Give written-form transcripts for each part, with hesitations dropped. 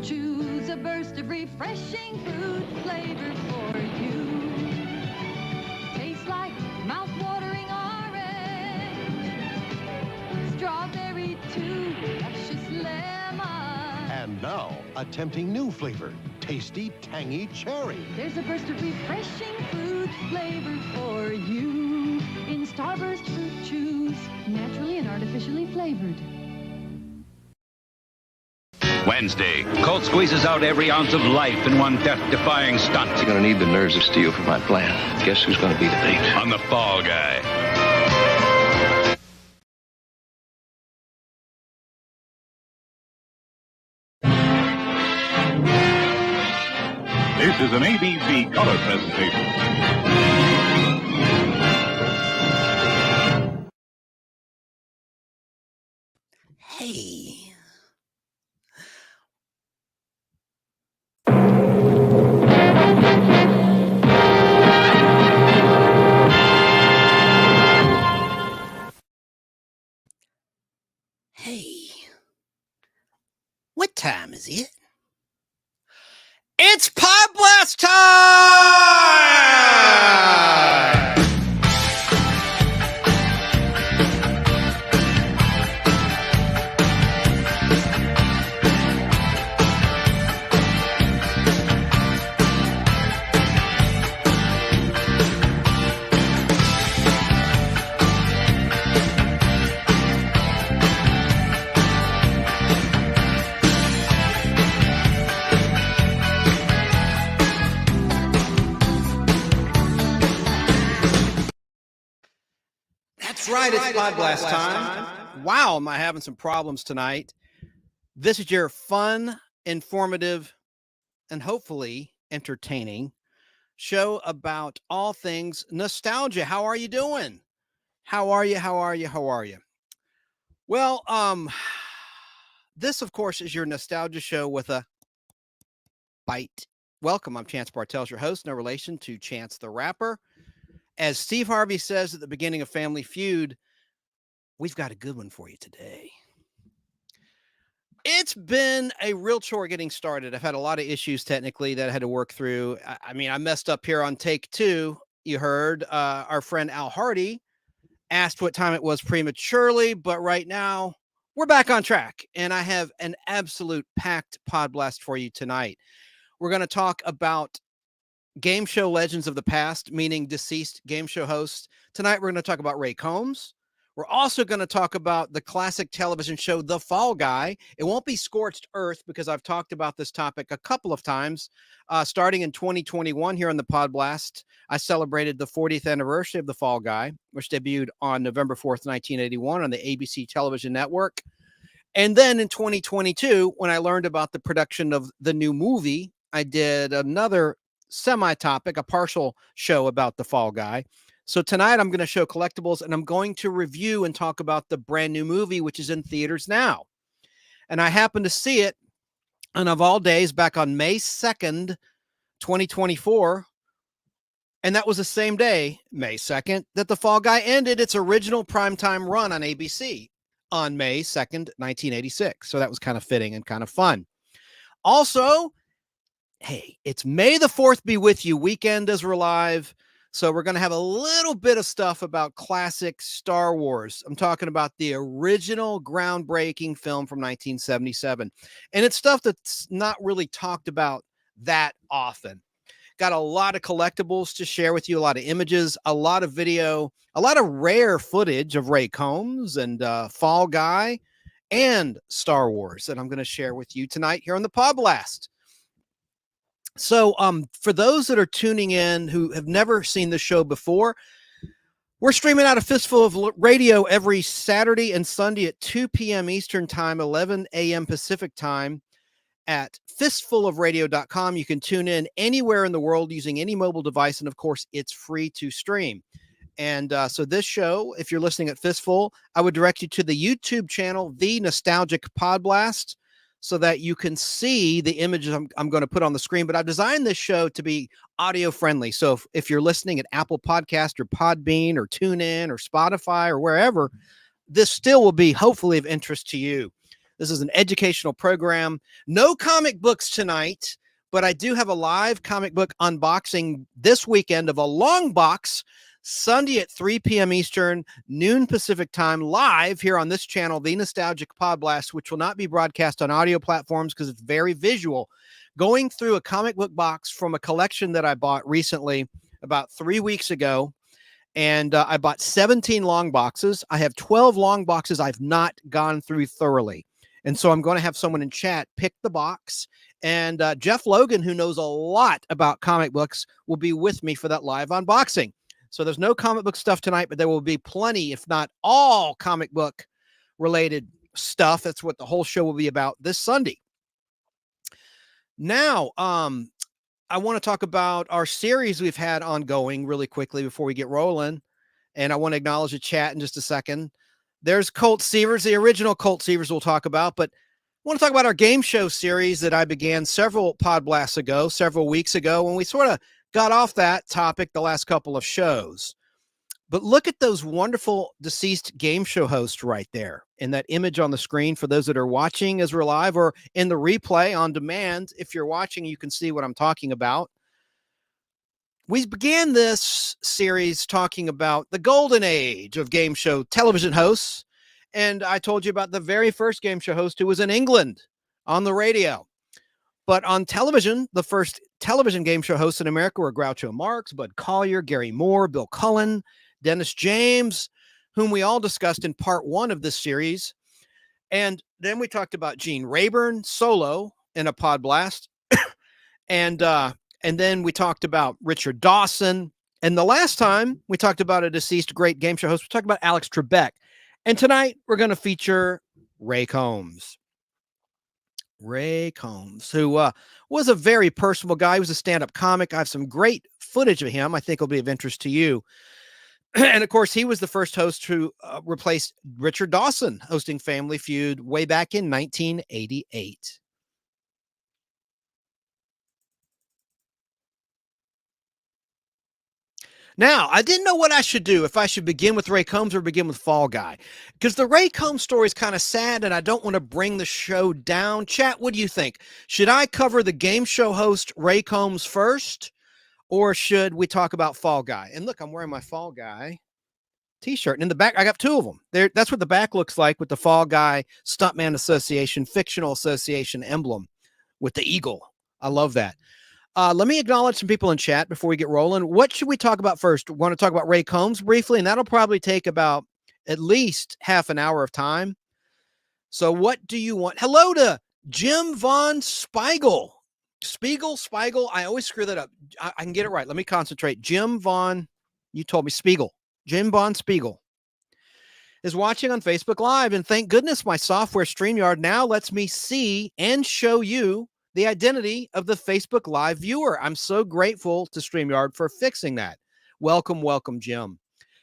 Choose a burst of refreshing fruit flavor for you. Tastes like mouth-watering orange, strawberry too, luscious lemon. And now, a tempting new flavor, tasty, tangy cherry. There's a burst of refreshing fruit flavor for you. In Starburst Fruit Chews, naturally and artificially flavored. Wednesday, Colt squeezes out every ounce of life in one death-defying stunt. You're gonna need the nerves of steel for my plan. Guess who's gonna be the bait? On The Fall Guy. This is an ABC color presentation. Hey. Hey. What time is it? It's Podblast time! That's right, it's Podblast time. Wow, am I having some problems tonight? This is your fun, informative, and hopefully entertaining show about all things nostalgia. How are you doing? How are you? How are you? How are you? Well, this, of course, is your nostalgia show with a bite. Welcome, I'm Chance Bartels, your host, no relation to Chance the Rapper. As Steve Harvey says at the beginning of Family Feud, we've got a good one for you today. It's been a real chore getting started. I've had a lot of issues technically that I had to work through. I mean, I messed up here on take 2. You heard our friend Al Hardy asked what time it was prematurely, but right now we're back on track. And I have an absolute packed Podblast for you tonight. We're going to talk about game show legends of the past, meaning deceased game show hosts. Tonight, we're going to talk about Ray Combs. We're also going to talk about the classic television show, The Fall Guy. It won't be Scorched Earth because I've talked about this topic a couple of times. Starting in 2021 here on the Podblast, I celebrated the 40th anniversary of The Fall Guy, which debuted on November 4th, 1981 on the ABC television network. And then in 2022, when I learned about the production of the new movie, I did another semi-topic, a partial show about The Fall Guy. So tonight I'm going to show collectibles and I'm going to review and talk about the brand new movie, which is in theaters now. And I happened to see it, and of all days, back on May 2nd, 2024. And that was the same day, May 2nd, that The Fall Guy ended its original primetime run on ABC on May 2nd, 1986. So that was kind of fitting and kind of fun. Also, hey, it's May the 4th be with you weekend as we're live. So we're going to have a little bit of stuff about classic Star Wars. I'm talking about the original groundbreaking film from 1977. And it's stuff that's not really talked about that often. Got a lot of collectibles to share with you, a lot of images, a lot of video, a lot of rare footage of Ray Combs and Fall Guy and Star Wars that I'm going to share with you tonight here on the Podblast. So for those that are tuning in who have never seen the show before, we're streaming out a Fistful of Radio every Saturday and Sunday at 2 p.m. Eastern Time, 11 a.m. Pacific Time at fistfulofradio.com. You can tune in anywhere in the world using any mobile device, and of course, it's free to stream. And so this show, if you're listening at Fistful, I would direct you to the YouTube channel, The Nostalgic Podblast, so that you can see the images I'm going to put on the screen. But I've designed this show to be audio friendly. So if you're listening at Apple Podcast or Podbean or TuneIn or Spotify or wherever, this still will be hopefully of interest to you. This is an educational program. No comic books tonight, but I do have a live comic book unboxing this weekend of a long box, Sunday at 3 p.m. Eastern, noon Pacific time, live here on this channel, The Nostalgic Podblast, which will not be broadcast on audio platforms because it's very visual. Going through a comic book box from a collection that I bought recently about 3 weeks ago. And I bought 17 long boxes. I have 12 long boxes I've not gone through thoroughly. And so I'm going to have someone in chat pick the box. And Jeff Logan, who knows a lot about comic books, will be with me for that live unboxing. So there's no comic book stuff tonight, but there will be plenty, if not all, comic book related stuff. That's what the whole show will be about this Sunday. Now, I want to talk about our series we've had ongoing really quickly before we get rolling. And I want to acknowledge the chat in just a second. There's Colt Seavers, the original Colt Seavers we'll talk about, but I want to talk about our game show series that I began several Podblasts ago, several weeks ago, when we sort of got off that topic the last couple of shows. But look at those wonderful deceased game show hosts right there in that image on the screen for those that are watching as we're live or in the replay on demand. If you're watching, you can see what I'm talking about. We began this series talking about the golden age of game show television hosts. And I told you about the very first game show host who was in England on the radio. But on television, the first television game show hosts in America were Groucho Marx, Bud Collyer, Gary Moore, Bill Cullen, Dennis James, whom we all discussed in part 1 of this series. And then we talked about Gene Rayburn solo in a Podblast. and then we talked about Richard Dawson. And the last time we talked about a deceased great game show host, we talked about Alex Trebek. And tonight we're going to feature Ray Combs. Ray Combs, who was a very personable guy. He was a stand-up comic. I have some great footage of him I think will be of interest to you. And of course, he was the first host to replace Richard Dawson, hosting Family Feud way back in 1988. Now, I didn't know what I should do, if I should begin with Ray Combs or begin with Fall Guy, because the Ray Combs story is kind of sad and I don't want to bring the show down. Chat, what do you think? Should I cover the game show host Ray Combs first, or should we talk about Fall Guy? And look, I'm wearing my Fall Guy t-shirt. And in the back, I got 2 of them. That's what the back looks like with the Fall Guy Stuntman Association, Fictional Association emblem with the eagle. I love that. Let me acknowledge some people in chat before we get rolling. What should we talk about first? We want to talk about Ray Combs briefly, and that'll probably take about at least half an hour of time. So what do you want? Hello to Jim Von Spiegel. Spiegel. I always screw that up. I can get it right. Let me concentrate. Jim Von, you told me Spiegel. Jim Von Spiegel is watching on Facebook Live, and thank goodness my software StreamYard now lets me see and show you the identity of the Facebook Live viewer. I'm so grateful to StreamYard for fixing that. Welcome, Jim.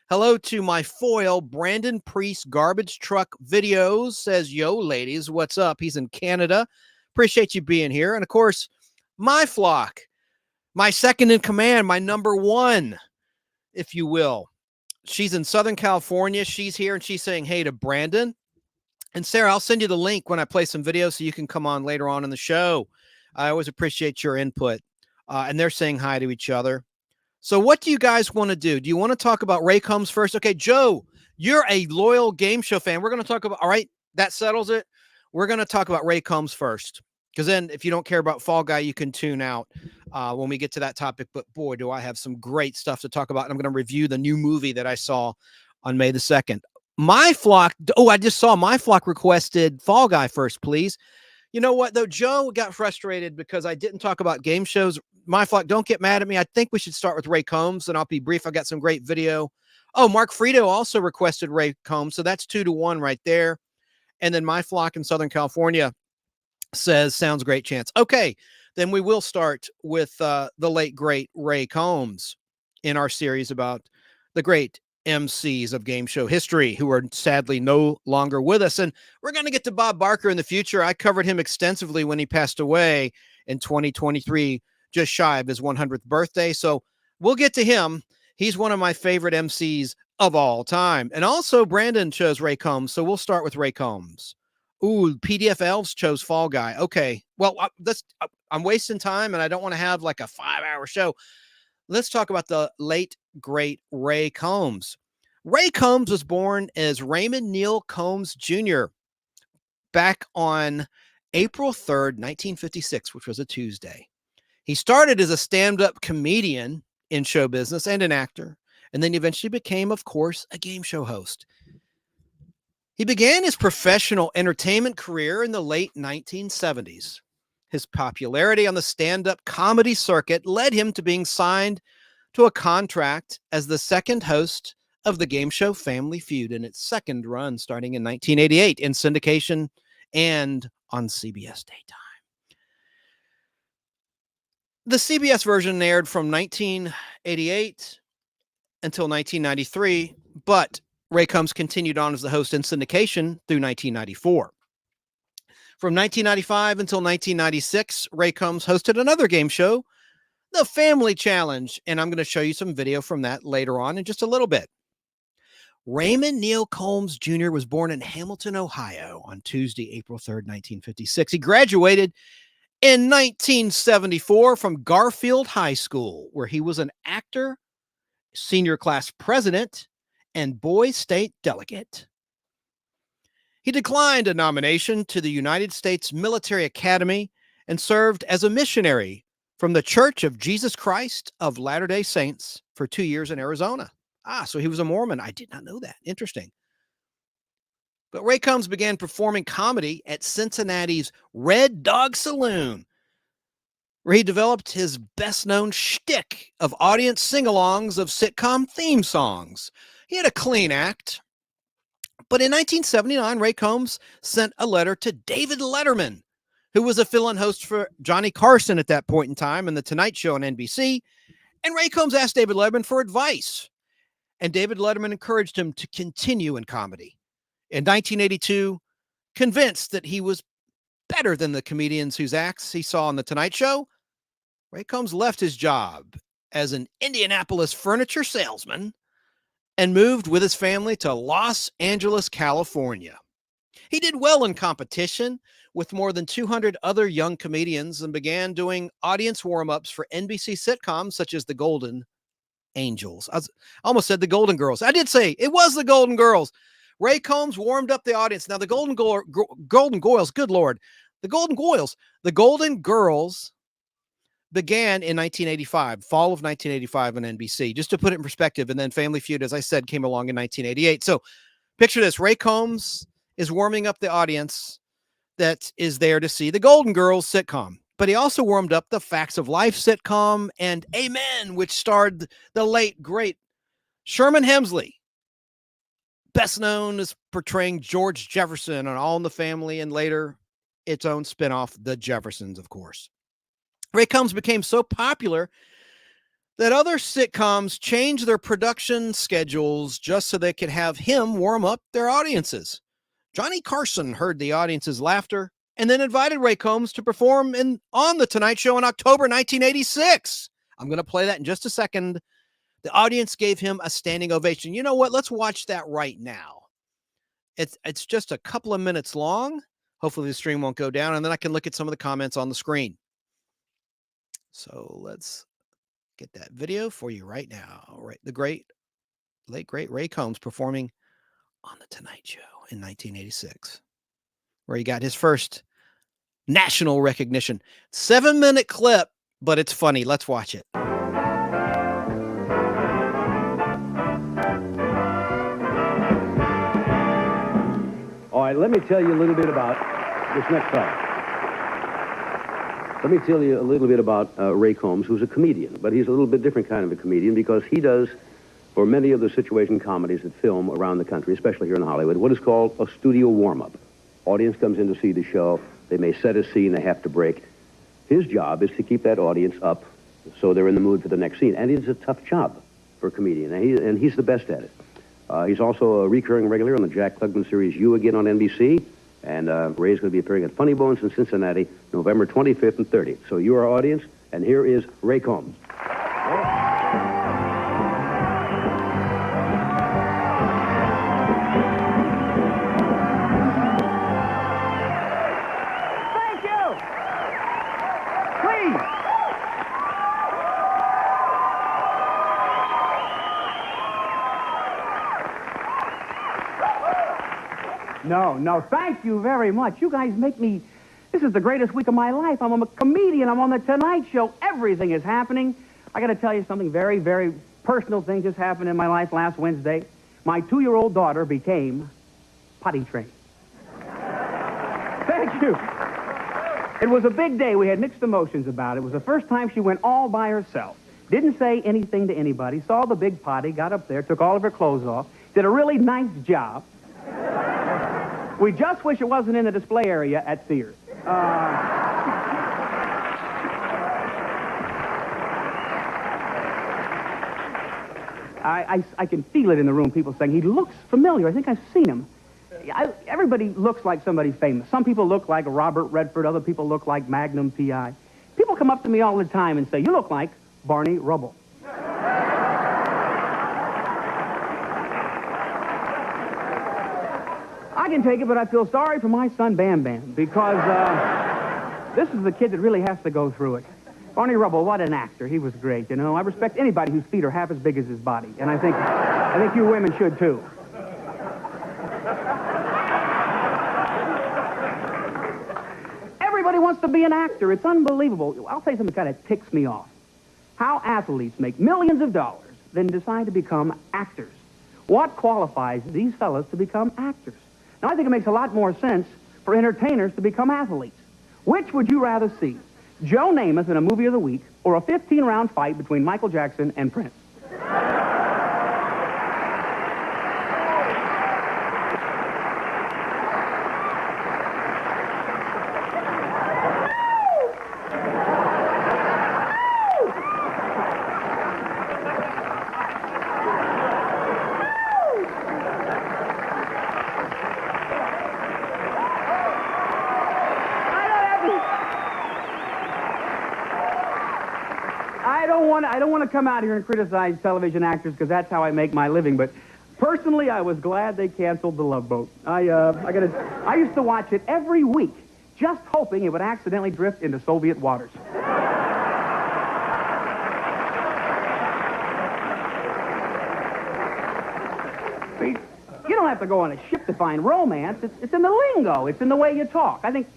Hello to my foil, Brandon Priest Garbage Truck Videos, says, yo, ladies, what's up? He's in Canada. Appreciate you being here. And of course, my flock, my second in command, my number 1, if you will. She's in Southern California. She's here and she's saying hey to Brandon. And Sarah, I'll send you the link when I play some videos so you can come on later on in the show. I always appreciate your input. And they're saying hi to each other. So what do you guys want to do? Do you want to talk about Ray Combs first? Okay, Joe, you're a loyal game show fan. We're going to talk about, all right, that settles it. We're going to talk about Ray Combs first. Because then if you don't care about Fall Guy, you can tune out when we get to that topic. But boy, do I have some great stuff to talk about. And I'm going to review the new movie that I saw on May the 2nd. My flock, I just saw my flock requested Fall Guy first, please. You know what, though? Joe got frustrated because I didn't talk about game shows. My flock, don't get mad at me. I think we should start with Ray Combs, and I'll be brief. I got some great video. Oh, Mark Frito also requested Ray Combs, so that's 2-1 right there. And then my flock in Southern California says, sounds great, Chance. Okay, then we will start with the late, great Ray Combs in our series about the great MCs of game show history who are sadly no longer with us. And we're going to get to Bob Barker in the future. I covered him extensively when he passed away in 2023, just shy of his 100th birthday. So we'll get to him. He's one of my favorite MCs of all time. And also Brandon chose Ray Combs. So we'll start with Ray Combs. Ooh, PDF Elves chose Fall Guy. Okay. Well, I'm wasting time and I don't want to have like a 5-hour show. Let's talk about the late, great Ray Combs. Ray Combs was born as Raymond Neal Combs Jr. back on April 3rd, 1956, which was a Tuesday. He started as a stand-up comedian in show business and an actor, and then eventually became, of course, a game show host. He began his professional entertainment career in the late 1970s. His popularity on the stand-up comedy circuit led him to being signed to a contract as the second host of the game show Family Feud in its second run starting in 1988 in syndication and on CBS daytime. The CBS version aired from 1988 until 1993, but Ray Combs continued on as the host in syndication through 1994. From 1995 until 1996, Ray Combs hosted another game show, The Family Challenge, and I'm going to show you some video from that later on in just a little bit. Raymond Neal Combs Jr. was born in Hamilton, Ohio on Tuesday, April 3rd, 1956. He graduated in 1974 from Garfield High School, where he was an actor, senior class president, and boys state delegate. He declined a nomination to the United States Military Academy and served as a missionary from the Church of Jesus Christ of Latter-day Saints for 2 years in Arizona. So he was a Mormon. I did not know that. Interesting. But Ray Combs began performing comedy at Cincinnati's Red Dog Saloon, where he developed his best-known shtick of audience sing-alongs of sitcom theme songs. He had a clean act. But in 1979, Ray Combs sent a letter to David Letterman, who was a fill-in host for Johnny Carson at that point in time in The Tonight Show on NBC. And Ray Combs asked David Letterman for advice. And David Letterman encouraged him to continue in comedy. In 1982, convinced that he was better than the comedians whose acts he saw on The Tonight Show, Ray Combs left his job as an Indianapolis furniture salesman and moved with his family to Los Angeles, California. He did well in competition with more than 200 other young comedians and began doing audience warm-ups for NBC sitcoms such as The Golden Angels. I almost said The Golden Girls. I did say it was The Golden Girls. Ray Combs warmed up the audience. Now, the Golden Goyles, good Lord. The Golden Girls began in 1985, fall of 1985 on NBC, just to put it in perspective. And then Family Feud, as I said, came along in 1988. So picture this. Ray Combs is warming up the audience that is there to see the Golden Girls sitcom. But he also warmed up the Facts of Life sitcom and Amen, which starred the late, great Sherman Hemsley, best known as portraying George Jefferson on All in the Family, and later its own spinoff, The Jeffersons, of course. Ray Combs became so popular that other sitcoms changed their production schedules just so they could have him warm up their audiences. Johnny Carson heard the audience's laughter and then invited Ray Combs to perform on The Tonight Show in October 1986. I'm going to play that in just a second. The audience gave him a standing ovation. You know what? Let's watch that right now. It's just a couple of minutes long. Hopefully the stream won't go down, and then I can look at some of the comments on the screen. So let's get that video for you right now. Right, the late great Ray Combs performing on The Tonight Show in 1986, where he got his first national recognition. 7-minute clip, but it's funny. Let's watch it. All right, let me tell you a little bit about this next fellow. Let me tell you a little bit about Ray Combs, who's a comedian, but he's a little bit different kind of a comedian because he does, for many of the situation comedies that film around the country, especially here in Hollywood, what is called a studio warm-up. Audience comes in to see the show. They may set a scene, they have to break. His job is to keep that audience up so they're in the mood for the next scene. And it's a tough job for a comedian, and he's the best at it. He's also a recurring regular on the Jack Klugman series You Again on NBC. And Ray's going to be appearing at Funny Bones in Cincinnati, November 25th and 30th. So you're our audience, and here is Ray Combs. No, thank you very much. You guys make me... This is the greatest week of my life. I'm a comedian. I'm on The Tonight Show. Everything is happening. I got to tell you something very, very personal thing just happened in my life last Wednesday. My 2-year-old daughter became potty trained. Thank you. It was a big day. We had mixed emotions about it. It was the first time she went all by herself. Didn't say anything to anybody. Saw the big potty, got up there, took all of her clothes off, did a really nice job. We just wish it wasn't in the display area at Sears. I can feel it in the room, people saying, he looks familiar. I think I've seen him. Everybody looks like somebody famous. Some people look like Robert Redford. Other people look like Magnum P.I. People come up to me all the time and say, you look like Barney Rubble. I can take it, but I feel sorry for my son, Bam Bam, because this is the kid that really has to go through it. Barney Rubble, what an actor. He was great, you know. I respect anybody whose feet are half as big as his body, and I think you women should, too. Everybody wants to be an actor. It's unbelievable. I'll tell you something that kind of ticks me off. How athletes make millions of dollars, then decide to become actors. What qualifies these fellas to become actors? Now, I think it makes a lot more sense for entertainers to become athletes. Which would you rather see? Joe Namath in a movie of the week, or a 15-round fight between Michael Jackson and Prince? I don't want to come out here and criticize television actors because that's how I make my living, but personally, I was glad they canceled The Love Boat. I used to watch it every week, just hoping it would accidentally drift into Soviet waters. You don't have to go on a ship to find romance. It's in the lingo. It's in the way you talk. I think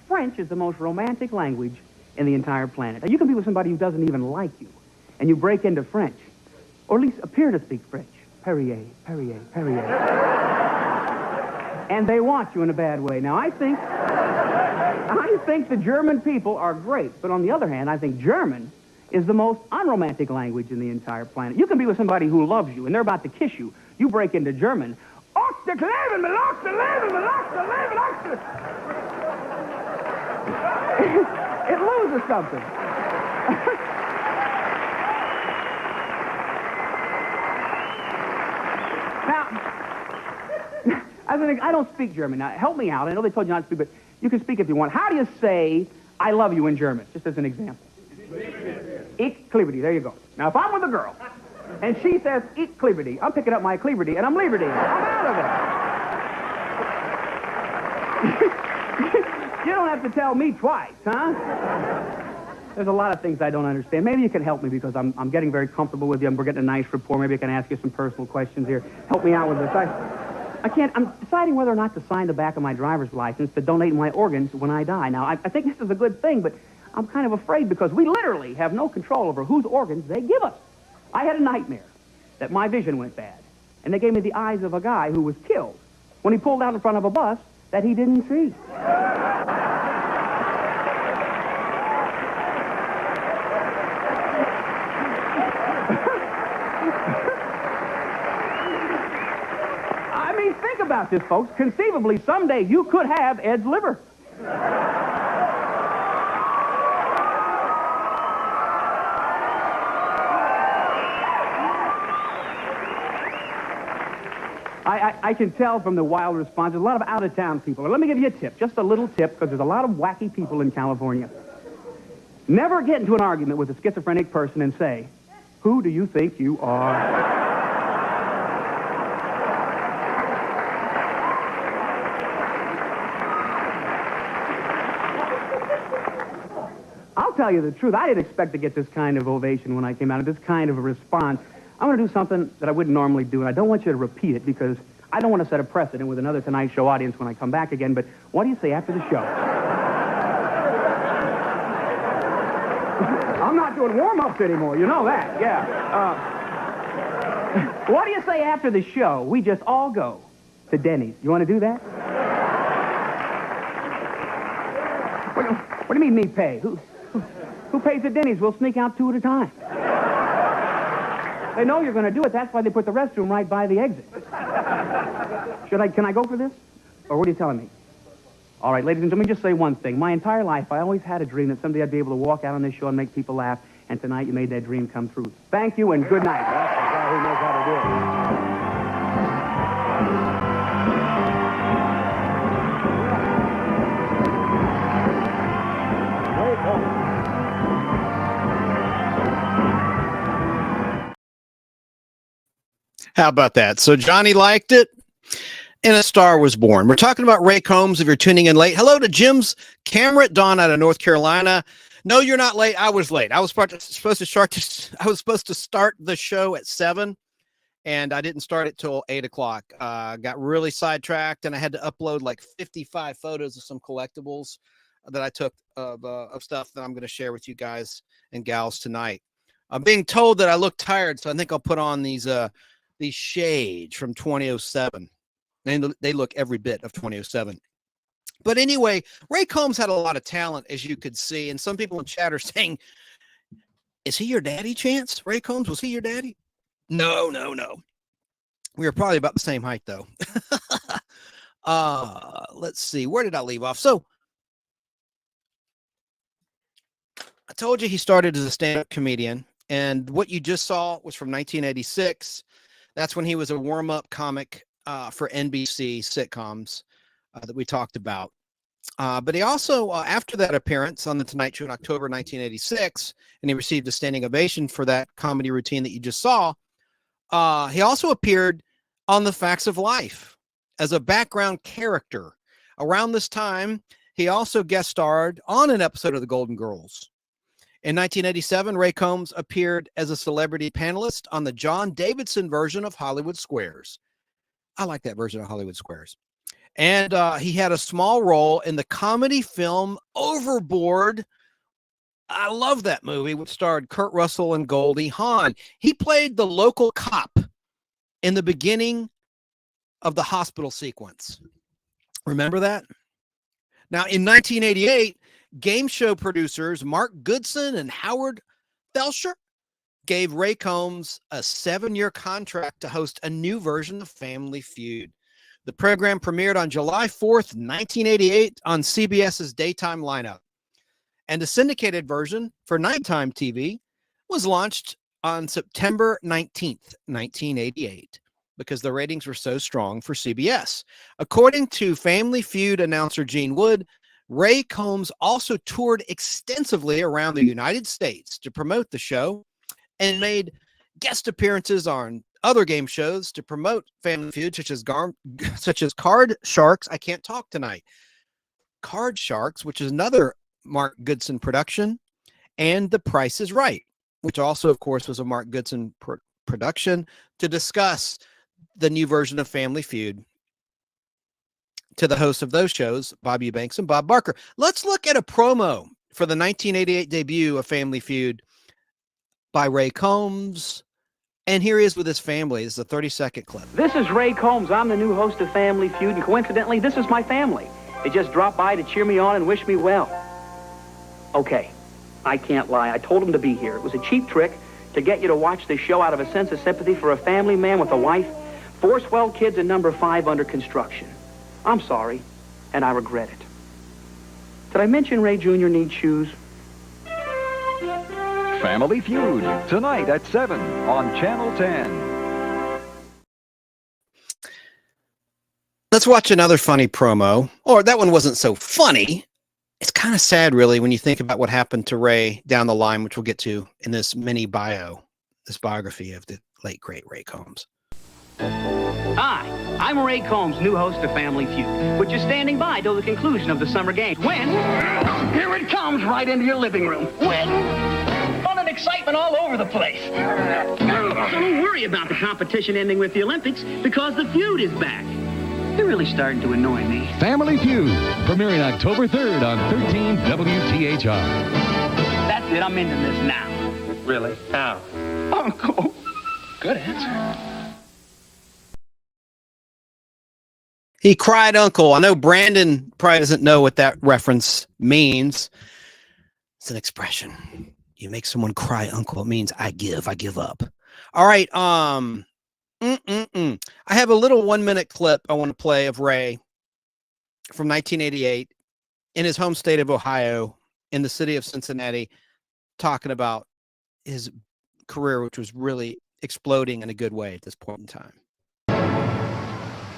French is the most romantic language in the entire planet. Now, you can be with somebody who doesn't even like you, and you break into French, or at least appear to speak French. Perrier, Perrier, Perrier. And they want you in a bad way. Now, I think the German people are great, but on the other hand, I think German is the most unromantic language in the entire planet. You can be with somebody who loves you, and they're about to kiss you. You break into German. It loses something. Now, I don't speak German. Now, help me out. I know they told you not to speak, but you can speak if you want. How do you say I love you in German? Just as an example. Ich liebe dich. There you go. Now, if I'm with a girl, and she says ich liebe dich, I'm picking up my Kleberty, and I'm leaving it. I'm out of it. You don't have to tell me twice, huh? There's a lot of things I don't understand. Maybe you can help me because I'm getting very comfortable with you. We're getting a nice rapport. Maybe I can ask you some personal questions here. Help me out with this. I'm deciding whether or not to sign the back of my driver's license to donate my organs when I die. Now, I think this is a good thing, but I'm kind of afraid because we literally have no control over whose organs they give us. I had a nightmare that my vision went bad, and they gave me the eyes of a guy who was killed when he pulled out in front of a bus that he didn't see. I mean, think about this, folks. Conceivably, someday you could have Ed's liver. I can tell from the wild response, there's a lot of out-of-town people. Let me give you a tip, just a little tip, because there's a lot of wacky people in California. Never get into an argument with a schizophrenic person and say, who do you think you are? I'll tell you the truth. I didn't expect to get this kind of ovation when I came out, this kind of a response. I'm going to do something that I wouldn't normally do, and I don't want you to repeat it because I don't want to set a precedent with another Tonight Show audience when I come back again, but what do you say after the show? I'm not doing warm-ups anymore, you know that, yeah. What do you say after the show? We just all go to Denny's. You want to do that? What do you mean me pay? Who pays at Denny's? We'll sneak out 2 at a time. They know you're going to do it. That's why they put the restroom right by the exit. Can I go for this? Or what are you telling me? All right, ladies and gentlemen, just say one thing. My entire life, I always had a dream that someday I'd be able to walk out on this show and make people laugh, and tonight you made that dream come true. Thank you and good night. That's the guy who knows how to do it. How about that? So Johnny liked it, and a star was born. We're talking about Ray Combs if you're tuning in late. Hello to Jim's camera at Dawn out of North Carolina. No, you're not late. I was late. I was supposed to start the show at 7, and I didn't start it till 8 o'clock. Got really sidetracked, and I had to upload like 55 photos of some collectibles that I took of stuff that I'm going to share with you guys and gals tonight. I'm being told that I look tired, so I think I'll put on these shades from 2007. And they look every bit of 2007. But anyway, Ray Combs had a lot of talent, as you could see. And some people in chat are saying, is he your daddy, Chance? Ray Combs, was he your daddy? No. We were probably about the same height, though. Let's see. Where did I leave off? So I told you he started as a stand-up comedian. And what you just saw was from 1986. That's when he was a warm-up comic for NBC sitcoms that we talked about. But he also, after that appearance on The Tonight Show in October 1986, and he received a standing ovation for that comedy routine that you just saw, he also appeared on The Facts of Life as a background character. Around this time, he also guest starred on an episode of The Golden Girls. In 1987, Ray Combs appeared as a celebrity panelist on the John Davidson version of Hollywood Squares. I like that version of Hollywood Squares. And he had a small role in the comedy film Overboard. I love that movie, which starred Kurt Russell and Goldie Hawn. He played the local cop in the beginning of the hospital sequence. Remember that? Now, in 1988, game show producers Mark Goodson and Howard Felsher gave Ray Combs a 7-year contract to host a new version of Family Feud. The program premiered on July 4th, 1988 on CBS's daytime lineup. And the syndicated version for nighttime TV was launched on September 19th, 1988, because the ratings were so strong for CBS. According to Family Feud announcer Gene Wood, Ray Combs also toured extensively around the United States to promote the show and made guest appearances on other game shows to promote Family Feud, such as Card Sharks. I can't talk tonight. Card Sharks, which is another Mark Goodson production, and The Price is Right, which also, of course, was a Mark Goodson production, to discuss the new version of Family Feud to the hosts of those shows, Bob Eubanks and Bob Barker. Let's look at a promo for the 1988 debut of Family Feud by Ray Combs. And here he is with his family. This is a 30-second clip. This is Ray Combs. I'm the new host of Family Feud, and coincidentally, this is my family. They just dropped by to cheer me on and wish me well. Okay, I can't lie. I told them to be here. It was a cheap trick to get you to watch this show out of a sense of sympathy for a family man with a wife, 4 swell kids, and number 5 under construction. I'm sorry, and I regret it. Did I mention Ray Jr. needs shoes? Family Feud, tonight at 7 on Channel 10. Let's watch another funny promo. Or that one wasn't so funny. It's kind of sad, really, when you think about what happened to Ray down the line, which we'll get to in this mini bio, this biography of the late, great Ray Combs. Hi, I'm Ray Combs, new host of Family Feud, which is standing by till the conclusion of the summer games. When? Here it comes, right into your living room. When? On an excitement all over the place. Don't worry about the competition ending with the Olympics because the feud is back. You're really starting to annoy me. Family Feud, premiering October 3rd on 13 WTHR. That's it. I'm into this now. Really? How? Uncle. Good answer. He cried uncle. I know Brandon probably doesn't know what that reference means. It's an expression. You make someone cry uncle. It means I give up. All right. I have a little 1-minute clip I want to play of Ray from 1988 in his home state of Ohio in the city of Cincinnati, talking about his career, which was really exploding in a good way at this point in time.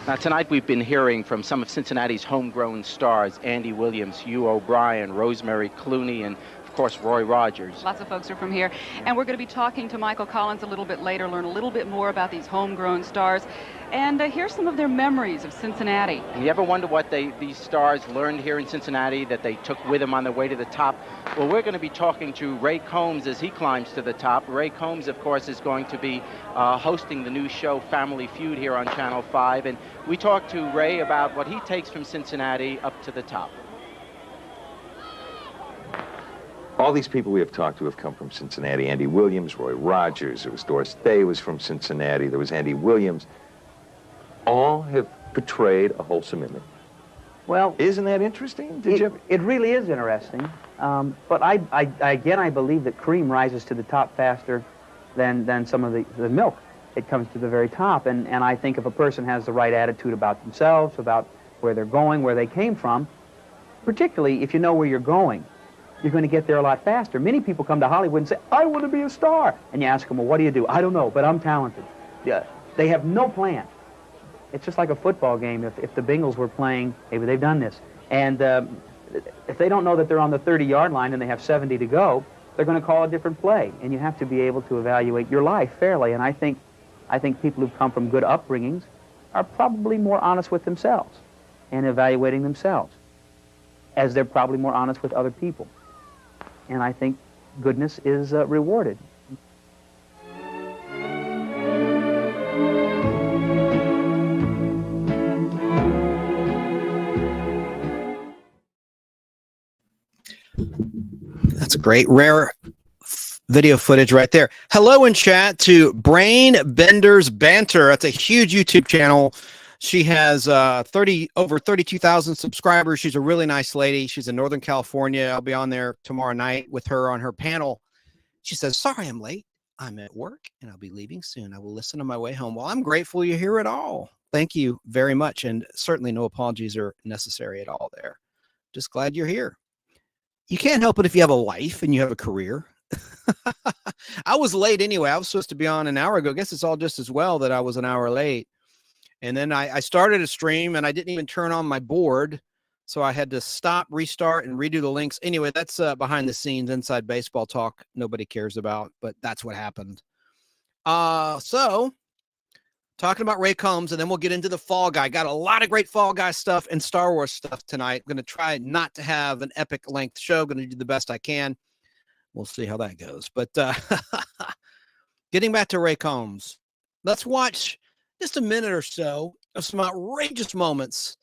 Now, tonight we've been hearing from some of Cincinnati's homegrown stars, Andy Williams, Hugh O'Brien, Rosemary Clooney, and, of course, Roy Rogers. Lots of folks are from here. And we're going to be talking to Michael Collins a little bit later, learn a little bit more about these homegrown stars, and hear some of their memories of Cincinnati. And you ever wonder what these stars learned here in Cincinnati that they took with them on their way to the top? Well, we're going to be talking to Ray Combs as he climbs to the top. Ray Combs, of course, is going to be hosting the new show Family Feud here on Channel 5. And we talked to Ray about what he takes from Cincinnati up to the top. All these people we have talked to have come from Cincinnati. Andy Williams, Roy Rogers, there was Doris Day was from Cincinnati, there was Andy Williams. All have portrayed a wholesome image. Well, isn't that interesting? It really is interesting. But I believe that cream rises to the top faster than some of the milk. It comes to the very top. And I think if a person has the right attitude about themselves, about where they're going, where they came from, particularly if you know where you're going, you're going to get there a lot faster. Many people come to Hollywood and say, I want to be a star. And you ask them, well, what do you do? I don't know, but I'm talented. Yeah. They have no plan. It's just like a football game. If the Bengals were playing, maybe they've done this. And if they don't know that they're on the 30-yard line and they have 70 to go, they're going to call a different play. And you have to be able to evaluate your life fairly. And I think people who've come from good upbringings are probably more honest with themselves and evaluating themselves, as they're probably more honest with other people. And I think goodness is rewarded. That's great, rare video footage right there. Hello in chat to Brain Bender's Banter. That's a huge YouTube channel. She has over 32,000 subscribers. She's a really nice lady. She's in Northern California. I'll be on there tomorrow night with her on her panel. She says, sorry I'm late. I'm at work and I'll be leaving soon. I will listen on my way home. Well, I'm grateful you're here at all. Thank you very much. And certainly no apologies are necessary at all there. Just glad you're here. You can't help it if you have a life and you have a career. I was late anyway. I was supposed to be on an hour ago. I guess it's all just as well that I was an hour late. And then I started a stream and I didn't even turn on my board. So I had to stop, restart, and redo the links. Anyway, that's behind the scenes, inside baseball talk nobody cares about, but that's what happened. So talking about Ray Combs, and then we'll get into the Fall Guy. Got a lot of great Fall Guy stuff and Star Wars stuff tonight. I'm going to try not to have an epic length show. Going to do the best I can. We'll see how that goes. But getting back to Ray Combs, let's watch just a minute or so of some outrageous moments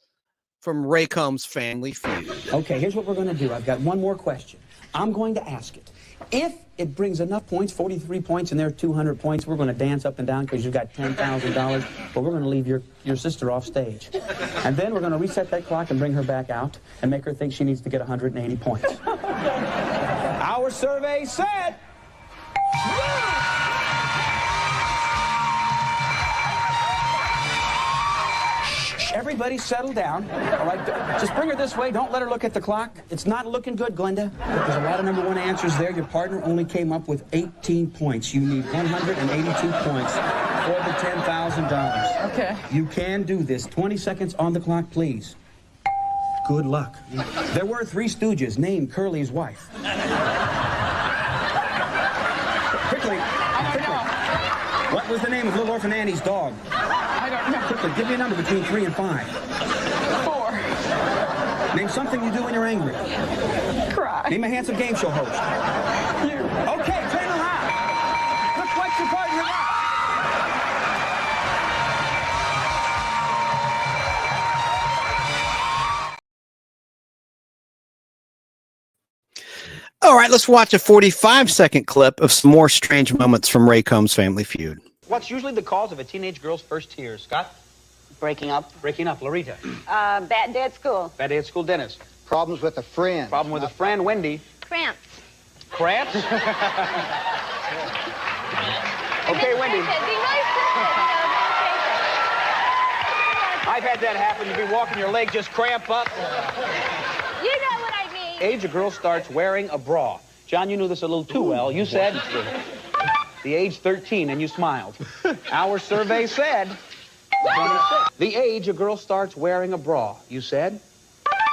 from Ray Combs' Family Feud. Okay, here's what we're going to do. I've got one more question. I'm going to ask it. If it brings enough points, 43 points, and there are 200 points, we're going to dance up and down because you've got $10,000, but we're going to leave your sister off stage. And then we're going to reset that clock and bring her back out and make her think she needs to get 180 points. Our survey said... Everybody settle down. All right, just bring her this way. Don't let her look at the clock. It's not looking good, Glenda. There's a lot of number one answers there. Your partner only came up with 18 points. You need 182 points for the $10,000. Okay. You can do this. 20 seconds on the clock, please. Good luck. There were 3 Stooges. Name Curly's wife. Quickly. What was the name of Little Orphan Annie's dog? I don't know. Quickly, give me a number between 3 and 5. 4. Name something you do when you're angry. Cry. Name a handsome game show host. You. Okay, turn around. right, let's watch a 45-second clip of some more strange moments from Ray Combs' Family Feud. What's usually the cause of a teenage girl's first tears? Scott? Breaking up. Breaking up. Loretta? Bad day at school. Bad day at school. Dennis? Problems with a friend. Problem with a friend. Wendy? Cramps. Cramps? Okay, Wendy. I've had that happen. You'd be walking, your leg just cramp up. You know what I mean. Age a girl starts wearing a bra. John, you knew this a little too well. You said the age 13, and you smiled. Our survey said 26. The age a girl starts wearing a bra. You said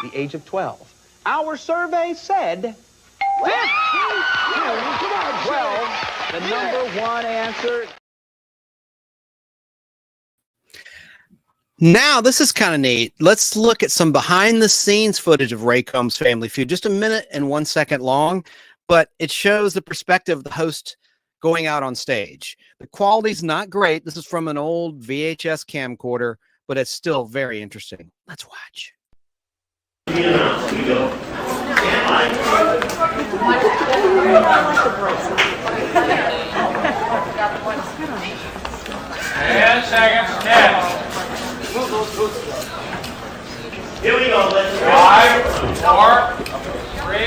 the age of 12. Our survey said 15. Come on, 12. The number one answer. Now, this is kind of neat. Let's look at some behind-the-scenes footage of Ray Combs' Family Feud. Just a minute and 1 second long, but it shows the perspective of the host going out on stage. The quality's not great. This is from an old VHS camcorder, but it's still very interesting. Let's watch. Here we go. Let's 5, 4, 3, 2.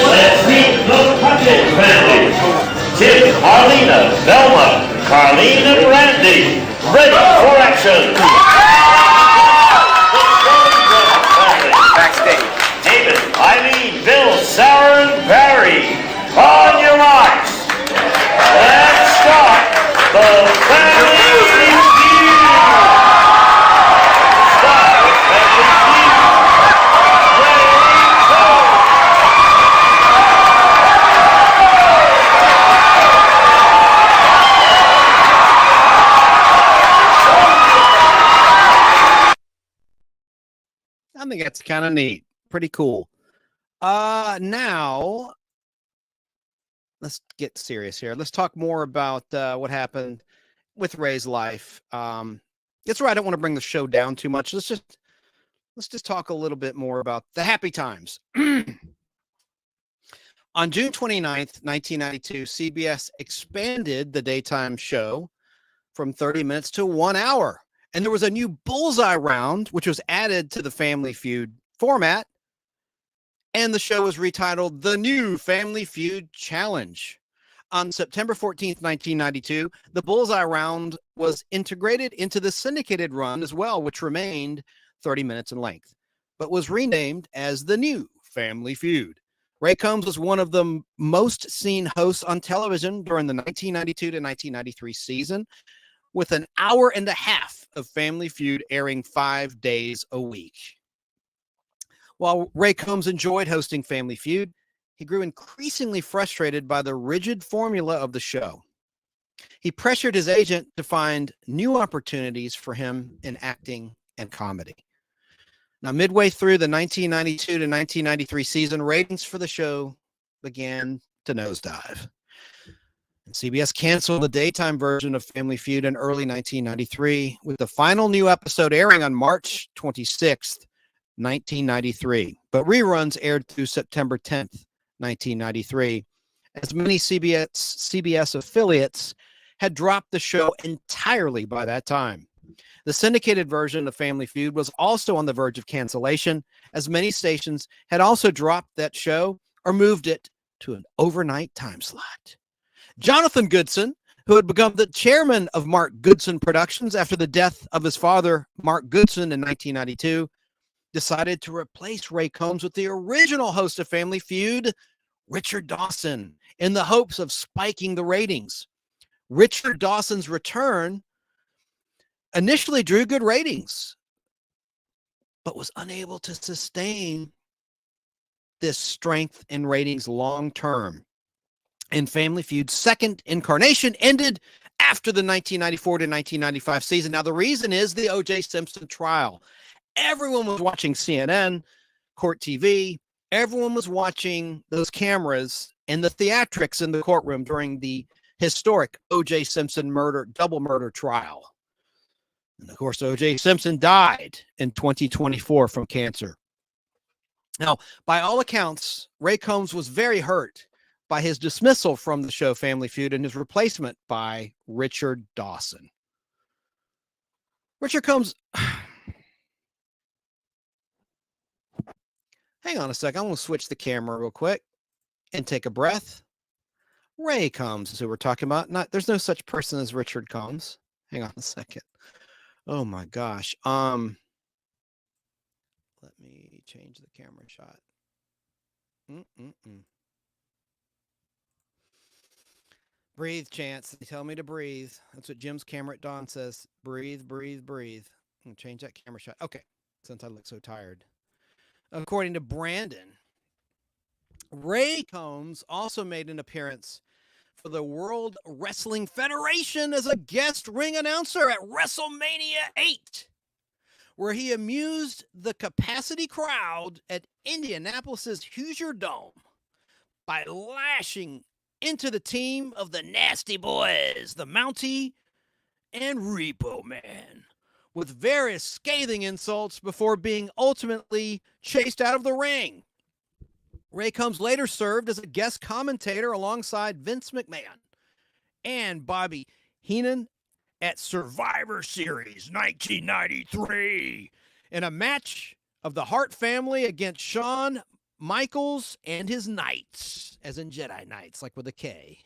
Let's meet the Puckett family. Tim, Carlina, Velma, Carlene, and Randy. Ready for action. Backstage. David, Eileen, Bill, Sarah, and Barry. On your marks. Let's start the family feud. I think that's kind of neat. Pretty cool. Now, let's get serious here. Let's talk more about what happened with Ray's life. It's right. I don't want to bring the show down too much. Let's just talk a little bit more about the happy times. On June 29th, 1992, CBS expanded the daytime show from 30 minutes to 1 hour. And there was a new bullseye round, which was added to the Family Feud format. And the show was retitled The New Family Feud Challenge. On September 14th, 1992, the bullseye round was integrated into the syndicated run as well, which remained 30 minutes in length, but was renamed as The New Family Feud. Ray Combs was one of the most seen hosts on television during the 1992 to 1993 season, with an hour and a half of Family Feud airing 5 days a week. While Ray Combs enjoyed hosting Family Feud, he grew increasingly frustrated by the rigid formula of the show. He pressured his agent to find new opportunities for him in acting and comedy. Now, midway through the 1992 to 1993 season, ratings for the show began to nosedive. And CBS canceled the daytime version of Family Feud in early 1993, with the final new episode airing on March 26th, 1993. But reruns aired through September 10th, 1993, as many CBS affiliates had dropped the show entirely by that time. The syndicated version of Family Feud was also on the verge of cancellation, as many stations had also dropped that show or moved it to an overnight time slot. Jonathan Goodson, who had become the chairman of Mark Goodson Productions after the death of his father, Mark Goodson, in 1992, decided to replace Ray Combs with the original host of Family Feud, Richard Dawson, in the hopes of spiking the ratings. Richard Dawson's return initially drew good ratings, but was unable to sustain this strength in ratings long term. And Family Feud's second incarnation ended after the 1994 to 1995 season. Now, the reason is the O.J. Simpson trial. Everyone was watching CNN, Court TV. Everyone was watching those cameras and the theatrics in the courtroom during the historic O.J. Simpson double murder trial. And of course, O.J. Simpson died in 2024 from cancer. Now, by all accounts, Ray Combs was very hurt by his dismissal from the show Family Feud and his replacement by Richard Dawson. Richard Combs... Hang on a second. I'm going to switch the camera real quick and take a breath. Ray Combs is who we're talking about. There's no such person as Richard Combs. Hang on a second. Oh my gosh. Let me change the camera shot. Breathe, Chance. They tell me to breathe. That's what Jim's camera at dawn says. Breathe, breathe, breathe. I'm gonna change that camera shot. Okay, since I look so tired. According to Brandon, Ray Combs also made an appearance for the World Wrestling Federation as a guest ring announcer at WrestleMania 8, where he amused the capacity crowd at Indianapolis's Hoosier Dome by lashing into the team of the Nasty Boys, the Mountie, and Repo Man, with various scathing insults before being ultimately chased out of the ring. Ray Combs later served as a guest commentator alongside Vince McMahon and Bobby Heenan at Survivor Series 1993 in a match of the Hart family against Shawn Michaels and his Knights, as in Jedi Knights, like with a K,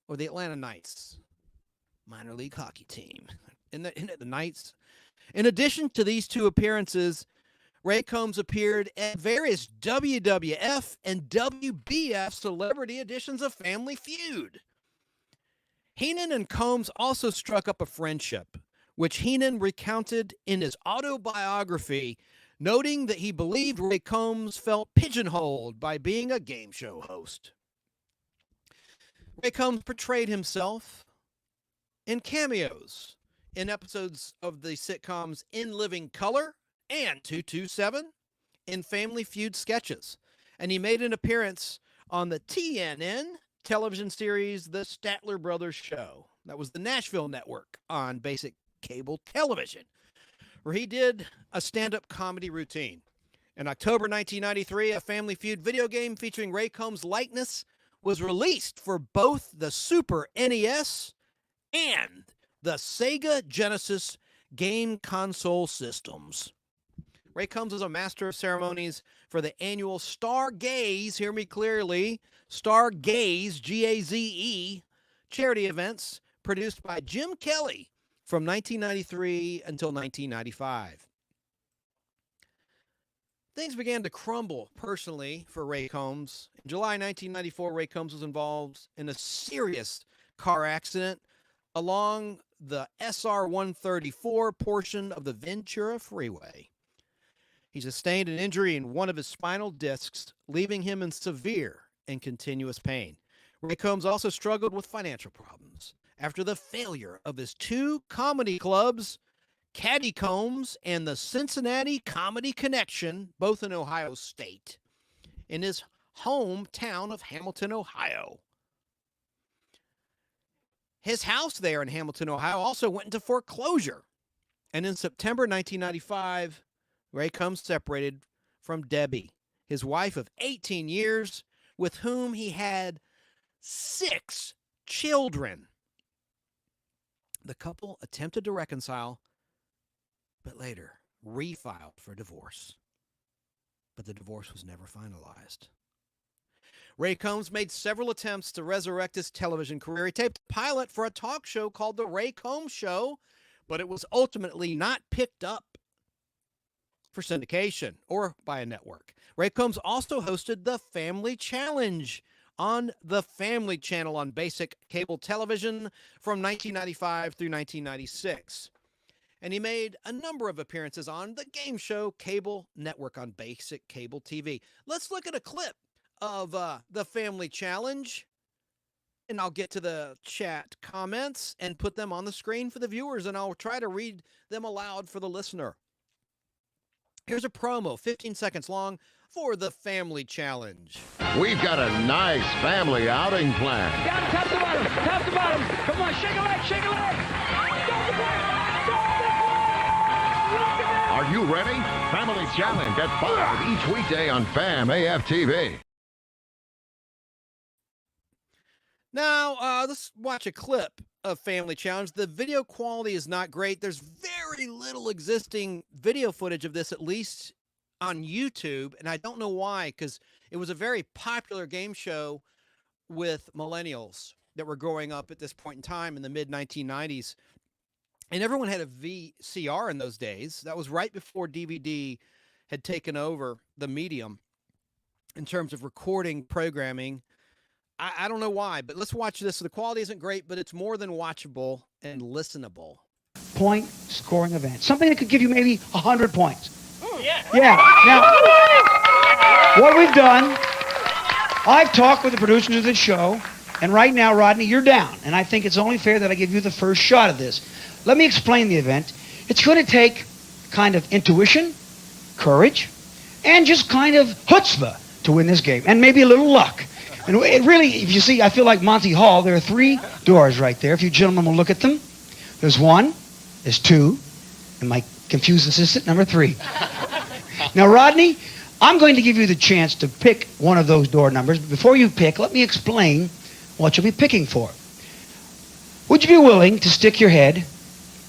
or the Atlanta Knights, minor league hockey team. Isn't it the Knights? In addition to these two appearances, Ray Combs appeared at various WWF and WBF celebrity editions of Family Feud. Heenan and Combs also struck up a friendship, which Heenan recounted in his autobiography, noting that he believed Ray Combs felt pigeonholed by being a game show host. Ray Combs portrayed himself in cameos in episodes of the sitcoms In Living Color and 227 in Family Feud sketches. And he made an appearance on the TNN television series The Statler Brothers Show. That was the Nashville network on basic cable television, where he did a stand-up comedy routine. In October 1993, a Family Feud video game featuring Ray Combs' likeness was released for both the Super NES and the Sega Genesis game console systems. Ray Combs is a master of ceremonies for the annual Stargaze, hear me clearly, Stargaze, G-A-Z-E, charity events produced by Jim Kelly from 1993 until 1995. Things began to crumble personally for Ray Combs. In July 1994, Ray Combs was involved in a serious car accident along the SR-134 portion of the Ventura Freeway. He sustained an injury in one of his spinal discs, leaving him in severe and continuous pain. Ray Combs also struggled with financial problems after the failure of his two comedy clubs, Caddy Combs and the Cincinnati Comedy Connection, both in Ohio State, in his hometown of Hamilton, Ohio. His house there in Hamilton, Ohio also went into foreclosure. And in September 1995, Ray Combs separated from Debbie, his wife of 18 years, with whom he had 6 children. The couple attempted to reconcile, but later refiled for divorce. But the divorce was never finalized. Ray Combs made several attempts to resurrect his television career. He taped a pilot for a talk show called The Ray Combs Show, but it was ultimately not picked up for syndication or by a network. Ray Combs also hosted The Family Challenge on the Family Channel on basic cable television from 1995 through 1996. And he made a number of appearances on the game show Cable Network on basic cable TV. Let's look at a clip of The Family Challenge, and I'll get to the chat comments and put them on the screen for the viewers, and I'll try to read them aloud for the listener. Here's a promo, 15 seconds long, for The Family Challenge. We've got a nice family outing plan. Down, top to bottom, top to bottom. Come on, shake a leg, shake a leg. Are Are you ready? Family Challenge at 5 each weekday on FAM AF-TV. Now, let's watch a clip of Family Challenge. The video quality is not great. There's very little existing video footage of this, at least on YouTube, and I don't know why, because it was a very popular game show with millennials that were growing up at this point in time in the mid-1990s. And everyone had a VCR in those days. That was right before DVD had taken over the medium in terms of recording programming. I don't know why, but let's watch this. The quality isn't great, but it's more than watchable and listenable. Point scoring event. Something that could give you maybe 100 points. Yeah. Yeah. Now, what we've done, I've talked with the producers of the show, and right now, Rodney, you're down. And I think it's only fair that I give you the first shot of this. Let me explain the event. It's going to take kind of intuition, courage, and just kind of chutzpah to win this game, and maybe a little luck. And it really, if you see, I feel like Monty Hall. There are 3 doors right there. If you gentlemen will look at them. There's 1, there's 2, and my confused assistant, number 3. Now, Rodney, I'm going to give you the chance to pick one of those door numbers. But before you pick, let me explain what you'll be picking for. Would you be willing to stick your head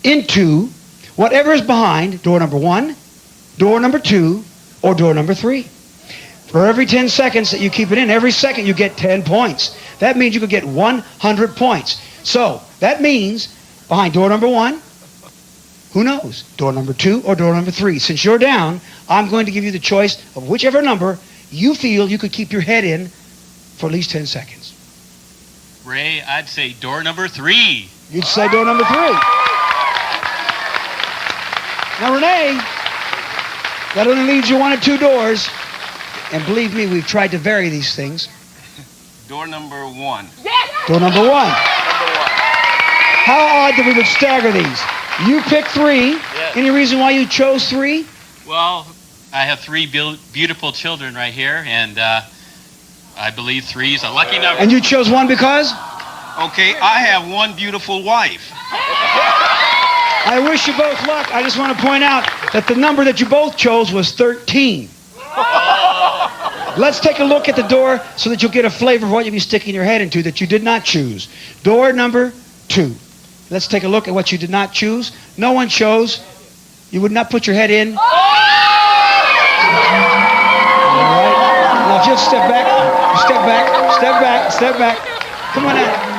into whatever is behind door number 1, door number 2, or door number 3? For every 10 seconds that you keep it in, every second you get 10 points. That means you could get 100 points. So that means behind door number 1, who knows, door number 2 or door number 3. Since you're down, I'm going to give you the choice of whichever number you feel you could keep your head in for at least 10 seconds. Ray, I'd say door number 3. You'd say door number 3. Now, Renee, that only leaves you 1 or 2 doors. And believe me, we've tried to vary these things. Door number 1. Door number 1. How odd that we would stagger these. You picked 3. Yes. Any reason why you chose 3? Well, I have 3 beautiful children right here, and I believe 3 is a lucky number. And you chose 1 because? Okay, I have 1 beautiful wife. I wish you both luck. I just want to point out that the number that you both chose was 13. Let's take a look at the door so that you'll get a flavor of what you'll be sticking your head into that you did not choose. Door number 2. Let's take a look at what you did not choose. No one chose. You would not put your head in. All right. Now just step back. Step back. Step back. Step back. Come on out.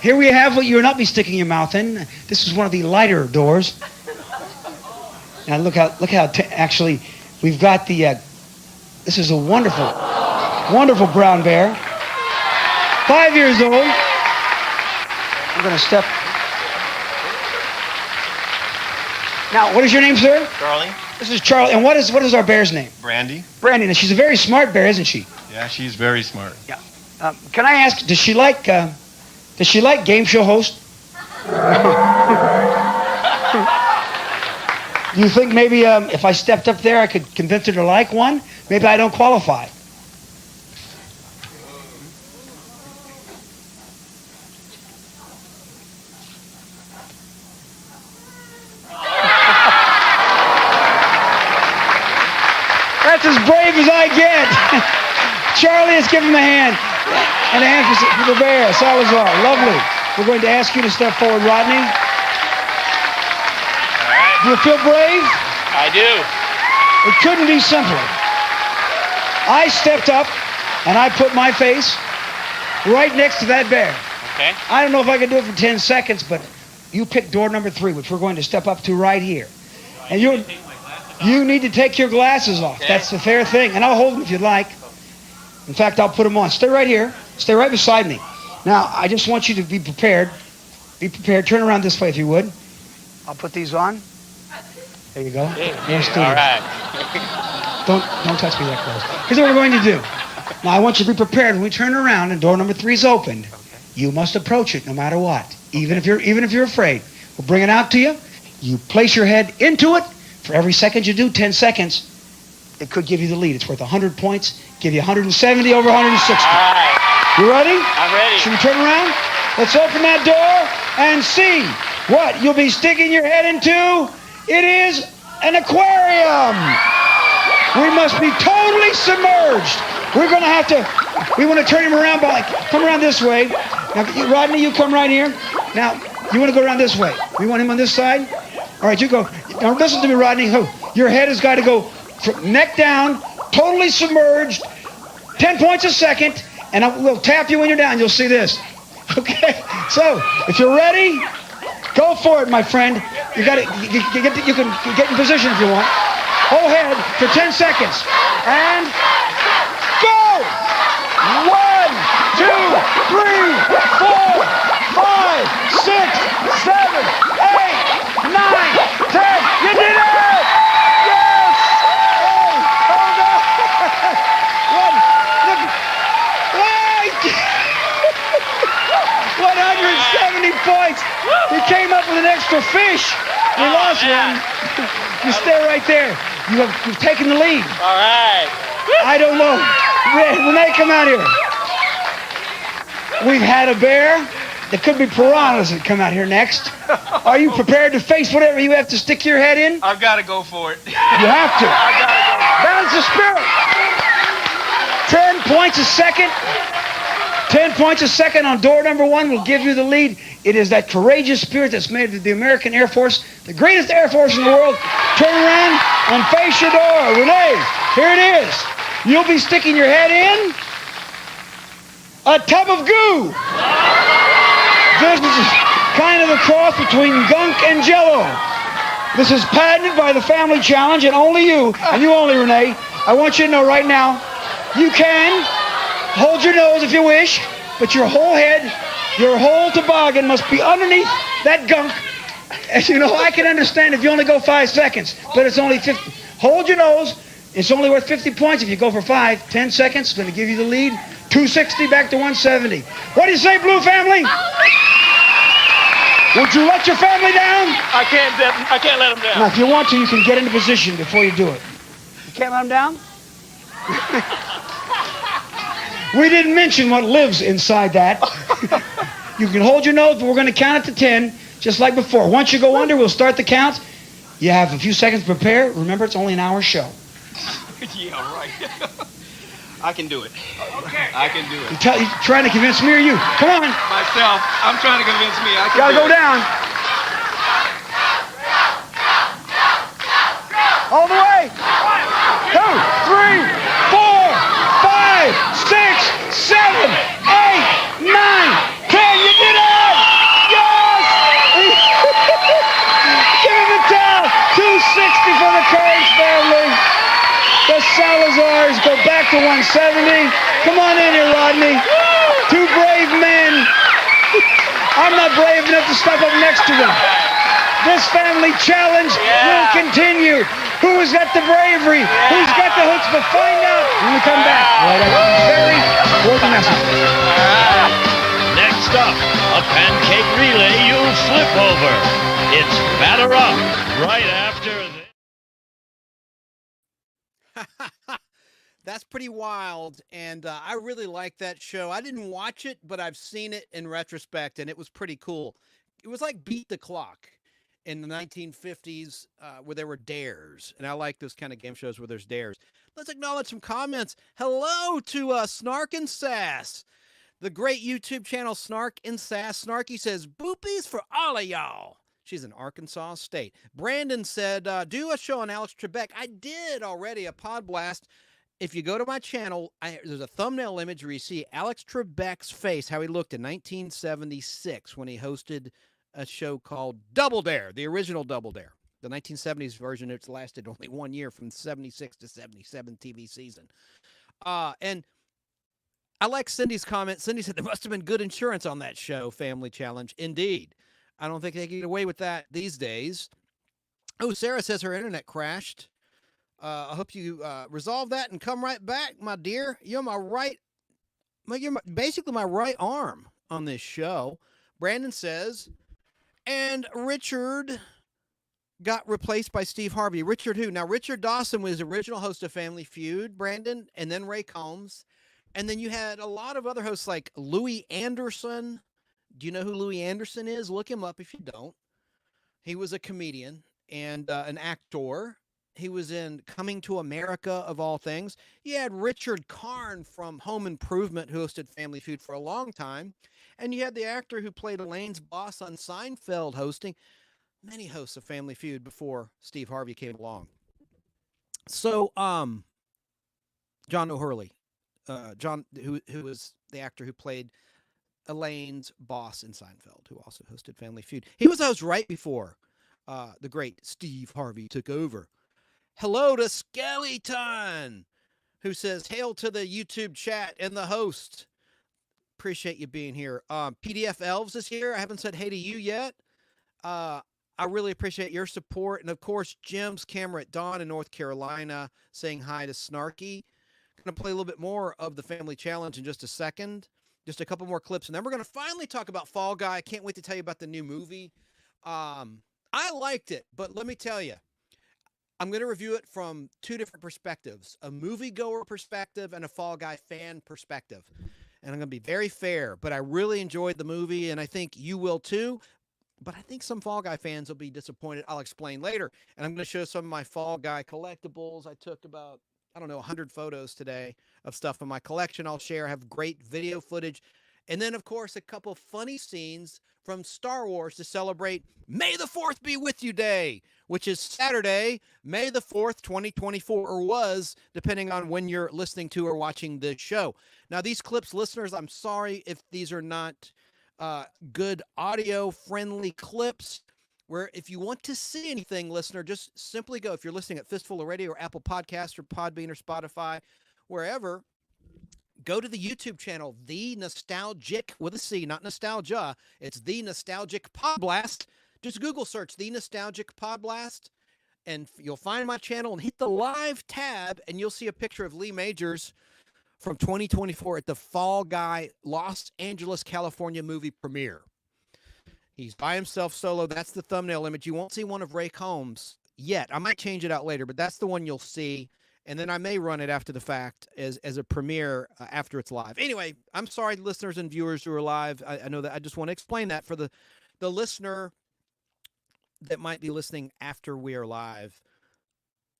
Here we have what you will not be sticking your mouth in. This is one of the lighter doors. Now look how actually we've got the. This is a wonderful, wonderful brown bear. 5 years old. I'm going to step. Now, what is your name, sir? Charlie. This is Charlie. And what is our bear's name? Brandy. Brandy. Now, she's a very smart bear, isn't she? Yeah, she's very smart. Yeah. Can I ask, does she like game show host? Do you think maybe if I stepped up there I could convince her to like one? Maybe I don't qualify. That's as brave as I get. Charlie, let's give him a hand. And a hand for the bear, Salazar. Lovely. We're going to ask you to step forward, Rodney. Right. Do you feel brave? I do. It couldn't be simpler. I stepped up and I put my face right next to that bear. Okay. I don't know if I can do it for 10 seconds, but you pick door number 3, which we're going to step up to right here. And you need to take your glasses off. Okay. That's the fair thing. And I'll hold them if you'd like. In fact, I'll put them on. Stay right here. Stay right beside me. Now, I just want you to be prepared. Be prepared. Turn around this way if you would. I'll put these on. There you go. Yes, all right. Don't touch me that close. Here's what we're going to do. Now, I want you to be prepared. When we turn around and door number 3 is opened, you must approach it no matter what. Even if you're afraid. We'll bring it out to you. You place your head into it. For every second you do, 10 seconds, it could give you the lead. It's worth 100 points, give you 170 over 160. All right. You ready? I'm ready. Should we turn around? Let's open that door and see what you'll be sticking your head into. It is an aquarium. We must be totally submerged. We're going to have to, we want to turn him around by, come around this way. Now, Rodney, you come right here. Now, you want to go around this way. We want him on this side? All right, you go. Now, listen to me, Rodney. Your head has got to go from neck down, totally submerged, 10 points a second, and we'll tap you when you're down. You'll see this. Okay? So, if you're ready, go for it, my friend. You got it. You can get in position if you want. Whole head for 10 seconds. And go! 1, 2, 3, 4, 5, 6, 7, 8, 9, 10. You did it! Yes! Hey, hold on. 170 points. He came up with an extra fish. We lost one. You stay right there. You've taken the lead. All right. I don't know. Renee, come out here. We've had a bear. There could be piranhas that come out here next. Are you prepared to face whatever you have to stick your head in? I've got to go for it. You have to. Balance the spirit. 10 points a second. 10 points a second on door number 1 will give you the lead. It is that courageous spirit that's made of the American Air Force, the greatest Air Force in the world. Turn around and face your door. Renee, here it is. You'll be sticking your head in a tub of goo. This is kind of a cross between gunk and jello. This is patented by the Family Challenge, and only you, and you only, Renee. I want you to know right now, you can hold your nose if you wish, but your whole head, your whole toboggan must be underneath that gunk. As you know, I can understand if you only go 5 seconds, but it's only 50. Hold your nose. It's only worth 50 points if you go for 5. 10 seconds, it's going to give you the lead. 260 back to 170. What do you say, Blue Family? Would you let your family down? I can't let them down. Now, if you want to, you can get into position before you do it. You can't let them down? We didn't mention what lives inside that. You can hold your nose, but we're going to count it to 10, just like before. Once you go under, we'll start the count. You have a few seconds to prepare. Remember, it's only an hour show. Yeah, right. I can do it. Okay. I can do it. You're trying to convince me or you? Come on. Myself. I'm trying to convince me. I can Gotta do go it. down. All the way. 2, 3, 4, 5, 6, 7, 8, 9, 10. You did it! Yes! Give him the towel. 260 for the Courage family. The Salazars go back to 170. Come on in here, Rodney. 2 brave men. I'm not brave enough to step up next to them. This family challenge will continue. Who has got the bravery? Who's got the hooks? But find out when we come back. Right after this very important message. Next up, a pancake relay you'll flip over. It's Batter Up right after this. That's pretty wild, and I really like that show. I didn't watch it, but I've seen it in retrospect, and it was pretty cool. It was like Beat the Clock in the 1950s, where there were dares, and I like those kind of game shows where there's dares. Let's acknowledge some comments. Hello to Snark and Sass, the great YouTube channel Snark and Sass. Snarky says, boopies for all of y'all. She's in Arkansas State. Brandon said, do a show on Alex Trebek. I did already, a Podblast. If you go to my channel, there's a thumbnail image where you see Alex Trebek's face, how he looked in 1976 when he hosted a show called Double Dare, the original Double Dare. The 1970s version, it's lasted only 1 year from 76 to 77 TV season. And I like Cindy's comment. Cindy said there must have been good insurance on that show, Family Challenge. Indeed. I don't think they can get away with that these days. Oh, Sarah says her internet crashed. I hope you resolve that and come right back, my dear. You're basically my right arm on this show. Brandon says, and Richard got replaced by Steve Harvey. Richard who? Now, Richard Dawson was the original host of Family Feud, Brandon, and then Ray Combs. And then you had a lot of other hosts like Louis Anderson. Do you know who Louis Anderson is? Look him up if you don't. He was a comedian and an actor. He was in Coming to America, of all things. You had Richard Karn from Home Improvement, who hosted Family Feud for a long time. And you had the actor who played Elaine's boss on Seinfeld hosting many hosts of Family Feud before Steve Harvey came along. So, John O'Hurley, John, who was the actor who played Elaine's boss in Seinfeld, who also hosted Family Feud. He was the host right before the great Steve Harvey took over. Hello to Skeleton, who says, hail to the YouTube chat and the host. Appreciate you being here. PDF Elves is here. I haven't said hey to you yet. I really appreciate your support. And, of course, Jim's camera at Dawn in North Carolina saying hi to Snarky. Going to play a little bit more of the Family Challenge in just a second. Just a couple more clips, and then we're going to finally talk about Fall Guy. I can't wait to tell you about the new movie. I liked it, but let me tell you, I'm going to review it from two different perspectives, a moviegoer perspective and a Fall Guy fan perspective. And I'm going to be very fair, but I really enjoyed the movie, and I think you will too. But I think some Fall Guy fans will be disappointed. I'll explain later. And I'm going to show some of my Fall Guy collectibles. I took about, 100 photos today of stuff in my collection I'll share. I have great video footage. And then, of course, a couple funny scenes from Star Wars to celebrate May the 4th Be With You Day, which is Saturday, May the 4th, 2024, or was, depending on when you're listening to or watching this show. Now, these clips, listeners, I'm sorry if these are not good audio-friendly clips. Where if you want to see anything, listener, just simply go. If you're listening at Fistful of Radio or Apple Podcasts or Podbean or Spotify, wherever, go to the YouTube channel, The Nostalgic, with a C, not nostalgia. It's The Nostalgic Podblast. Just Google search The Nostalgic Podblast, and you'll find my channel and hit the live tab, and you'll see a picture of Lee Majors from 2024 at the Fall Guy Los Angeles, California movie premiere. He's by himself solo. That's the thumbnail image. You won't see one of Ray Combs yet. I might change it out later, but that's the one you'll see. And then I may run it after the fact as a premiere after it's live. Anyway, I'm sorry, listeners and viewers who are live. I know that I just want to explain that for the listener that might be listening after we are live.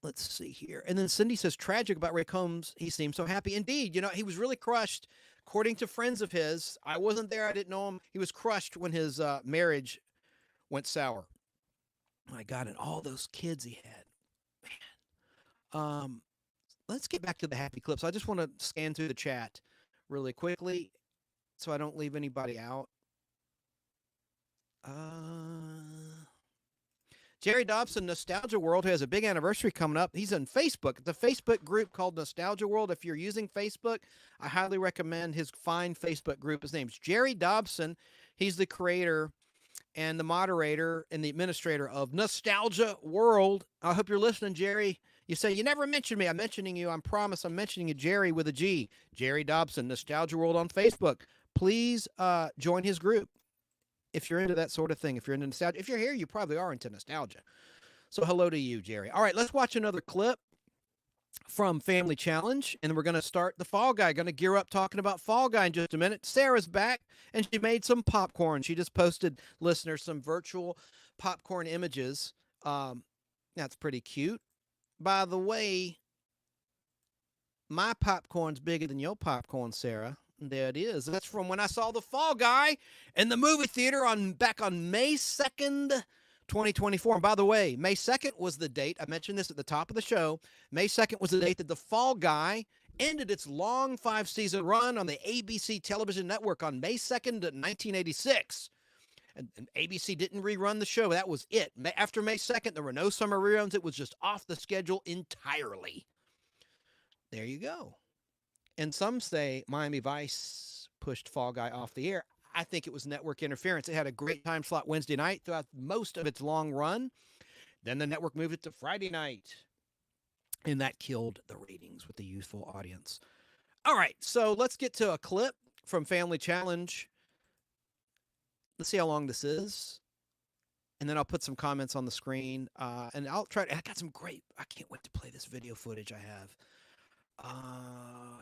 Let's see here. And then Cindy says, tragic about Ray Combs. He seemed so happy. Indeed, he was really crushed. According to friends of his, I wasn't there. I didn't know him. He was crushed when his marriage went sour. My God, and all those kids he had. Man. Let's get back to the happy clips. I just want to scan through the chat really quickly so I don't leave anybody out. Jerry Dobson, Nostalgia World, who has a big anniversary coming up. He's on Facebook. The Facebook group called Nostalgia World. If you're using Facebook, I highly recommend his fine Facebook group. His name's Jerry Dobson. He's the creator and the moderator and the administrator of Nostalgia World. I hope you're listening, Jerry. You say, you never mentioned me. I'm mentioning you. I promise I'm mentioning you, Jerry, with a G. Jerry Dobson, Nostalgia World on Facebook. Please join his group. If you're into that sort of thing, if you're into nostalgia, if you're here, you probably are into nostalgia. So hello to you, Jerry. All right, let's watch another clip from Family Challenge, and we're going to start the Fall Guy. Going to gear up talking about Fall Guy in just a minute. Sarah's back, and she made some popcorn. She just posted, listeners, some virtual popcorn images. That's pretty cute. By the way, my popcorn's bigger than your popcorn, Sarah. There it is. That's from when I saw the Fall Guy in the movie theater back on May 2nd, 2024. And by the way, May 2nd was the date. I mentioned this at the top of the show. May 2nd was the date that the Fall Guy ended its long 5-season run on the ABC television network on May 2nd, 1986. And ABC didn't rerun the show. That was it. After May 2nd, there were no summer reruns. It was just off the schedule entirely. There you go. And some say Miami Vice pushed Fall Guy off the air. I think it was network interference. It had a great time slot Wednesday night throughout most of its long run. Then the network moved it to Friday night. And that killed the ratings with the youthful audience. All right, so let's get to a clip from Family Challenge. Let's see how long this is. and then I'll put some comments on the screen. And I'll try to, I got some great, I can't wait to play this video footage I have.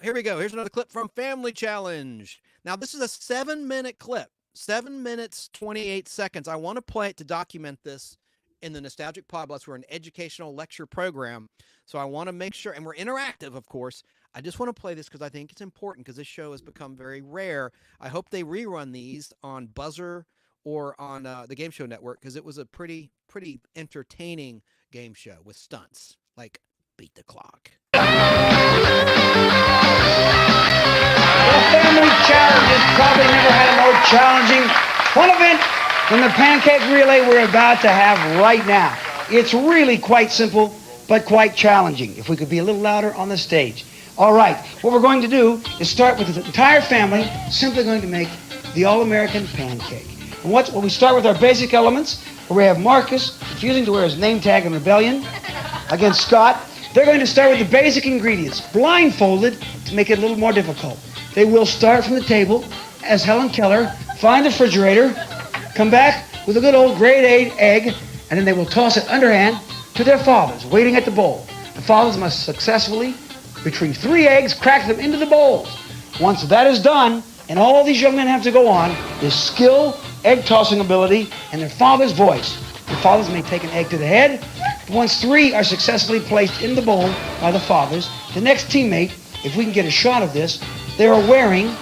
Here we go. Here's another clip from Family Challenge. Now, this is a 7-minute clip, 7 minutes, 28 seconds. I want to play it to document this in the Nostalgic Podblast. We're an educational lecture program. So I want to make sure, and we're interactive, of course. I just want to play this because I think it's important because this show has become very rare. I hope they rerun these on Buzzer or on the Game Show Network because it was a pretty entertaining game show with stunts like Beat the Clock. The Family Challenge has probably never had a more challenging fun event than the pancake relay we're about to have right now. It's really quite simple, but quite challenging. If we could be a little louder on the stage. All right, what we're going to do is start with the entire family simply going to make the All-American pancake. And what we start with our basic elements, where we have Marcus refusing to wear his name tag in rebellion against Scott. They're going to start with the basic ingredients, blindfolded to make it a little more difficult. They will start from the table as Helen Keller, find the refrigerator, come back with a good old grade 8 egg, and then they will toss it underhand to their fathers waiting at the bowl. The fathers must successfully retrieve 3 eggs, crack them into the bowls. Once that is done, and all these young men have to go on, is skill, egg tossing ability, and their father's voice. The fathers may take an egg to the head. Once 3 are successfully placed in the bowl by the fathers, the next teammate, if we can get a shot of this, they are wearing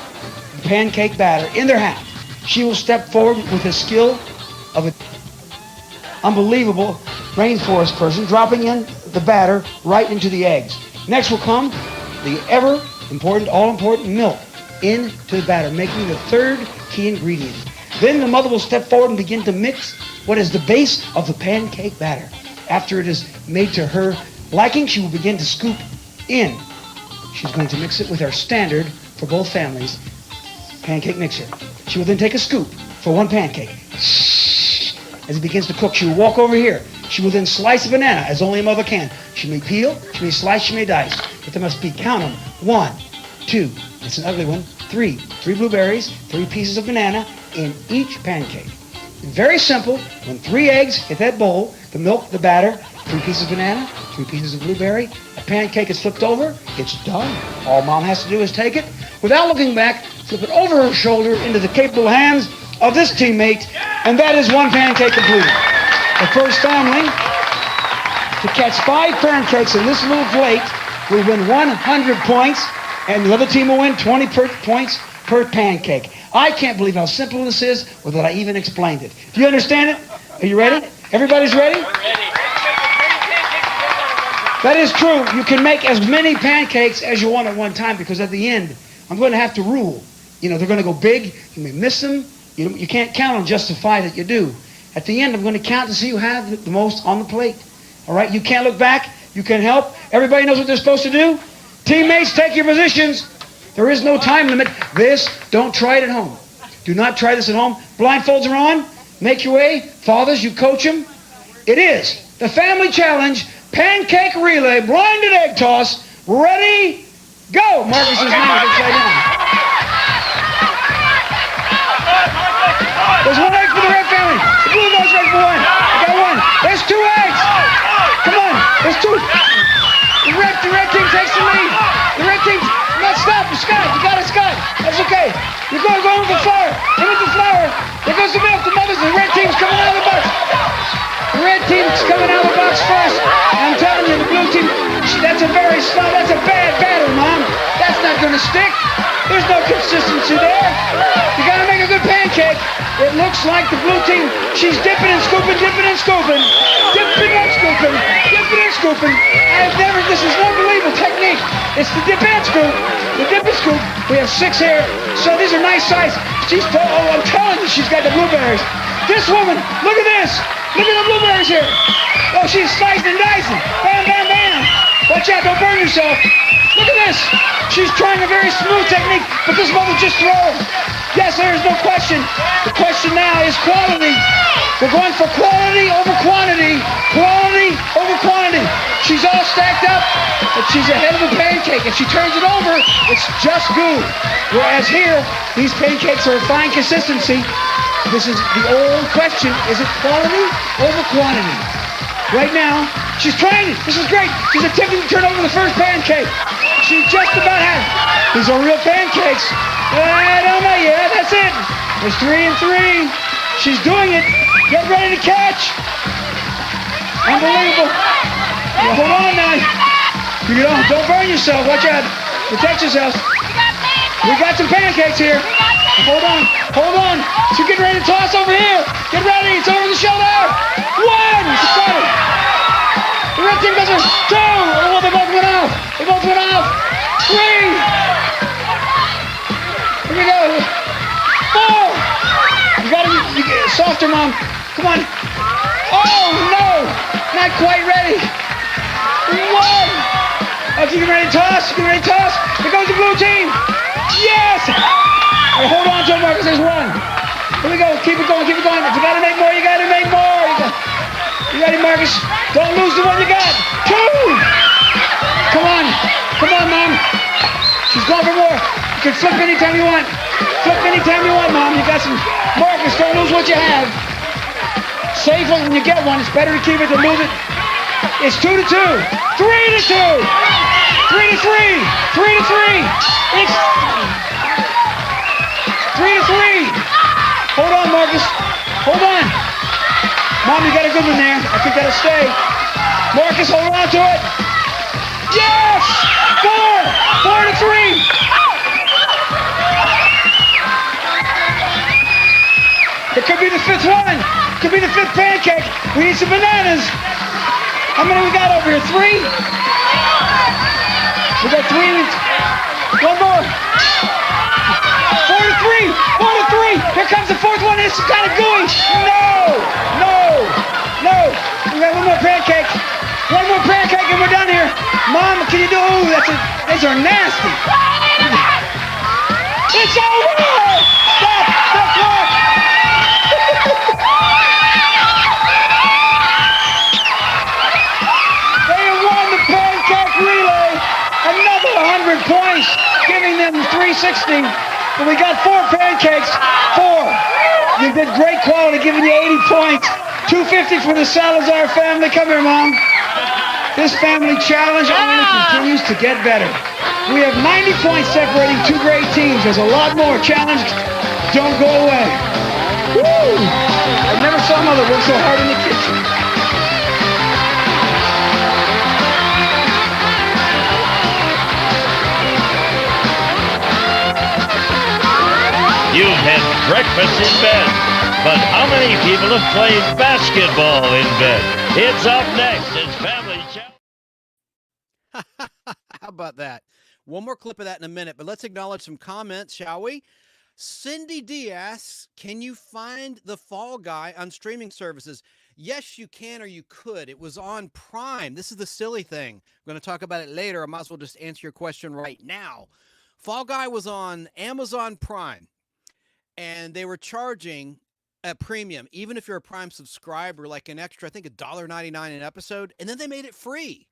pancake batter in their hat. She will step forward with the skill of an unbelievable rainforest person, dropping in the batter right into the eggs. Next will come the ever-important, all-important milk into the batter, making the 3rd key ingredient. Then the mother will step forward and begin to mix what is the base of the pancake batter. After it is made to her liking, she will begin to scoop in. She's going to mix it with our standard, for both families, pancake mixer. She will then take a scoop for 1 pancake. As it begins to cook, she will walk over here. She will then slice a banana, as only a mother can. She may peel, she may slice, she may dice. But there must be, count them, 1, 2, it's an ugly one, 3 blueberries, 3 pieces of banana in each pancake. Very simple. When 3 eggs hit that bowl, the milk, the batter, 3 pieces of banana, 3 pieces of blueberry, a pancake is flipped over, it's done. All Mom has to do is take it, without looking back, flip it over her shoulder into the capable hands of this teammate, and that is 1 pancake completed. The first family to catch 5 pancakes in this little plate will win 100 points, and the other team will win 20 points per pancake. I can't believe how simple this is without I even explained it. Do you understand it? Are you ready? Everybody's ready? That is true. You can make as many pancakes as you want at one time because at the end, I'm going to have to rule. You know, they're going to go big. You may miss them. You can't count on just the 5 that you do. At the end, I'm going to count to see who has the most on the plate. All right? You can't look back. You can help. Everybody knows what they're supposed to do. Teammates, take your positions. There is no time limit. Don't try it at home. Do not try this at home. Blindfolds are on. Make your way. Fathers, you coach them. It is the Family Challenge Pancake Relay Blinded Egg Toss. Ready? Go! Marcus is now upside down. There's 1 egg for the red family. The blue goes right for 1. I got 1. There's 2 eggs. Come on. There's 2. The red team takes the lead. The red team... No, stop. Scott. You got it, Scott. That's okay. You're going with the flour. In with the flour. There goes the milk. The mothers. The red team's coming out of the box. The red team's coming out of the box first. I'm telling you, the blue team, that's a very slow, that's a bad batter, Mom. That's not going to stick. There's no consistency there. You got to make a good pancake. It looks like the blue team, she's dipping and scooping, dipping and scooping, dipping and scooping, dipping and scooping. This is an unbelievable technique. It's the dip and scoop, the dip and scoop. We have 6 here, so these are nice size. I'm telling you, she's got the blueberries. This woman, look at this. Look at the blueberries here. Oh, she's slicing and dicing. Bam, bam, bam. Watch out, don't burn yourself. Look at this. She's trying a very smooth technique, but this mother just throws. Yes, there's no question. The question now is quality. We're going for quality over quantity. Quality over quantity. She's all stacked up, but she's ahead of the pancake. If she turns it over, it's just good. Whereas here, these pancakes are a fine consistency. This is the old question. Is it quality over quantity? Right now, she's trying it. This is great. She's attempting to turn over the first pancake. She's just about had it. These are real pancakes. I don't know. Yeah, that's it. There's 3 and 3. She's doing it. Get ready to catch. Unbelievable. Yeah, hold on now. You don't burn yourself. Watch out. Protect yourself. We got some pancakes here. Hold on. Hold on. She's getting ready to toss over here. Get ready. It's over the shoulder. 1. She's got it. The red team goes in. 2. Oh, they both went off. They both went off. 3. Here we go. 4. You got to get softer, Mom. Come on. Oh, no. Not quite ready. 1. Oh, she's getting ready to toss. She's getting ready to toss. Here goes the blue team. Yes. All right, hold on to it, Marcus. There's 1. Here we go. Keep it going. Keep it going. If you got to make more, you got to make more. You ready, Marcus? Don't lose the one you got. 2. Come on. Come on, Mom. She's going for more. You can flip anytime you want. Flip anytime you want, Mom. You got some. Marcus, don't lose what you have. Save it when you get one. It's better to keep it than lose it. It's 2 to 2. 3 to 2. 3 to 3. 3 to 3. It's 3 to 3. Hold on, Marcus. Hold on. Mom, you got a good one there. I think that'll stay. Marcus, hold on to it. Yes! 4! 4 to 3. It could be the 5th one. Could be the 5th pancake. We need some bananas. How many we got over here? 3? We got 3. 1 more. 4 to 3. 4 to 3. Here comes the 4th one. It's kind of gooey. No. No. No. We got 1 more pancake. 1 more pancake and we're done here. Mom, can you do? Ooh, these are nasty. It's over. Stop the clock. They have won the pancake relay. Another 100 points, giving them 360. But we got 4 pancakes. 4. You did great quality, giving you 80 points. 250 for the Salazar family. Come here, Mom. This family challenge only continues to get better. We have 90 points separating 2 great teams. There's a lot more. Challenge, don't go away. Woo! I never saw Mother work so hard in the kitchen. You've had breakfast in bed, but how many people have played basketball in bed? It's up next. It's Family Challenge. How about that? One more clip of that in a minute, but let's acknowledge some comments, shall we? Cindy D asks, can you find the Fall Guy on streaming services? Yes, you can, or you could. It was on Prime. This is the silly thing. I'm going to talk about it later. I might as well just answer your question right now. Fall Guy was on Amazon Prime, and they were charging a premium, even if you're a Prime subscriber, like an extra, I think $1.99 an episode, and then they made it free.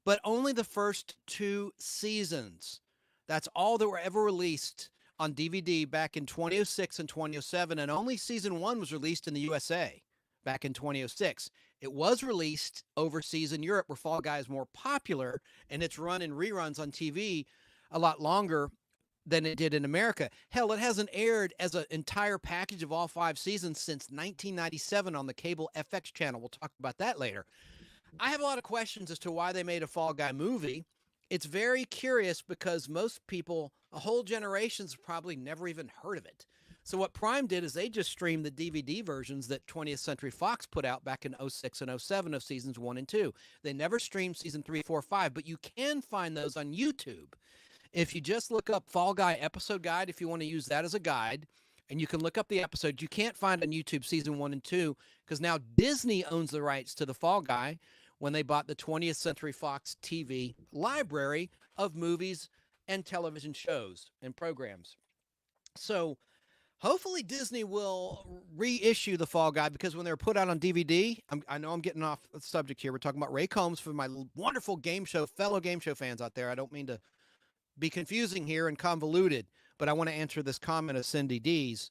But only the first 2 seasons. That's all that were ever released on DVD back in 2006 and 2007, and only season 1 was released in the USA back in 2006. It was released overseas in Europe, where Fall Guy is more popular, and it's run in reruns on TV a lot longer than it did in America. Hell, it hasn't aired as an entire package of all 5 seasons since 1997 on the cable FX channel. We'll talk about that later. I have a lot of questions as to why they made a Fall Guy movie. It's very curious because most people, a whole generation's probably never even heard of it. So what Prime did is they just streamed the DVD versions that 20th Century Fox put out back in 06 and 07 of seasons 1 and 2. They never streamed season 3, 4, 5, but you can find those on YouTube. If you just look up Fall Guy episode guide, if you want to use that as a guide, and you can look up the episode, you can't find on YouTube season 1 and 2 because now Disney owns the rights to the Fall Guy when they bought the 20th Century Fox TV library of movies and television shows and programs. So hopefully Disney will reissue the Fall Guy, because when they were put out on DVD, I know I'm getting off the subject here. We're talking about Ray Combs, for my wonderful fellow game show fans out there. I don't mean to be confusing here and convoluted, but I want to answer this comment of Cindy D's.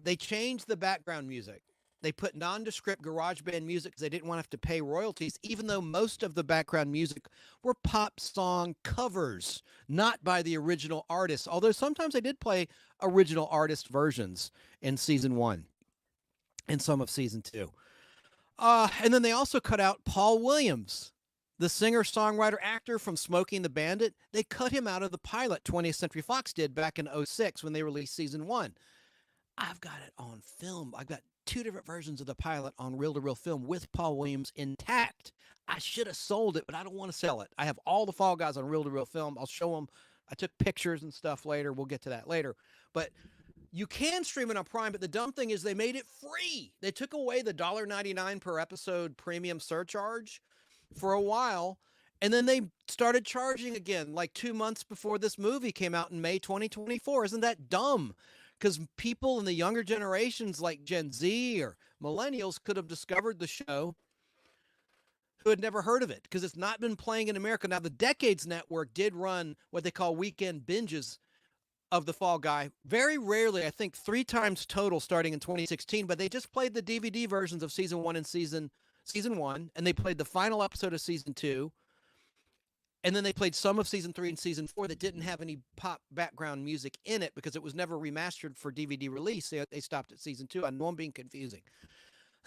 They changed the background music. They put nondescript GarageBand music because they didn't want to have to pay royalties, even though most of the background music were pop song covers, not by the original artists. Although sometimes they did play original artist versions in season 1 and some of season 2. And then they also cut out Paul Williams, the singer, songwriter, actor from Smokey and the Bandit. They cut him out of the pilot 20th Century Fox did back in 2006 when they released season 1. I've got it on film. I've got 2 different versions of the pilot on reel-to-reel film with Paul Williams intact. I should have sold it, but I don't want to sell it. I have all the Fall Guys on reel-to-reel film. I'll show them. I took pictures and stuff later. We'll get to that later. But you can stream it on Prime, but the dumb thing is they made it free. They took away the $1.99 per episode premium surcharge for a while, and then they started charging again like 2 months before this movie came out in May 2024. Isn't that dumb? Because people in the younger generations like Gen Z or millennials could have discovered the show who had never heard of it because it's not been playing in America. Now, the Decades Network did run what they call weekend binges of the Fall Guy. Very rarely, I think 3 times total starting in 2016, but they just played the DVD versions of season 1 and season 1, and they played the final episode of season 2. And then they played some of season 3 and season 4 that didn't have any pop background music in it because it was never remastered for DVD release. They stopped at season 2. I know I'm being confusing.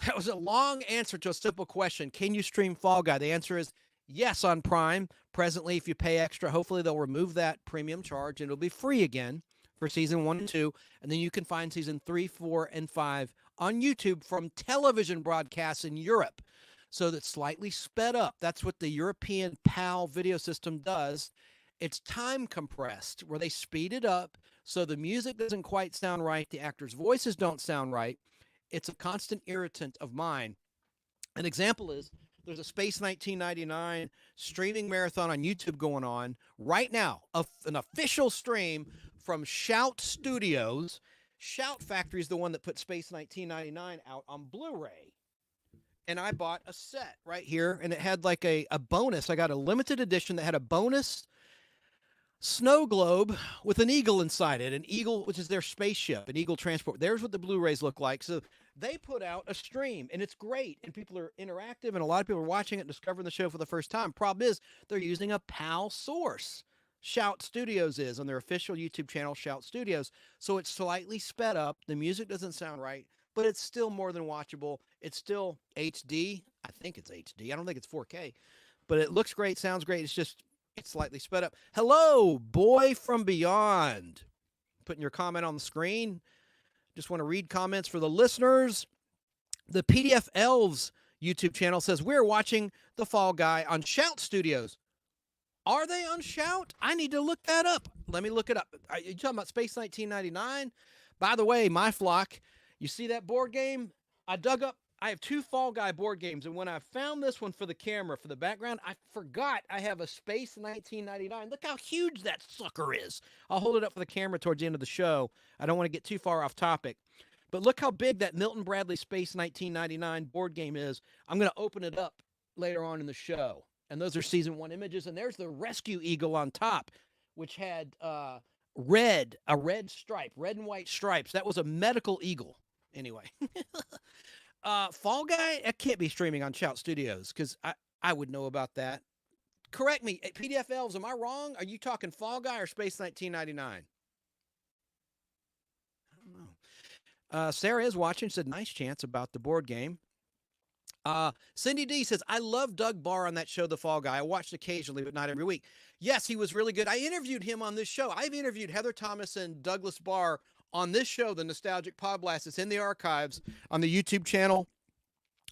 That was a long answer to a simple question. Can you stream Fall Guy? The answer is yes on Prime. Presently, if you pay extra, hopefully they'll remove that premium charge and it'll be free again for season 1 and 2. And then you can find season 3, 4, and 5 on YouTube from television broadcasts in Europe. So that's slightly sped up. That's what the European PAL video system does. It's time compressed, where they speed it up so the music doesn't quite sound right, the actors' voices don't sound right. It's a constant irritant of mine. An example is there's a Space 1999 streaming marathon on YouTube going on right now, an official stream from Shout Studios. Shout Factory is the one that put Space 1999 out on Blu-ray. And I bought a set right here, and it had like a bonus. I got a limited edition that had a bonus snow globe with an eagle inside it, an eagle, which is their spaceship, an eagle transport. There's what the Blu-rays look like. So they put out a stream, and it's great, and people are interactive, and a lot of people are watching it, discovering the show for the first time. Problem is, they're using a PAL source. Shout Studios is on their official YouTube channel, Shout Studios. So it's slightly sped up. The music doesn't sound right, but it's still more than watchable. It's still HD. I think it's HD. I don't think it's 4K, but it looks great, sounds great. It's slightly sped up. Hello, Boy from Beyond. Putting your comment on the screen. Just want to read comments for the listeners. The PDF Elves YouTube channel says, we're watching The Fall Guy on Shout Studios. Are they on Shout? I need to look that up. Let me look it up. Are you talking about Space 1999? By the way, my flock, you see that board game? I have 2 Fall Guy board games, and when I found this one for the camera, for the background, I forgot I have a Space 1999. Look how huge that sucker is. I'll hold it up for the camera towards the end of the show. I don't want to get too far off topic. But look how big that Milton Bradley Space 1999 board game is. I'm going to open it up later on in the show. And those are season 1 images. And there's the Rescue Eagle on top, which had a red stripe, red and white stripes. That was a medical eagle. Anyway. Fall Guy, that can't be streaming on Shout Studios because I would know about that. Correct me, PDF Elves, am I wrong? Are you talking Fall Guy or Space 1999? I don't know. Sarah is watching, said nice chance about the board game. Cindy D says, I love Doug Barr on that show, The Fall Guy. I watched occasionally, but not every week. Yes, he was really good. I interviewed him on this show. I've interviewed Heather Thomas and Douglas Barr on this show, the Nostalgic Podblast. It's in the archives on the YouTube channel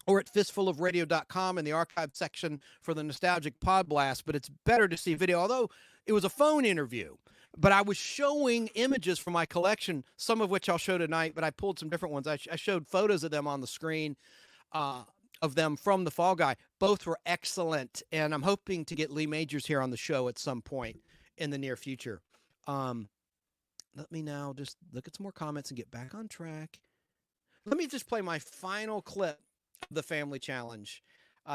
or at fistfulofradio.com in the archive section for the Nostalgic Podblast. But it's better to see video, although it was a phone interview. But I was showing images from my collection, some of which I'll show tonight, but I pulled some different ones. I showed photos of them on the screen, of them from The Fall Guy. Both were excellent, and I'm hoping to get Lee Majors here on the show at some point in the near future. Let me now just look at some more comments and get back on track. Let me just play my final clip of the Family Challenge.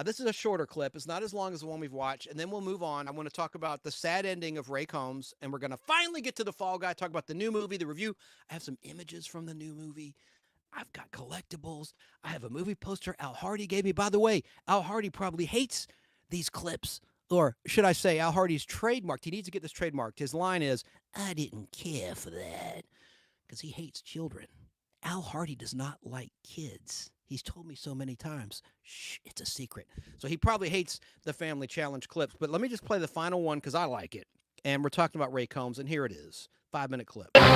This is a shorter clip. It's not as long as the one we've watched, and then we'll move on. I want to talk about the sad ending of Ray Combs, and we're going to finally get to the Fall Guy, talk about the new movie, the review. I have some images from the new movie. I've got collectibles. I have a movie poster Al Hardy gave me. By the way, Al Hardy probably hates these clips, or should I say Al Hardy's trademarked. He needs to get this trademarked. His line is, I didn't care for that, because he hates children. Al Hardy does not like kids. He's told me so many times. Shh, it's a secret. So he probably hates the Family Challenge clips. But let me just play the final one because I like it. And we're talking about Ray Combs, and here it is. 5-minute clip. Family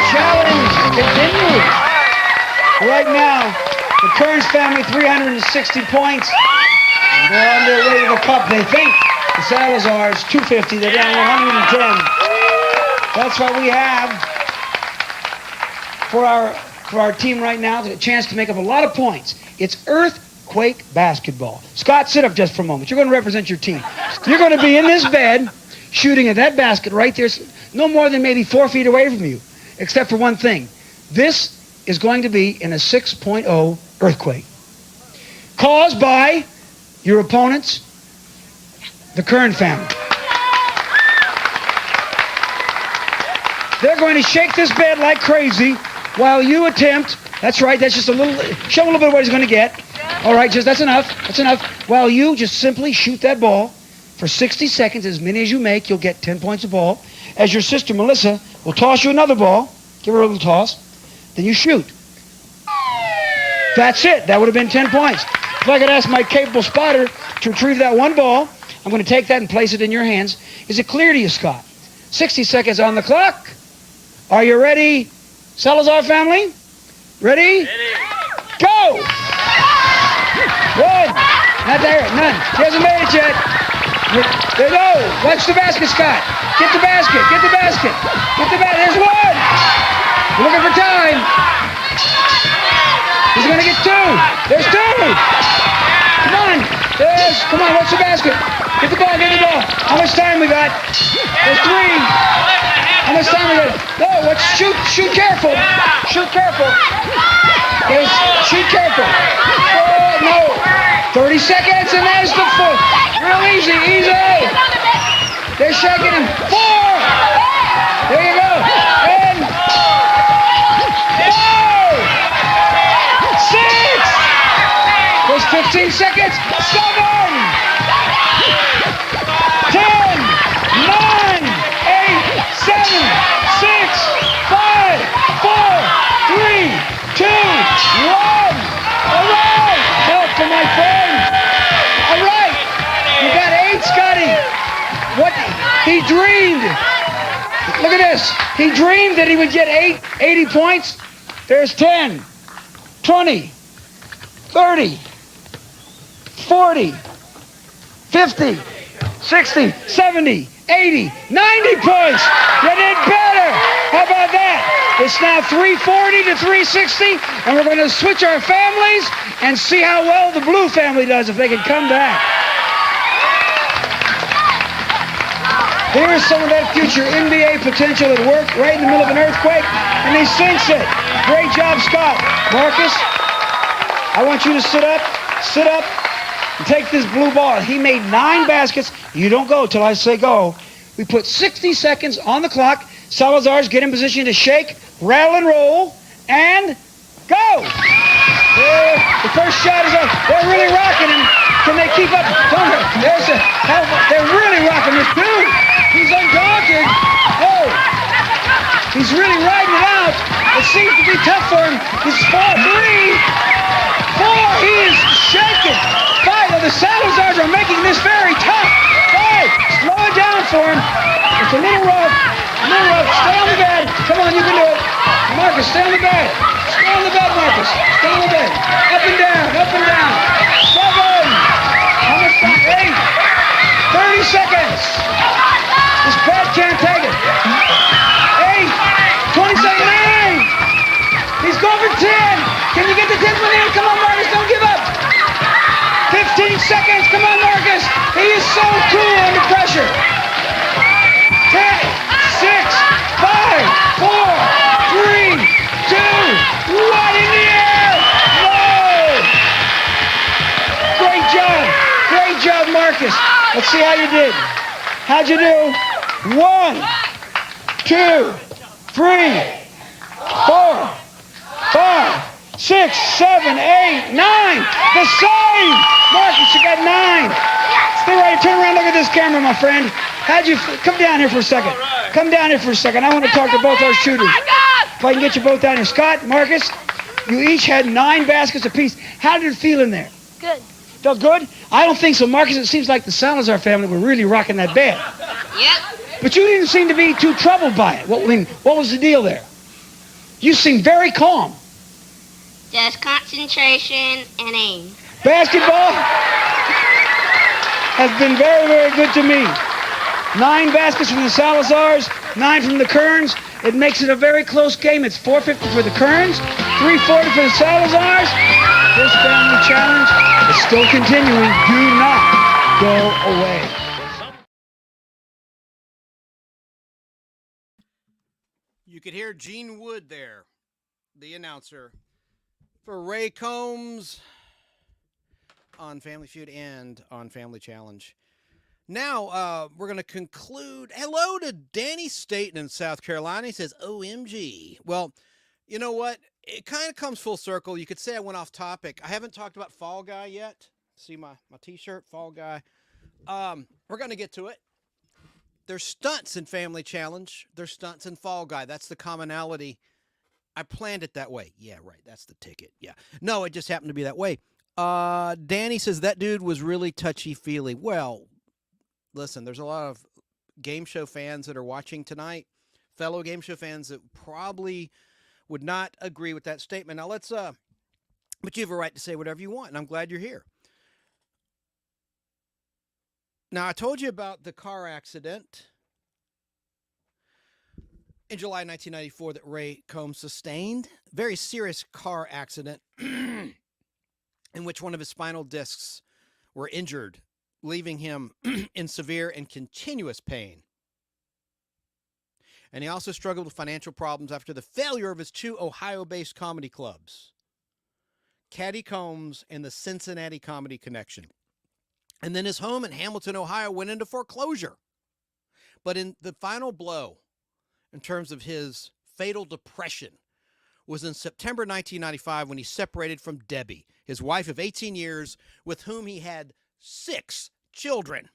Challenge continues. Right now, the Kearns family 360 points. And they're on their way to the cup. They think the Salazars 250. They're down 110. That's what we have for our team right now. A chance to make up a lot of points. It's earthquake basketball. Scott, sit up just for a moment. You're going to represent your team. You're going to be in this bed shooting at that basket right there, no more than maybe 4 feet away from you, except for one thing. This is going to be in a 6.0 earthquake caused by your opponents, the Kern family. They're going to shake this bed like crazy while you attempt, that's right, that's just a little, show a little bit of what he's going to get. All right, just that's enough, While you just simply shoot that ball for 60 seconds, as many as you make, you'll get 10 points a ball. As your sister, Melissa, will toss you another ball, give her a little toss, then you shoot. That's it, that would have been 10 points. If I could ask my capable spotter to retrieve that one ball, I'm going to take that and place it in your hands. Is it clear to you, Scott? 60 seconds on the clock. Are you ready, Salazar family? Ready? Go! One. Not there. None. She hasn't made it yet. There you go. Watch the basket, Scott. Get the basket. Get the basket. Get the basket. There's one. We're looking for time. He's going to get two. There's two. Come on. Come on. Watch the basket. Get the ball. Get the ball. How much time we got? There's three. How much time we got? No, let's shoot. Shoot careful. Shoot careful. Shoot careful. Oh, no. 30 seconds, and there's the foot. Real easy. Easy. They're shaking him. 4. There you go. And 5. 6. There's 15 seconds. 7. 10. 9. 8. 7. 6. 5. 4. 3. 2. 1. All right. Help for my friend. All right. You got 8, Scotty. What? He dreamed. Look at this. He dreamed that he would get 80 points. There's 10, 20, 30, 40, 50, 60, 70, 80, 90 points. You did better. How about that? It's now 340 to 360, and we're going to switch our families and see how well the blue family does if they can come back. Here's some of that future NBA potential at work right in the middle of an earthquake, and he sinks it. Great job, Scott. Marcus, I want you to sit up, and take this blue ball. He made 9 baskets. You don't go till I say go. We put 60 seconds on the clock. Salazar's get in position to shake, rattle and roll, and go! The first shot is up. They're really rocking him. Can they keep up? They're really rocking this dude. He's undaunted. Oh, he's really riding it out. It seems to be tough for him. He's 4, 3, 4. He is shaking. 5. The Salazars are making this very tough. 5. Slow it down for him. It's a little rough. Stay on the bed. Come on, you can do it. Marcus, stay on the bed. Stay on the bed, Marcus. Stay on the bed. Up and down. 7. How much time? 8. 30 seconds. This bed can't take it. 8. 20 seconds. 9. He's going for 10. Can you get the 10th one in? Come on, Marcus. Don't give up. 15 seconds. Come on, Marcus. He is so cool under pressure. 10, 6, 5, 4, 3, 2, 1. see how you did. How'd you do? 1, 2, 3, 4, 5, 6, 7, 8, 9. The same. Marcus, you got 9. Stay right here. Turn around. Look at this camera, my friend. How'd you? Come down here for a second. Come down here for a second. I want to talk to both our shooters. If I can get you both down here. Scott, Marcus, you each had 9 baskets apiece. How did it feel in there? Good. Felt good? I don't think so, Marcus. It seems like the Salazar family were really rocking that bed. Yep. But you didn't seem to be too troubled by it. What was the deal there? You seemed very calm. Just concentration and aim. Basketball has been very, very good to me. 9 baskets from the Salazars, 9 from the Kerns. It makes it a very close game. It's 450 for the Kerns, 340 for the Salazars. This family challenge is still continuing. Do not go away. You could hear Gene Wood there, the announcer, for Ray Combs on Family Feud and on Family Challenge. Now, we're going to conclude. Hello to Danny Staten in South Carolina. He says, OMG. Well, you know what? It kind of comes full circle. You could say I went off topic. I haven't talked about Fall Guy yet. See my T-shirt, Fall Guy. We're going to get to it. There's stunts in Family Challenge. There's stunts in Fall Guy. That's the commonality. I planned it that way. Yeah, right. That's the ticket. Yeah. No, it just happened to be that way. Danny says that dude was really touchy-feely. Well, listen, there's a lot of game show fans that are watching tonight, fellow game show fans that probably would not agree with that statement. Now let's, but you have a right to say whatever you want, and I'm glad you're here. Now, I told you about the car accident in July 1994 that Ray Combs sustained. Very serious car accident in which one of his spinal discs were injured, leaving him in severe and continuous pain. And he also struggled with financial problems after the failure of his 2 Ohio-based comedy clubs, Caddy Combs and the Cincinnati Comedy Connection. And then his home in Hamilton, Ohio went into foreclosure. But in the final blow, in terms of his fatal depression, was in September 1995 when he separated from Debbie, his wife of 18 years, with whom he had 6 children.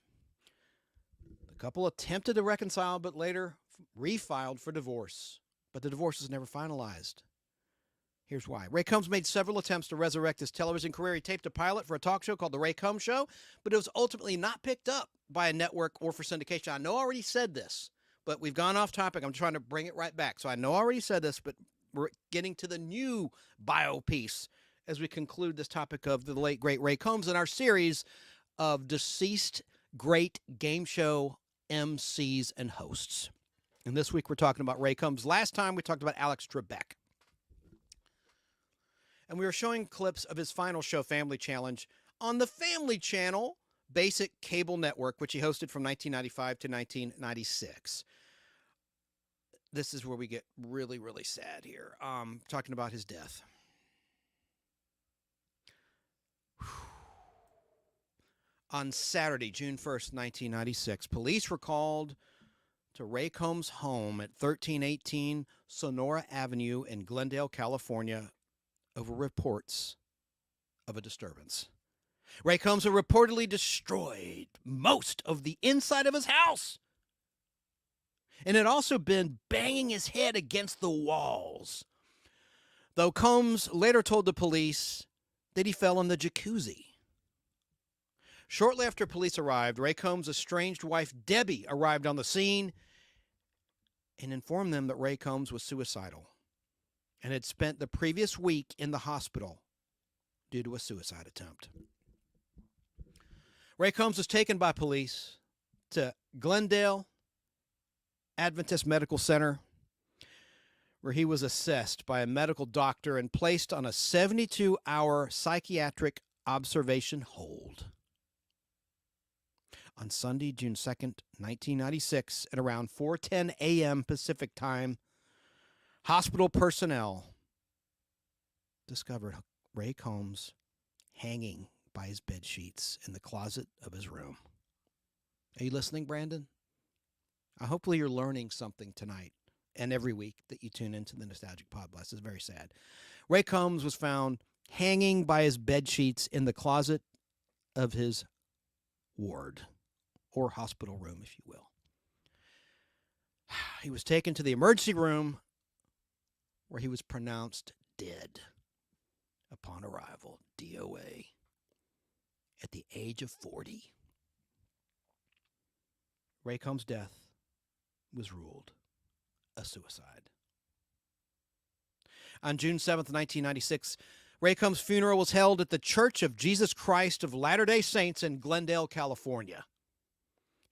The couple attempted to reconcile, but later refiled for divorce. But the divorce was never finalized. Here's why. Ray Combs made several attempts to resurrect his television career. He taped a pilot for a talk show called The Ray Combs Show, but it was ultimately not picked up by a network or for syndication. I know I already said this, but we've gone off topic. I'm trying to bring it right back. So I know I already said this, but we're getting to the new bio piece as we conclude this topic of the late, great Ray Combs in our series of deceased great game show MCs and hosts. And this week we're talking about Ray Combs. Last time we talked about Alex Trebek. And we were showing clips of his final show, Family Challenge, on the Family Channel basic cable network, which he hosted from 1995 to 1996. This is where we get really, really sad here. Talking about his death. On Saturday, June 1st, 1996, police were called to Ray Combs' home at 1318 Sonora Avenue in Glendale, California, over reports of a disturbance. Ray Combs had reportedly destroyed most of the inside of his house and had also been banging his head against the walls, though Combs later told the police that he fell in the jacuzzi. Shortly after police arrived, Ray Combs' estranged wife, Debbie, arrived on the scene and informed them that Ray Combs was suicidal and had spent the previous week in the hospital due to a suicide attempt. Ray Combs was taken by police to Glendale Adventist Medical Center, where he was assessed by a medical doctor and placed on a 72-hour psychiatric observation hold. On Sunday, June 2nd, 1996, at around 4:10 a.m. Pacific time, hospital personnel discovered Ray Combs hanging by his bed sheets in the closet of his room. Are you listening, Brandon? Hopefully you're learning something tonight and every week that you tune into the Nostalgic Podblast. It's very sad. Ray Combs was found hanging by his bed sheets in the closet of his ward or hospital room, if you will. He was taken to the emergency room where he was pronounced dead upon arrival, DOA, at the age of 40. Ray Combs' death was ruled a suicide. On June 7th, 1996, Ray Combs' funeral was held at the Church of Jesus Christ of Latter-day Saints in Glendale, California.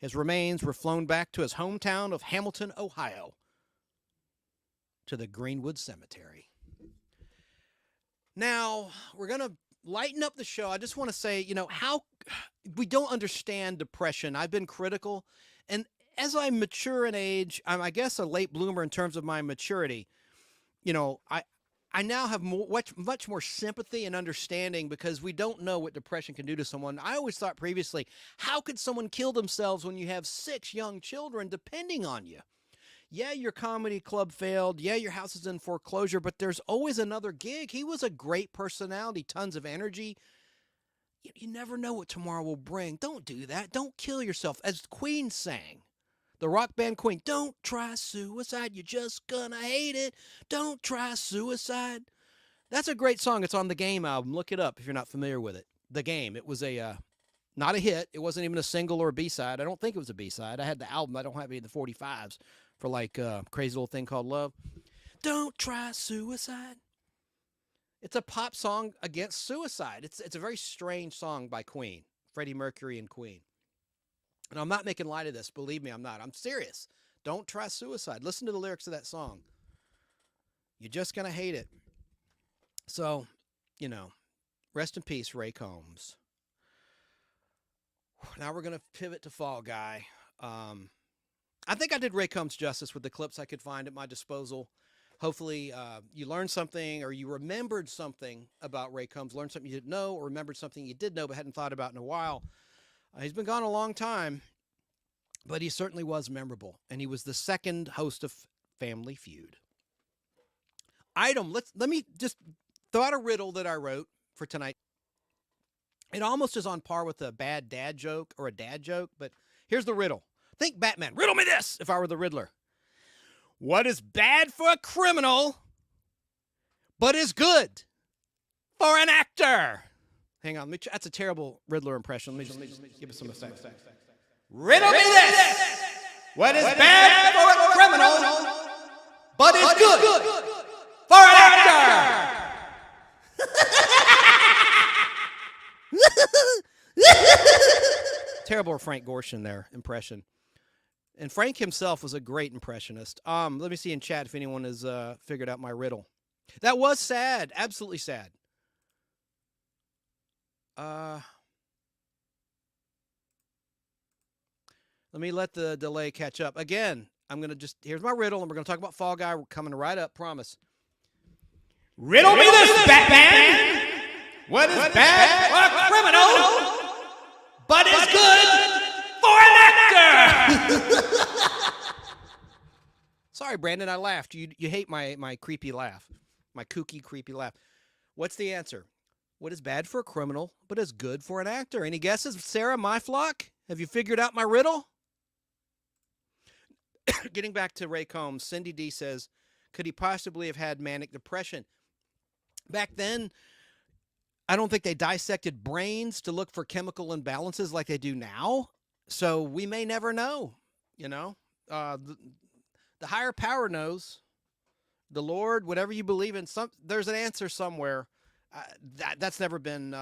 His remains were flown back to his hometown of Hamilton, Ohio, to the Greenwood Cemetery. Now, we're going to lighten up the show. I just want to say, how we don't understand depression. I've been critical, and as I mature in age, I'm, I guess, a late bloomer in terms of my maturity. I now have much more sympathy and understanding because we don't know what depression can do to someone. I always thought previously, how could someone kill themselves when you have 6 young children depending on you? Yeah, your comedy club failed. Yeah, your house is in foreclosure, but there's always another gig. He was a great personality, tons of energy. You never know what tomorrow will bring. Don't do that. Don't kill yourself. As Queen sang, the rock band Queen, don't try suicide. You're just gonna hate it. Don't try suicide. That's a great song. It's on the Game album. Look it up if you're not familiar with it. The Game. It was not a hit. It wasn't even a single or a B-side. I don't think it was a B-side. I had the album. I don't have any of the 45s for Crazy Little Thing Called Love. Don't try suicide. It's a pop song against suicide. It's a very strange song by Queen, Freddie Mercury and Queen. And I'm not making light of this. Believe me, I'm not. I'm serious. Don't try suicide. Listen to the lyrics of that song. You're just going to hate it. So, rest in peace, Ray Combs. Now we're going to pivot to Fall Guy. I think I did Ray Combs justice with the clips I could find at my disposal. Hopefully you learned something or you remembered something about Ray Combs, learned something you didn't know, or remembered something you did know but hadn't thought about in a while. He's been gone a long time, but he certainly was memorable, and he was the second host of Family Feud. Let me just throw out a riddle that I wrote for tonight. It almost is on par with a bad dad joke or a dad joke, but here's the riddle. Think Batman. Riddle me this if I were the Riddler. What is bad for a criminal, but is good for an actor? Hang on. That's a terrible Riddler impression. Let me give it some effect. Riddle me this. What is bad for a criminal, but is good for an actor? Terrible Frank Gorshin there impression. And Frank himself was a great impressionist. Let me see in chat if anyone has figured out my riddle. That was sad. Absolutely sad. Let me let the delay catch up. Again, here's my riddle, and we're going to talk about Fall Guy. We're coming right up, promise. Riddle me this, Batman! What is bad for a criminal, but is good for an actor? Sorry, Brandon, I laughed. You hate my creepy laugh, my kooky, creepy laugh. What's the answer? What is bad for a criminal, but is good for an actor? Any guesses, Sarah, my flock? Have you figured out my riddle? Getting back to Ray Combs, Cindy D says, could he possibly have had manic depression? Back then, I don't think they dissected brains to look for chemical imbalances like they do now. So we may never know, the higher power knows. The Lord, whatever you believe in, there's an answer somewhere. That's never been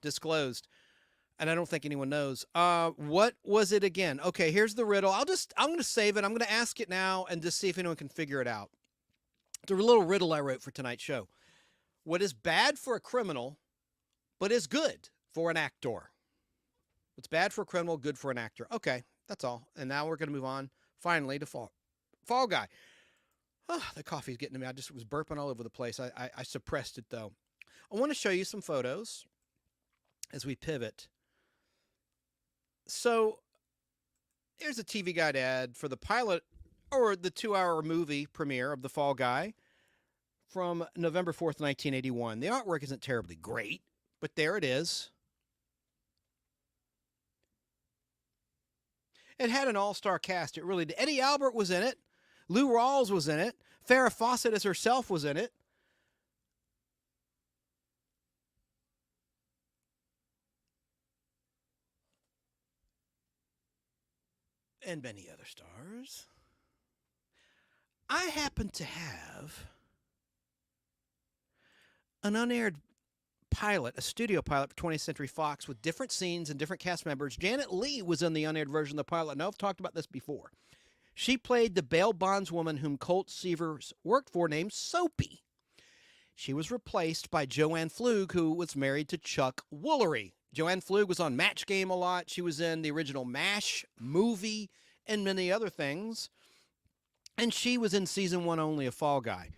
disclosed, and I don't think anyone knows. What was it again? Okay, here's the riddle. I'm going to save it. I'm going to ask it now and just see if anyone can figure it out. It's a little riddle I wrote for tonight's show. What is bad for a criminal, but is good for an actor? What's bad for a criminal, good for an actor? Okay, that's all. And now we're going to move on, finally, to Fall Guy. Oh, the coffee's getting to me. I just was burping all over the place. I suppressed it, though. I want to show you some photos as we pivot. So Here's a TV Guide ad for the pilot or the 2-hour movie premiere of The Fall Guy from November 4th, 1981. The artwork isn't terribly great, but there it is. It had an all-star cast. It really did. Eddie Albert was in it. Lou Rawls was in it. Farrah Fawcett as herself was in it. And many other stars. I happen to have an unaired pilot, a studio pilot for 20th Century Fox with different scenes and different cast members. Janet Leigh was in the unaired version of the pilot. Now, I've talked about this before. She played the bail bondswoman whom Colt Seavers worked for, named Soapy. She was replaced by Joanne Flug, who was married to Chuck Woolery. Joanne Flug was on Match Game a lot. She was in the original MASH movie and many other things. And she was in season 1 only of Fall Guy.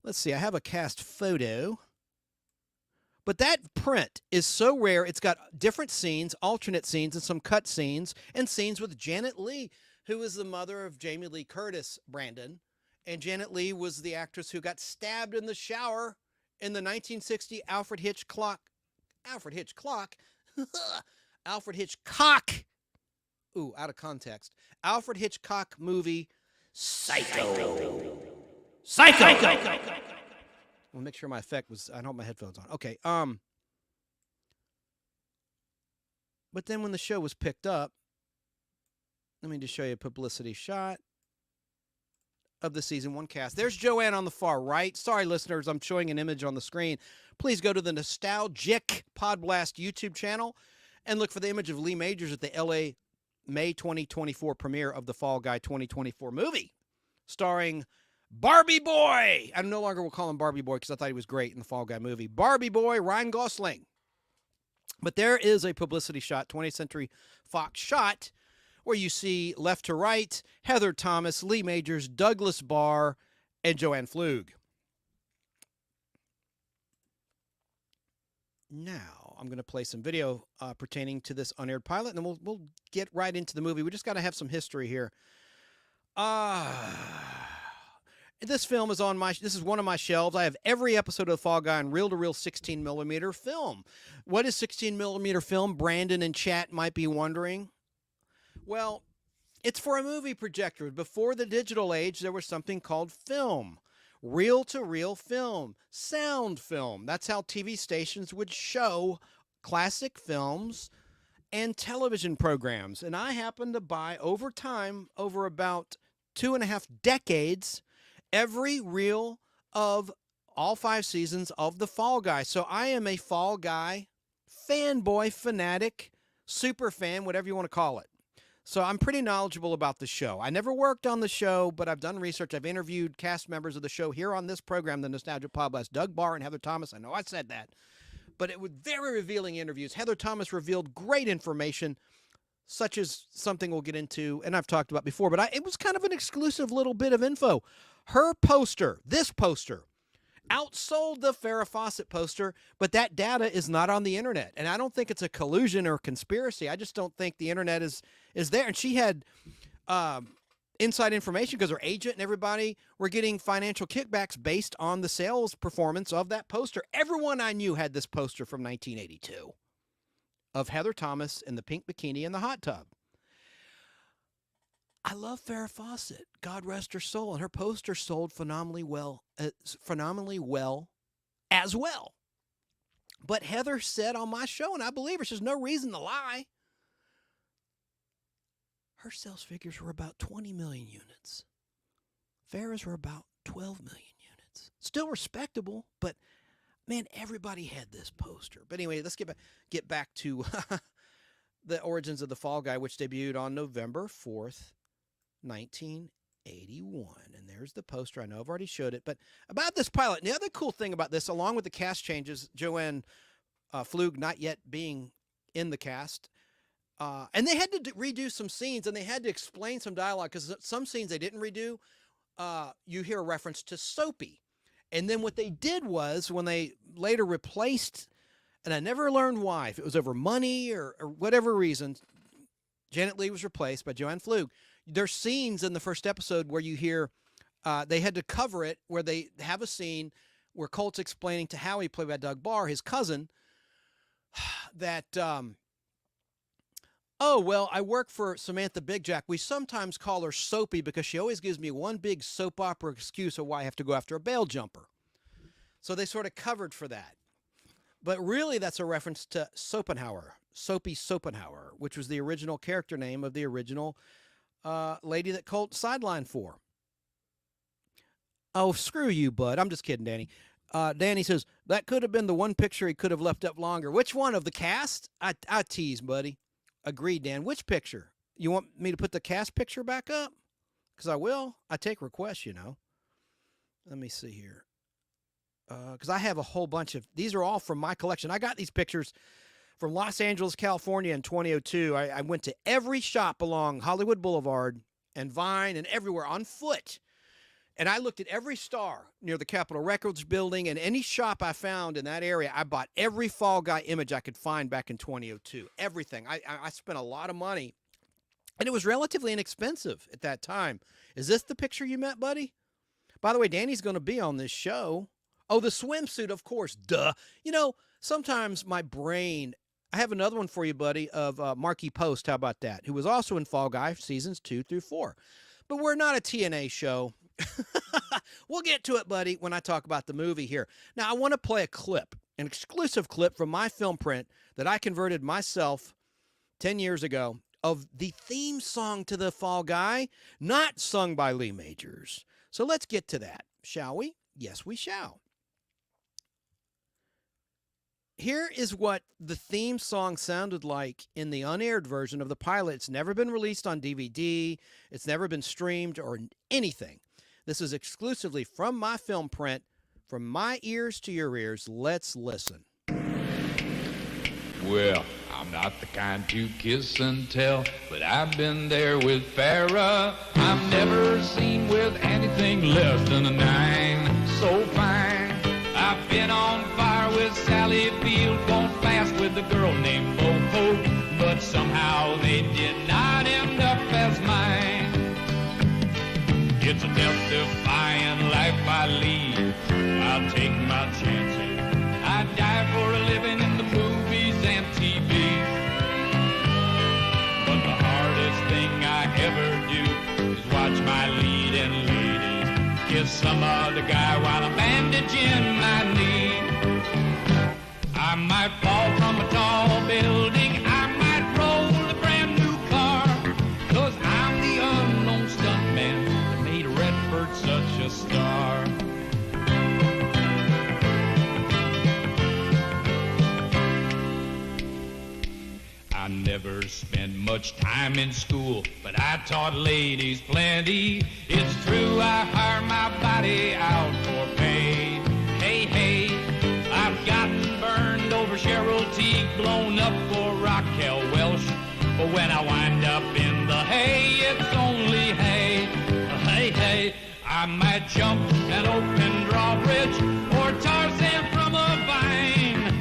Let's see, I have a cast photo. But that print is so rare. It's got different scenes, alternate scenes, and some cut scenes, and scenes with Janet Leigh, who is the mother of Jamie Lee Curtis, Brandon. And Janet Leigh was the actress who got stabbed in the shower in the 1960 Alfred Hitchcock, ooh, out of context, Alfred Hitchcock movie, Psycho. I'll make sure my effect was, I don't have my headphones on. Okay, but then when the show was picked up, let me just show you a publicity shot of the season 1 cast. There's Joanne on the far right. Sorry, listeners, I'm showing an image on the screen. Please go to the Nostalgic Podblast YouTube channel and look for the image of Lee Majors at the LA May 2024 premiere of the Fall Guy 2024 movie, starring Barbie Boy. I no longer will call him Barbie Boy because I thought he was great in the Fall Guy movie. Barbie Boy, Ryan Gosling. But there is a publicity shot, 20th Century Fox shot, where you see left to right, Heather Thomas, Lee Majors, Douglas Barr, and Joanne Flug. Now, I'm going to play some video pertaining to this unaired pilot, and then we'll get right into the movie. We just got to have some history here. This film is on this is one of my shelves. I have every episode of The Fall Guy on reel-to-reel 16mm film. What is 16mm film? Brandon and chat might be wondering. Well, it's for a movie projector. Before the digital age, there was something called film. Reel-to-reel film. Sound film. That's how TV stations would show classic films and television programs. And I happened to buy, over time, over about 2.5 decades, every reel of all 5 seasons of The Fall Guy. So I am a Fall Guy fanboy, fanatic, super fan, whatever you want to call it. So I'm pretty knowledgeable about the show. I never worked on the show, but I've done research. I've interviewed cast members of the show here on this program, the Nostalgia Podblast, Doug Barr and Heather Thomas. I know I said that, but it was very revealing interviews. Heather Thomas revealed great information, such as something we'll get into, and I've talked about before, but it was kind of an exclusive little bit of info. Her poster, this poster, outsold the Farrah Fawcett poster, but that data is not on the internet. And I don't think it's a collusion or conspiracy. I just don't think the internet is there. And she had inside information because her agent and everybody were getting financial kickbacks based on the sales performance of that poster. Everyone I knew had this poster from 1982 of Heather Thomas in the pink bikini in the hot tub. I love Farrah Fawcett, God rest her soul, and her poster sold phenomenally well as well. But Heather said on my show, and I believe her, there's no reason to lie, her sales figures were about 20 million units. Farrah's were about 12 million units. Still respectable, but man, everybody had this poster. But anyway, let's get back to the origins of The Fall Guy, which debuted on November 4th, 1981. And there's the poster. I know I've already showed it, but about this pilot, and the other cool thing about this, along with the cast changes, Joanne Flug not yet being in the cast, and they had to redo some scenes, and they had to explain some dialogue, because some scenes they didn't redo. You hear a reference to Soapy. And then what they did was, when they later replaced, and I never learned why, if it was over money or whatever reason, Janet Leigh was replaced by Joanne Flug. There's scenes in the first episode where you hear they had to cover it, where they have a scene where Colt's explaining to Howie, played by Doug Barr, his cousin, that, oh, well, I work for Samantha Big Jack. We sometimes call her Soapy because she always gives me one big soap opera excuse of why I have to go after a bail jumper. So they sort of covered for that. But really, that's a reference to Soapy Schopenhauer, which was the original character name of the original lady that Colt sidelined for. Oh, screw you, bud. I'm just kidding, Danny. Danny says, that could have been the one picture he could have left up longer. Which one of the cast? I tease, buddy. Agreed, Dan. Which picture? You want me to put the cast picture back up? Because I will. I take requests, you know. Let me see here. Because I have a whole bunch of, these are all from my collection. I got these pictures from Los Angeles, California in 2002. I went to every shop along Hollywood Boulevard and Vine and everywhere on foot. And I looked at every star near the Capitol Records building, and any shop I found in that area, I bought every Fall Guy image I could find back in 2002. Everything. I spent a lot of money, and it was relatively inexpensive at that time. Is this the picture you met, buddy? By the way, Danny's going to be on this show. Oh, the swimsuit, of course. Duh. You know, sometimes my brain, I have another one for you, buddy, of Marky Post. How about that? Who was also in Fall Guy seasons 2 through 4. But we're not a TNA show. We'll get to it, buddy, when I talk about the movie here. Now, I want to play a clip, an exclusive clip from my film print that I converted myself 10 years ago of the theme song to the Fall Guy, not sung by Lee Majors. So let's get to that, shall we? Yes, we shall. Here is what the theme song sounded like in the unaired version of the pilot. It's never been released on DVD. It's never been streamed or anything. This is exclusively from my film print, from my ears to your ears. Let's listen. Well, I'm not the kind to kiss and tell, but I've been there with Farrah. I'm never seen with anything less than a 9. So fine. I've been on fire with Sally Field, gone fast with a girl named Bo-Ho, but somehow they did not end up as mine. It's a death-defying life I lead. I'll take my chances. I die for a living in the movies and TV. But the hardest thing I ever do is watch my leading lady kiss some other guy while I'm bandaging my knee. I might fall from a tall building. I might roll a brand new car. 'Cause I'm the unknown stuntman that made Redford such a star. I never spent much time in school, but I taught ladies plenty. It's true, I hire my body out for pay. Hey, hey, I've gotten burned over Cheryl Teague, blown up for Raquel Welch. But when I wind up in the hay, it's only hay. Hey, hey, I might jump an open drawbridge or Tarzan from a vine.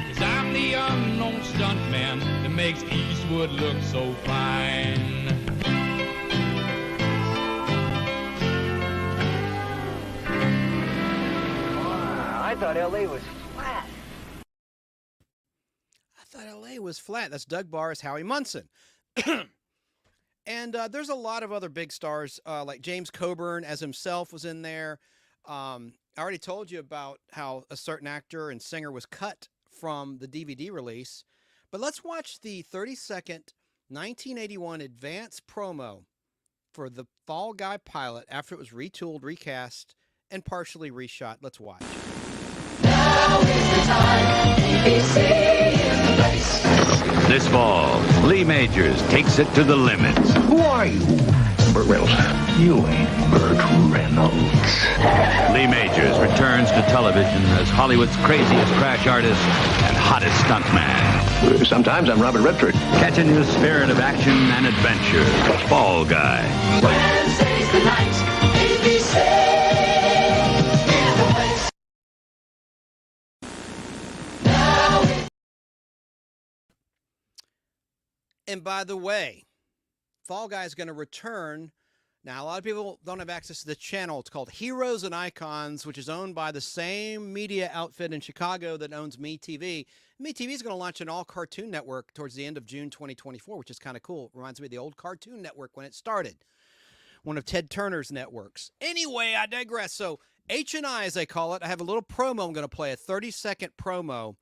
'Cause I'm the unknown stuntman that makes Eastwood look so fine. I thought L.A. was flat. I thought L.A. was flat. That's Doug Barr as Howie Munson. And there's a lot of other big stars, like James Coburn as himself was in there. I already told you about how a certain actor and singer was cut from the DVD release. But let's watch the 30-second 1981 advance promo for the Fall Guy pilot after it was retooled, recast, and partially reshot. Let's watch. Now is the time. ABC is the place. This fall, Lee Majors takes it to the limit. Who are you? Burt Reynolds. You ain't Burt Reynolds. Lee Majors returns to television as Hollywood's craziest crash artist and hottest stuntman. Sometimes I'm Robert Redford. Catch a new spirit of action and adventure. Fall Guy. Wednesday's the night. ABC is the place. And by the way, Fall Guy is going to return. Now, a lot of people don't have access to the channel. It's called Heroes and Icons, which is owned by the same media outfit in Chicago that owns MeTV. MeTV is going to launch an all-cartoon network towards the end of June 2024, which is kind of cool. Reminds me of the old Cartoon Network when it started, one of Ted Turner's networks. Anyway, I digress. So H&I, as they call it, I have a little promo I'm going to play, a 30-second promo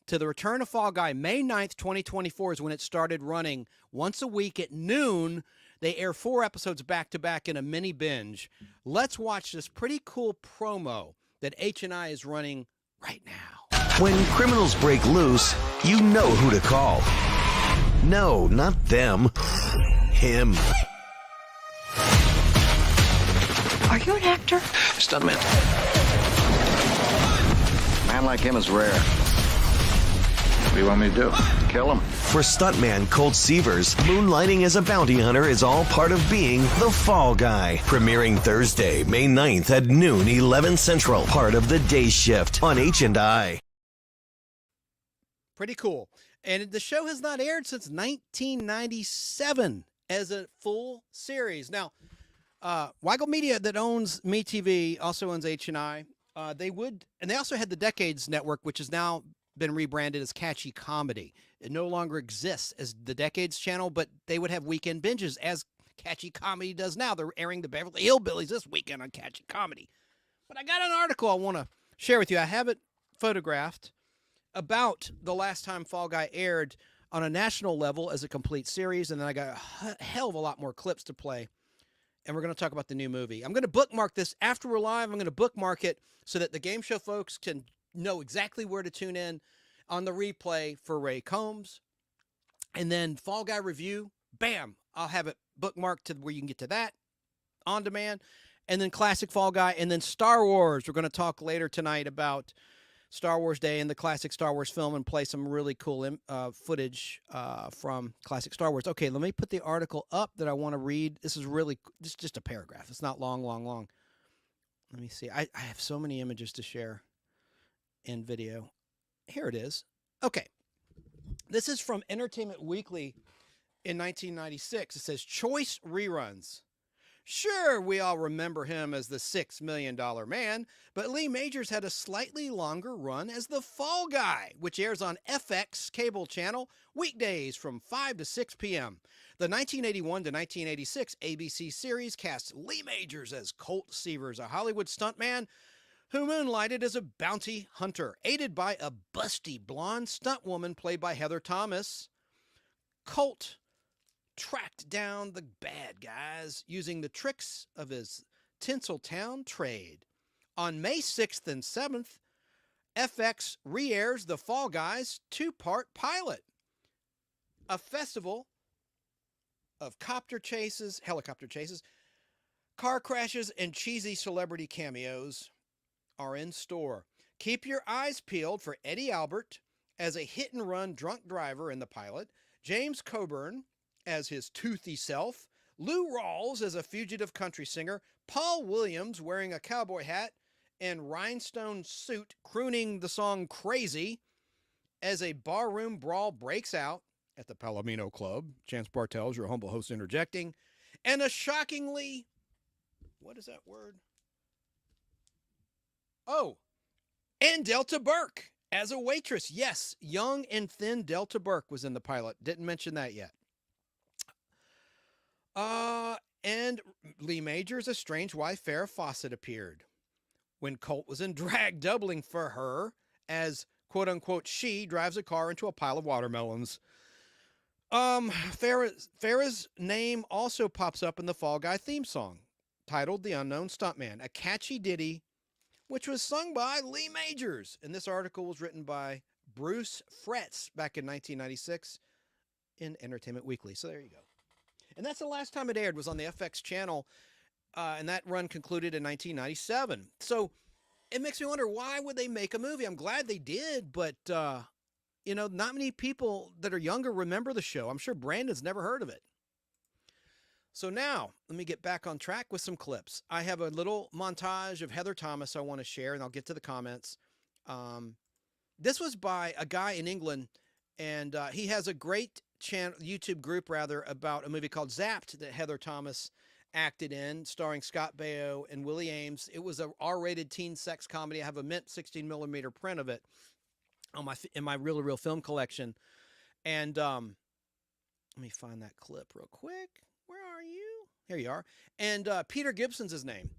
to the return of Fall Guy. May 9th, 2024 is when it started running once a week at noon. They air 4 episodes back-to-back in a mini binge. Let's watch this pretty cool promo that H&I is running right now. When criminals break loose, you know who to call. No, not them. Him. Are you an actor? Stuntman. A man like him is rare. What do you want me to do? Kill him? For stuntman Colt Seavers, moonlighting as a bounty hunter is all part of being the Fall Guy. Premiering Thursday, May 9th at noon, 11 Central. Part of the day shift on H&I. Pretty cool. And the show has not aired since 1997 as a full series. Now, Weigel Media that owns MeTV also owns H&I. They also had the Decades Network, which has now been rebranded as Catchy Comedy. It no longer exists as the Decades channel, but they would have weekend binges as Catchy Comedy does now. They're airing the Beverly Hillbillies this weekend on Catchy Comedy. But I got an article I want to share with you. I have it photographed about the last time Fall Guy aired on a national level as a complete series, and then I got a hell of a lot more clips to play, and we're going to talk about the new movie. I'm going to bookmark this after we're live. I'm going to bookmark it so that the game show folks can know exactly where to tune in on the replay for Ray Combs. And then Fall Guy review, bam, I'll have it bookmarked to where you can get to that on demand. And then classic Fall Guy, and then Star Wars. We're going to talk later tonight about Star Wars Day and the classic Star Wars film and play some really cool footage from classic Star Wars. Okay, let me put the article up that I want to read. This is just a paragraph. It's not long. Let me see. I have so many images to share in video. Here it is. Okay. This is from Entertainment Weekly in 1996. It says, Choice Reruns. Sure, we all remember him as the $6 Million Man, but Lee Majors had a slightly longer run as the Fall Guy, which airs on FX cable channel weekdays from 5 to 6 p.m. The 1981 to 1986 ABC series cast Lee Majors as Colt Seavers, a Hollywood stuntman who moonlighted as a bounty hunter, aided by a busty blonde stunt woman played by Heather Thomas. Colt tracked down the bad guys using the tricks of his Tinseltown trade. On May 6th and 7th, FX re-airs The Fall Guys 2-part pilot, a festival of helicopter chases, car crashes, and cheesy celebrity cameos are in store. Keep your eyes peeled for Eddie Albert as a hit-and-run drunk driver in the pilot, James Coburn as his toothy self, Lou Rawls as a fugitive country singer, Paul Williams wearing a cowboy hat and rhinestone suit crooning the song Crazy as a barroom brawl breaks out at the Palomino Club. Chance Bartels, your humble host, interjecting. And a shockingly, what is that word? Oh, and Delta Burke as a waitress. Yes, young and thin Delta Burke was in the pilot. Didn't mention that yet. And Lee Majors' estranged wife, Farrah Fawcett, appeared when Colt was in drag, doubling for her as, quote-unquote, she drives a car into a pile of watermelons. Farrah's name also pops up in the Fall Guy theme song, titled The Unknown Stuntman, a catchy ditty which was sung by Lee Majors. And this article was written by Bruce Fretz back in 1996 in Entertainment Weekly. So there you go. And that's the last time it aired, was on the FX channel, and that run concluded in 1997. So it makes me wonder, why would they make a movie? I'm glad they did, but, you know, not many people that are younger remember the show. I'm sure Brandon's never heard of it. So now, let me get back on track with some clips. I have a little montage of Heather Thomas I want to share, and I'll get to the comments. This was by a guy in England, and he has a great YouTube group rather about a movie called Zapped that Heather Thomas acted in, starring Scott Baio and Willie Ames. It was a R-rated teen sex comedy. I have a mint 16mm print of it on in my Reel to Reel film collection. And let me find that clip real quick. Where are you? Here you are. And Peter Gibson's his name.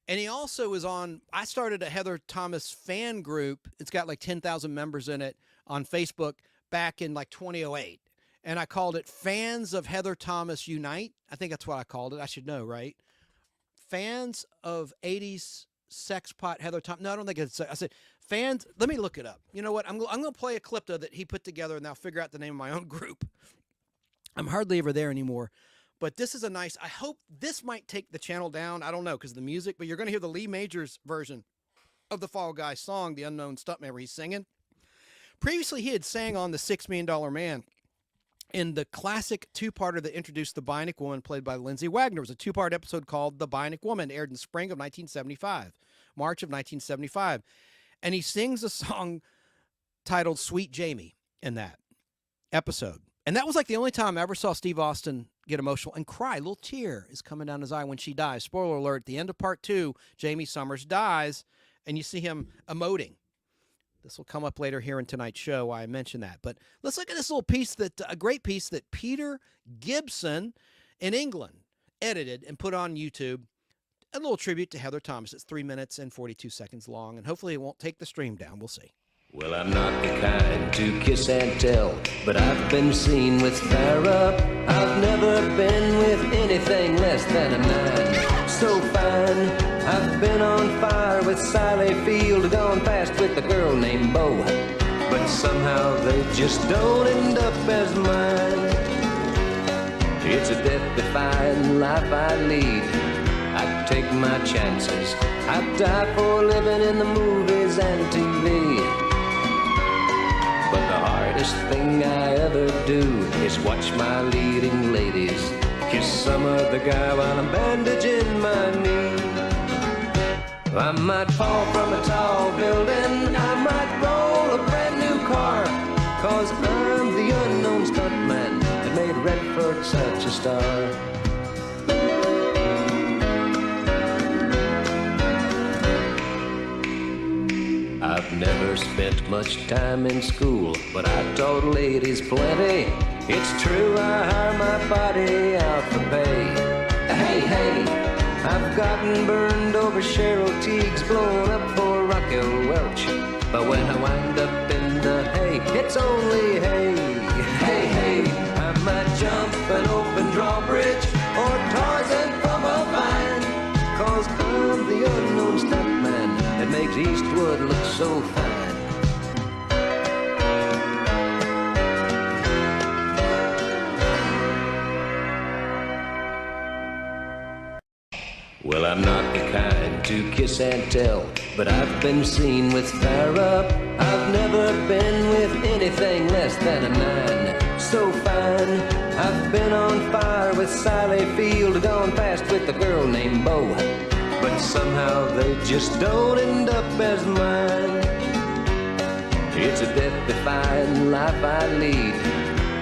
And he also is on, I started a Heather Thomas fan group. It's got like 10,000 members in it on Facebook back in like 2008. And I called it Fans of Heather Thomas Unite. I think that's what I called it. I should know, right? Fans of 80s sex pot Heather Thomas. No, I don't think it's, I said fans. Let me look it up. You know what? I'm going to play a clip though that he put together and I'll figure out the name of my own group. I'm hardly ever there anymore. But this is a nice, I hope this might take the channel down. I don't know because of the music, but you're going to hear the Lee Majors version of the Fall Guy song, The Unknown Stuntman, where he's singing. Previously, he had sang on The $6 Million Man in the classic two-parter that introduced the Bionic Woman, played by Lindsay Wagner. It was a two-part episode called The Bionic Woman, aired in spring of 1975, March of 1975. And he sings a song titled Sweet Jamie in that episode. And that was like the only time I ever saw Steve Austin get emotional and cry. A little tear is coming down his eye when she dies. Spoiler alert, at the end of part 2, Jamie Summers dies, and you see him emoting. This will come up later here in tonight's show, why I mentioned that. But let's look at this little piece, a great piece that Peter Gibson in England edited and put on YouTube. A little tribute to Heather Thomas. It's 3 minutes and 42 seconds long, and hopefully it won't take the stream down. We'll see. Well, I'm not the kind to kiss and tell, but I've been seen with Farrah. I've never been with anything less than a 9. So fine, I've been on fire with Sally Field, gone past with a girl named Bo, but somehow they just don't end up as mine. It's a death-defying life I lead. I take my chances. I die for living in the movies and TV. But the hardest thing I ever do is watch my leading ladies kiss some other guy while I'm bandaging my knee. I might fall from a tall building, I might roll a brand new car, 'cause I'm the unknown stuntman that made Redford such a star. I've never spent much time in school, but I taught ladies plenty. It's true, I hire my body out for pay. Hey, hey, I've gotten burned over Cheryl Teague's, blown up for Raquel Welch. But when I wind up in the hay, it's only hay. Hey, hey, I might jump an open drawbridge or Tarzan from a vine, 'cause I'm the unknown stuntman that makes Eastwood look so fine. Well, I'm not the kind to kiss and tell, but I've been seen with Farrah. I've never been with anything less than a 9. So fine, I've been on fire with Sally Field, gone past with a girl named Bo, but somehow they just don't end up as mine. It's a death-defying life I lead.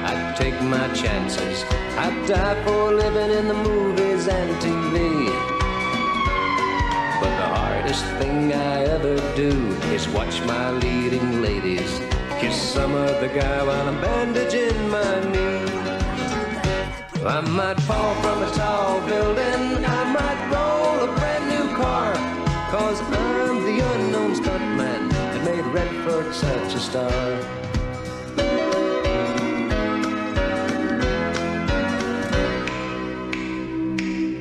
I take my chances. I die for living in the movies and TV. But the hardest thing I ever do is watch my leading ladies kiss some other guy while I'm bandaging my knee. I might fall from a tall building, I might roll a brand new car, 'cause I'm the unknown stuntman that made Redford such a star.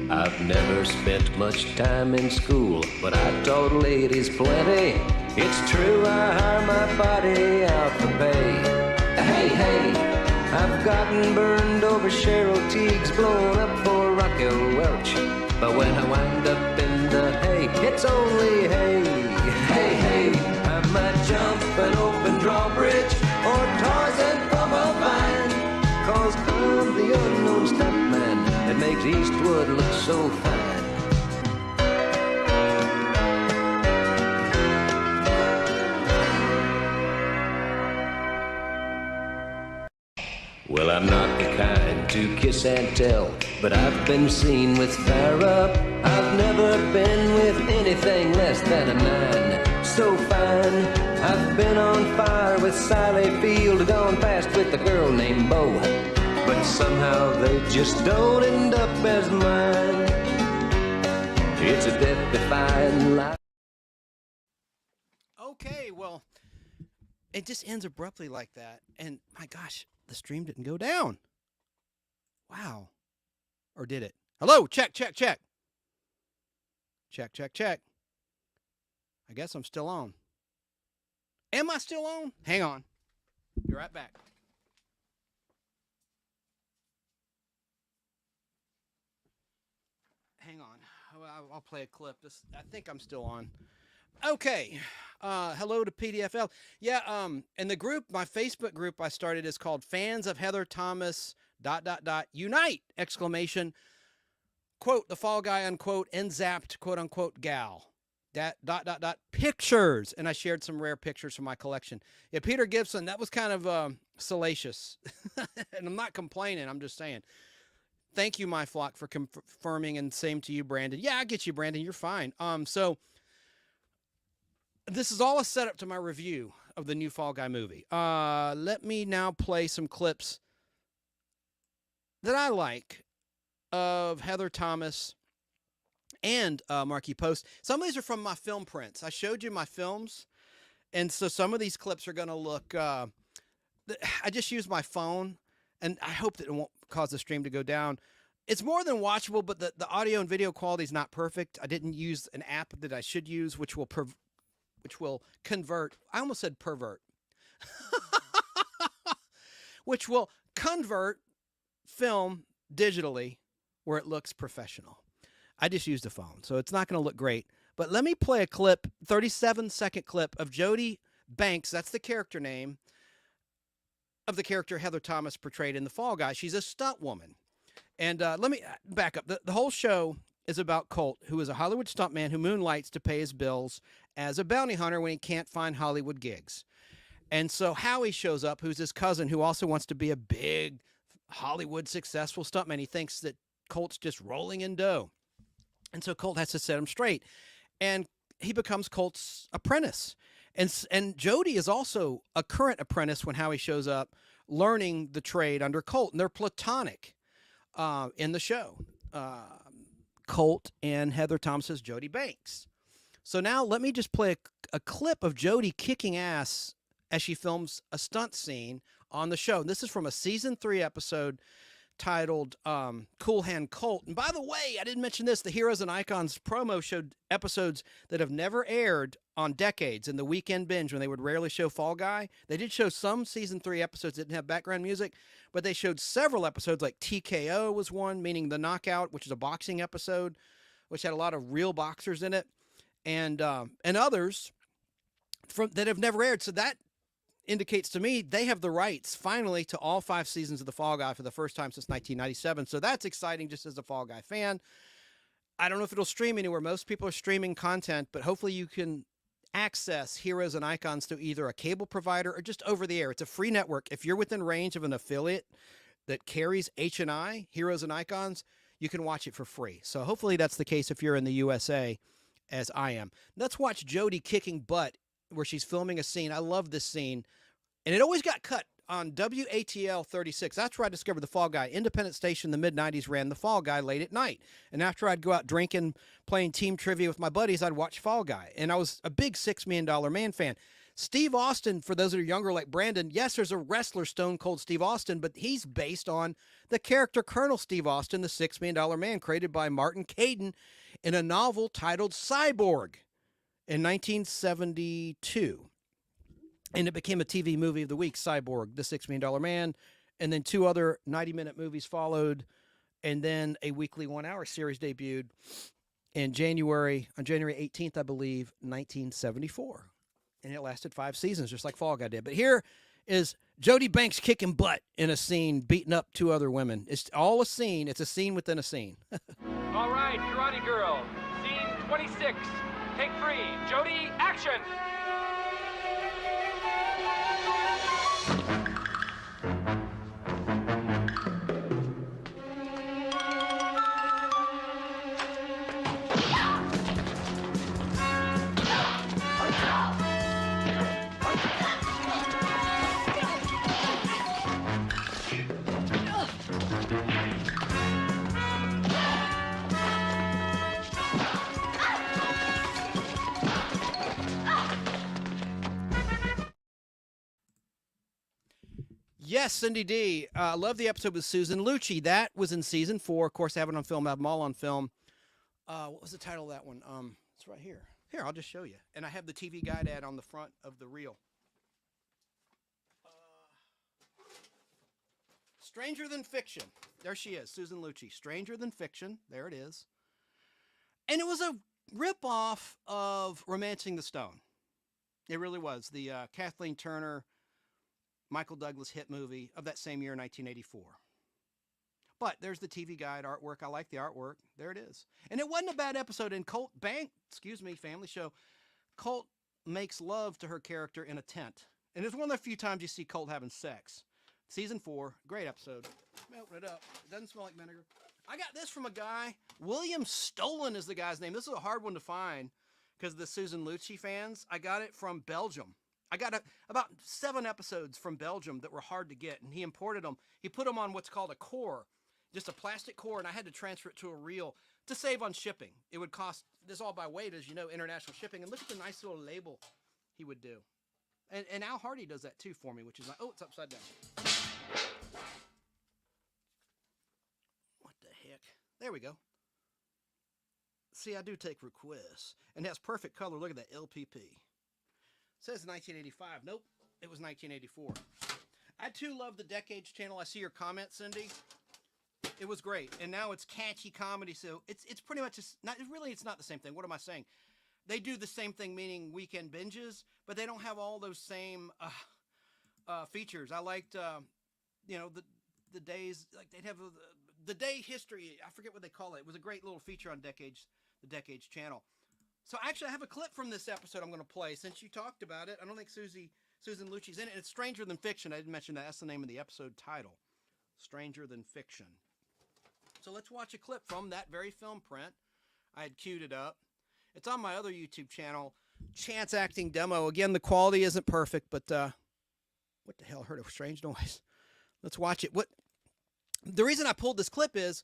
I've never spent much time in school, but I taught ladies plenty. It's true, I hire my body out for pay. Hey, hey, I've gotten burned over Cheryl Teague's, blown up for Raquel Welch. But when I wind up in the hay, it's only hay. Hey, hey, I might jump an open drawbridge or Tarzan from a vine, 'cause I'm the unknown stuntman that makes Eastwood look so fine. Well, I'm not the kind to kiss and tell, but I've been seen with fire up. I've never been with anything less than a 9. So fine, I've been on fire with Sally Field, gone fast with a girl named Bo, but somehow they just don't end up as mine. It's a death-defying life. Okay, well, it just ends abruptly like that, and my gosh, the stream didn't go down. Wow. Or did it? Hello, check, check, check. Check, check, check. I guess I'm still on. Am I still on? Hang on. Be right back. Hang on. I'll play a clip. I think I'm still on. Okay. Hello to PDFL. Yeah, and the group, my Facebook group I started is called Fans of Heather Thomas, ... Unite! ! Quote, the fall guy, unquote, and zapped, quote, unquote, gal. That ... Pictures. And I shared some rare pictures from my collection. Yeah, Peter Gibson, that was kind of salacious. And I'm not complaining, I'm just saying. Thank you, my flock, for confirming, and same to you, Brandon. Yeah, I get you, Brandon. You're fine. So this is all a setup to my review of the new Fall Guy movie. Let me now play some clips that I like of Heather Thomas and Marquis Post. Some of these are from my film prints. I showed you my films, and so some of these clips are going to look... I just used my phone, and I hope that it won't cause the stream to go down. It's more than watchable, but the audio and video quality is not perfect. I didn't use an app that I should use, which will convert. I almost said pervert. Which will convert film digitally where it looks professional. I just used a phone, so it's not going to look great. But let me play a clip, 37-second clip of Jody Banks. That's the character name of the character Heather Thomas portrayed in The Fall Guy. She's a stunt woman. And let me back up. The whole show is about Colt, who is a Hollywood stuntman who moonlights to pay his bills as a bounty hunter when he can't find Hollywood gigs. And so Howie shows up, who's his cousin, who also wants to be a big Hollywood successful stuntman. He thinks that Colt's just rolling in dough. And so Colt has to set him straight. And he becomes Colt's apprentice. And Jody is also a current apprentice when Howie shows up, learning the trade under Colt. And they're platonic in the show. Colt and Heather Thomas's Jody Banks. So now let me just play a clip of Jody kicking ass as she films a stunt scene on the show. And this is from a season 3 episode titled Cool Hand Colt. And by the way, I didn't mention this, the Heroes and Icons promo showed episodes that have never aired on decades in the weekend binge when they would rarely show Fall Guy. They did show some season 3 episodes that didn't have background music, but they showed several episodes, like TKO was one, meaning the Knockout, which is a boxing episode, which had a lot of real boxers in it, and others that have never aired. So that indicates to me they have the rights finally to all 5 seasons of The Fall Guy for the first time since 1997. So that's exciting just as a Fall Guy fan. I don't know if it'll stream anywhere. Most people are streaming content, but hopefully you can access Heroes and Icons through either a cable provider or just over the air. It's a free network. If you're within range of an affiliate that carries H&I, Heroes and Icons, you can watch it for free. So hopefully that's the case if you're in the USA, as I am. Let's watch Jody kicking butt where she's filming a scene. I love this scene. And it always got cut on WATL 36. That's where I discovered The Fall Guy. Independent station in the mid-90s ran The Fall Guy late at night. And after I'd go out drinking, playing team trivia with my buddies, I'd watch Fall Guy. And I was a big $6 Million Man fan. Steve Austin, for those that are younger like Brandon, yes, there's a wrestler, Stone Cold Steve Austin, but he's based on the character Colonel Steve Austin, the $6 Million Man, created by Martin Caidin in a novel titled Cyborg in 1972. And it became a TV movie of the week, Cyborg, the $6 Million Man. And then 2 other 90-minute movies followed. And then a weekly 1-hour series debuted on January 18th, I believe, 1974. And it lasted 5 seasons, just like Fall Guy did. But here is Jody Banks kicking butt in a scene, beating up 2 other women. It's all a scene. It's a scene within a scene. All right, Karate Girl, scene 26. Take 3. Jody, action! Yes, Cindy D. Love the episode with Susan Lucci. That was in season 4. Of course, I have it on film. I have them all on film. What was the title of that one? It's right here. Here, I'll just show you. And I have the TV Guide ad on the front of the reel. Stranger Than Fiction. There she is, Susan Lucci. Stranger Than Fiction. There it is. And it was a ripoff of Romancing the Stone. It really was. The Kathleen Turner, Michael Douglas hit movie of that same year, 1984. But there's the TV Guide artwork. I like the artwork. There it is. And it wasn't a bad episode. In Family Show, Colt makes love to her character in a tent. And it's one of the few times you see Colt having sex. Season 4, great episode. Let me open it up. It doesn't smell like vinegar. I got this from a guy. William Stolen is the guy's name. This is a hard one to find because of the Susan Lucci fans. I got it from Belgium. I got about 7 episodes from Belgium that were hard to get, and he imported them. He put them on what's called a core, just a plastic core, and I had to transfer it to a reel to save on shipping. It would cost, this all by weight, as you know, international shipping. And look at the nice little label he would do. And Al Hardy does that too for me, which is like, oh, it's upside down. What the heck? There we go. See, I do take requests. And it has perfect color. Look at that LPP. It says 1985. Nope, it was 1984. I too love the Decades channel. I see your comment, Cindy. It was great. And now it's catchy comedy, so it's pretty much just not really, it's not the same thing. What am I saying? They do the same thing, meaning weekend binges, but they don't have all those same features. I liked, the days, like they'd have the day history. I forget what they call it. It was a great little feature on the Decades channel. So actually, I have a clip from this episode I'm going to play since you talked about it. I don't think Susan Lucci's in it. It's Stranger Than Fiction. I didn't mention that. That's the name of the episode title. Stranger Than Fiction. So let's watch a clip from that very film print. I had queued it up. It's on my other YouTube channel, Chance Acting Demo. Again, the quality isn't perfect, but what the hell? I heard a strange noise. Let's watch it. The reason I pulled this clip is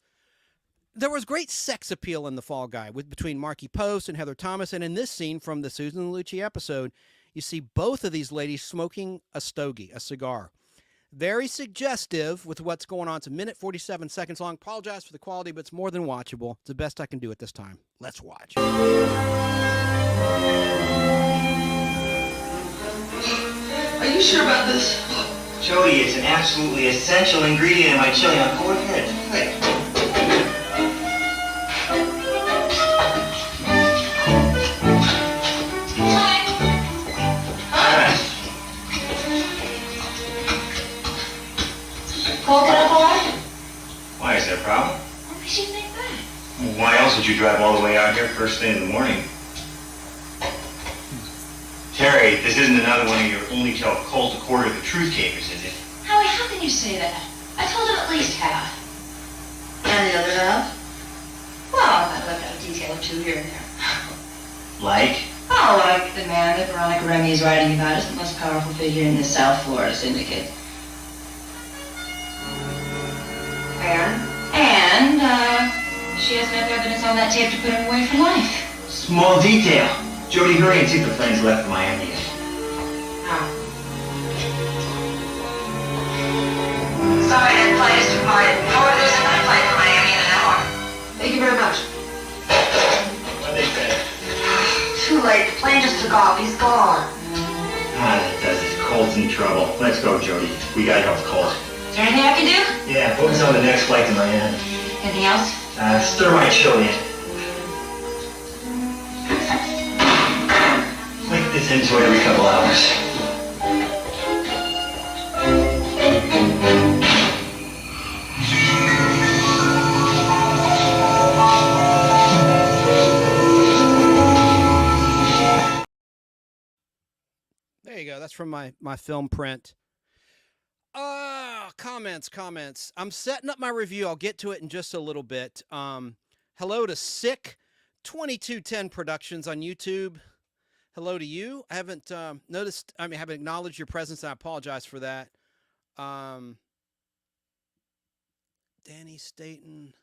there was great sex appeal in The Fall Guy between Marky Post and Heather Thomas. And in this scene from the Susan Lucci episode, you see both of these ladies smoking a stogie, a cigar. Very suggestive with what's going on. It's 1 minute 47 seconds long. Apologize for the quality, but it's more than watchable. It's the best I can do at this time. Let's watch. Are you sure about this? Jody, it's an absolutely essential ingredient in my chili. Now go ahead. Hey. Coconut oil? Why, is there a problem? What makes you think that? Well, why else would you drive all the way out here first thing in the morning? Terry, this isn't another one of your only tell Colt a quarter of the truth capers, is it? Howie, how can you say that? I told him at least half. And the other half? Well, I left out a detail or two here and there. Like? Oh, like the man that Veronica Remy is writing about is the most powerful figure in the South Florida syndicate. And she has enough evidence on that tape to put him away for life. Small detail. Jody, hurry and see if the plane's left Miami yet. Sorry, that flight is departed. Howard, there's another flight for Miami in an hour. Thank you very much. What they say? Too late. The plane just took off. He's gone. That does it. Colt's in trouble. Let's go, Jody. We gotta help Colt. Is there anything I can do? Yeah, focus on the next flight to Miami. Anything else? Stir my chili in. Click this into it every couple hours. There you go. That's from my film print. Comments. I'm setting up my review. I'll get to it in just a little bit. Hello to Sick 2210 Productions on YouTube. Hello to you. I haven't haven't acknowledged your presence, and I apologize for that. Danny Staten.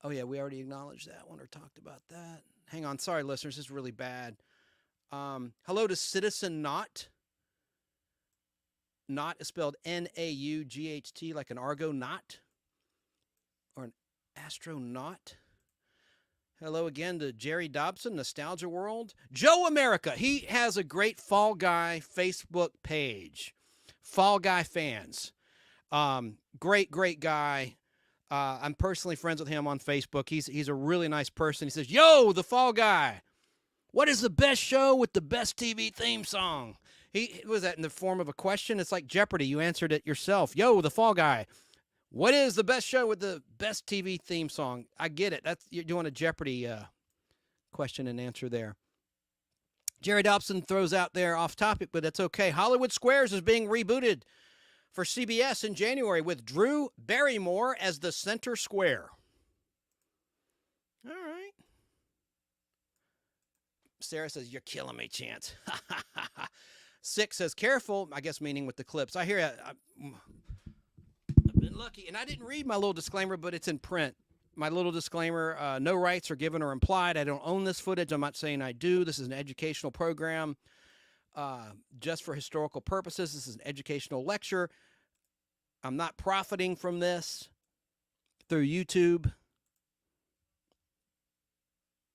Oh, yeah, we already acknowledged that one or talked about that. Hang on. Sorry, listeners. This is really bad. Hello to Citizen Not. Not is spelled N-A-U-G-H-T, like an Argonaut or an astronaut. Hello again to Jerry Dobson, Nostalgia World. Joe America, he has a great Fall Guy Facebook page. Fall Guy fans. Great guy. I'm personally friends with him on Facebook. He's a really nice person. He says, yo, the Fall Guy. What is the best show with the best TV theme song? He was that in the form of a question. It's like Jeopardy. You answered it yourself. Yo, the Fall Guy. What is the best show with the best TV theme song? I get it. You're doing a Jeopardy question and answer there. Jerry Dobson throws out there off topic, but that's okay. Hollywood Squares is being rebooted for CBS in January with Drew Barrymore as the center square. All right. Sarah says, you're killing me, Chance. 6 says, careful, I guess meaning with the clips. I hear it. I've been lucky. And I didn't read my little disclaimer, but it's in print. My little disclaimer, no rights are given or implied. I don't own this footage. I'm not saying I do. This is an educational program just for historical purposes. This is an educational lecture. I'm not profiting from this through YouTube.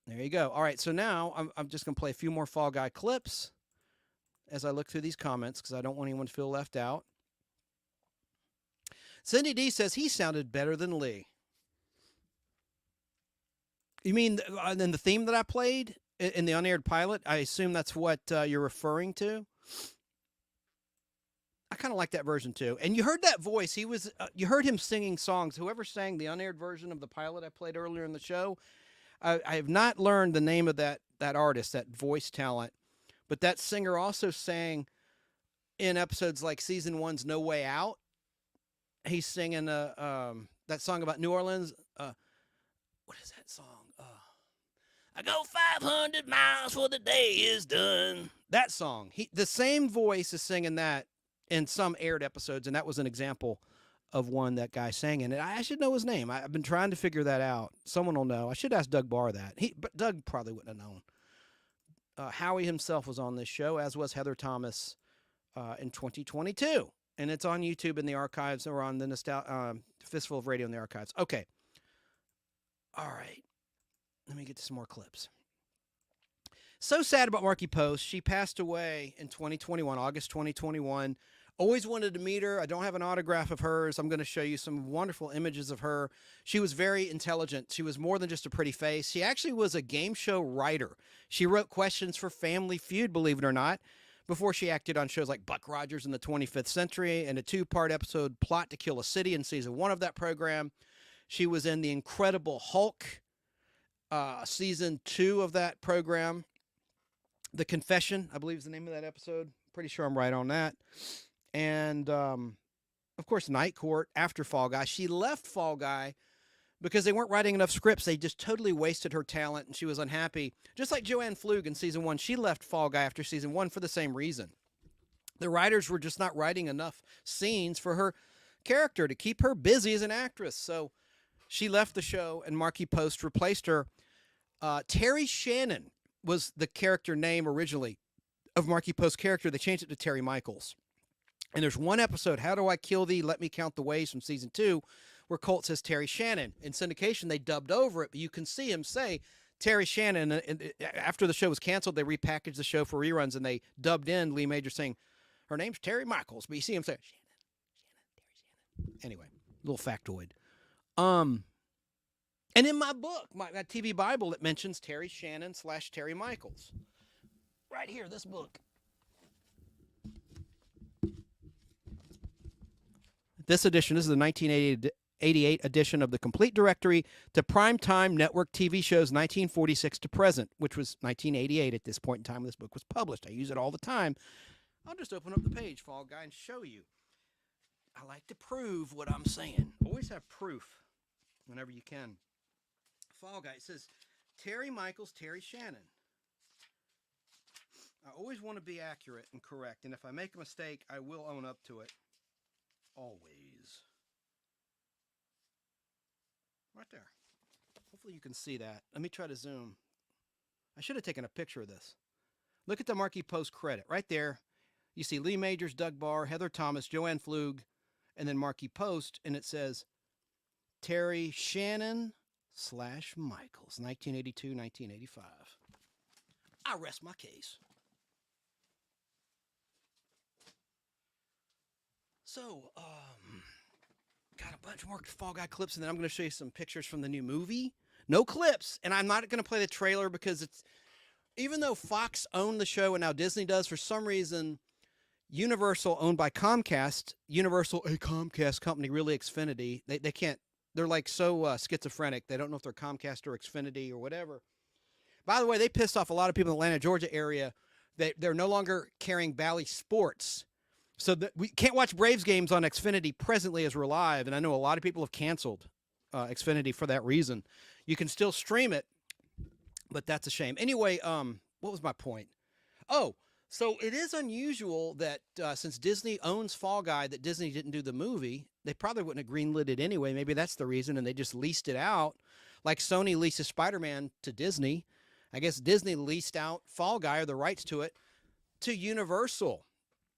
There you go. All right, so now I'm just going to play a few more Fall Guy clips as I look through these comments because I don't want anyone to feel left out. Cindy D says he sounded better than Lee. You mean in the theme that I played in the unaired pilot? I assume that's what you're referring to. I kind of like that version too. And you heard that voice. You heard him singing songs. Whoever sang the unaired version of the pilot I played earlier in the show, I have not learned the name of that artist, that voice talent, but that singer also sang in episodes like season 1's No Way Out. He's singing that song about New Orleans. What is that song? I go 500 miles before the day is done. That song. The same voice is singing that in some aired episodes, and that was an example of one that guy sang in it. I should know his name. I've been trying to figure that out. Someone will know. I should ask Doug Barr that. But Doug probably wouldn't have known. Howie himself was on this show, as was Heather Thomas in 2022. And it's on YouTube in the archives, or on the Fistful of Radio in the archives. Okay. All right. Let me get to some more clips. So sad about Marky Post. She passed away in 2021, August 2021. Always wanted to meet her. I don't have an autograph of hers. I'm going to show you some wonderful images of her. She was very intelligent. She was more than just a pretty face. She actually was a game show writer. She wrote questions for Family Feud, believe it or not, before she acted on shows like Buck Rogers in the 25th Century and a 2-part episode, Plot to Kill a City, in season 1 of that program. She was in The Incredible Hulk, season 2 of that program. The Confession, I believe is the name of that episode. Pretty sure I'm right on that. And, of course, Night Court after Fall Guy. She left Fall Guy because they weren't writing enough scripts. They just totally wasted her talent, and she was unhappy. Just like Joanne Flug in season 1. She left Fall Guy after season 1 for the same reason. The writers were just not writing enough scenes for her character to keep her busy as an actress. So she left the show, and Marky Post replaced her. Terry Shannon was the character name originally of Marky Post's character. They changed it to Terry Michaels. And there's one episode, How Do I Kill Thee? Let Me Count the Ways, from season 2, where Colt says Terry Shannon. In syndication, they dubbed over it, but you can see him say Terry Shannon. And after the show was canceled, they repackaged the show for reruns, and they dubbed in Lee Major saying, her name's Terry Michaels. But you see him say, Terry Shannon. Anyway, little factoid. And in my book, my TV Bible, it mentions Terry Shannon / Terry Michaels. Right here, this book. This edition, this is the 1988 edition of the Complete Directory to Primetime Network TV Shows 1946 to present, which was 1988 at this point in time when this book was published. I use it all the time. I'll just open up the page, Fall Guy, and show you. I like to prove what I'm saying. Always have proof whenever you can. Fall Guy, it says Terry Michaels, Terry Shannon. I always want to be accurate and correct, and if I make a mistake, I will own up to it. Always. Right there. Hopefully you can see that. Let me try to zoom. I should have taken a picture of this. Look at the Marky Post credit right there. You see Lee Majors, Doug Barr, Heather Thomas, Joanne Flug, and then Marky Post, and it says Terry Shannon / Michaels, 1982, 1985. I rest my case. So, got a bunch more Fall Guy clips, and then I'm going to show you some pictures from the new movie. No clips, and I'm not going to play the trailer because it's, even though Fox owned the show and now Disney does, for some reason, Universal, owned by Comcast, Universal, a Comcast company, really Xfinity, they can't, they're like so schizophrenic. They don't know if they're Comcast or Xfinity or whatever. By the way, they pissed off a lot of people in the Atlanta, Georgia area. They're no longer carrying Bally Sports. So we can't watch Braves games on Xfinity presently as we're live, and I know a lot of people have canceled Xfinity for that reason. You can still stream it, but that's a shame. Anyway, what was my point? Oh, so it is unusual that since Disney owns Fall Guy, that Disney didn't do the movie. They probably wouldn't have greenlit it anyway. Maybe that's the reason, and they just leased it out, like Sony leases Spider-Man to Disney. I guess Disney leased out Fall Guy, or the rights to it, to Universal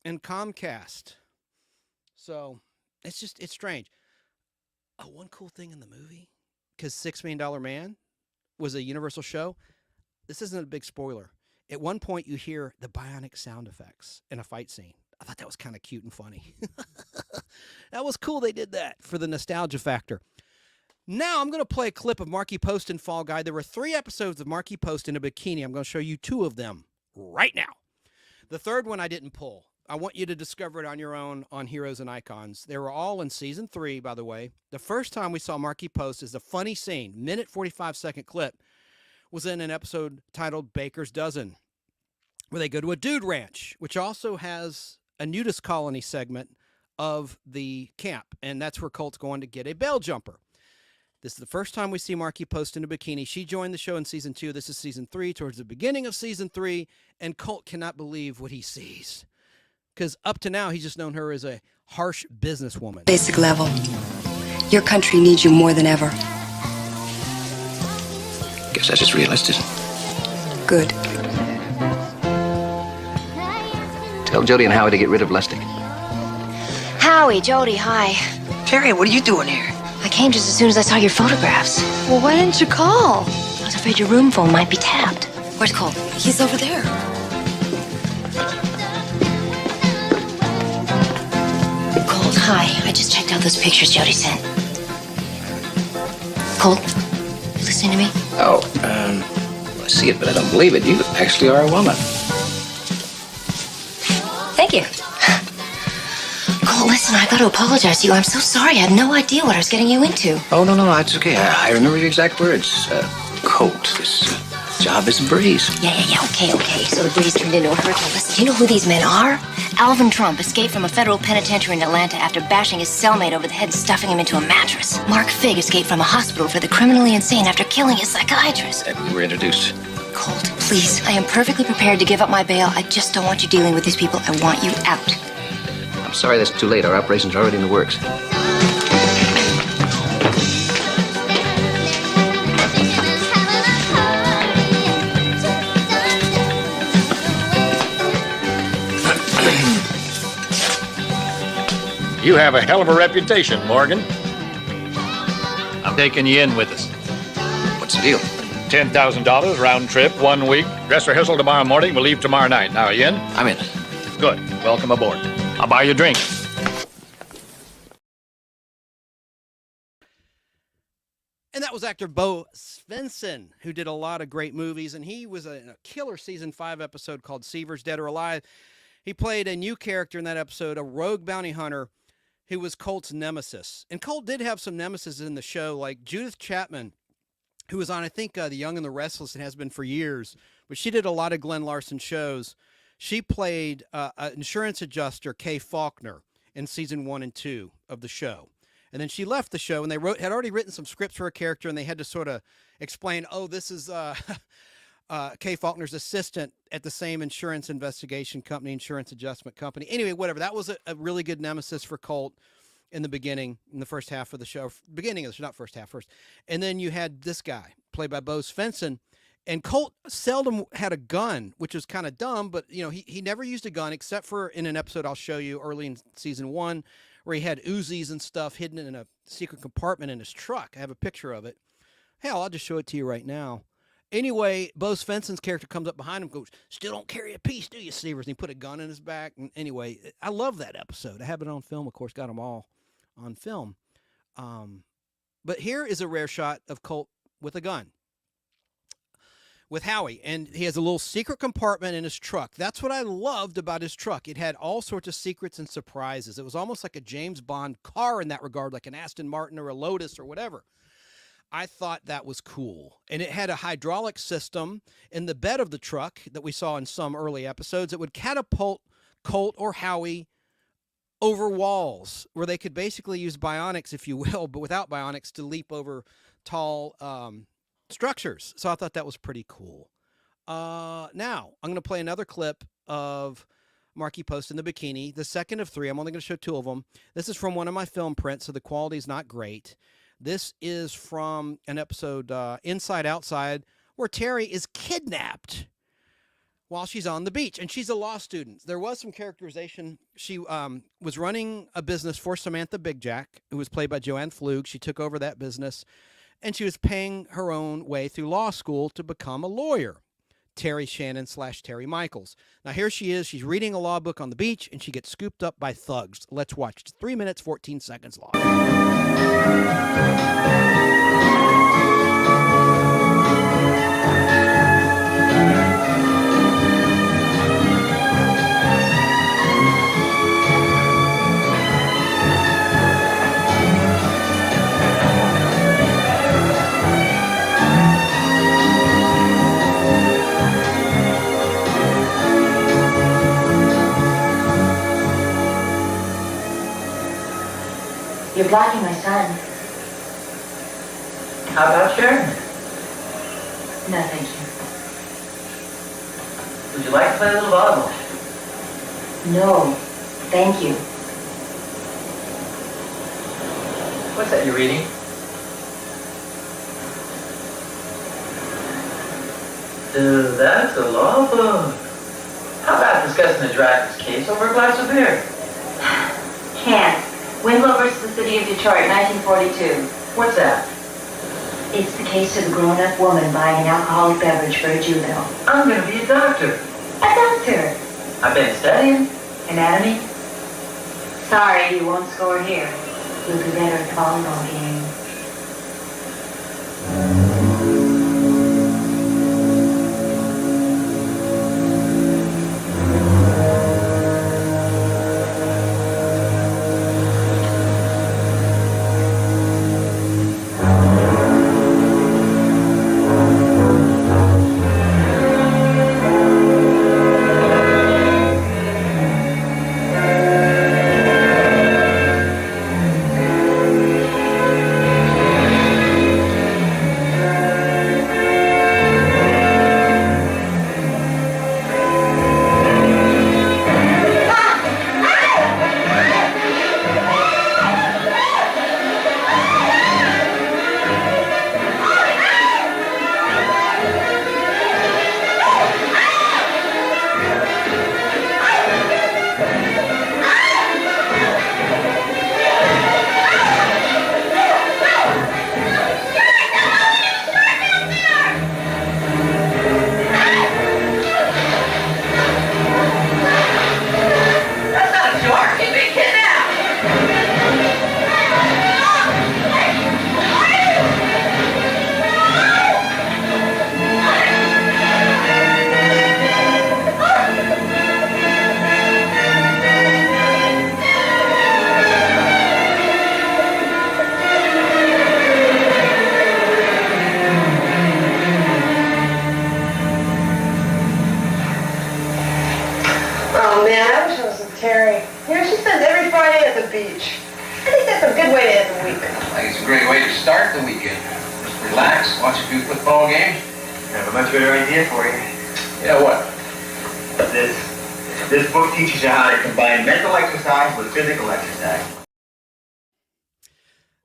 and Comcast. So it's strange. Oh, one cool thing in the movie, because $6 Million Man was a Universal show. This isn't a big spoiler. At one point, you hear the bionic sound effects in a fight scene. I thought that was kind of cute and funny. That was cool they did that for the nostalgia factor. Now I'm going to play a clip of Marky Post and Fall Guy. There were 3 episodes of Marky Post in a bikini. I'm going to show you 2 of them right now. The third one I didn't pull. I want you to discover it on your own on Heroes and Icons. They were all in season 3, by the way. The first time we saw Marky Post is a funny scene, minute 45-second clip, was in an episode titled Baker's Dozen, where they go to a dude ranch, which also has a nudist colony segment of the camp, and that's where Colt's going to get a bell jumper. This is the first time we see Marky Post in a bikini. She joined the show in season 2. This is season 3, towards the beginning of season 3, and Colt cannot believe what he sees. Because up to now, he's just known her as a harsh businesswoman. Basic level. Your country needs you more than ever. Guess I just realized it. Good. Tell Jody and Howie to get rid of Lustig. Howie, Jody, hi. Terry, what are you doing here? I came just as soon as I saw your photographs. Well, why didn't you call? I was afraid your room phone might be tapped. Where's Colt? He's over there. Colt, hi. I just checked out those pictures Jody sent. Colt, you listening to me? Oh, I see it, but I don't believe it. You actually are a woman. Thank you. Colt, listen, I got to apologize to you. I'm so sorry. I had no idea what I was getting you into. Oh, no, it's okay. I remember your exact words. Colt, this job is a breeze. Yeah. Okay. So the breeze turned into a hurricane. Listen, do you know who these men are? Alvin Trump escaped from a federal penitentiary in Atlanta after bashing his cellmate over the head and stuffing him into a mattress. Mark Figg escaped from a hospital for the criminally insane after killing his psychiatrist. And we were introduced. Colt, please. I am perfectly prepared to give up my bail. I just don't want you dealing with these people. I want you out. I'm sorry that's too late. Our operations are already in the works. You have a hell of a reputation, Morgan. I'm taking you in with us. What's the deal? $10,000 round trip, 1 week. Dress rehearsal tomorrow morning. We'll leave tomorrow night. Now, are you in? I'm in. Good. Welcome aboard. I'll buy you a drink. And that was actor Bo Svensson, who did a lot of great movies, and he was in a killer season 5 episode called Seavers, Dead or Alive. He played a new character in that episode, a rogue bounty hunter who was Colt's nemesis. And Colt did have some nemesis in the show, like Judith Chapman, who was on, I think, The Young and the Restless and has been for years. But she did a lot of Glenn Larson shows. She played an insurance adjuster, Kay Faulkner, in season 1 and 2 of the show. And then she left the show, and they had already written some scripts for a character, and they had to sort of explain, oh, this is Kay Faulkner's assistant at the same insurance investigation company, insurance adjustment company. Anyway, whatever. That was a really good nemesis for Colt in the beginning, in the first half of the show. Beginning of the show, not first half, first. And then you had this guy, played by Bo Svensson, And Colt seldom had a gun, which is kind of dumb, but he never used a gun except for in an episode I'll show you early in season 1 where he had Uzis and stuff hidden in a secret compartment in his truck. I have a picture of it. Hell, I'll just show it to you right now. Anyway, Bo Svensson's character comes up behind him and goes, "Still don't carry a piece, do you, Stevers?" And he put a gun in his back. And anyway, I love that episode. I have it on film, of course, got them all on film. But here is a rare shot of Colt with a gun. With Howie, and he has a little secret compartment in his truck. That's what I loved about his truck. It had all sorts of secrets and surprises. It was almost like a James Bond car in that regard, like an Aston Martin or a Lotus or whatever. I thought that was cool. And it had a hydraulic system in the bed of the truck that we saw in some early episodes. It would catapult Colt or Howie over walls where they could basically use bionics, if you will, but without bionics, to leap over tall structures. So I thought that was pretty cool. Now I'm going to play another clip of Marky Post in the bikini, the second of 3. I'm only going to show 2 of them. This is from one of my film prints, so the quality is not great. This is from an episode, Inside Outside, where Terry is kidnapped while she's on the beach, and she's a law student. There was some characterization. She was running a business for Samantha Big Jack, who was played by Joanne Flug. She took over that business, and she was paying her own way through law school to become a lawyer. Terry Shannon / Terry Michaels. Now here she is. She's reading a law book on the beach, and she gets scooped up by thugs. Let's watch. It's 3 minutes, 14 seconds long. You're blocking my son. How about Sharon? No, thank you. Would you like to play a little volleyball? No, thank you. What's that you're reading? That's a law book. How about discussing the Dreyfus case over a glass of beer? Can't. Winslow versus the City of Detroit, 1942. What's that? It's the case of a grown-up woman buying an alcoholic beverage for a juvenile. I'm going to be a doctor. A doctor? I've been studying. Anatomy? Sorry, you won't score here. You'll be better at the volleyball game.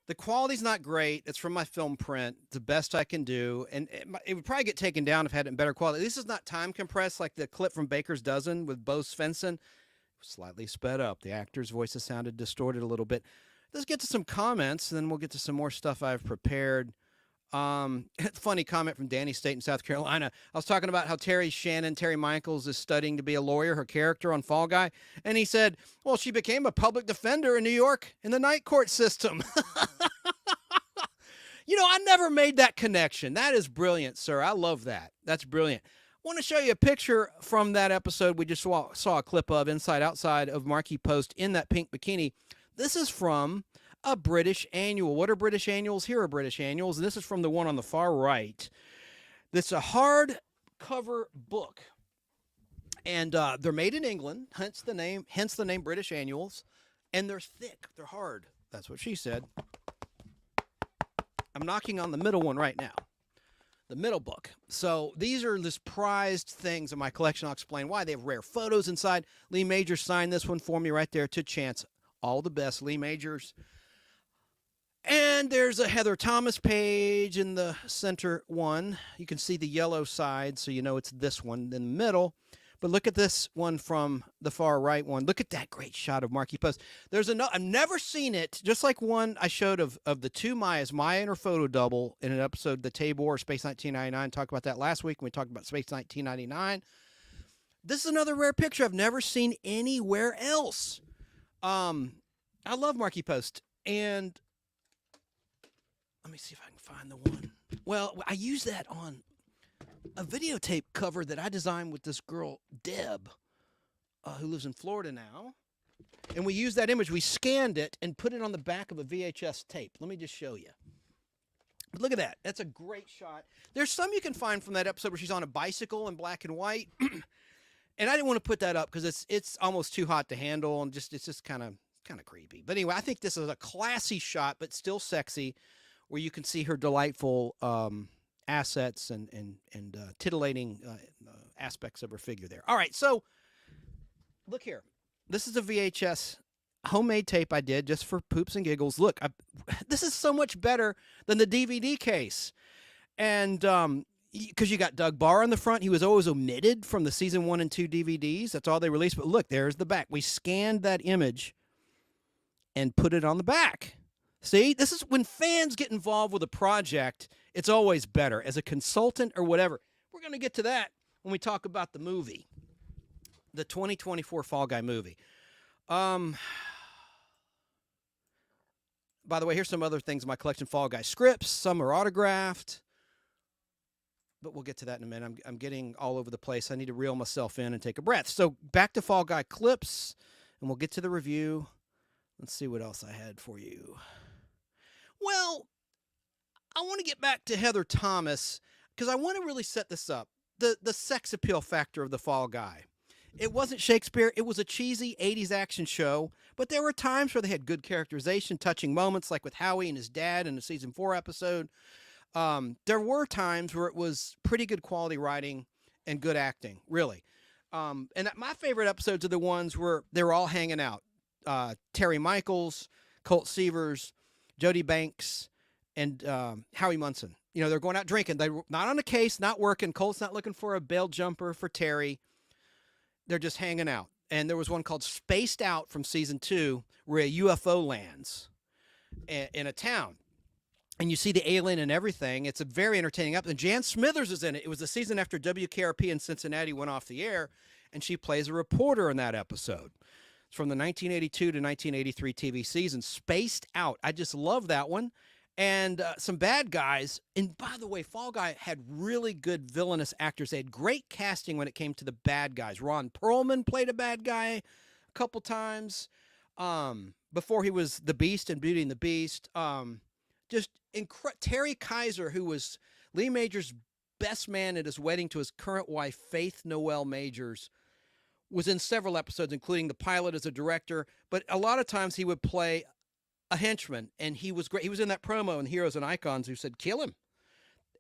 The quality's not great. It's from my film print. The best I can do. And it would probably get taken down if it had it in better quality. This is not time compressed like the clip from Baker's Dozen with Bo Svensson. Slightly sped up. The actors' voices sounded distorted a little bit. Let's get to some comments, and then we'll get to some more stuff I've prepared. Funny comment from Danny State in South Carolina. I was talking about how Terry Michaels is studying to be a lawyer, her character on Fall Guy. And he said, well, she became a public defender in New York in the night court system. I never made that connection. That is brilliant, sir. I love that. That's brilliant. I want to show you a picture from that episode we just saw a clip of inside outside of Markie Post in that pink bikini. This is from a British annual. What are British annuals? Here are British annuals. And this is from the one on the far right. That's a hardcover book. And they're made in England, hence the name British annuals. And they're thick. They're hard. That's what she said. I'm knocking on the middle one right now. The middle book. So these are just prized things in my collection. I'll explain why. They have rare photos inside. Lee Majors signed this one for me right there to Chance. All the best, Lee Majors. And there's a Heather Thomas page in the center one. You can see the yellow side, so you know it's this one in the middle. But look at this one from the far right one. Look at that great shot of Markie Post. There's another. I've never seen it, just like one I showed of the two Mayas, Maya and her photo double, in an episode, The Tabor, Space 1999. Talked about that last week when we talked about Space 1999. This is another rare picture I've never seen anywhere else. I love Markie Post. And let me see if I can find the one. Well, I use that on a videotape cover that I designed with this girl, Deb, who lives in Florida now. And we used that image. We scanned it and put it on the back of a VHS tape. Let me just show you. But look at that. That's a great shot. There's some you can find from that episode where she's on a bicycle in black and white. And I didn't want to put that up because it's almost too hot to handle, and it's just kind of creepy. But anyway, I think this is a classy shot, but still sexy, where you can see her delightful assets and titillating aspects of her figure there. All right, so look here. This is a VHS homemade tape I did just for poops and giggles. Look, this is so much better than the DVD case. And because you got Doug Barr on the front. He was always omitted from the season 1 and 2 DVDs. That's all they released. But look, there's the back. We scanned that image and put it on the back. See, this is when fans get involved with a project, it's always better as a consultant or whatever. We're going to get to that when we talk about the movie, the 2024 Fall Guy movie. By the way, here's some other things in my collection. Fall Guy scripts. Some are autographed. But we'll get to that in a minute. I'm getting all over the place. I need to reel myself in and take a breath. So back to Fall Guy clips, and we'll get to the review. Let's see what else I had for you. Well, I want to get back to Heather Thomas because I want to really set this up. The sex appeal factor of the Fall Guy. It wasn't Shakespeare. It was a cheesy 80s action show, but there were times where they had good characterization, touching moments like with Howie and his dad in the season 4 episode. There were times where it was pretty good quality writing and good acting, really. And my favorite episodes are the ones where they were all hanging out. Terry Michaels, Colt Seavers, Jody Banks, and Howie Munson. You know, they're going out drinking. They're not on a case, not working. Colt's not looking for a bail jumper for Terry. They're just hanging out. And there was one called Spaced Out from season 2 where a UFO lands in a town. And you see the alien and everything. It's a very entertaining episode. And Jan Smithers is in it. It was the season after WKRP in Cincinnati went off the air, and she plays a reporter in that episode. It's from the 1982 to 1983 TV season, Spaced Out. I just love that one. And some bad guys. And by the way, Fall Guy had really good villainous actors. They had great casting when it came to the bad guys. Ron Perlman played a bad guy a couple times before he was the Beast in Beauty and the Beast. Terry Kaiser, who was Lee Majors' best man at his wedding to his current wife, Faith Noel Majors, was in several episodes, including the pilot as a director. But a lot of times he would play a henchman, and he was great. He was in that promo in Heroes and Icons who said, kill him.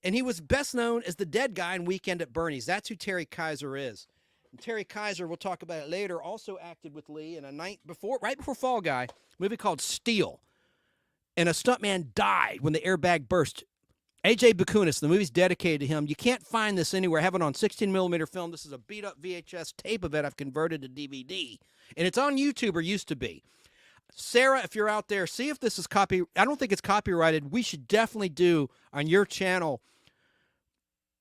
And he was best known as the dead guy in Weekend at Bernie's. That's who Terry Kaiser is. And Terry Kaiser, we'll talk about it later, also acted with Lee in right before Fall Guy, a movie called Steel. and a stuntman died when the airbag burst. A.J. Bakunis, the movie's dedicated to him. You can't find this anywhere. I have it on 16mm film. This is a beat-up VHS tape of it I've converted to DVD. And it's on YouTube, or used to be. Sarah, if you're out there, see if this is I don't think it's copyrighted. We should definitely do on your channel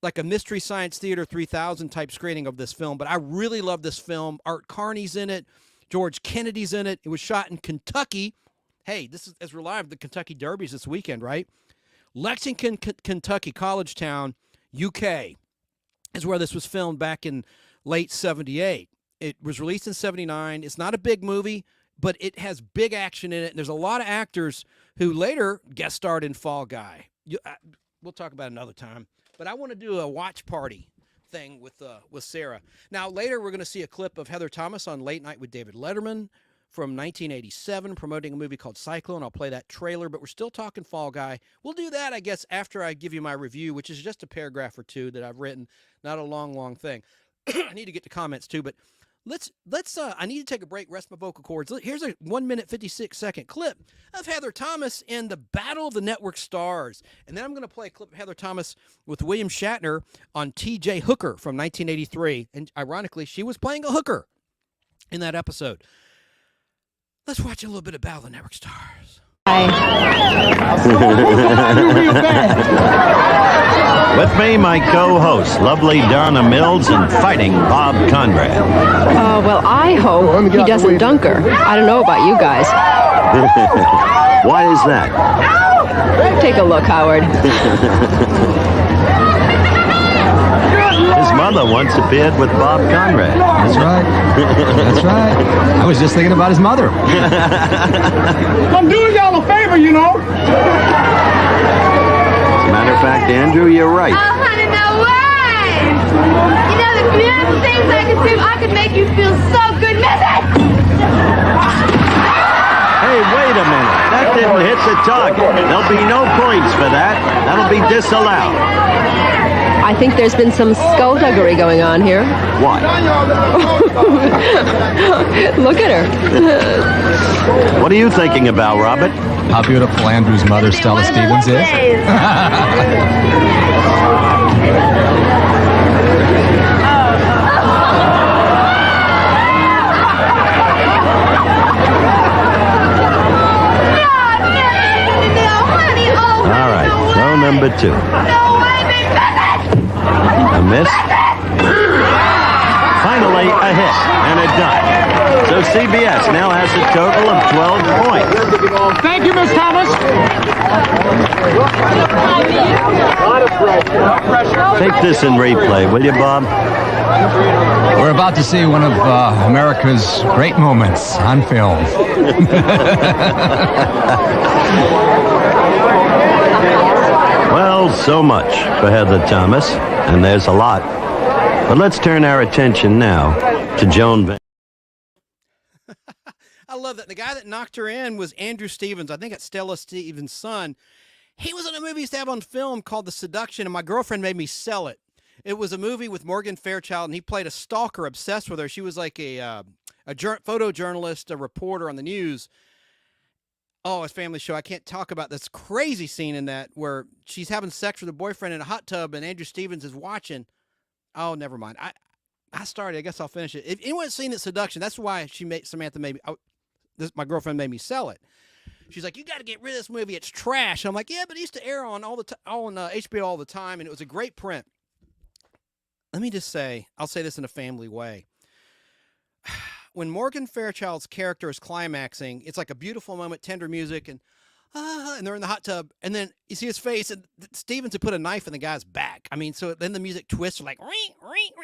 like a Mystery Science Theater 3000 type screening of this film. But I really love this film. Art Carney's in it. George Kennedy's in it. It was shot in Kentucky. Hey, this is as reliable the Kentucky Derbies this weekend, right? Lexington, Kentucky, college town, UK, is where this was filmed back in late 78. It was released in 79. It's not a big movie, but it has big action in it. And there's a lot of actors who later guest starred in Fall Guy. We'll talk about it another time. But I want to do a watch party thing with Sarah. Now, later we're going to see a clip of Heather Thomas on Late Night with David Letterman from 1987, promoting a movie called Cyclone. I'll play that trailer, but we're still talking Fall Guy. We'll do that, I guess, after I give you my review, which is just a paragraph or two that I've written, not a long thing. I need to get to comments too, but let's I need to take a break, rest my vocal cords. Here's a 1-minute 56-second clip of Heather Thomas in the Battle of the Network Stars. And then I'm going to play a clip of Heather Thomas with William Shatner on T.J. Hooker from 1983. And ironically, she was playing a hooker in that episode. Let's watch a little bit of Battle of the Network Stars. With me, my co-host, lovely Donna Mills, and fighting Bob Conrad. Well, I hope he doesn't dunk her. I don't know about you guys. Why is that? Take a look, Howard. His mother once appeared with Bob Conrad. That's right. That's right. I was just thinking about his mother. I'm doing y'all a favor, you know. As a matter of fact, Andrew, you're right. Oh, honey, no way! You know, the beautiful things I could do, I could make you feel so good. Miss it! Hey, wait a minute. That didn't hit the target. There'll be no points for that. That'll be disallowed. I think there's been some skullduggery going on here. What? Look at her. What are you thinking about, Robert? How beautiful Andrew's mother, Stella Stevens, is. All right, throw number 2. A miss. Finally, a hit and a dunk. So CBS now has a total of 12 points. Thank you, Miss Thomas. Take this in replay, will you, Bob? We're about to see one of America's great moments on film. Well, so much for Heather Thomas, and there's a lot. But let's turn our attention now to Joan Van. I love that. The guy that knocked her in was Andrew Stevens. I think it's Stella Stevens' son. He was in a movie he used to have on film called The Seduction, and my girlfriend made me sell it. It was a movie with Morgan Fairchild, and he played a stalker obsessed with her. She was like a photojournalist, a reporter on the news. Oh, it's a family show. I can't talk about this crazy scene in that where she's having sex with her boyfriend in a hot tub and Andrew Stevens is watching. Oh, never mind. I started. I guess I'll finish it. If anyone's seen it, Seduction, that's why Samantha made me. My girlfriend made me sell it. She's like, you got to get rid of this movie. It's trash. I'm like, yeah, but it used to air on on HBO all the time, and it was a great print. Let me just say, I'll say this in a family way. When Morgan Fairchild's character is climaxing, it's like a beautiful moment, tender music, and they're in the hot tub, and then you see his face, and Stevens had put a knife in the guy's back. I mean, so then the music twists like,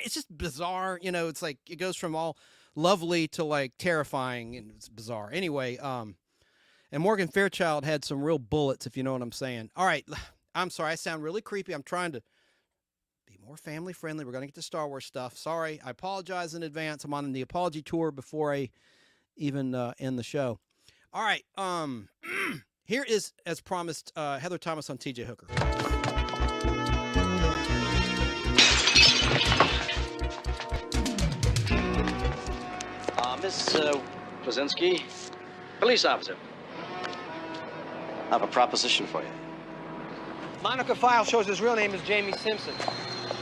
it's just bizarre. You know, it's like it goes from all lovely to like terrifying, and it's bizarre. Anyway, and Morgan Fairchild had some real bullets, if you know what I'm saying. All right, I'm sorry, I sound really creepy. I'm trying to be more family friendly. We're going to get to Star Wars stuff. Sorry, I apologize in advance. I'm on the apology tour before I even end the show. All right, here is, as promised, Heather Thomas on T.J. Hooker. Miss Plazinski, police officer. I have a proposition for you. Monica file shows his real name is Jamie Simpson.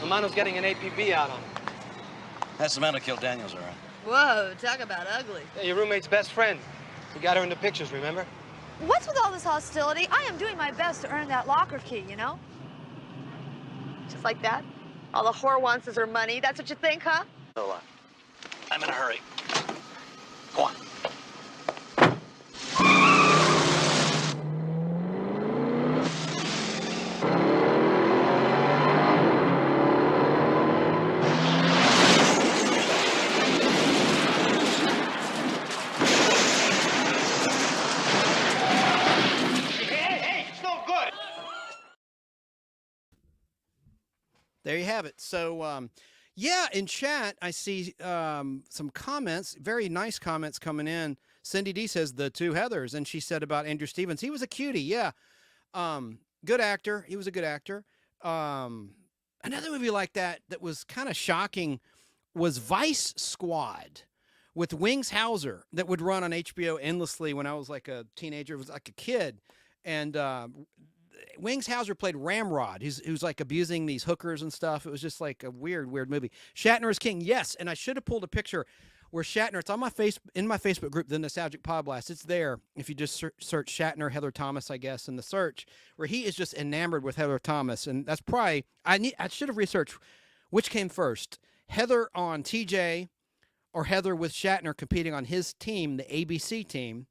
Romano's getting an APB out on him. That's the man who killed Daniels, all right. Whoa, talk about ugly. Yeah, your roommate's best friend. You got her in the pictures, remember? What's with all this hostility? I am doing my best to earn that locker key, you know? Just like that? All the whore wants is her money. That's what you think, huh? So, I'm in a hurry. Go on. There you have it. So, yeah, in chat, I see some comments, very nice comments coming in. Cindy D says, the two Heathers. And she said about Andrew Stevens, he was a cutie. Yeah. Good actor. He was a good actor. Another movie like that was kind of shocking was Vice Squad with Wings Hauser that would run on HBO endlessly when I was like a teenager. It was like a kid. And Wings Hauser played Ramrod, who's like abusing these hookers and stuff. It was just like a weird movie. Shatner is King, yes, and I should have pulled a picture where Shatner. It's on my in my Facebook group, the Nostalgic Podblast. It's there if you just search Shatner Heather Thomas, I guess, in the search, where he is just enamored with Heather Thomas, and that's probably I should have researched which came first, Heather on TJ, or Heather with Shatner competing on his team, the ABC team,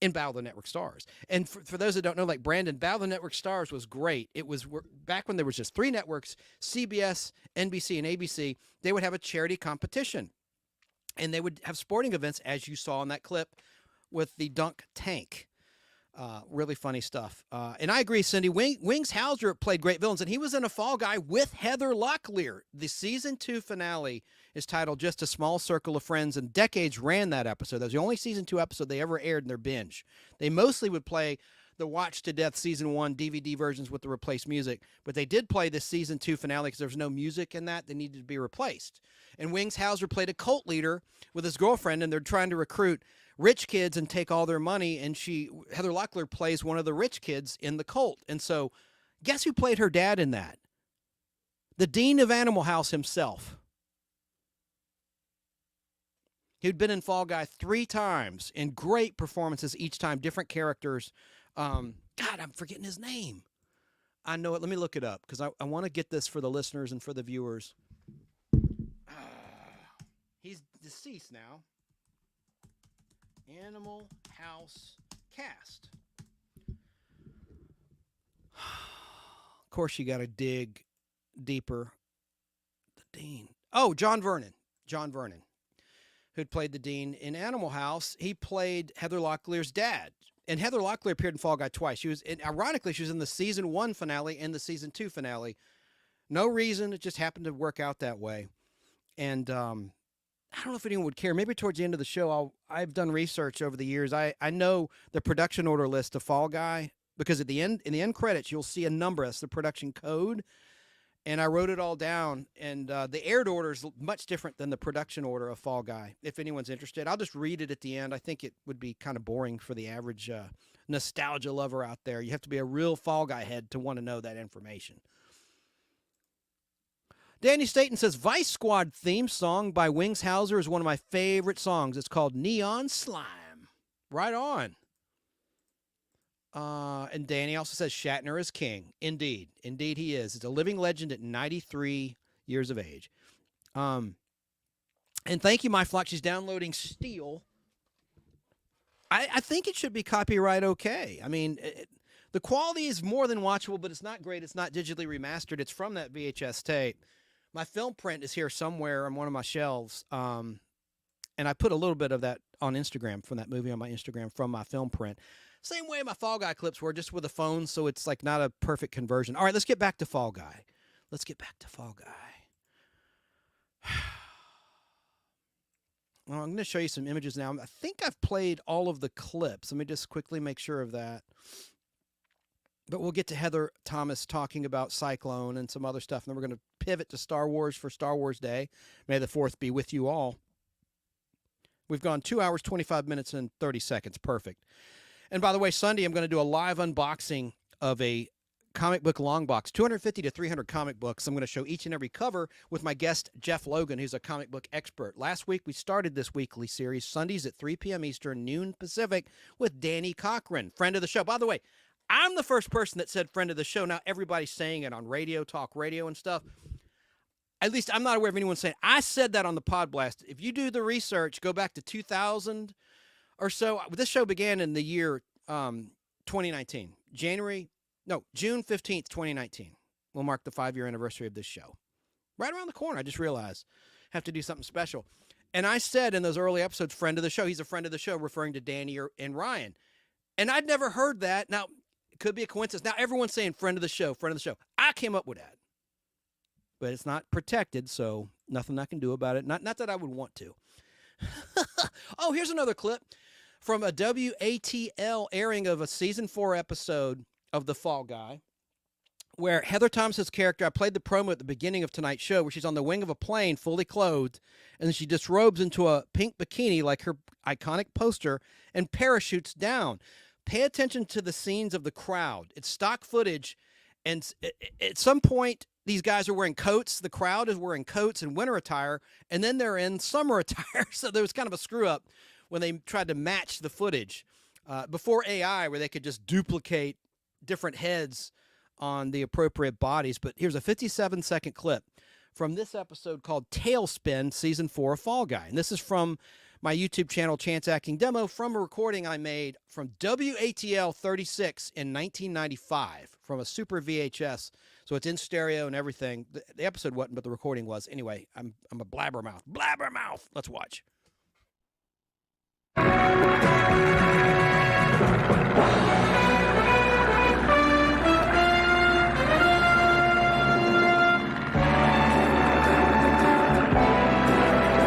in Battle of the Network Stars. And for those that don't know, like Brandon, Battle of the Network Stars was great. It was back when there was just 3 networks, CBS, NBC, and ABC. They would have a charity competition. And they would have sporting events, as you saw in that clip, with the dunk tank. Really funny stuff. And I agree, Cindy. Wings Hauser played great villains, and he was in A Fall Guy with Heather Locklear. The season 2 finale is titled Just a Small Circle of Friends, and Decades ran that episode. That was the only season 2 episode they ever aired in their binge. They mostly would play the Watch to Death season 1 DVD versions with the replaced music, but they did play the season 2 finale because there was no music in that. They needed to be replaced. And Wings Hauser played a cult leader with his girlfriend, and they're trying to recruit rich kids and take all their money, and Heather Locklear plays one of the rich kids in the cult. And so guess who played her dad in that? The Dean of Animal House himself. He'd been in Fall Guy 3 times, in great performances each time, different characters. God, I'm forgetting his name. I know it. Let me look it up, because I want to get this for the listeners and for the viewers. He's deceased now. Animal House cast. Of course, you got to dig deeper. The Dean. Oh, John Vernon. John Vernon, who'd played the Dean in Animal House. He played Heather Locklear's dad. And Heather Locklear appeared in Fall Guy twice. Ironically, she was in the season 1 finale and the season 2 finale. No reason. It just happened to work out that way. And I don't know if anyone would care. Maybe towards the end of the show, I've done research over the years. I know the production order list of Fall Guy, because at the end, in the end credits, you'll see a number. That's the production code. And I wrote it all down. And the aired order is much different than the production order of Fall Guy. If anyone's interested, I'll just read it at the end. I think it would be kind of boring for the average nostalgia lover out there. You have to be a real Fall Guy head to want to know that information. Danny Staten says, Vice Squad theme song by Wings Hauser is one of my favorite songs. It's called Neon Slime. Right on. And Danny also says, Shatner is king. Indeed. Indeed he is. It's a living legend at 93 years of age. And thank you, My Flock. She's downloading Steel. I think it should be copyright okay. I mean, the quality is more than watchable, but it's not great. It's not digitally remastered. It's from that VHS tape. My film print is here somewhere on one of my shelves, and I put a little bit of that on Instagram from that movie on my Instagram from my film print. Same way my Fall Guy clips were, just with a phone, so it's like not a perfect conversion. All right, let's get back to Fall Guy. Let's get back to Fall Guy. Well, I'm going to show you some images now. I think I've played all of the clips. Let me just quickly make sure of that. But we'll get to Heather Thomas talking about Cyclone and some other stuff. And then we're going to pivot to Star Wars for Star Wars Day. May the 4th be with you all. We've gone 2 hours, 25 minutes, and 30 seconds. Perfect. And by the way, Sunday, I'm going to do a live unboxing of a comic book long box, 250 to 300 comic books. I'm going to show each and every cover with my guest, Jeff Logan, who's a comic book expert. Last week, we started this weekly series, Sundays at 3 p.m. Eastern, noon Pacific, with Danny Cochran, friend of the show. By the way, I'm the first person that said friend of the show. Now, everybody's saying it on radio, talk radio and stuff. At least I'm not aware of anyone saying, I said that on the Podblast. If you do the research, go back to 2000 or so. This show began in the year 2019. June 15th, 2019 will mark the 5-year anniversary of this show. Right around the corner, I just realized. Have to do something special. And I said in those early episodes, friend of the show. He's a friend of the show, referring to Danny and Ryan. And I'd never heard that. Now, it could be a coincidence. Now, everyone's saying friend of the show, friend of the show. I came up with that. But it's not protected, so nothing I can do about it. Not that I would want to. Oh, here's another clip from a WATL airing of a season 4 episode of The Fall Guy, where Heather Thomas's character, I played the promo at the beginning of tonight's show, where she's on the wing of a plane, fully clothed, and then she disrobes into a pink bikini like her iconic poster and parachutes down. Pay attention to the scenes of the crowd. It's stock footage, and at some point, these guys are wearing coats. The crowd is wearing coats and winter attire, and then they're in summer attire. So there was kind of a screw-up when they tried to match the footage before AI, where they could just duplicate different heads on the appropriate bodies. But here's a 57-second clip from this episode called Tailspin, Season 4 of Fall Guy. And this is from my YouTube channel, Chance Acting Demo, from a recording I made from WATL 36 in 1995 from a Super VHS. So it's in stereo and everything. The episode wasn't, but the recording was. Anyway, I'm a blabbermouth. Blabbermouth! Let's watch.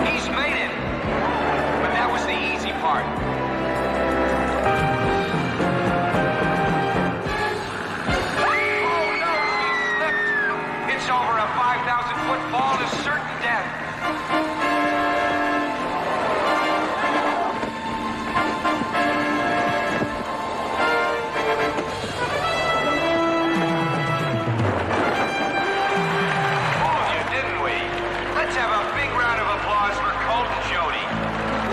He's made it. But that was the easy part. Oh no, he slipped. It's over a 5,000-foot fall to certain death. Fooled you, didn't we? Let's have a big round of applause for Colt and Jody.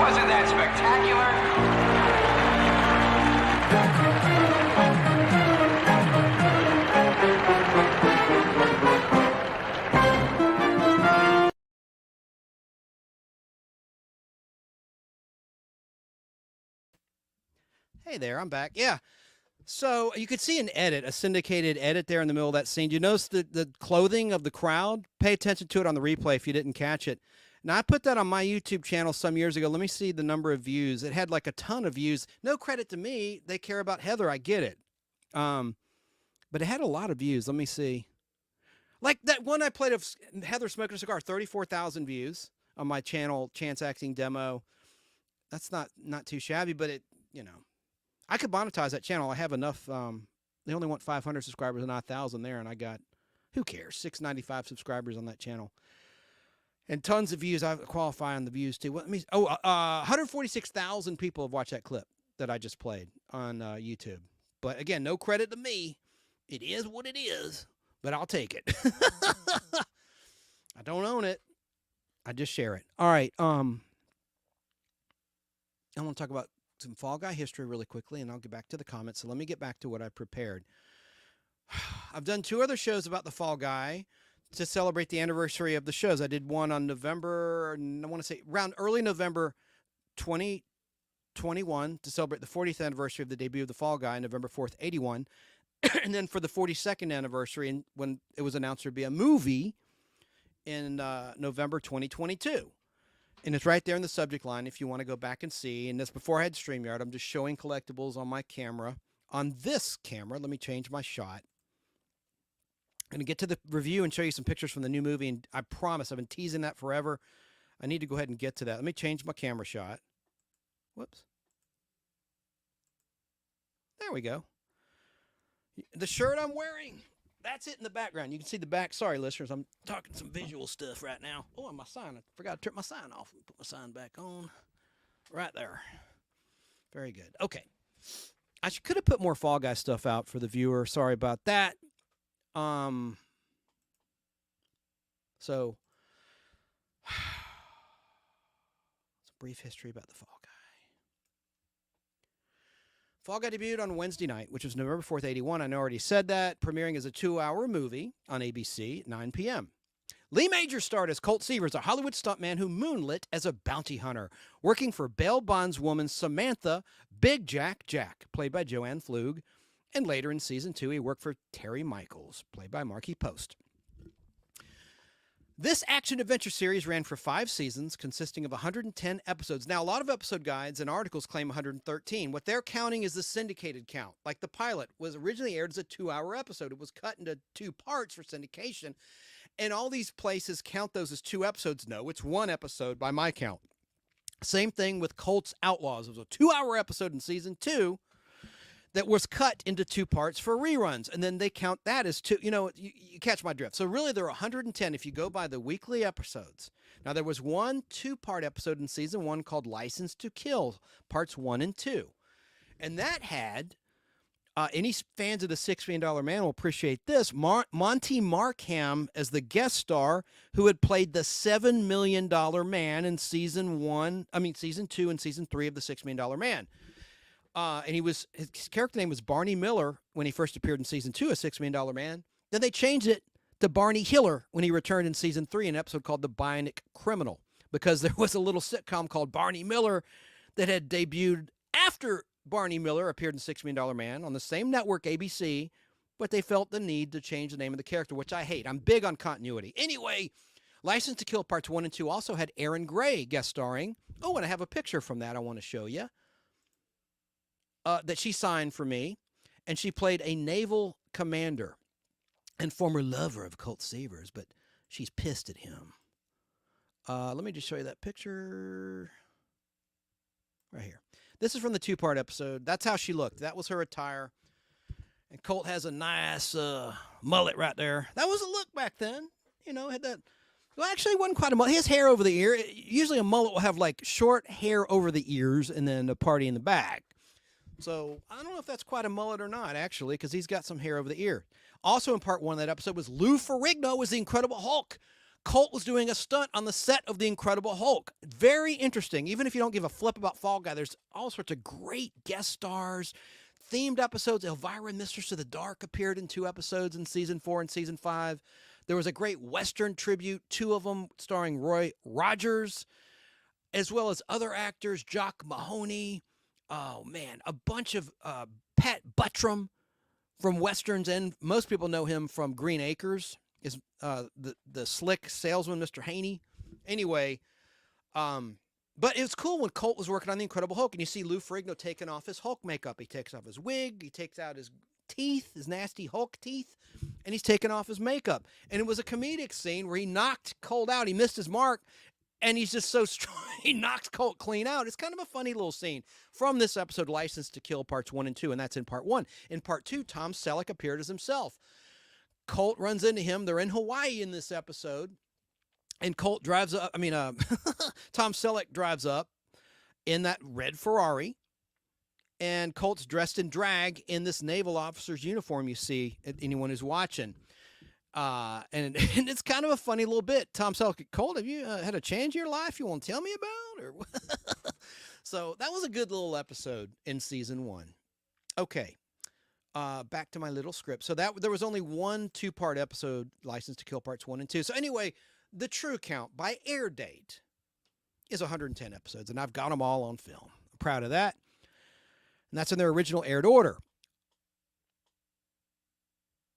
Wasn't that spectacular? Hey there, I'm back. Yeah. So you could see an edit, a syndicated edit there in the middle of that scene. You notice the clothing of the crowd? Pay attention to it on the replay if you didn't catch it. Now, I put that on my YouTube channel some years ago. Let me see the number of views. It had like a ton of views. No credit to me. They care about Heather. I get it. But it had a lot of views. Let me see. Like that one I played of Heather smoking a cigar, 34,000 views on my channel, Chance Acting Demo. That's not too shabby, but it, I could monetize that channel. I have enough. They only want 500 subscribers and not 1,000 there, and I got, who cares, 695 subscribers on that channel. And tons of views. I qualify on the views, too. 146,000 people have watched that clip that I just played on YouTube. But, again, no credit to me. It is what it is, but I'll take it. I don't own it. I just share it. All right. I want to talk about some Fall Guy history really quickly, and I'll get back to the comments. So let me get back to what I prepared. I've done 2 other shows about the Fall Guy to celebrate the anniversary of the shows. I did one on November, I want to say around early November 2021 to celebrate the 40th anniversary of the debut of the Fall Guy, November 4th, 81. And then for the 42nd anniversary, and when it was announced there'd be a movie in November 2022. And it's right there in the subject line if you want to go back and see. And this before I had StreamYard. I'm just showing collectibles on my camera. On this camera, let me change my shot. I'm going to get to the review and show you some pictures from the new movie. And I promise, I've been teasing that forever. I need to go ahead and get to that. Let me change my camera shot. Whoops. There we go. The shirt I'm wearing. That's it in the background. You can see the back. Sorry, listeners. I'm talking some visual stuff right now. Oh, and my sign. I forgot to turn my sign off. Put my sign back on. Right there. Very good. Okay. could have put more Fall Guy stuff out for the viewer. Sorry about that. So, it's a brief history about the Fall Guy. Fall Guy debuted on Wednesday night, which was November 4th, 1981. I already said that. Premiering as a 2-hour movie on ABC at 9 p.m. Lee Majors starred as Colt Seavers, a Hollywood stuntman who moonlit as a bounty hunter, working for bail bondswoman Samantha Big Jack Jack, played by Joanne Flug. And later in season 2, he worked for Terry Michaels, played by Marky Post. This action-adventure series ran for 5 seasons, consisting of 110 episodes. Now, a lot of episode guides and articles claim 113. What they're counting is the syndicated count. Like the pilot was originally aired as a 2-hour episode. It was cut into 2 parts for syndication. And all these places count those as 2 episodes. No, it's 1 episode by my count. Same thing with Colt's Outlaws. It was a 2-hour episode in season 2 that was cut into 2 parts for reruns. And then they count that as 2. You catch my drift. So really there are 110 if you go by the weekly episodes. Now there was 1 2-part episode in season 1 called License to Kill, parts 1 and 2. And that had, any fans of the $6 Million Man will appreciate this, Monty Markham as the guest star who had played the $7 Million Man in season 2 and season 3 of the $6 Million Man. And his character name was Barney Miller when he first appeared in season 2 of $6 Million Man. Then they changed it to Barney Hiller when he returned in season 3, an episode called The Bionic Criminal, because there was a little sitcom called Barney Miller that had debuted after Barney Miller appeared in $6 Million Man on the same network, ABC, but they felt the need to change the name of the character, which I hate. I'm big on continuity. Anyway, License to Kill parts 1 and 2 also had Aaron Gray guest starring. Oh, and I have a picture from that I want to show you. That she signed for me, and she played a naval commander and former lover of Colt Seavers, but she's pissed at him. Let me just show you that picture right here. This is from the 2-part episode. That's how she looked. That was her attire. And Colt has a nice mullet right there. That was a look back then. Had that. Well, actually, it wasn't quite a mullet. He has hair over the ear. Usually a mullet will have like short hair over the ears and then a party in the back. So I don't know if that's quite a mullet or not, actually, because he's got some hair over the ear. Also in part 1 of that episode was Lou Ferrigno as the Incredible Hulk. Colt was doing a stunt on the set of the Incredible Hulk. Very interesting. Even if you don't give a flip about Fall Guy, there's all sorts of great guest stars, themed episodes. Elvira and Mistress of the Dark appeared in 2 episodes in season 4 and season 5. There was a great Western tribute, 2 of them starring Roy Rogers, as well as other actors, Jock Mahoney. Oh, man, a bunch of Pat Buttram from Westerns, and most people know him from Green Acres, is the slick salesman, Mr. Haney. Anyway, but it was cool when Colt was working on The Incredible Hulk, and you see Lou Ferrigno taking off his Hulk makeup. He takes off his wig, he takes out his teeth, his nasty Hulk teeth, and he's taking off his makeup. And it was a comedic scene where he knocked Colt out. He missed his mark, and he's just so strong, he knocks Colt clean out. It's kind of a funny little scene from this episode, License to Kill, parts 1 and 2, and that's in part 1. In part 2, Tom Selleck appeared as himself. Colt runs into him. They're in Hawaii in this episode, and Colt drives up. Tom Selleck drives up in that red Ferrari, and Colt's dressed in drag in this naval officer's uniform you see, anyone who's watching. And it's kind of a funny little bit. Tom Selleck, Colt, have you had a change in your life you want to tell me about? Or So that was a good little episode in season 1. Okay. Back to my little script. So there was only 1 2-part episode, License to Kill parts 1 and 2. So anyway, the true count by air date is 110 episodes, and I've got them all on film. I'm proud of that. And that's in their original aired order.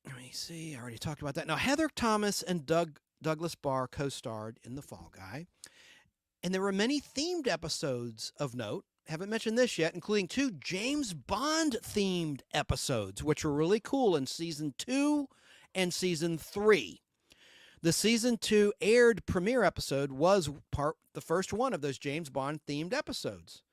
Let me see. I already talked about that. Now, Heather Thomas and Douglas Barr co-starred in The Fall Guy. And there were many themed episodes of note. Haven't mentioned this yet, including 2 James Bond themed episodes, which were really cool in season 2 and season 3. The season 2 aired premiere episode was the first one of those James Bond themed episodes,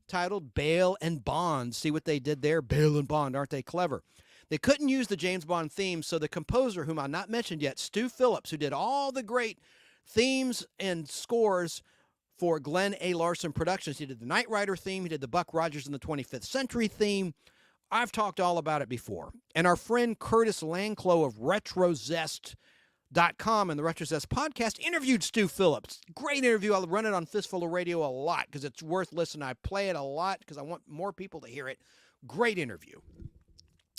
titled Bail and Bond. See what they did there? Bail and Bond, aren't they clever? They couldn't use the James Bond theme, so the composer, whom I've not mentioned yet, Stu Phillips, who did all the great themes and scores for Glenn A. Larson Productions. He did the Knight Rider theme. He did the Buck Rogers in the 25th Century theme. I've talked all about it before. And our friend Curtis Lanclow of RetroZest.com and the RetroZest podcast interviewed Stu Phillips. Great interview. I'll run it on Fistful of Radio a lot because it's worth listening. I play it a lot because I want more people to hear it. Great interview.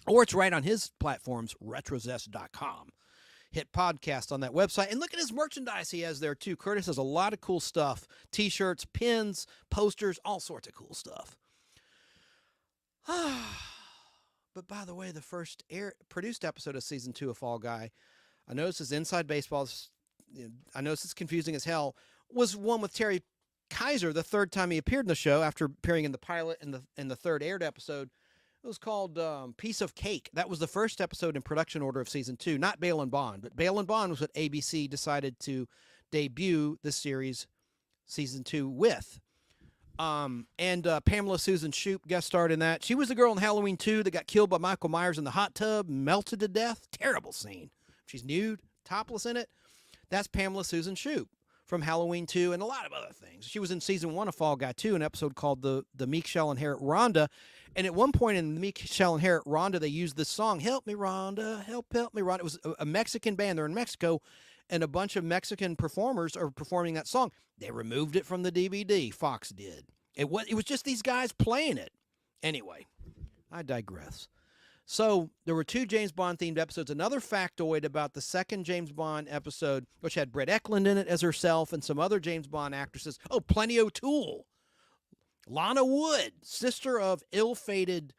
Or it's right on his platforms, RetroZest.com. Hit podcast on that website. And look at his merchandise he has there, too. Curtis has a lot of cool stuff. T-shirts, pins, posters, all sorts of cool stuff. But by the way, the first produced episode of Season 2 of Fall Guy, I noticed is Inside Baseball. I noticed it's confusing as hell, was one with Terry Kaiser, the third time he appeared in the show after appearing in the pilot and the third aired episode. It was called Piece of Cake. That was the first episode in production order of Season 2, not Bale and Bond. But Bale and Bond was what ABC decided to debut the series Season 2 with. And Pamela Susan Shoop guest starred in that. She was the girl in Halloween 2 that got killed by Michael Myers in the hot tub, melted to death. Terrible scene. She's nude, topless in it. That's Pamela Susan Shoop from Halloween 2 and a lot of other things. She was in Season 1 of Fall Guy 2, an episode called The Meek Shall Inherit Rhonda. And at one point in The Meek Shall Inherit Rhonda, they used this song, Help Me Rhonda, Help Me Rhonda. It was a Mexican band. They're in Mexico, and a bunch of Mexican performers are performing that song. They removed it from the DVD. Fox did. It was just these guys playing it. Anyway, I digress. So there were 2 James Bond-themed episodes. Another factoid about the second James Bond episode, which had Brett Eklund in it as herself and some other James Bond actresses. Oh, Plenty O'Toole. Lana Wood, sister of ill-fated,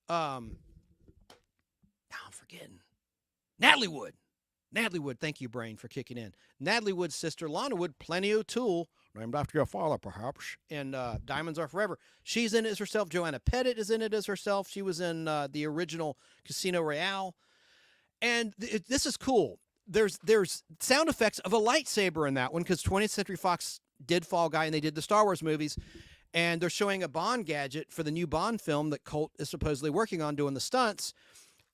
now I'm forgetting. Natalie Wood. Natalie Wood, thank you, brain, for kicking in. Natalie Wood's sister, Lana Wood, Plenty O'Toole, named after your father, perhaps, and Diamonds Are Forever. She's in it as herself. Joanna Pettit is in it as herself. She was in the original Casino Royale. And this is cool. There's sound effects of a lightsaber in that one because 20th Century Fox did Fall Guy and they did the Star Wars movies. And they're showing a Bond gadget for the new Bond film that Colt is supposedly working on doing the stunts.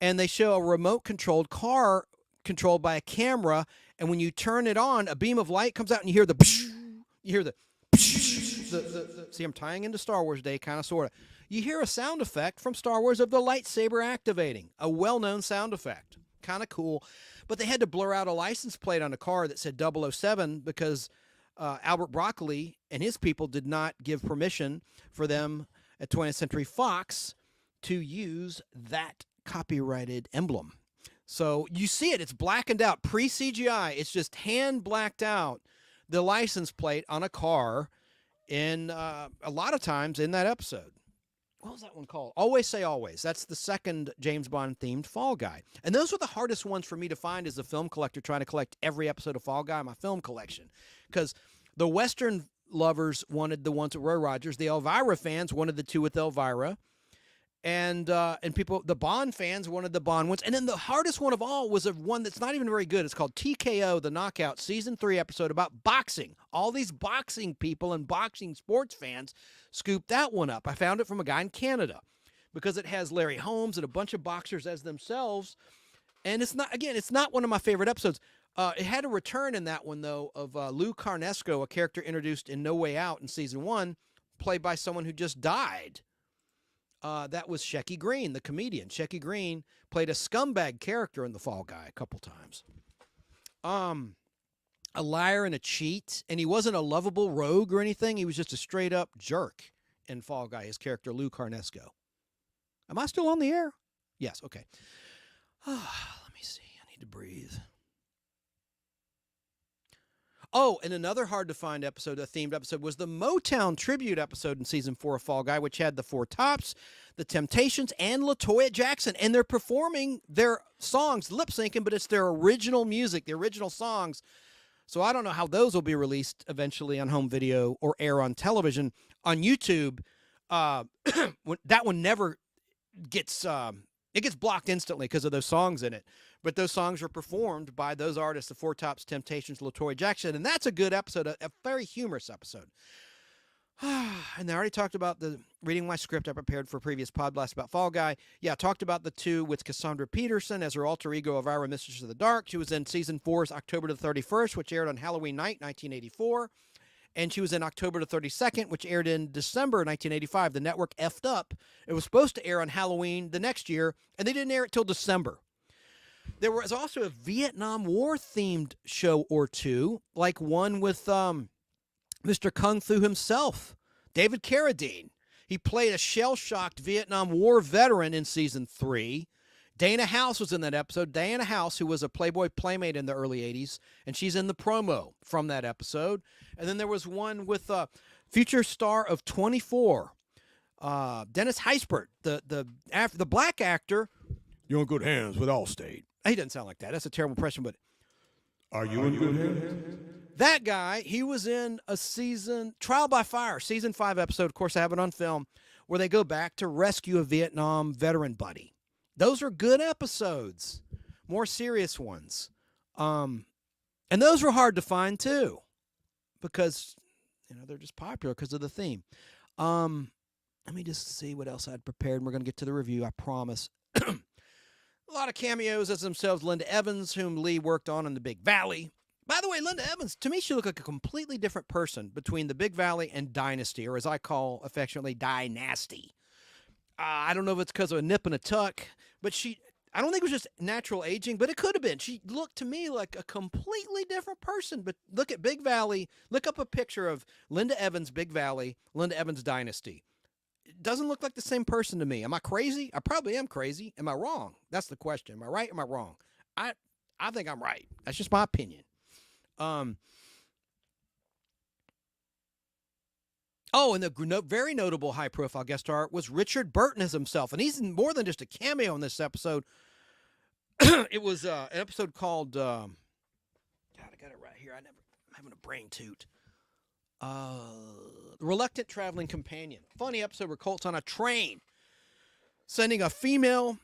And they show a remote-controlled car controlled by a camera. And when you turn it on, a beam of light comes out and you hear the see, I'm tying into Star Wars Day, kind of, sort of. You hear a sound effect from Star Wars of the lightsaber activating, a well-known sound effect. Kind of cool. But they had to blur out a license plate on a car that said 007 because Albert Broccoli and his people did not give permission for them at 20th Century Fox to use that copyrighted emblem. So you see it. It's blackened out. Pre-CGI. It's just hand blacked out the license plate on a car in a lot of times in that episode. What was that one called? Always Say Always. That's the second James Bond-themed Fall Guy. And those were the hardest ones for me to find as a film collector, trying to collect every episode of Fall Guy in my film collection. Because the Western lovers wanted the ones with Roy Rogers. The Elvira fans wanted the 2 with Elvira. And people, the Bond fans wanted the Bond ones. And then the hardest one of all was one that's not even very good. It's called TKO, The Knockout, Season 3 episode about boxing. All these boxing people and boxing sports fans scooped that one up. I found it from a guy in Canada because it has Larry Holmes and a bunch of boxers as themselves. And it's not one of my favorite episodes. It had a return in that one, though, of Lou Carnesco, a character introduced in No Way Out in Season 1, played by someone who just died. That was Shecky Green, the comedian. Shecky Green played a scumbag character in The Fall Guy a couple times. A liar and a cheat, and he wasn't a lovable rogue or anything. He was just a straight-up jerk in Fall Guy, his character, Lou Carnesco. Am I still on the air? Yes, okay. Let me see. I need to breathe. Oh, and another hard-to-find episode, a themed episode, was the Motown tribute episode in Season 4 of Fall Guy, which had the Four Tops, the Temptations, and LaToya Jackson. And they're performing their songs, lip-syncing, but it's their original music, the original songs. So I don't know how those will be released eventually on home video or air on television. On YouTube, that one never gets... it gets blocked instantly because of those songs in it. But those songs are performed by those artists, the Four Tops, Temptations, LaToya Jackson. And that's a good episode, a very humorous episode. And I already talked about reading my script I prepared for a previous Podblast about Fall Guy. Yeah, I talked about the 2 with Cassandra Peterson as her alter ego, Elvira, Mistress of the Dark. She was in Season 4's October the 31st, which aired on Halloween night, 1984. And she was in October the 32nd, which aired in December 1985. The network effed up. It was supposed to air on Halloween the next year, and they didn't air it till December. There was also a Vietnam War themed show or two, like one with Mr. Kung Fu himself, David Carradine. He played a shell-shocked Vietnam War veteran in season 3. Dana House was in that episode. Diana House, who was a Playboy Playmate in the early 80s, and she's in the promo from that episode. And then there was one with future star of 24, Dennis Heisbert, the black actor. You're in good hands with Allstate. He doesn't sound like that. That's a terrible impression, but Are you in good hands? that guy, he was in a Trial by Fire, season 5 episode. Of course, I have it on film, where they go back to rescue a Vietnam veteran buddy. Those are good episodes, more serious ones. And those were hard to find too, because, they're just popular because of the theme. Let me just see what else I'd prepared. We're going to get to the review, I promise. A lot of cameos as themselves. Linda Evans, whom Lee worked on in The Big Valley. By the way, Linda Evans, to me, she looked like a completely different person between The Big Valley and Dynasty, or as I call affectionately, Dynasty. I don't know if it's because of a nip and a tuck, but I don't think it was just natural aging, but it could have been. She looked to me like a completely different person. But look at Big Valley. Look up a picture of Linda Evans, Big Valley, Linda Evans, Dynasty. It doesn't look like the same person to me. Am I crazy? I probably am crazy. Am I wrong? That's the question. Am I right? Am I wrong? I think I'm right. That's just my opinion. Oh, and the very notable high-profile guest star was Richard Burton as himself, and he's more than just a cameo in this episode. It was an episode called, God, I got it right here. I'm having a brain toot. Reluctant Traveling Companion. Funny episode where Colt's on a train, sending a female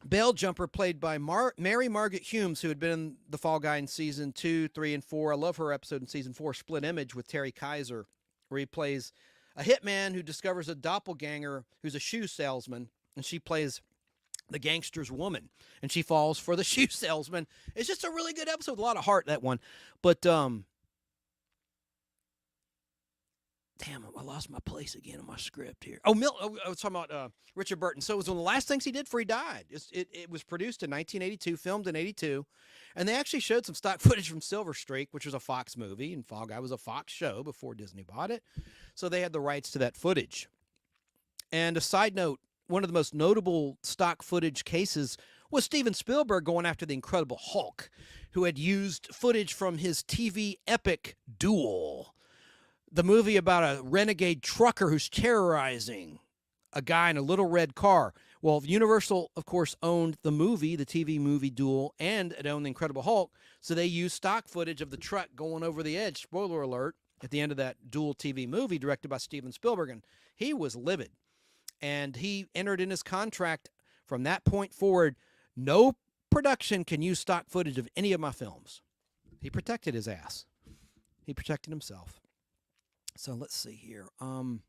bail jumper played by Mary Margaret Humes, who had been in The Fall Guy in season 2, 3, and 4. I love her episode in season 4, Split Image, with Terry Kaiser, where he plays a hitman who discovers a doppelganger who's a shoe salesman, and she plays the gangster's woman, and she falls for the shoe salesman. It's just a really good episode, a lot of heart, that one. But damn, I lost my place again in my script here. I was talking about Richard Burton. So it was one of the last things he did before he died. It was produced in 1982, filmed in 82, and they actually showed some stock footage from Silver Streak, which was a Fox movie, and Fall Guy was a Fox show before Disney bought it. So they had the rights to that footage. And a side note, one of the most notable stock footage cases was Steven Spielberg going after the Incredible Hulk, who had used footage from his TV epic Duel, the movie about a renegade trucker who's terrorizing a guy in a little red car. Well, Universal, of course, owned the movie, the TV movie Duel, and it owned the Incredible Hulk, so they used stock footage of the truck going over the edge, spoiler alert, at the end of that Duel TV movie directed by Steven Spielberg, and he was livid. And he entered in his contract from that point forward, no production can use stock footage of any of my films. He protected his ass. He protected himself. So let's see here. Oh,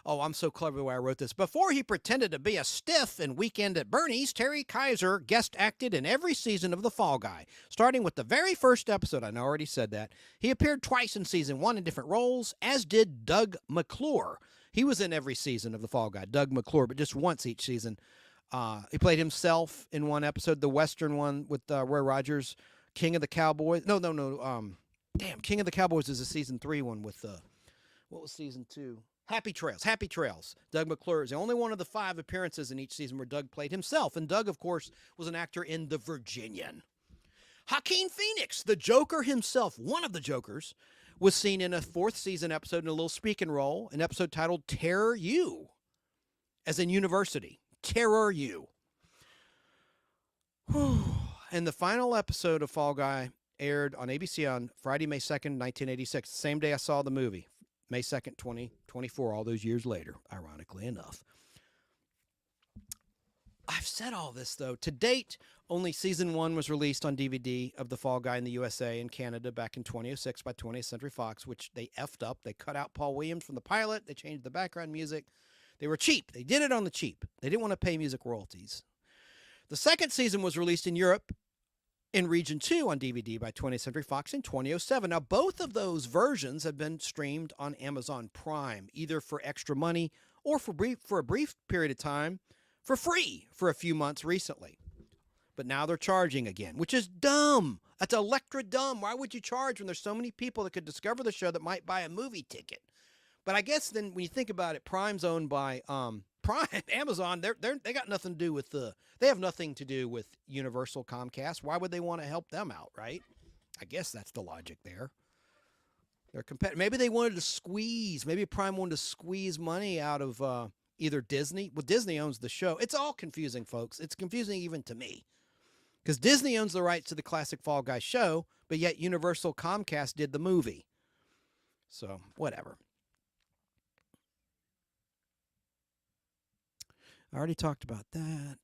I'm so clever the way I wrote this. Before he pretended to be a stiff in Weekend at Bernie's, Terry Kaiser guest acted in every season of The Fall Guy, starting with the very first episode. I already said that. He appeared twice in season 1 in different roles, as did Doug McClure. He was in every season of The Fall Guy, Doug McClure, but just once each season. He played himself in one episode, the Western one with Roy Rogers, King of the Cowboys. No. King of the Cowboys is a season 3 one with, what was season 2? Happy Trails. Doug McClure is the only one of the 5 appearances in each season where Doug played himself. And Doug, of course, was an actor in The Virginian. Joaquin Phoenix, the Joker himself, one of the Jokers, was seen in a 4th season episode in a little speaking role, an episode titled Terror You, as in University. Terror You. And the final episode of Fall Guy aired on ABC on Friday, May 2nd, 1986, the same day I saw the movie, May 2nd, 2024, all those years later, ironically enough. I've said all this, though. To date, only season 1 was released on DVD of The Fall Guy in the USA and Canada back in 2006 by 20th Century Fox, which they effed up. They cut out Paul Williams from the pilot. They changed the background music. They were cheap. They did it on the cheap. They didn't want to pay music royalties. The second season was released in Europe in Region 2 on DVD by 20th Century Fox in 2007. Now, both of those versions have been streamed on Amazon Prime, either for extra money or for a brief period of time for free for a few months recently. But now they're charging again, which is dumb. That's electra dumb. Why would you charge when there's so many people that could discover the show that might buy a movie ticket? But I guess then when you think about it, Prime's owned by Prime, Amazon. They got nothing to do with they have nothing to do with Universal Comcast. Why would they want to help them out, right? I guess that's the logic there. They're maybe they wanted to squeeze. Maybe Prime wanted to squeeze money out of either Disney. Well, Disney owns the show. It's all confusing, folks. It's confusing even to me. Because Disney owns the rights to the classic Fall Guy show, but yet Universal Comcast did the movie. So, whatever. I already talked about that.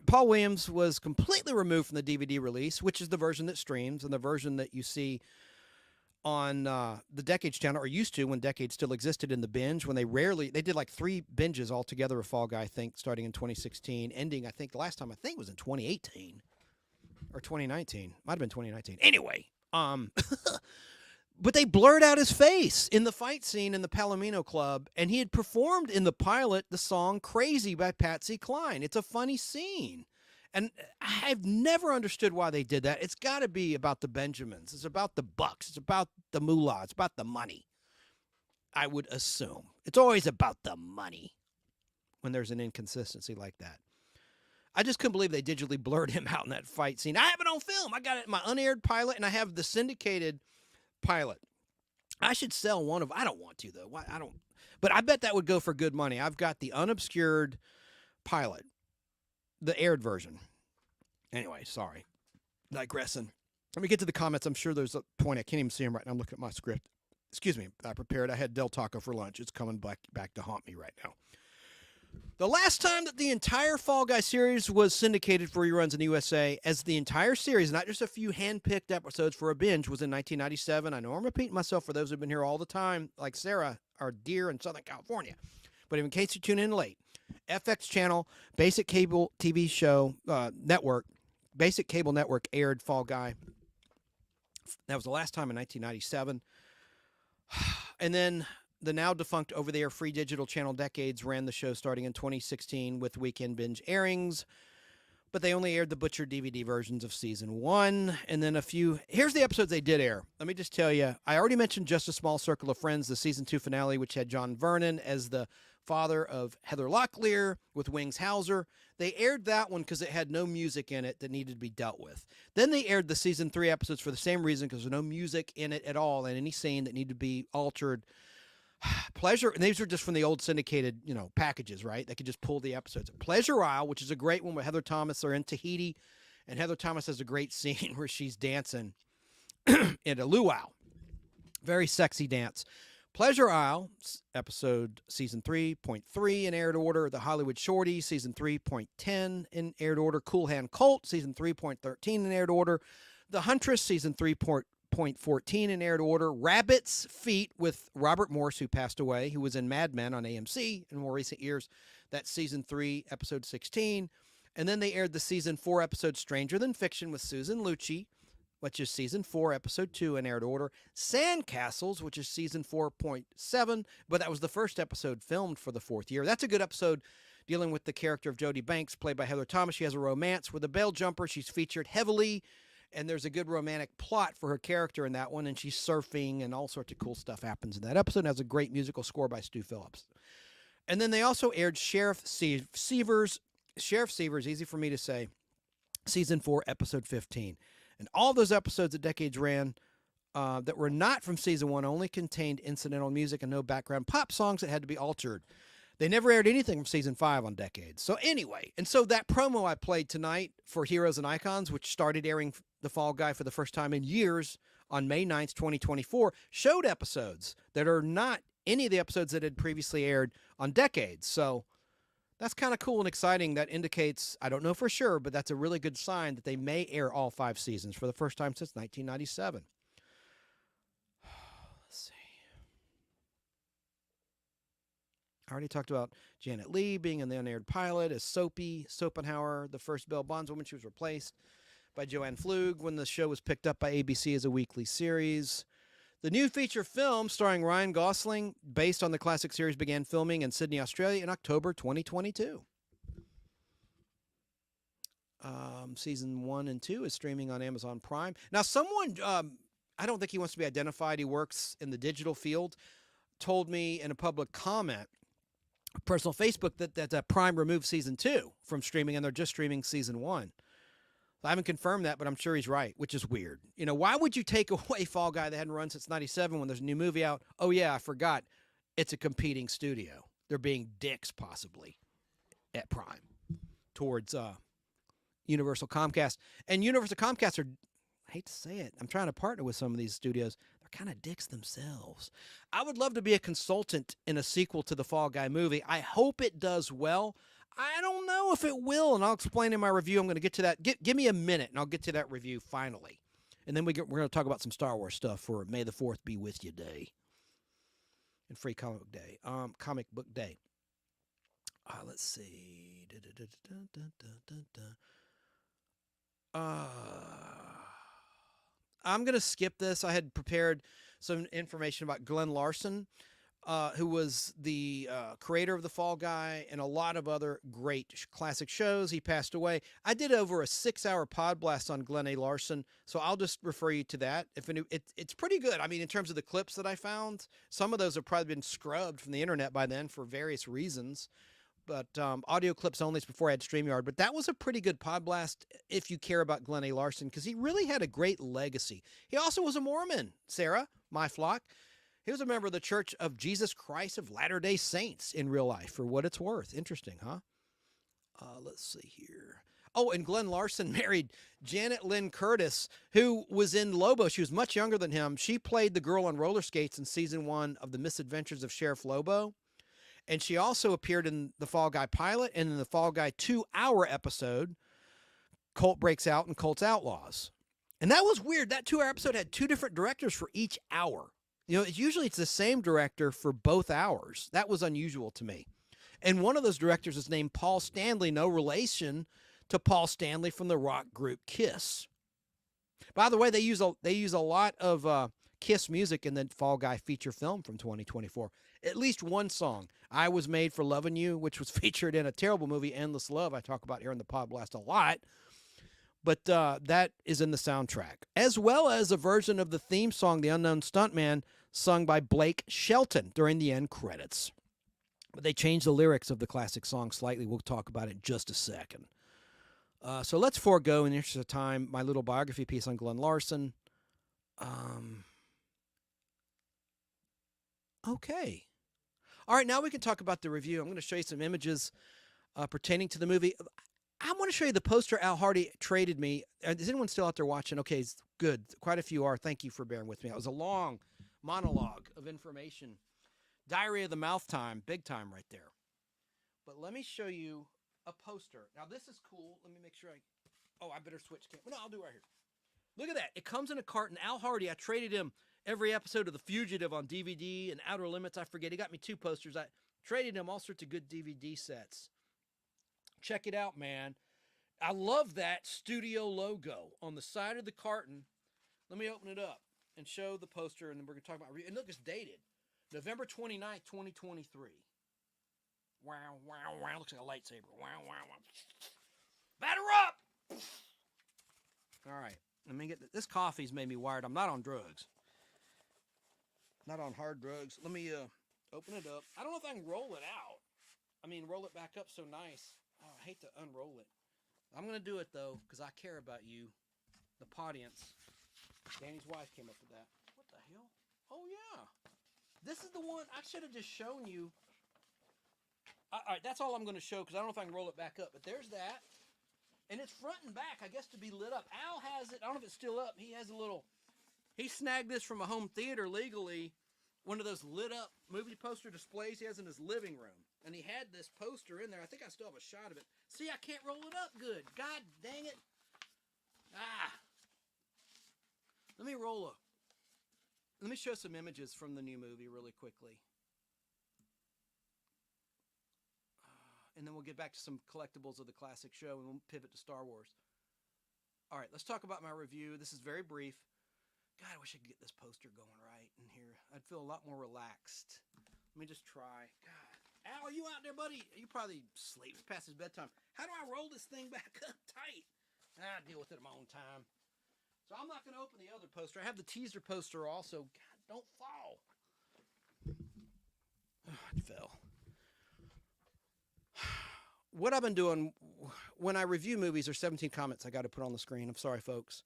Paul Williams was completely removed from the DVD release, which is the version that streams and the version that you see on the Decades channel, or used to when Decades still existed in the binge, when they did like 3 binges altogether of Fall Guy, I think, starting in 2016, ending, I think, the last time I think was in 2018 or 2019. Might have been 2019. Anyway, but they blurred out his face in the fight scene in the Palomino Club, and he had performed in the pilot the song Crazy by Patsy Cline. It's a funny scene. And I've never understood why they did that. It's got to be about the Benjamins. It's about the bucks. It's about the moolah. It's about the money, I would assume. It's always about the money when there's an inconsistency like that. I just couldn't believe they digitally blurred him out in that fight scene. I have it on film. I got it in my unaired pilot, and I have the syndicated pilot. I should sell one of. I don't want to, though. I don't. But I bet that would go for good money. I've got the unobscured pilot, the aired version. Anyway, sorry. Digressing. Let me get to the comments. I'm sure there's a point. I can't even see them right now. I'm looking at my script. Excuse me. I prepared. I had Del Taco for lunch. It's coming back to haunt me right now. The last time that the entire Fall Guy series was syndicated for reruns in the USA, as the entire series, not just a few hand-picked episodes for a binge, was in 1997. I know I'm repeating myself for those who've been here all the time, like Sarah, our dear in Southern California. But in case you tune in late, FX channel, basic cable TV show network, basic cable network aired Fall Guy. That was the last time in 1997. And then the now defunct over-the-air free digital channel Decades ran the show starting in 2016 with weekend binge airings, but they only aired the butchered DVD versions of season 1, and then a few. Here's the episodes they did air. Let me just tell you, I already mentioned Just a Small Circle of Friends, the season 2 finale, which had John Vernon as the father of Heather Locklear with Wings Hauser. They aired that one because it had no music in it that needed to be dealt with. Then they aired the season 3 episodes for the same reason, because there's no music in it at all, and any scene that needed to be altered. Pleasure, and these are just from the old syndicated, packages, right? They could just pull the episodes. Pleasure Isle, which is a great one with Heather Thomas. They're in Tahiti, and Heather Thomas has a great scene where she's dancing in a luau. Very sexy dance. Pleasure Isle, episode season 3.3 in aired order. The Hollywood Shorty, season 3.10 in aired order. Cool Hand Colt, season 3.13 in aired order. The Huntress, season 3.14 in aired order. Rabbit's Feet with Robert Morse, who passed away, who was in Mad Men on AMC in more recent years. That's season 3, episode 16. And then they aired the season 4 episode Stranger Than Fiction with Susan Lucci, which is season 4, episode 2 in aired order. Sandcastles, which is season 4.7, but that was the first episode filmed for the 4th year. That's a good episode dealing with the character of Jodie Banks, played by Heather Thomas. She has a romance with a bail jumper. She's featured heavily, and there's a good romantic plot for her character in that one, and she's surfing, and all sorts of cool stuff happens in that episode. It has a great musical score by Stu Phillips. And then they also aired Sheriff Seavers, easy for me to say, season 4, episode 15. And all those episodes that Decades ran that were not from season 1 only contained incidental music and no background pop songs that had to be altered. They never aired anything from season 5 on Decades. So anyway, and so that promo I played tonight for Heroes and Icons, which started airing The Fall Guy for the first time in years on May 9th, 2024, showed episodes that are not any of the episodes that had previously aired on Decades. So that's kind of cool and exciting. That indicates, I don't know for sure, but that's a really good sign that they may air all 5 seasons for the first time since 1997. Let's see. I already talked about Janet Leigh being in the unaired pilot as Soapy Sopenhauer, the first Belle bondswoman. She was replaced by Joanne Flug when the show was picked up by ABC as a weekly series. The new feature film starring Ryan Gosling, based on the classic series, began filming in Sydney, Australia in October 2022. Season 1 and 2 is streaming on Amazon Prime. Now, someone, I don't think he wants to be identified, he works in the digital field, told me in a public comment, personal Facebook, that Prime removed Season 2 from streaming, and they're just streaming Season 1. I haven't confirmed that, but I'm sure he's right, which is weird. You know, why would you take away Fall Guy that hadn't run since 97 when there's a new movie out? Oh, yeah, I forgot. It's a competing studio. They're being dicks, possibly, at Prime towards Universal Comcast. And Universal Comcast are, I hate to say it, I'm trying to partner with some of these studios. They're kind of dicks themselves. I would love to be a consultant in a sequel to the Fall Guy movie. I hope it does well. I don't know if it will, and I'll explain in my review. I'm going to get to that. Give me a minute, and I'll get to that review finally. And then we're going to talk about some Star Wars stuff for May the 4th be with you day and Free Comic Book Day. Let's see. I'm going to skip this. I had prepared some information about Glenn Larson, who was the creator of The Fall Guy and a lot of other great classic shows. He passed away. I did over a 6-hour Podblast on Glenn A. Larson, so I'll just refer you to that. It's pretty good. I mean, in terms of the clips that I found, some of those have probably been scrubbed from the internet by then for various reasons. But audio clips only. It's before I had StreamYard. But that was a pretty good Podblast if you care about Glenn A. Larson, because he really had a great legacy. He also was a Mormon, Sarah, my flock. He was a member of the Church of Jesus Christ of Latter-day Saints in real life, for what it's worth. Interesting, huh? Let's see here. Oh, and Glenn Larson married Janet Lynn Curtis, who was in Lobo. She was much younger than him. She played the girl on roller skates in season 1 of The Misadventures of Sheriff Lobo. And she also appeared in the Fall Guy pilot and in the Fall Guy 2-hour episode, Colt Breaks Out and Colt's Outlaws. And that was weird. That 2-hour episode had 2 different directors for each hour. You know, usually it's the same director for both hours. That was unusual to me. And one of those directors is named Paul Stanley, no relation to Paul Stanley from the rock group Kiss. By the way, they use a lot of Kiss music in the Fall Guy feature film from 2024. At least one song, I Was Made for Loving You, which was featured in a terrible movie, Endless Love, I talk about here in the Podblast a lot. But that is in the soundtrack, as well as a version of the theme song, The Unknown Stuntman, sung by Blake Shelton during the end credits. But they changed the lyrics of the classic song slightly. We'll talk about it in just a second. So let's forego, in the interest of time, my little biography piece on Glenn Larson. Okay. All right, now we can talk about the review. I'm going to show you some images pertaining to the movie. I want to show you the poster Al Hardy traded me. Is anyone still out there watching? Okay, good. Quite a few are. Thank you for bearing with me. It was a long monologue of information. Diary of the Mouth time. Big time right there. But let me show you a poster. Now, this is cool. Let me make sure I better switch camera. No, I'll do it right here. Look at that. It comes in a carton. Al Hardy, I traded him every episode of The Fugitive on DVD and Outer Limits. I forget. He got me 2 posters. I traded him all sorts of good DVD sets. Check it out, man. I love that studio logo on the side of the carton. Let me open it up and show the poster, and then we're going to talk about it. And look, it's dated November 29th, 2023. Wow, wow, wow. Looks like a lightsaber. Wow, wow, wow. Batter up! All right. Let me get this. Coffee's made me wired. I'm not on drugs. Not on hard drugs. Let me open it up. I don't know if I can roll it out. I mean, roll it back up so nice. Oh, I hate to unroll it. I'm going to do it, though, because I care about you, the audience. Danny's wife came up with that. What the hell? Oh, yeah. This is the one I should have just shown you. All right, that's all I'm going to show, because I don't know if I can roll it back up. But there's that. And it's front and back, I guess, to be lit up. Al has it. I don't know if it's still up. He has a little... He snagged this from a home theater legally. One of those lit up movie poster displays he has in his living room. And he had this poster in there. I think I still have a shot of it. See, I can't roll it up good. God dang it. Let me show some images from the new movie really quickly. and then we'll get back to some collectibles of the classic show, and we'll pivot to Star Wars. All right, let's talk about my review. This is very brief. God, I wish I could get this poster going right in here. I'd feel a lot more relaxed. Let me just try. God. Al, are you out there, buddy? You probably sleeps past his bedtime. How do I roll this thing back up tight? I'll deal with it at my own time. So I'm not going to open the other poster. I have the teaser poster also. God, don't fall. Oh, it fell. What I've been doing when I review movies, there's 17 comments I got to put on the screen. I'm sorry, folks.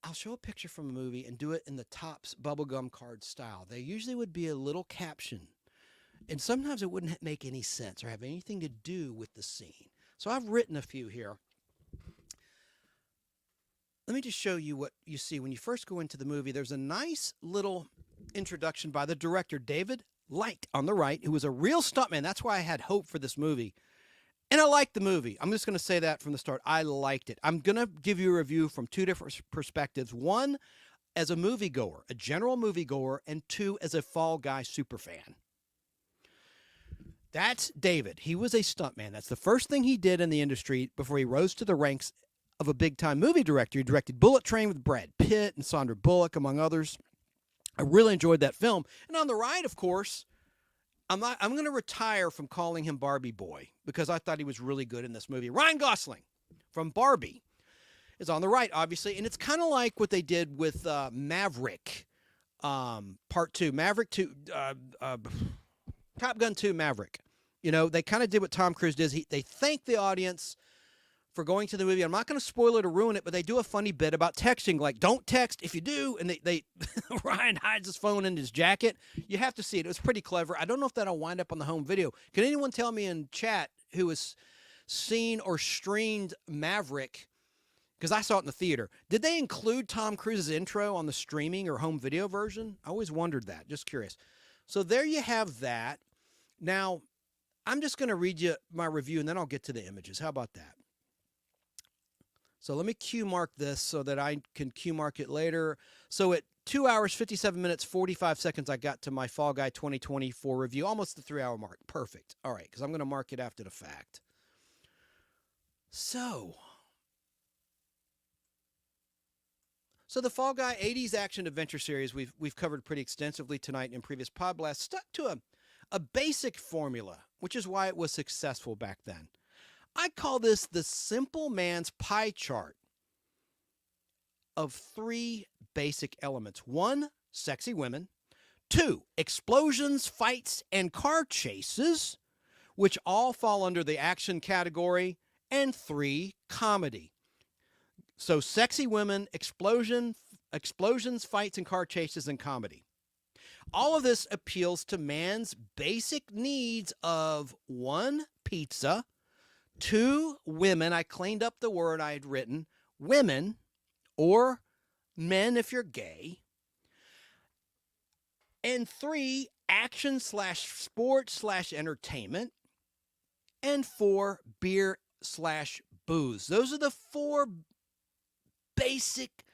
I'll show a picture from a movie and do it in the Topps bubblegum card style. There usually would be a little caption, and sometimes it wouldn't make any sense or have anything to do with the scene. So I've written a few here. Let me just show you what you see when you first go into the movie. There's a nice little introduction by the director, David Light, on the right, who was a real stuntman. That's why I had hope for this movie. And I liked the movie. I'm just going to say that from the start. I liked it. I'm going to give you a review from two different perspectives. One, as a moviegoer, a general moviegoer, and two, as a Fall Guy superfan. That's David. He was a stuntman. That's the first thing he did in the industry before he rose to the ranks of a big-time movie director. He directed Bullet Train with Brad Pitt and Sandra Bullock, among others. I really enjoyed that film. And on the right, of course, I'm going to retire from calling him Barbie Boy because I thought he was really good in this movie. Ryan Gosling from Barbie is on the right, obviously. And it's kind of like what they did with Maverick, Part 2. Maverick 2, Top Gun 2 Maverick. You know, they kind of did what Tom Cruise did. They thanked the audience for going to the movie. I'm not going to spoil it or ruin it, but they do a funny bit about texting, like, don't text if you do. And they Ryan hides his phone in his jacket. You have to see it. It was pretty clever. I don't know if that'll wind up on the home video. Can anyone tell me in chat who has seen or streamed Maverick? Because I saw it in the theater. Did they include Tom Cruise's intro on the streaming or home video version? I always wondered that. Just curious. So there you have that. Now, I'm just going to read you my review, and then I'll get to the images. How about that? So let me cue mark this so that I can cue mark it later. So at 2 hours, 57 minutes, 45 seconds, I got to my Fall Guy 2024 review, almost the 3-hour mark. Perfect. All right, because I'm going to mark it after the fact. So the Fall Guy 80s action adventure series we've covered pretty extensively tonight in previous Podblast stuck to a basic formula, which is why it was successful back then. I call this the simple man's pie chart of 3 basic elements. 1, sexy women. 2, explosions, fights, and car chases, which all fall under the action category. And 3, comedy. So sexy women, explosions, fights, and car chases, and comedy. All of this appeals to man's basic needs of 1, pizza, 2, women. I cleaned up the word I had written. Women, or men if you're gay. And 3, action/sport/entertainment. And 4, beer/booze. Those are the 4 basic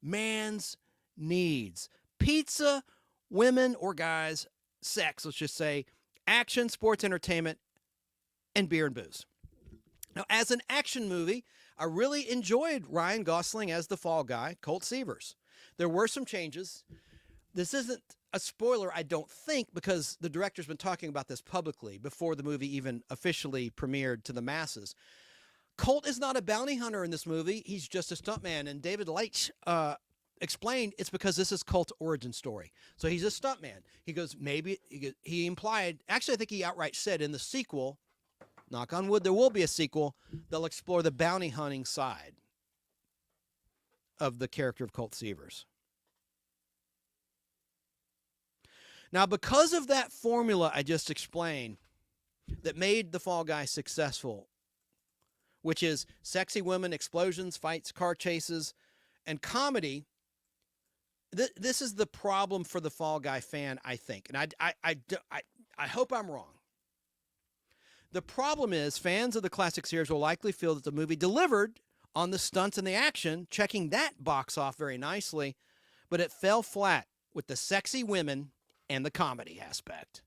man's needs. Pizza, women or guys, sex, let's just say, action, sports, entertainment, and beer and booze. Now, as an action movie, I really enjoyed Ryan Gosling as the Fall Guy, Colt Seavers. There were some changes. This isn't a spoiler, I don't think, because the director's been talking about this publicly before the movie even officially premiered to the masses. Colt is not a bounty hunter in this movie. He's just a stuntman. And David Leitch explained it's because this is Colt's origin story. So he's a stuntman. He goes, he implied, actually, I think he outright said in the sequel, knock on wood, there will be a sequel, they'll explore the bounty hunting side of the character of Colt Seavers. Now, because of that formula I just explained that made the Fall Guy successful, which is sexy women, explosions, fights, car chases, and comedy, this is the problem for the Fall Guy fan, I think. And I hope I'm wrong. The problem is fans of the classic series will likely feel that the movie delivered on the stunts and the action, checking that box off very nicely, but it fell flat with the sexy women and the comedy aspect.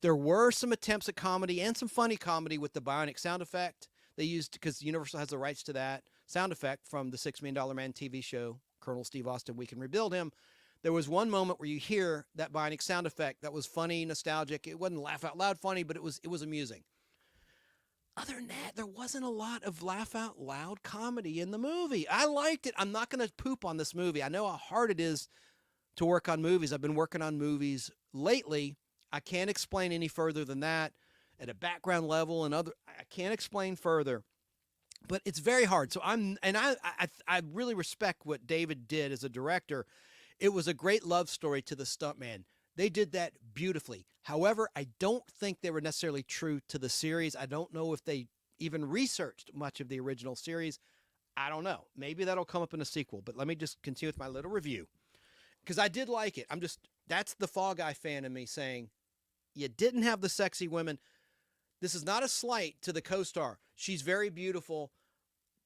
There were some attempts at comedy and some funny comedy with the bionic sound effect they used, because Universal has the rights to that sound effect from the $6 Million Man TV show, Colonel Steve Austin, We Can Rebuild Him. There was one moment where you hear that bionic sound effect that was funny, nostalgic. It wasn't laugh out loud funny, but it was amusing. Other than that, there wasn't a lot of laugh out loud comedy in the movie. I liked it. I'm not going to poop on this movie. I know how hard it is to work on movies. I've been working on movies lately. I can't explain any further than that at a background level and other. I can't explain further, but it's very hard. So I really respect what David did as a director. It was a great love story to the stuntman. They did that beautifully. However, I don't think they were necessarily true to the series. I don't know if they even researched much of the original series. I don't know. Maybe that'll come up in a sequel, but let me just continue with my little review, because I did like it. That's the Fall Guy fan in me saying, you didn't have the sexy women. This is not a slight to the co-star. She's very beautiful,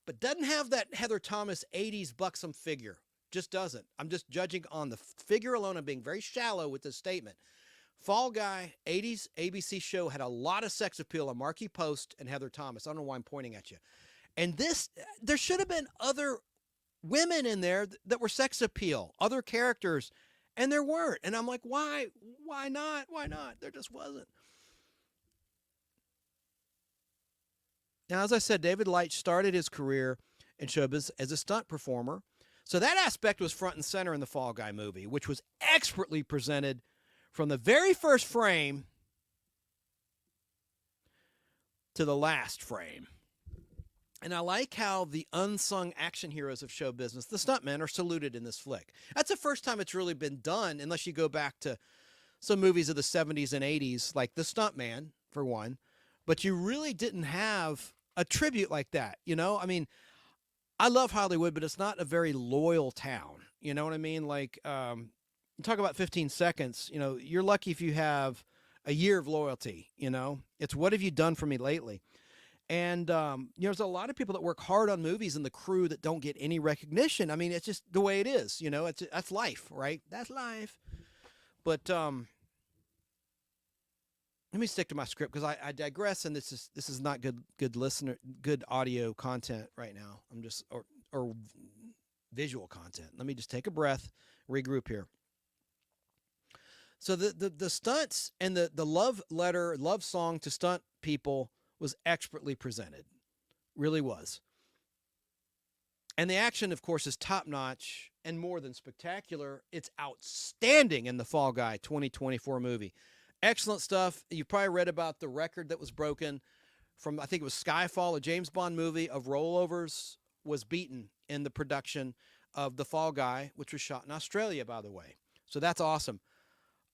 but doesn't have that Heather Thomas 80s buxom figure. Just doesn't. I'm just judging on the figure alone. I'm being very shallow with this statement. Fall Guy, 80s ABC show, had a lot of sex appeal on Marky Post and Heather Thomas. I don't know why I'm pointing at you. And there should have been other women in there that were sex appeal, other characters, and there weren't. And I'm like, why? Why not? Why not? There just wasn't. Now, as I said, David Leitch started his career in showbiz as a stunt performer. So that aspect was front and center in the Fall Guy movie, which was expertly presented from the very first frame to the last frame. And I like how the unsung action heroes of show business, the stuntmen, are saluted in this flick. That's the first time it's really been done, unless you go back to some movies of the 70s and 80s, like The Stuntman, for one. But you really didn't have a tribute like that, you know? I mean, I love Hollywood, but it's not a very loyal town. You know what I mean? Like, you talk about 15 seconds, you know, you're lucky if you have a year of loyalty, you know? It's what have you done for me lately? And, you know, there's a lot of people that work hard on movies and the crew that don't get any recognition. I mean, it's just the way it is, you know? That's life, right? That's life. But let me stick to my script, because I digress, and this is not good audio content right now. I'm just or visual content. Let me just take a breath, regroup here. So the stunts and the love song to stunt people was expertly presented, really was. And the action, of course, is top notch and more than spectacular. It's outstanding in the Fall Guy 2024 movie. Excellent stuff. You probably read about the record that was broken from, I think it was Skyfall, a James Bond movie of rollovers, was beaten in the production of The Fall Guy, which was shot in Australia, by the way. So that's awesome.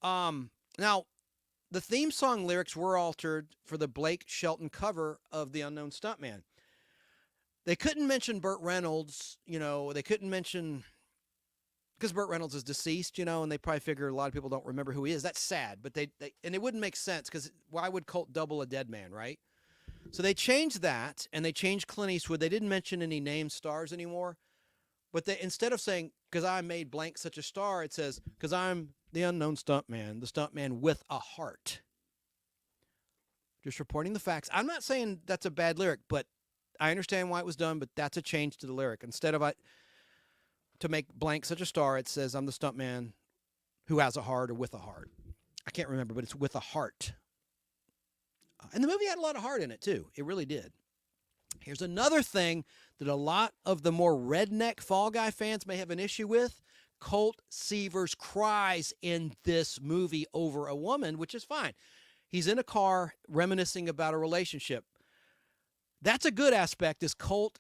Now, the theme song lyrics were altered for the Blake Shelton cover of The Unknown Stuntman. They couldn't mention Burt Reynolds, you know, they couldn't mention, because Burt Reynolds is deceased, you know, and they probably figure a lot of people don't remember who he is. That's sad, but and it wouldn't make sense, because why would Colt double a dead man, right? So they changed that, and they changed Clint Eastwood. They didn't mention any named stars anymore, but they, instead of saying, because I made blank such a star, it says, because I'm the unknown stuntman, the stuntman with a heart. Just reporting the facts. I'm not saying that's a bad lyric, but I understand why it was done, but that's a change to the lyric. Instead of to make blank such a star, it says I'm the stuntman who has a heart or with a heart. I can't remember, but it's with a heart. And the movie had a lot of heart in it, too. It really did. Here's another thing that a lot of the more redneck Fall Guy fans may have an issue with. Colt Seavers cries in this movie over a woman, which is fine. He's in a car reminiscing about a relationship. That's a good aspect, is Colt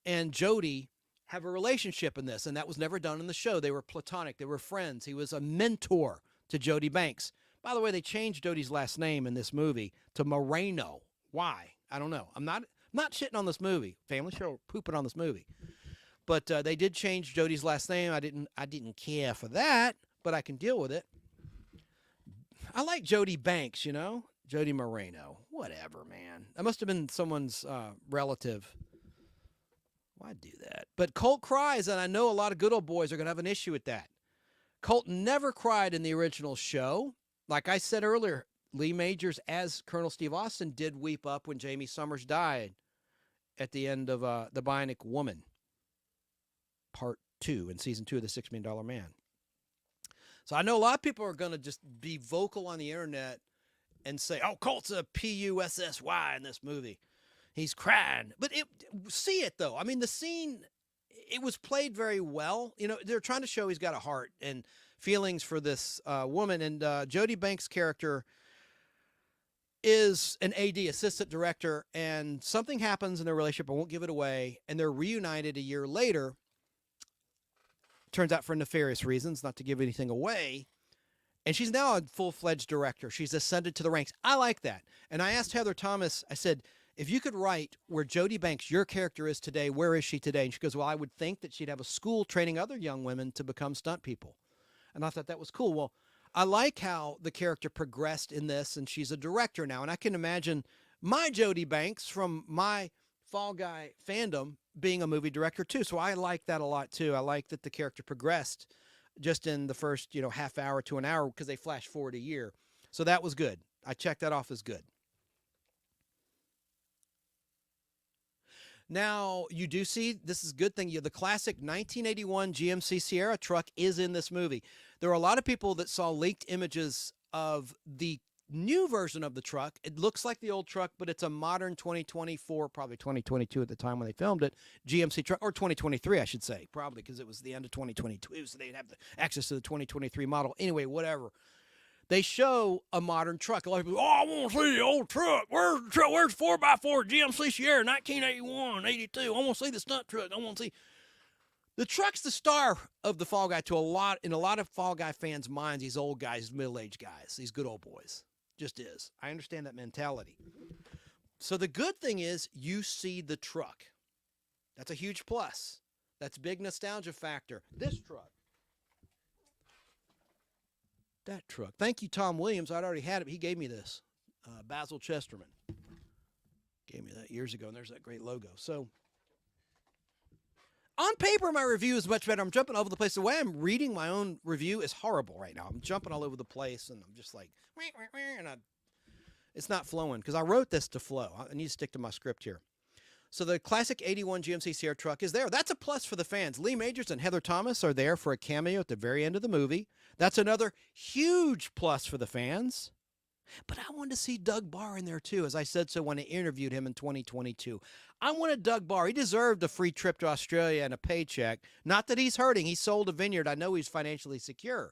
and Jody have a relationship in this, and that was never done in the show. They were platonic. They were friends. He was a mentor to Jody Banks. By the way, they changed Jody's last name in this movie to Moreno. Why? I don't know. I'm not shitting on this movie. Family show, pooping on this movie. But they did change Jody's last name. I didn't care for that, but I can deal with it. I like Jody Banks, you know? Jody Moreno. Whatever, man. That must have been someone's relative. Why do that? But Colt cries, and I know a lot of good old boys are going to have an issue with that. Colt never cried in the original show. Like I said earlier, Lee Majors as Colonel Steve Austin did weep up when Jamie Summers died at the end of The Bionic Woman, Part 2, in Season 2 of The $6 Million Man. So I know a lot of people are going to just be vocal on the internet and say, oh, Colt's a P-U-S-S-Y in this movie. He's crying. But see it, though. I mean, the scene, it was played very well. You know, they're trying to show he's got a heart and feelings for this woman. And Jodie Banks' character is an AD, assistant director, and something happens in their relationship. I won't give it away. And they're reunited a year later. Turns out for nefarious reasons, not to give anything away. And she's now a full-fledged director. She's ascended to the ranks. I like that. And I asked Heather Thomas, I said, if you could write where Jodie Banks, your character, is today, where is she today? And she goes, well, I would think that she'd have a school training other young women to become stunt people. And I thought that was cool. Well, I like how the character progressed in this, and she's a director now. And I can imagine my Jodie Banks from my Fall Guy fandom being a movie director too. So I like that a lot too. I like that the character progressed just in the first, half hour to an hour, because they flash forward a year. So that was good. I checked that off as good. Now, you do see, this is a good thing, the classic 1981 GMC Sierra truck is in this movie. There are a lot of people that saw leaked images of the new version of the truck. It looks like the old truck, but it's a modern 2024, probably 2022 at the time when they filmed it, GMC truck, or 2023, I should say, probably because it was the end of 2022, so they'd have the access to the 2023 model. Anyway, whatever. They show a modern truck. A lot of people, I want to see the old truck. Where's the truck? Where's 4x4 GMC Sierra 1981, 82? I want to see the stunt truck. I want to see. The truck's the star of the Fall Guy in a lot of Fall Guy fans' minds, these old guys, middle-aged guys, these good old boys. Just is. I understand that mentality. So the good thing is you see the truck. That's a huge plus. That's a big nostalgia factor. This truck. That truck. Thank you, Tom Williams. I'd already had it. He gave me this. Basil Chesterman. Gave me that years ago, and there's that great logo. So on paper, my review is much better. I'm jumping all over the place. The way I'm reading my own review is horrible right now. I'm jumping all over the place, and I'm just like, and it's not flowing because I wrote this to flow. I need to stick to my script here. So the classic 81 GMC Sierra truck is there. That's a plus for the fans. Lee Majors and Heather Thomas are there for a cameo at the very end of the movie. That's another huge plus for the fans. But I wanted to see Doug Barr in there too, as I said so when I interviewed him in 2022. I wanted Doug Barr. He deserved a free trip to Australia and a paycheck. Not that he's hurting. He sold a vineyard. I know he's financially secure.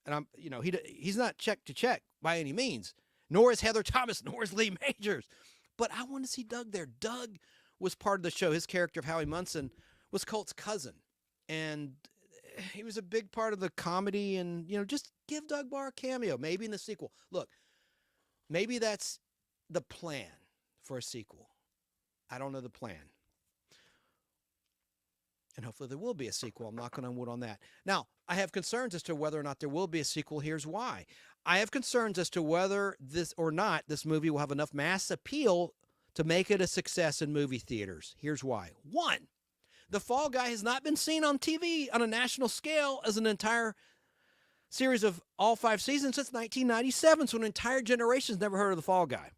And he's not check to check by any means. Nor is Heather Thomas, nor is Lee Majors. But I want to see Doug there. Doug was part of the show. His character of Howie Munson was Colt's cousin. And he was a big part of the comedy. And, just give Doug Barr a cameo, maybe in the sequel. Look, maybe that's the plan for a sequel. I don't know the plan. And hopefully there will be a sequel. I'm knocking on wood on that. Now, I have concerns as to whether or not there will be a sequel. Here's why. I have concerns as to whether this movie will have enough mass appeal to make it a success in movie theaters. Here's why. One, The Fall Guy has not been seen on TV on a national scale as an entire series of all 5 seasons since 1997, so an entire generation's never heard of The Fall Guy.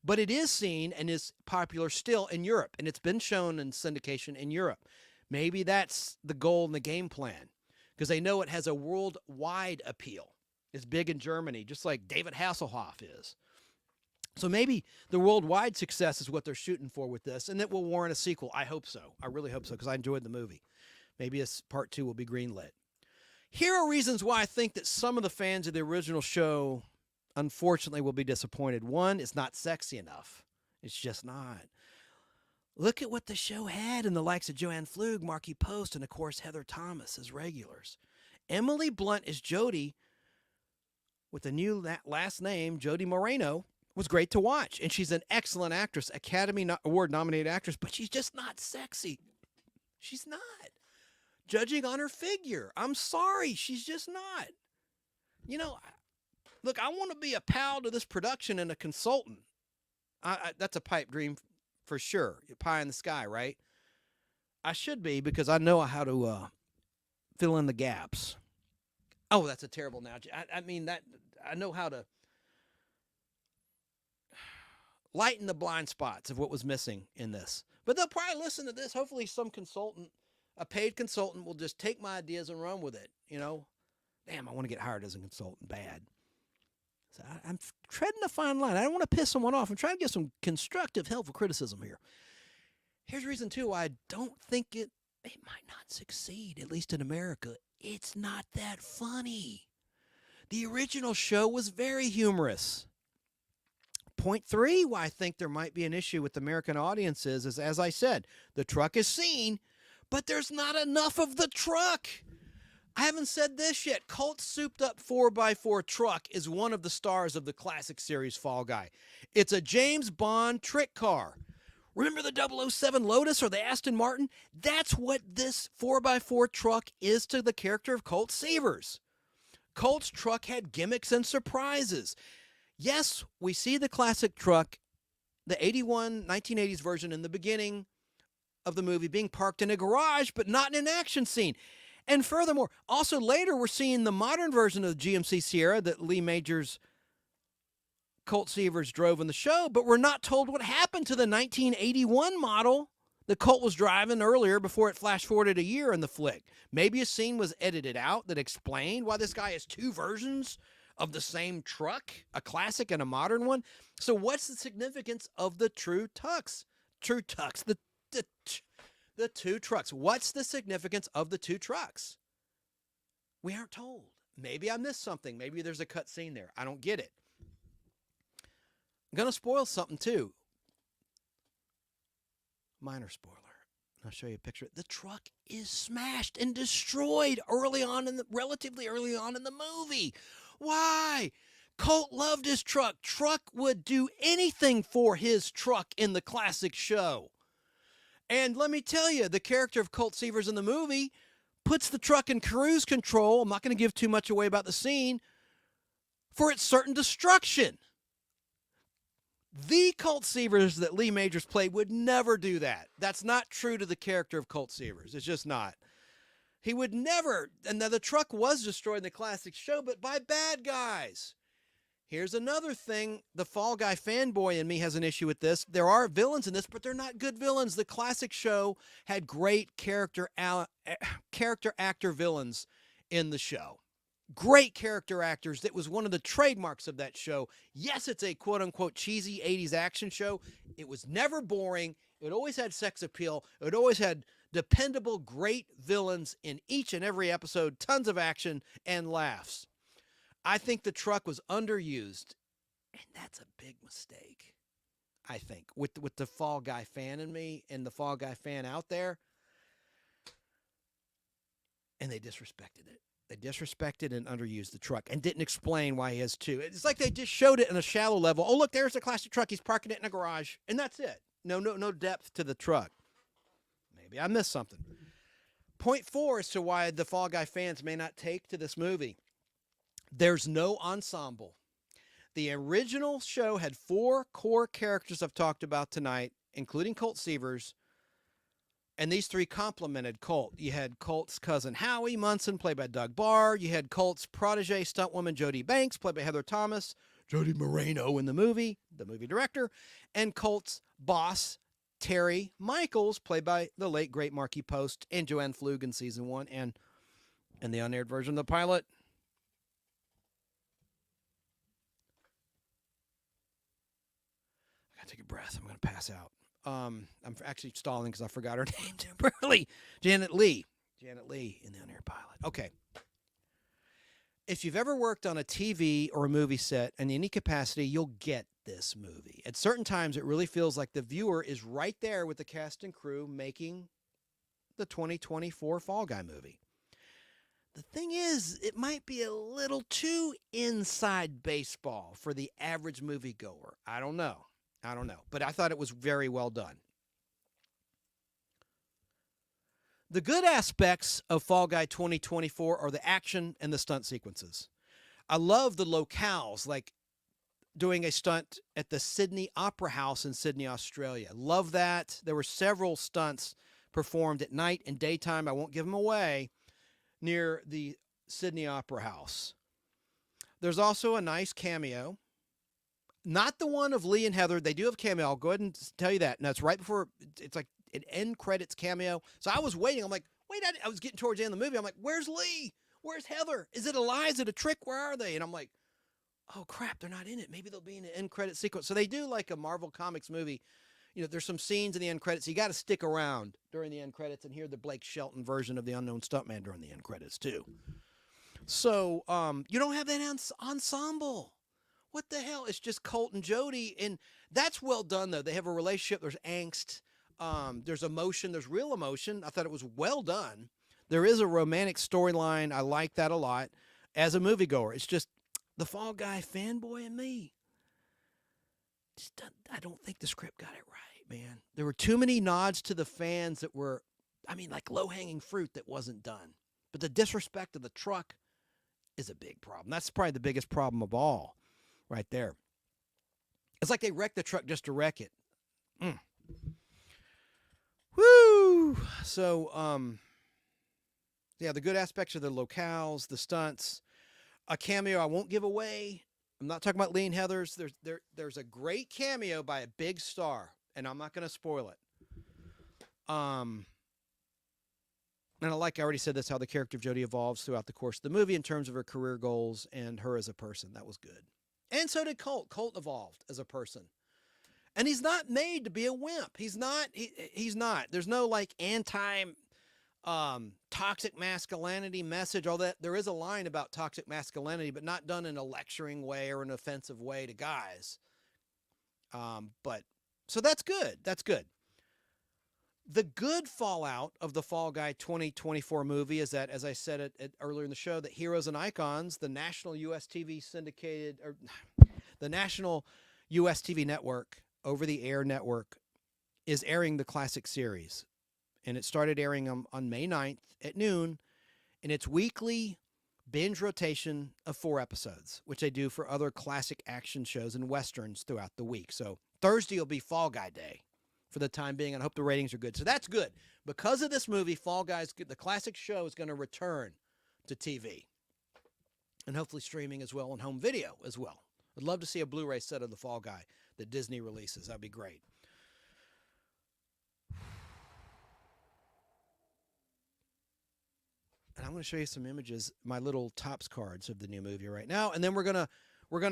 But it is seen and is popular still in Europe, and it's been shown in syndication in Europe. Maybe that's the goal and the game plan, because they know it has a worldwide appeal. It's big in Germany, just like David Hasselhoff is. So maybe the worldwide success is what they're shooting for with this, and it will warrant a sequel. I hope so. I really hope so, because I enjoyed the movie. Maybe part 2 will be greenlit. Here are reasons why I think that some of the fans of the original show, unfortunately, will be disappointed. One, it's not sexy enough. It's just not. Look at what the show had in the likes of Joanne Flug, Marky Post, and, of course, Heather Thomas as regulars. Emily Blunt as Jodie, with a new last name, Jodie Moreno, was great to watch. And she's an excellent actress, Academy Award-nominated actress, but she's just not sexy. She's not. Judging on her figure. I'm sorry, she's just not. Look, I want to be a pal to this production and a consultant. That's a pipe dream for sure. Pie in the sky, right? I should be, because I know how to fill in the gaps. Oh, that's a terrible analogy. I mean, that I know how to lighten the blind spots of what was missing in this. But they'll probably listen to this. Hopefully some consultant, a paid consultant, will just take my ideas and run with it. You know, damn, I want to get hired as a consultant bad. So I'm treading a fine line. I don't want to piss someone off. I'm trying to get some constructive, helpful criticism here. Here's reason, too, why I don't think it might not succeed, at least in America. It's not that funny. The original show was very humorous. Point 3, why I think there might be an issue with American audiences is, as I said, the truck is seen, but there's not enough of the truck. I haven't said this yet. Colt's souped-up 4x4 truck is one of the stars of the classic series Fall Guy. It's a James Bond trick car. Remember the 007 Lotus or the Aston Martin? That's what this 4x4 truck is to the character of Colt Seavers. Colt's truck had gimmicks and surprises. Yes, we see the classic truck, the 1980s version in the beginning of the movie being parked in a garage, but not in an action scene. And furthermore, also later we're seeing the modern version of the GMC Sierra that Lee Majors Colt Seavers drove in the show, but we're not told what happened to the 1981 model that Colt was driving earlier before it flash forwarded a year in the flick. Maybe a scene was edited out that explained why this guy has two versions of the same truck, a classic and a modern one. So what's the significance of the the two trucks? What's the significance of the two trucks? We aren't told. Maybe I missed something. Maybe there's a cut scene there. I don't get it. I'm going to spoil something too. Minor spoiler. I'll show you a picture. The truck is smashed and destroyed relatively early on in the movie. Why? Colt loved his truck. Truck would do anything for his truck in the classic show. And let me tell you, the character of Colt Seavers in the movie puts the truck in cruise control. I'm not going to give too much away about the scene for its certain destruction. The Colt Seavers that Lee Majors played would never do that. That's not true to the character of Colt Seavers. It's just not. He would never. And now the truck was destroyed in the classic show, but by bad guys. Here's another thing. The Fall Guy fanboy in me has an issue with this. There are villains in this, but they're not good villains. The classic show had great character actor villains in the show. Great character actors. That was one of the trademarks of that show. Yes, it's a quote-unquote cheesy 80s action show. It was never boring. It always had sex appeal. It always had dependable, great villains in each and every episode. Tons of action and laughs. I think the truck was underused, and that's a big mistake, I think, with the Fall Guy fan in me and the Fall Guy fan out there. And they disrespected it. They disrespected and underused the truck and didn't explain why he has two. It's like they just showed it in a shallow level. Oh, look, there's the classic truck. He's parking it in a garage, and that's it. No depth to the truck. Maybe I missed something. Point 4 as to why the Fall Guy fans may not take to this movie. There's no ensemble. The original show had 4 core characters I've talked about tonight, including Colt Seavers, and these 3 complemented Colt. You had Colt's cousin Howie Munson, played by Doug Barr. You had Colt's protege stuntwoman Jody Banks, played by Heather Thomas. Jody Moreno in the movie director. And Colt's boss, Terry Michaels, played by the late, great Marky Post and Joanne Flug in season 1 and in the unaired version of the pilot. I gotta take a breath. I'm gonna pass out. I'm actually stalling because I forgot her name temporarily. Janet Leigh in the unaired pilot. Okay. If you've ever worked on a TV or a movie set in any capacity, you'll get this movie. At certain times, it really feels like the viewer is right there with the cast and crew making the 2024 Fall Guy movie. The thing is, it might be a little too inside baseball for the average moviegoer. I don't know. But I thought it was very well done. The good aspects of Fall Guy 2024 are the action and the stunt sequences. I love the locales, like doing a stunt at the Sydney Opera House in Sydney, Australia. Love that. There were several stunts performed at night and daytime. I won't give them away, near the Sydney Opera House. There's also a nice cameo. Not the one of Lee and Heather. They do have cameo. I'll go ahead and tell you that. And that's right before, it's like an end credits cameo. So I was waiting. I'm like, wait, I was getting towards the end of the movie. I'm like, where's Lee? Where's Heather? Is it a lie? Is it a trick? Where are they? And I'm like, oh crap, they're not in it. Maybe they'll be in an end credit sequence. So they do like a Marvel Comics movie. You know, there's some scenes in the end credits. So you got to stick around during the end credits and hear the Blake Shelton version of the Unknown Stuntman during the end credits too. So you don't have that ensemble. What the hell? It's just Colt and Jody, and that's well done though. They have a relationship. There's angst. There's emotion. There's real emotion. I thought it was well done. There is a romantic storyline. I like that a lot. As a moviegoer, it's just the Fall Guy fanboy in me. I don't think the script got it right, man. There were too many nods to the fans that were, I mean, like low-hanging fruit that wasn't done. But the disrespect of the truck is a big problem. That's probably the biggest problem of all. Right there. It's like they wrecked the truck just to wreck it. Woo! So, yeah, the good aspects are the locales, the stunts, a cameo I won't give away. I'm not talking about Lee and Heather's. There's a great cameo by a big star, and I'm not going to spoil it. And I already said this, how the character of Jodie evolves throughout the course of the movie in terms of her career goals and her as a person. That was good. And so did Colt. Colt evolved as a person. And he's not made to be a wimp. He's not. He's not. There's no like toxic masculinity message. All that. There is a line about toxic masculinity, but not done in a lecturing way or an offensive way to guys. But so that's good. That's good. The good fallout of the Fall Guy 2024 movie is that, as I said earlier in the show, that Heroes and Icons, the national US TV syndicated, or the national US TV network, over-the-air network, is airing the classic series. And it started airing on May 9th at noon, and it's weekly binge rotation of 4 episodes, which they do for other classic action shows and westerns throughout the week. So Thursday will be Fall Guy Day for the time being, and I hope the ratings are good. So that's good. Because of this movie, Fall Guys, the classic show, is going to return to TV. And hopefully streaming as well and home video as well. I'd love to see a Blu-ray set of the Fall Guy that Disney releases. That'd be great. And I'm going to show you some images, my little tops cards of the new movie right now. And then we're going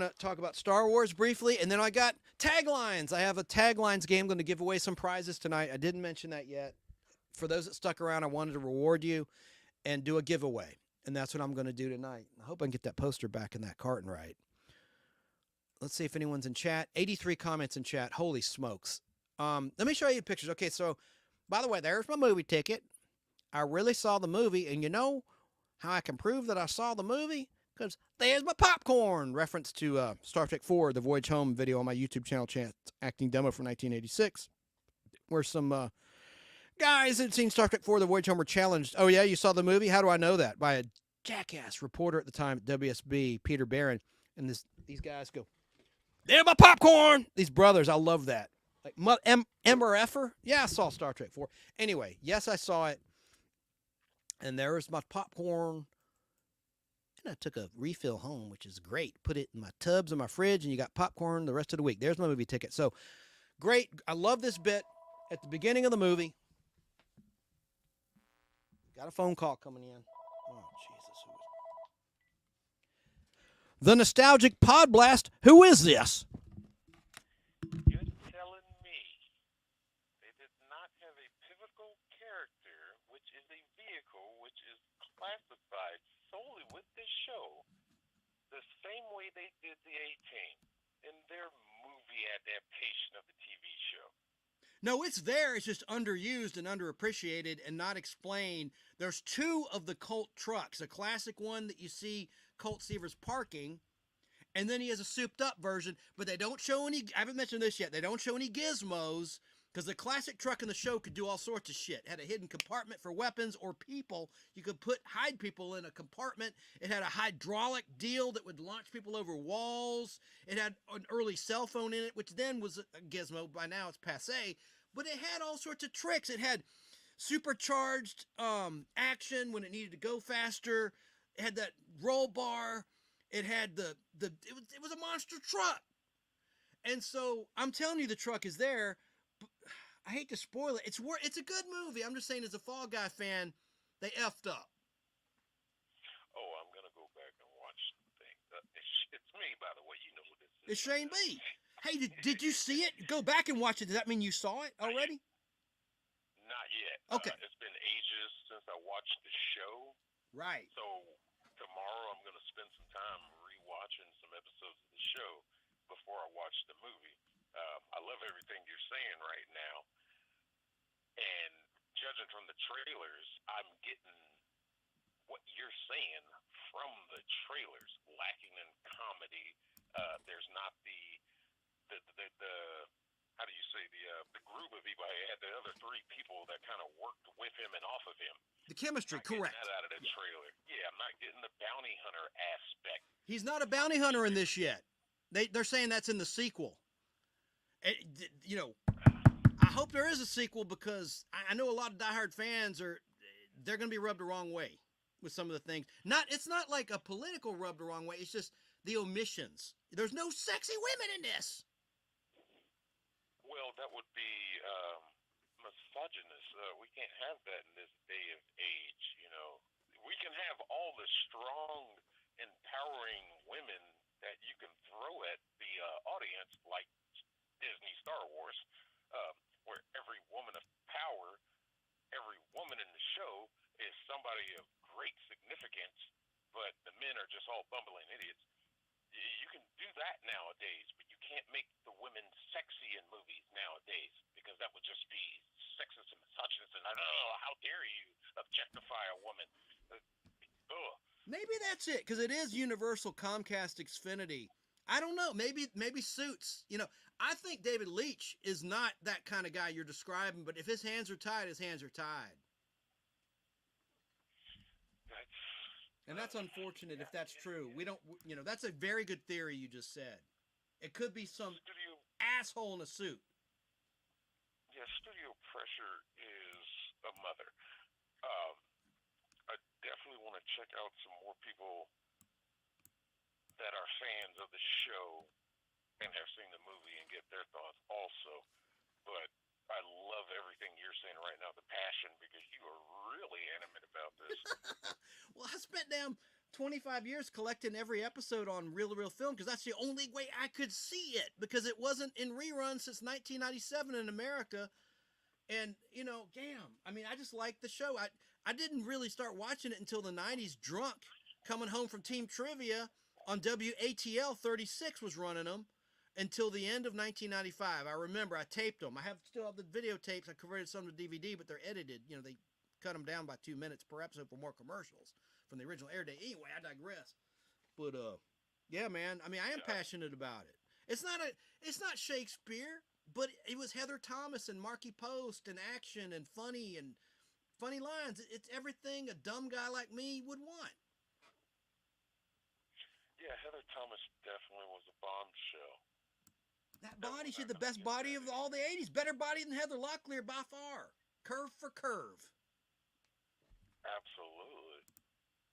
to talk about Star Wars briefly. And then I got taglines. I have a taglines game. I'm going to give away some prizes tonight. I didn't mention that yet. For those that stuck around, I wanted to reward you and do a giveaway. And that's what I'm going to do tonight. I hope I can get that poster back in that carton right. Let's see if anyone's in chat. 83 comments in chat. Holy smokes. Let me show you pictures. Okay, so, by the way, there's my movie ticket. I really saw the movie, and you know how I can prove that I saw the movie? Because there's my popcorn. Reference to Star Trek IV, the Voyage Home video on my YouTube channel, acting demo from 1986, where some guys that had seen Star Trek IV, the Voyage Home, were challenged. Oh, yeah, you saw the movie? How do I know that? By a jackass reporter at the time at WSB, Peter Barron. And these guys go, there's my popcorn! These brothers, I love that. Like, M or F-er? Yeah, I saw Star Trek IV. Anyway, yes, I saw it. And there's my popcorn. And I took a refill home, which is great. Put it in my tubs in my fridge, and you got popcorn the rest of the week. There's my movie ticket. So, great. I love this bit at the beginning of the movie. Got a phone call coming in. Oh, Jesus. The nostalgic Podblast. Who is this? You're telling me they did not have a pivotal character, which is a vehicle, which is classified solely with this show, the same way they did the A-Team in their movie adaptation of the TV show. No, it's there. It's just underused and underappreciated and not explained. There's 2 of the Colt trucks. A classic one that you see Colt Seavers parking, and then he has a souped-up version, but they don't show any, I haven't mentioned this yet, they don't show any gizmos, because the classic truck in the show could do all sorts of shit. It had a hidden compartment for weapons or people. You could hide people in a compartment. It had a hydraulic deal that would launch people over walls. It had an early cell phone in it, which then was a gizmo. By now it's passé. But it had all sorts of tricks. It had supercharged action when it needed to go faster. It had that roll bar. It had it was a monster truck. And so I'm telling you, the truck is there. But I hate to spoil it. It's a good movie. I'm just saying, as a Fall Guy fan, they effed up. Oh, I'm gonna go back and watch the thing. It's me, by the way. You know who this is. It's Shane B. Hey, did you see it? Go back and watch it. Does that mean you saw it already? Not yet. Okay. It's been ages since I watched the show. Right. So tomorrow I'm going to spend some time rewatching some episodes of the show before I watch the movie. I love everything you're saying right now. And judging from the trailers, I'm getting what you're saying from the trailers, lacking in comedy. There's not the how do you say, the group of people. I had the other three people that kind of worked with him and off of him. The chemistry, correct. That out of the trailer. Yeah, I'm not getting the bounty hunter aspect. He's not a bounty hunter in this yet. They're saying that's in the sequel. You know, I hope there is a sequel, because I know a lot of diehard fans they're going to be rubbed the wrong way with some of the things. It's not like a political rub the wrong way. It's just the omissions. There's no sexy women in this. Well, that would be misogynist. We can't have that in this day of age, you know. We can have all the strong, empowering women that you can throw at the audience, like Disney Star Wars, where every woman of power, every woman in the show is somebody of great significance, but the men are just all bumbling idiots. You can do that nowadays, but you can't make the women sexy in movies nowadays, because that would just be sexist and misogynist, and how dare you objectify a woman. Maybe that's it, because it is Universal Comcast Xfinity. I don't know. Maybe Suits. You know, I think David Leitch is not that kind of guy you're describing, but if his hands are tied, his hands are tied. And that's unfortunate if that's true. We don't, you know, that's a very good theory you just said. It could be some asshole in a suit. Yeah, studio pressure is a mother. I definitely want to check out some more people that are fans of the show and have seen the movie and get their thoughts also. But I love everything you're saying right now, the passion, because you are really animate about this. Well, I spent 25 years collecting every episode on reel-to-reel film, because that's the only way I could see it, because it wasn't in reruns since 1997 in America. And, you know, damn, I mean, I just like the show. I didn't really start watching it until the 90s, drunk, coming home from Team Trivia on WATL 36 was running them until the end of 1995. I remember I taped them. I still have the videotapes. I converted some to DVD, but they're edited. You know, they cut them down by 2 minutes per episode for more commercials from the original air date. Anyway, I digress. But yeah, man. I mean, I am passionate about it. It's not Shakespeare, but it was Heather Thomas and Marky Post and action and funny lines. It's everything a dumb guy like me would want. Yeah, Heather Thomas definitely was a bombshell. That body, she had the best body of all the 80s. Better body than Heather Locklear by far. Curve for curve. Absolutely.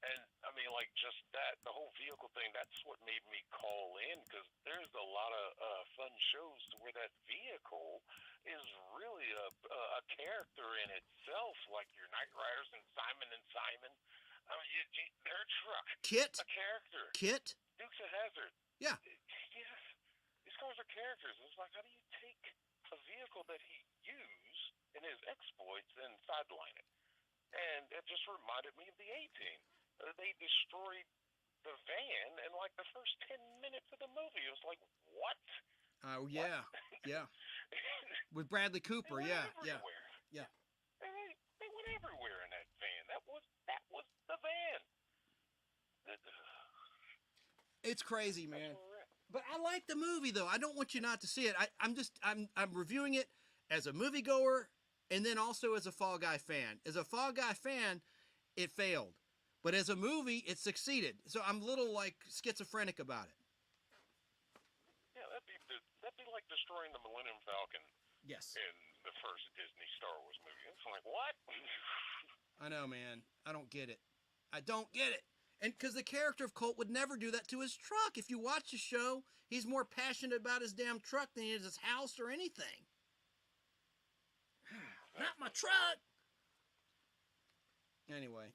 And, I mean, like, just that, the whole vehicle thing, that's what made me call in, because there's a lot of fun shows where that vehicle is really a character in itself, like your Knight Riders and Simon. I mean, their truck. Kit. A character. Kit. Dukes of Hazzard. Yeah. Yes. These cars are characters. It's like, how do you take a vehicle that he used in his exploits and sideline it? And it just reminded me of the A-Team. They destroyed the van in like the first 10 minutes of the movie. It was like, what? Oh, yeah. Yeah. With Bradley Cooper. Yeah. Yeah. Yeah. They went everywhere in that van. That was the van. It's crazy, man. But I like the movie, though. I don't want you not to see it. I'm reviewing it as a moviegoer and then also as a Fall Guy fan. As a Fall Guy fan, it failed. But as a movie, it succeeded. So I'm a little, like, schizophrenic about it. Yeah, that'd be like destroying the Millennium Falcon. Yes. In the first Disney Star Wars movie. It's like, what? I know, man. I don't get it. I don't get it. And because the character of Colt would never do that to his truck. If you watch the show, he's more passionate about his damn truck than he is his house or anything. Not my truck. Anyway.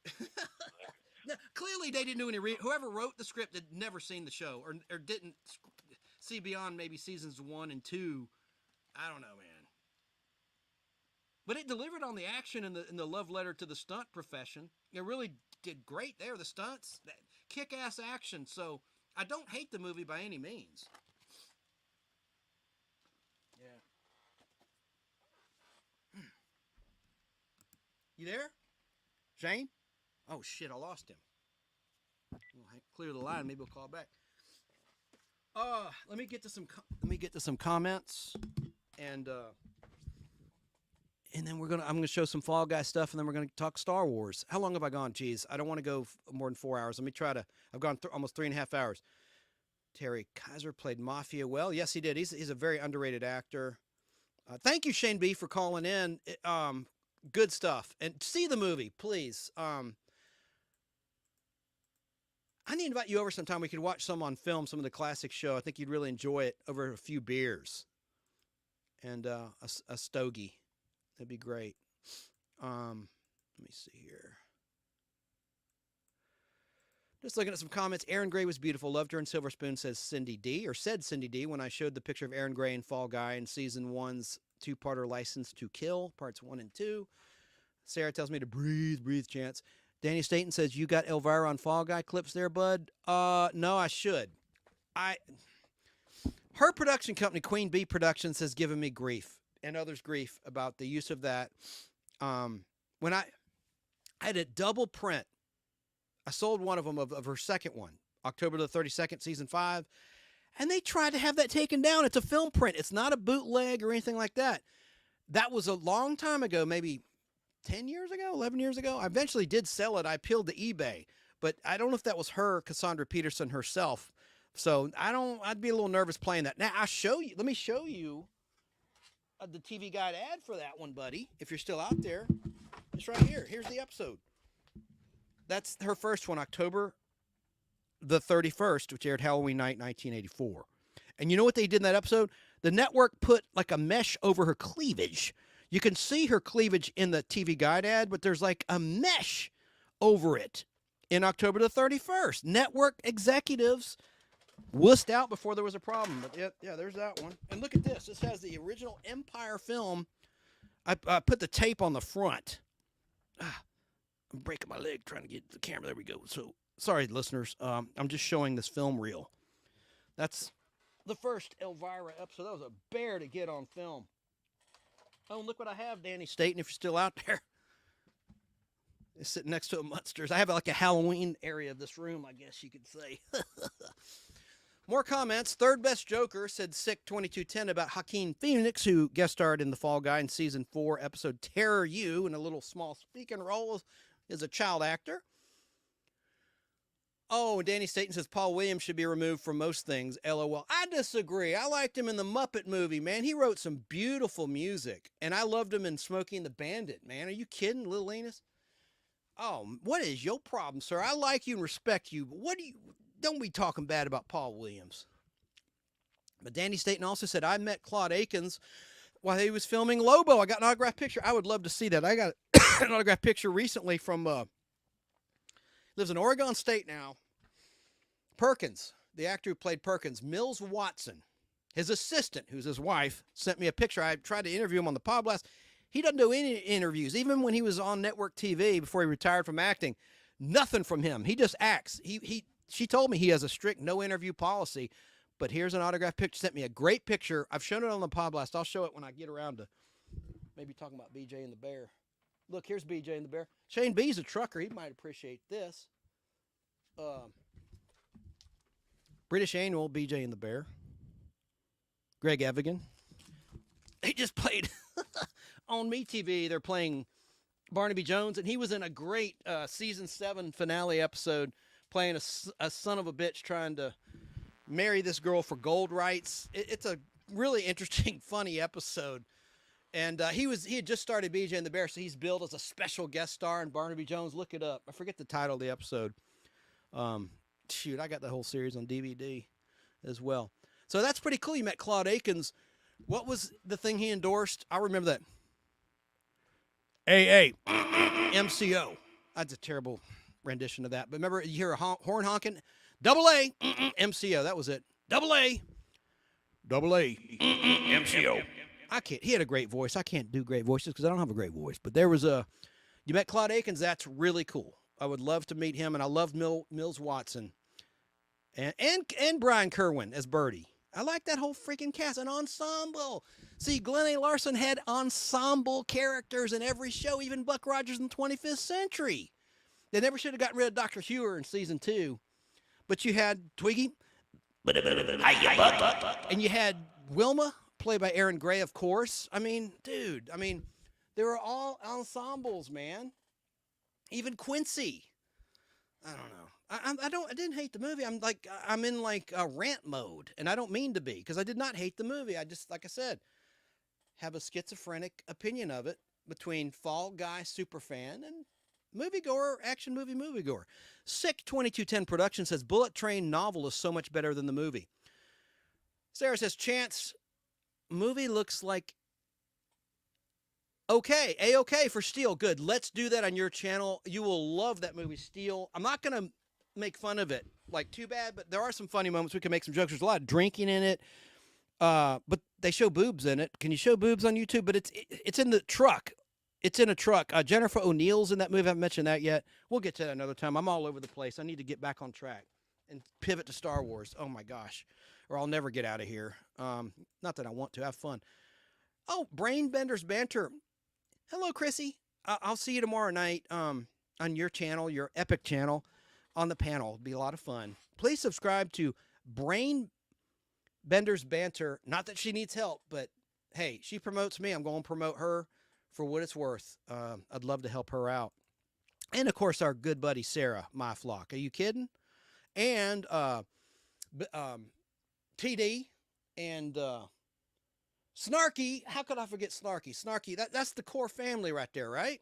Now, clearly they didn't do any whoever wrote the script had never seen the show or didn't see beyond maybe seasons 1 and 2. I don't know, man. But it delivered on the action and the love letter to the stunt profession. It really did great there. The stunts, that kick-ass action. So I don't hate the movie by any means. Yeah. You there, Shane? Oh shit, I lost him. We'll clear the line. Maybe we'll call back. Let me get to some comments, and then I'm gonna show some Fall Guy stuff, and then we're gonna talk Star Wars. How long have I gone? Geez, I don't want to go more than 4 hours. Let me try to. I've gone almost 3.5 hours. Terry Kaiser played Mafia well. Yes, he did. He's a very underrated actor. Thank you, Shane B, for calling in. Good stuff. And see the movie, please. I need to invite you over sometime. We could watch some on film, some of the classic show. I think you'd really enjoy it over a few beers and a stogie. That'd be great. Let me see here. Just looking at some comments. Aaron Gray was beautiful. Loved her in Silver Spoon, said Cindy D, when I showed the picture of Aaron Gray and Fall Guy in season 1's two-parter License to Kill, parts 1 and 2. Sarah tells me to breathe, Chance. Danny Staten says, you got Elvira on Fall Guy clips there, bud? No, I should. Her production company, Queen Bee Productions, has given me grief and others grief about the use of that. When I had a double print, I sold one of them of her second one, October the 32nd, season 5, and they tried to have that taken down. It's a film print. It's not a bootleg or anything like that. That was a long time ago, maybe 10 years ago, 11 years ago. I eventually did sell it. I appealed to eBay, but I don't know if that was her, Cassandra Peterson herself. So I'd be a little nervous playing that. Now let me show you the TV Guide ad for that one, buddy. If you're still out there, it's right here. Here's the episode. That's her first one, October the 31st, which aired Halloween night, 1984. And you know what they did in that episode? The network put like a mesh over her cleavage. You can see her cleavage in the TV Guide ad, but there's like a mesh over it in October the 31st. Network executives wussed out before there was a problem. But yeah, there's that one. And look at this. This has the original Empire film. I put the tape on the front. I'm breaking my leg trying to get the camera. There we go. So sorry, listeners. I'm just showing this film reel. That's the first Elvira episode. That was a bear to get on film. Oh, look what I have, Danny Staten, if you're still out there. It's sitting next to a Munsters. I have like a Halloween area of this room, I guess you could say. More comments. Third best Joker, said Sick 2210 about Joaquin Phoenix, who guest starred in The Fall Guy in season 4, episode Terror You, in a little small speaking role as a child actor. Oh, Danny Staten says Paul Williams should be removed from most things. LOL. I disagree. I liked him in the Muppet movie, man. He wrote some beautiful music, and I loved him in Smokey and the Bandit, man. Are you kidding, Lil Enos? Oh, what is your problem, sir? I like you and respect you, but don't be talking bad about Paul Williams. But Danny Staten also said, I met Claude Akins while he was filming Lobo. I got an autographed picture. I would love to see that. I got an autographed picture recently from, lives in Oregon State now. Perkins, the actor who played Perkins, Mills Watson, his assistant, who's his wife, sent me a picture. I tried to interview him on the Podblast. He doesn't do any interviews. Even when he was on network TV before he retired from acting, nothing from him. He just acts. She told me he has a strict no interview policy, but here's an autographed picture. Sent me a great picture. I've shown it on the Podblast. I'll show it when I get around to maybe talking about BJ and the Bear. Look, here's BJ and the Bear. Shane B's a trucker. He might appreciate this. British Annual, BJ and the Bear. Greg Evigan. They just played on MeTV. They're playing Barnaby Jones, and he was in a great season 7 finale episode playing a son of a bitch trying to marry this girl for gold rights. It's a really interesting, funny episode. And he had just started BJ and the Bear, so he's billed as a special guest star in Barnaby Jones. Look it up. I forget the title of the episode. Shoot, I got the whole series on DVD as well. So that's pretty cool. You met Claude Akins. What was the thing he endorsed? I remember that. AA, MCO. That's a terrible rendition of that. But remember, you hear a horn honking? Double A, MCO. That was it. Double A, MCO. I can't. He had a great voice. I can't do great voices because I don't have a great voice. But there was a. You met Claude Akins. That's really cool. I would love to meet him, and I loved Mills Watson, and Brian Kerwin as Birdie. I like that whole freaking cast, an ensemble. See, Glenn A. Larson had ensemble characters in every show, even Buck Rogers in the 25th Century. They never should have gotten rid of Dr. Hewer in season 2, but you had Twiggy, and you had Wilma, played by Aaron Gray, of course. I mean, dude, they were all ensembles, man. Even Quincy. I don't know. I didn't hate the movie. I'm in a rant mode, and I don't mean to be, because I did not hate the movie. I just, like I said, have a schizophrenic opinion of it between Fall Guy superfan and moviegoer, action moviegoer. Sick 2210 Production says Bullet Train novel is so much better than the movie. Sarah says Chance movie looks like okay, A-okay for Steel. Good. Let's do that on your channel. You will love that movie, Steel. I'm not going to make fun of it like too bad, but there are some funny moments. We can make some jokes. There's a lot of drinking in it, but they show boobs in it. Can you show boobs on YouTube? But it's in the truck. It's in a truck. Jennifer O'Neill's in that movie. I haven't mentioned that yet. We'll get to that another time. I'm all over the place. I need to get back on track and pivot to Star Wars. Oh my gosh, or I'll never get out of here. Not that I want to. Have fun. Oh, Brainbender's Banter. Hello, Chrissy. I'll see you tomorrow night on your channel, your Epic channel, on the panel. It'll be a lot of fun. Please subscribe to Brainbender's Banter. Not that she needs help, but hey, she promotes me. I'm going to promote her for what it's worth. I'd love to help her out. And, of course, our good buddy Sarah, My Flock. Are you kidding? And TD and Snarky. How could I forget Snarky? Snarky, that's the core family right there, right?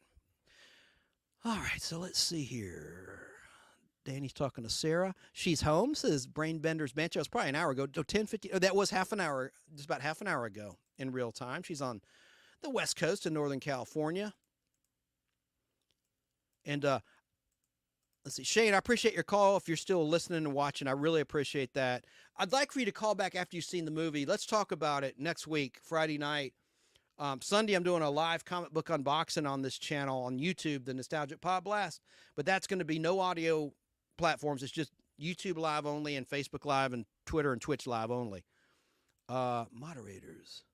All right, so let's see here. Danny's talking to Sarah. She's home, says Brainbender's Banter. It was probably an hour ago. 10:50. Oh, that was half an hour, just about half an hour ago in real time. She's on the West Coast in Northern California. And let's see, Shane, I appreciate your call. If you're still listening and watching, I really appreciate that. I'd like for you to call back after you've seen the movie. Let's talk about it next week, Friday night. Sunday, I'm doing a live comic book unboxing on this channel on YouTube, the Nostalgic Podblast. But that's going to be no audio platforms. It's just YouTube Live only and Facebook Live and Twitter and Twitch Live only. Moderators.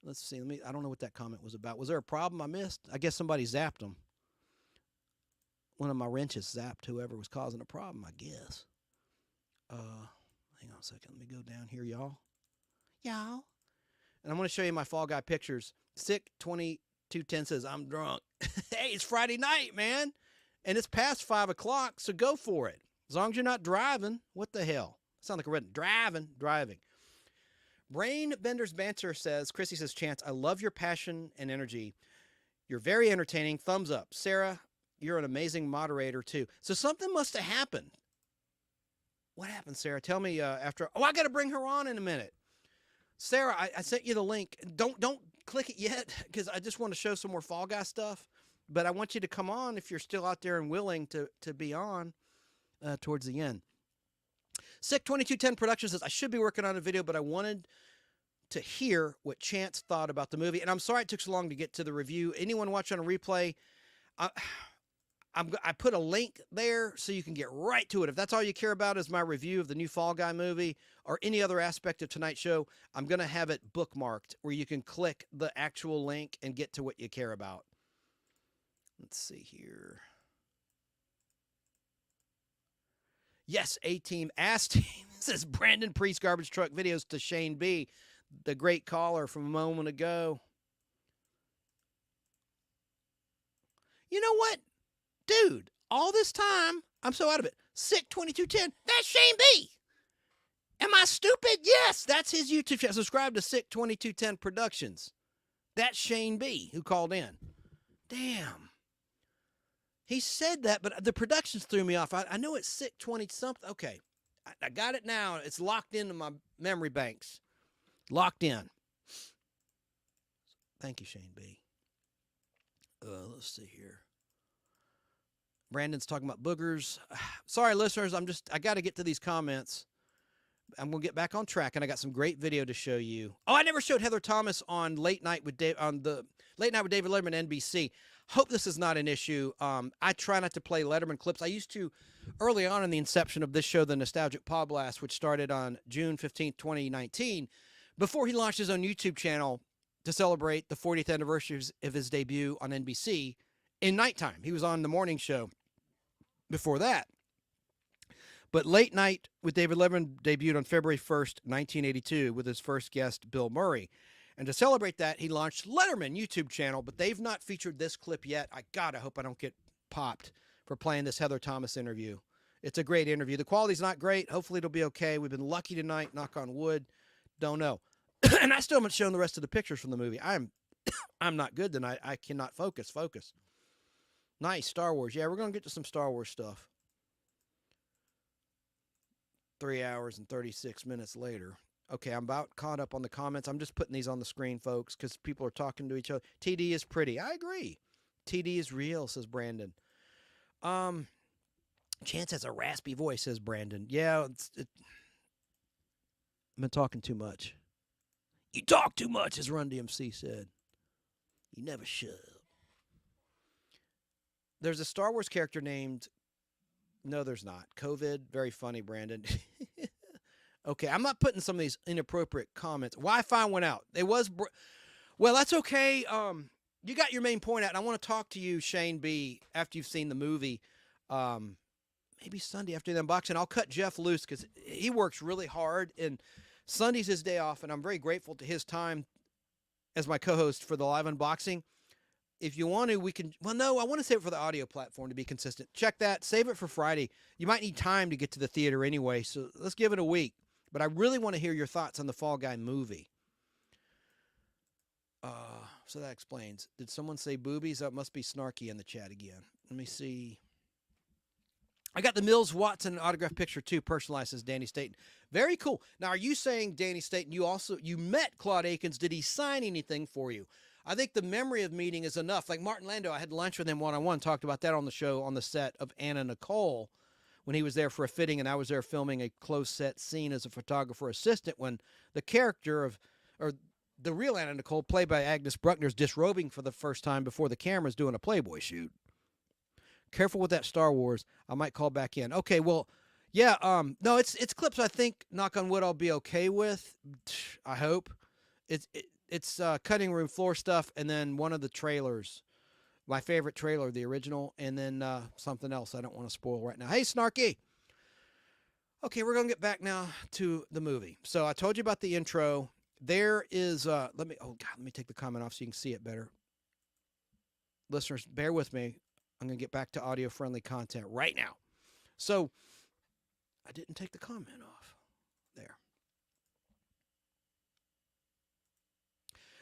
Let's see. I don't know what that comment was about. Was there a problem I missed? I guess somebody zapped them. One of my wrenches zapped whoever was causing a problem, I guess. Hang on a second. Let me go down here, y'all. Y'all. And I'm going to show you my Fall Guy pictures. Sick 2210 says, I'm drunk. Hey, it's Friday night, man. And it's past 5 o'clock, so go for it. As long as you're not driving, what the hell? Sound like a red. Driving. Brainbender's Banter says, Chrissy says, Chance, I love your passion and energy. You're very entertaining. Thumbs up. Sarah, you're an amazing moderator, too. So something must have happened. What happened, Sarah? Tell me after. Oh, I got to bring her on in a minute. Sarah, I sent you the link. Don't click it yet, because I just want to show some more Fall Guy stuff. But I want you to come on if you're still out there and willing to be on towards the end. Sick 2210 Productions says, I should be working on a video, but I wanted to hear what Chance thought about the movie. And I'm sorry it took so long to get to the review. Anyone watching on a replay, I put a link there so you can get right to it. If that's all you care about is my review of the new Fall Guy movie or any other aspect of tonight's show, I'm going to have it bookmarked where you can click the actual link and get to what you care about. Let's see here. Yes, A-Team, Ass-Team. Says Brandon Priest, Garbage Truck Videos to Shane B., the great caller from a moment ago. You know what? Dude, all this time, I'm so out of it. Sick 2210, that's Shane B. Am I stupid? Yes, that's his YouTube channel. Subscribe to Sick 2210 Productions. That's Shane B. who called in. Damn. He said that, but the productions threw me off. I know it's sick 20 something. Okay. I got it now. It's locked into my memory banks. Locked in. Thank you, Shane B. Let's see here. Brandon's talking about boogers. Sorry, listeners. I got to get to these comments. I'm going to get back on track, and I got some great video to show you. Oh, I never showed Heather Thomas on Late Night with David Letterman NBC. Hope this is not an issue. I try not to play Letterman clips. I used to early on in the inception of this show, the Nostalgic Podblast, which started on June 15th, 2019, before he launched his own YouTube channel to celebrate the 40th anniversary of his debut on NBC in nighttime. He was on the morning show before that. But Late Night with David Letterman debuted on February 1st, 1982, with his first guest, Bill Murray. And to celebrate that, he launched Letterman YouTube channel, but they've not featured this clip yet. I hope I don't get popped for playing this Heather Thomas interview. It's a great interview. The quality's not great. Hopefully it'll be okay. We've been lucky tonight, knock on wood. Don't know. And I still haven't shown the rest of the pictures from the movie. I'm not good tonight. I cannot focus. Nice, Star Wars. Yeah, we're going to get to some Star Wars stuff. 3 hours and 36 minutes later. Okay, I'm about caught up on the comments. I'm just putting these on the screen, folks, because people are talking to each other. TD is pretty. I agree. TD is real, says Brandon. Chance has a raspy voice, says Brandon. Yeah, I've been talking too much. You talk too much, as Run DMC said. You never should. There's a Star Wars character named... No, there's not. COVID. Very funny, Brandon. Okay, I'm not putting some of these inappropriate comments. Wi-Fi went out. It was... Well, that's okay. You got your main point out, and I want to talk to you, Shane B., after you've seen the movie. Maybe Sunday after the unboxing. I'll cut Jeff loose because he works really hard, and Sunday's his day off, and I'm very grateful to his time as my co-host for the live unboxing. If you want to, we can... Well, no, I want to save it for the audio platform to be consistent. Check that. Save it for Friday. You might need time to get to the theater anyway, so let's give it a week. But I really want to hear your thoughts on the Fall Guy movie. So that explains. Did someone say boobies? That must be snarky in the chat again. Let me see. I got the Mills Watson autograph picture too, personalized as Danny Staton. Very cool. Now, are you saying, Danny Staton, you met Claude Akins? Did he sign anything for you? I think the memory of meeting is enough. Like Martin Landau, I had lunch with him one-on-one, talked about that on the show on the set of Anna Nicole when he was there for a fitting, and I was there filming a closed set scene as a photographer assistant when the character of, or the real Anna Nicole, played by Agnes Bruckner, is disrobing for the first time before the camera's doing a Playboy shoot. Careful with that Star Wars. I might call back in. Okay, well, yeah, no, it's clips I think, knock on wood, I'll be okay with. I hope. It's cutting room floor stuff, and then one of the trailers, my favorite trailer, the original, and then something else I don't want to spoil right now. Hey, Snarky. Okay, we're going to get back now to the movie. So I told you about the intro. There is, let me take the comment off so you can see it better. Listeners, bear with me. I'm going to get back to audio-friendly content right now. So I didn't take the comment off. There.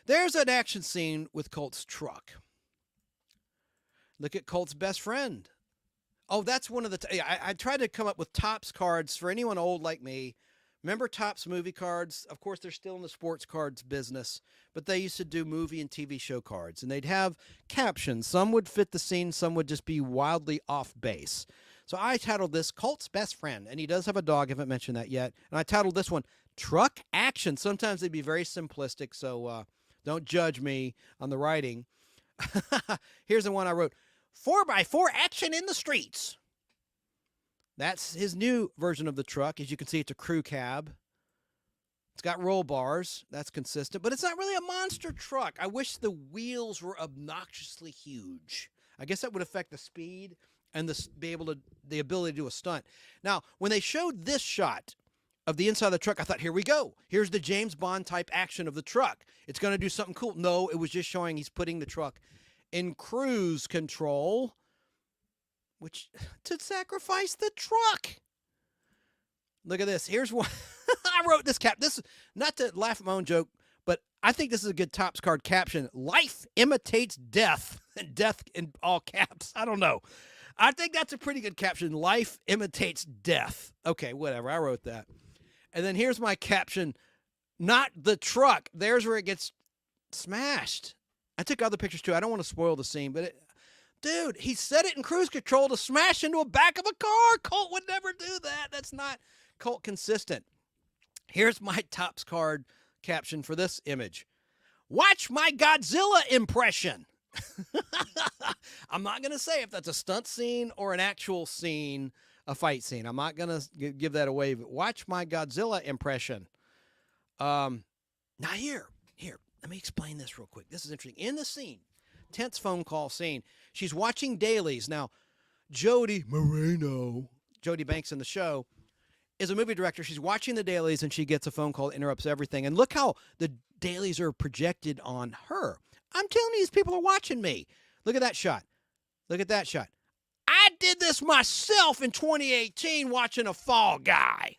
There's an action scene with Colt's truck. Look at Colt's best friend. Oh, that's one of the... I tried to come up with Topps cards for anyone old like me. Remember Topps movie cards? Of course, they're still in the sports cards business, but they used to do movie and TV show cards, and they'd have captions. Some would fit the scene, some would just be wildly off base. So I titled this Colt's Best Friend, and he does have a dog. I haven't mentioned that yet. And I titled this one Truck Action. Sometimes they'd be very simplistic, so don't judge me on the writing. Here's the one I wrote. 4x4 action in the streets. That's his new version of the truck. As you can see, it's a crew cab. It's got roll bars. That's consistent, but it's not really a monster truck. I wish the wheels were obnoxiously huge. I guess that would affect the speed and the ability to do a stunt. Now, when they showed this shot of the inside of the truck, I thought, here we go. Here's the James Bond type action of the truck. It's going to do something cool. No, it was just showing he's putting the truck in cruise control, which to sacrifice the truck. Look at this. Here's one. I wrote this cap. This, not to laugh at my own joke, but I think this is a good Topps card caption. Life imitates death. And death in all caps. I don't know. I think that's a pretty good caption. Life imitates death. Okay, whatever. I wrote that. And then here's my caption. Not the truck. There's where it gets smashed. I took other pictures too. I don't want to spoil the scene, but dude, he set it in cruise control to smash into a back of a car. Colt would never do that. That's not Colt consistent. Here's my Topps card caption for this image. Watch my Godzilla impression. I'm not going to say if that's a stunt scene or an actual scene, a fight scene. I'm not going to give that away, but watch my Godzilla impression. Now here, let me explain this real quick. This is interesting. In the scene, tense phone call scene, she's watching dailies. Now, Jody Banks in the show, is a movie director. She's watching the dailies and she gets a phone call that interrupts everything. And look how the dailies are projected on her. I'm telling you, these people are watching me. Look at that shot. Look at that shot. I did this myself in 2018 watching a Fall Guy.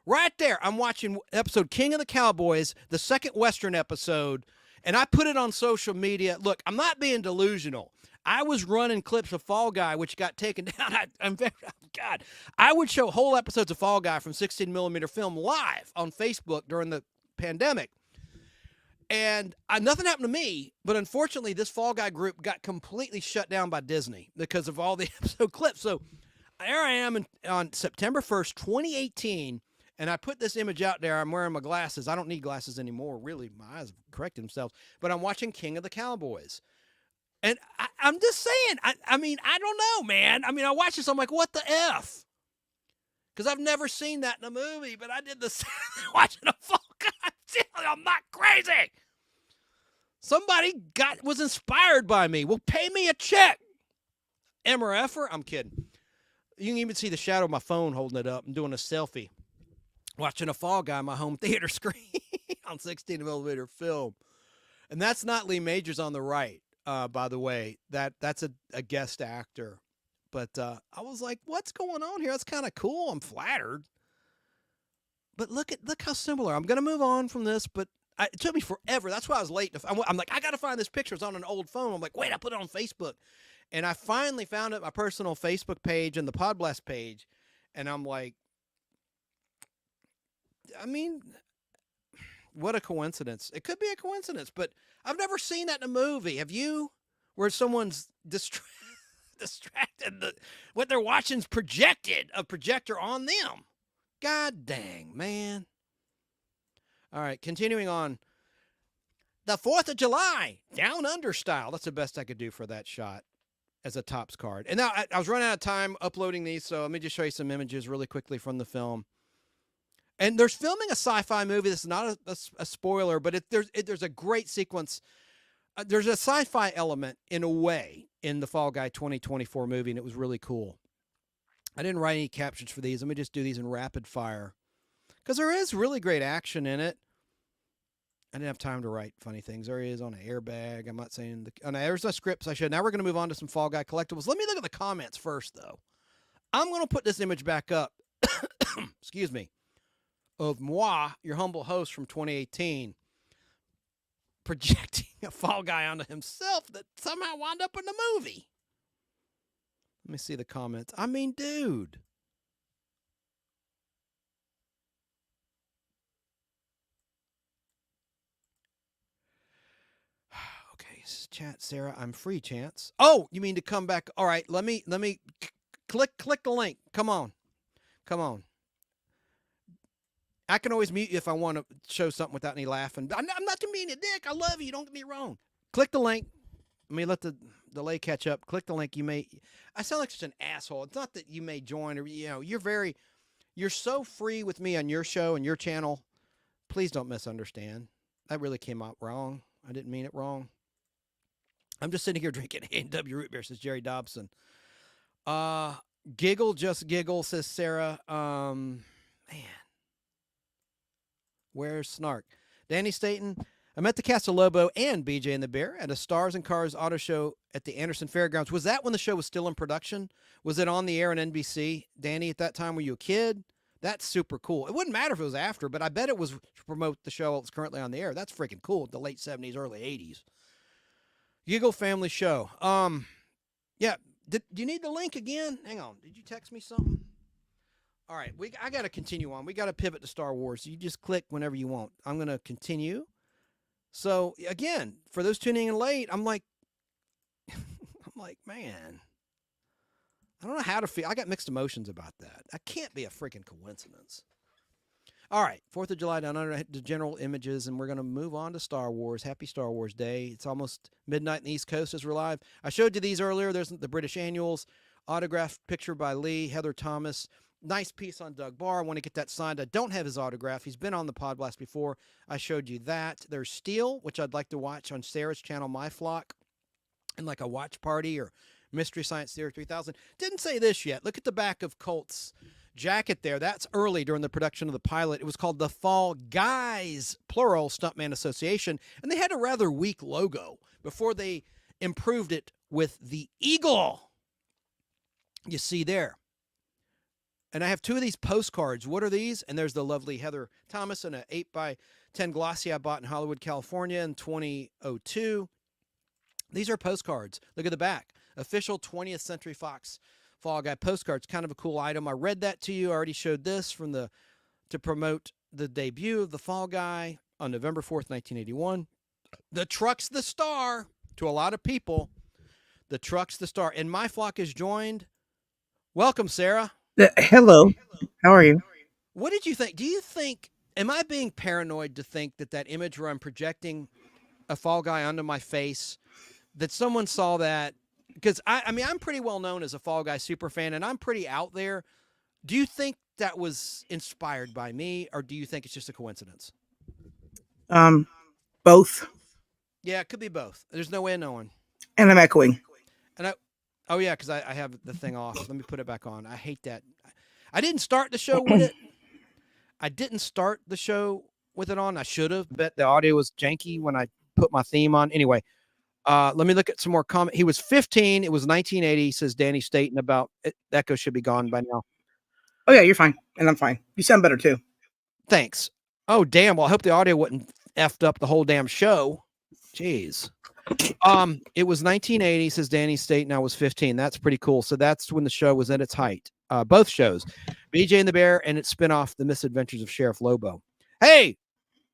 Right there, I'm watching episode King of the Cowboys, the second Western episode, and I put it on social media. Look, I'm not being delusional. I was running clips of Fall Guy, which got taken down. I would show whole episodes of Fall Guy from 16mm film live on Facebook during the pandemic. And nothing happened to me, but unfortunately, this Fall Guy group got completely shut down by Disney because of all the episode clips. So there I am on September 1st, 2018, and I put this image out there. I'm wearing my glasses. I don't need glasses anymore, really. My eyes have corrected themselves. But I'm watching King of the Cowboys. And I'm just saying, I mean, I don't know, man. I mean, I watch this, I'm like, what the F? Because I've never seen that in a movie, but I did the same watching a Fall Guy. I'm not crazy. Somebody was inspired by me. Well, pay me a check. MRFer? I'm kidding. You can even see the shadow of my phone holding it up. I'm doing a selfie. Watching a Fall Guy on my home theater screen on 16mm film. And that's not Lee Majors on the right. By the way, that's a guest actor. But I was like, what's going on here? That's kind of cool. I'm flattered. But look how similar. I'm going to move on from this, but it took me forever. That's why I was late. I'm like, I got to find this picture. It's on an old phone. I'm like, wait, I put it on Facebook. And I finally found it, my personal Facebook page and the Podblast page. And I'm like, I mean, what a coincidence. It could be a coincidence, but I've never seen that in a movie. Have you? Where someone's distracted, what they're watching's projected, a projector on them. God dang, man. All right, continuing on. The 4th of July, Down Under style. That's the best I could do for that shot as a Topps card. And now I was running out of time uploading these, so let me just show you some images really quickly from the film. And there's filming a sci-fi movie. This is not a spoiler, but there's a great sequence. There's a sci-fi element in a way in the Fall Guy 2024 movie, and it was really cool. I didn't write any captions for these. Let me just do these in rapid fire because there is really great action in it. I didn't have time to write funny things. There he is on an airbag. I'm not saying there's no scripts I should. Now we're going to move on to some Fall Guy collectibles. Let me look at the comments first, though. I'm going to put this image back up. Excuse me. Of moi, your humble host from 2018, projecting a Fall Guy onto himself that somehow wound up in the movie. Let me see the comments. I mean, dude. Okay, chat, Sarah. I'm free, Chance. Oh, you mean to come back? All right, let me click the link. Come on. I can always mute you if I want to show something without any laughing. I'm not being a dick. I love you. Don't get me wrong. Click the link. Let me let the delay catch up. Click the link. I sound like such an asshole. It's not that you may join or, you're so free with me on your show and your channel. Please don't misunderstand. That really came out wrong. I didn't mean it wrong. I'm just sitting here drinking A&W root beer, says Jerry Dobson. Giggle, just giggle, says Sarah. Man. Where's Snark? Danny Staten. I met the cast of Lobo and BJ and the Bear at a Stars and Cars auto show at the Anderson Fairgrounds. Was that when the show was still in production? Was it on the air on NBC? Danny, at that time, were you a kid? That's super cool. It wouldn't matter if it was after, but I bet it was to promote the show that's currently on the air. That's freaking cool. The late 70s, early 80s. Giggle Family Show. Yeah, Do you need the link again? Hang on. Did you text me something? All right. I got to continue on. We got to pivot to Star Wars. You just click whenever you want. I'm going to continue. So again, for those tuning in late, I'm like, man, I don't know how to feel. I got mixed emotions about that. That can't be a freaking coincidence. All right, 4th of July down under the general images, and we're going to move on to Star Wars. Happy Star Wars Day. It's almost midnight in the East Coast as we're live. I showed you these earlier. There's the British Annuals, autographed picture by Lee, Heather Thomas. Nice piece on Doug Barr. I want to get that signed. I don't have his autograph. He's been on the Podblast before. I showed you that. There's Steel, which I'd like to watch on Sarah's channel, My Flock, and like a watch party or Mystery Science Theater 3000. Didn't say this yet. Look at the back of Colt's jacket there. That's early during the production of the pilot. It was called the Fall Guys, plural, Stuntman Association, and they had a rather weak logo before they improved it with the eagle you see there. And I have 2 of these postcards. What are these? And there's the lovely Heather Thomas and an 8x10 glossy I bought in Hollywood, California in 2002. These are postcards. Look at the back. Official 20th Century Fox Fall Guy postcards. Kind of a cool item. I read that to you. I already showed this to promote the debut of the Fall Guy on November 4th, 1981. The truck's the star to a lot of people. The truck's the star. And My Flock is joined. Welcome, Sarah. Hello. How are you? What did you think? Do you think, am I being paranoid to think that image where I'm projecting a Fall Guy onto my face, that someone saw that? Because I mean, I'm pretty well known as a Fall Guy super fan, and I'm pretty out there. Do you think that was inspired by me, or do you think it's just a coincidence? Both. Yeah, it could be both. There's no way of knowing. And I'm echoing. And oh yeah, because I have the thing off. Let me put it back on. I hate that. I didn't start the show with it. I didn't start the show with it on. I should have. Bet the audio was janky when I put my theme on. Anyway. Let me look at some more comment. He was 15. It was 1980, says Danny Staten about it. Echo should be gone by now. Oh, yeah, you're fine. And I'm fine. You sound better, too. Thanks. Oh, damn. Well, I hope the audio wasn't effed up the whole damn show. Jeez. It was 1980, says Danny Staten. I was 15. That's pretty cool. So that's when the show was at its height. Both shows. BJ and the Bear and its spinoff, The Misadventures of Sheriff Lobo. Hey!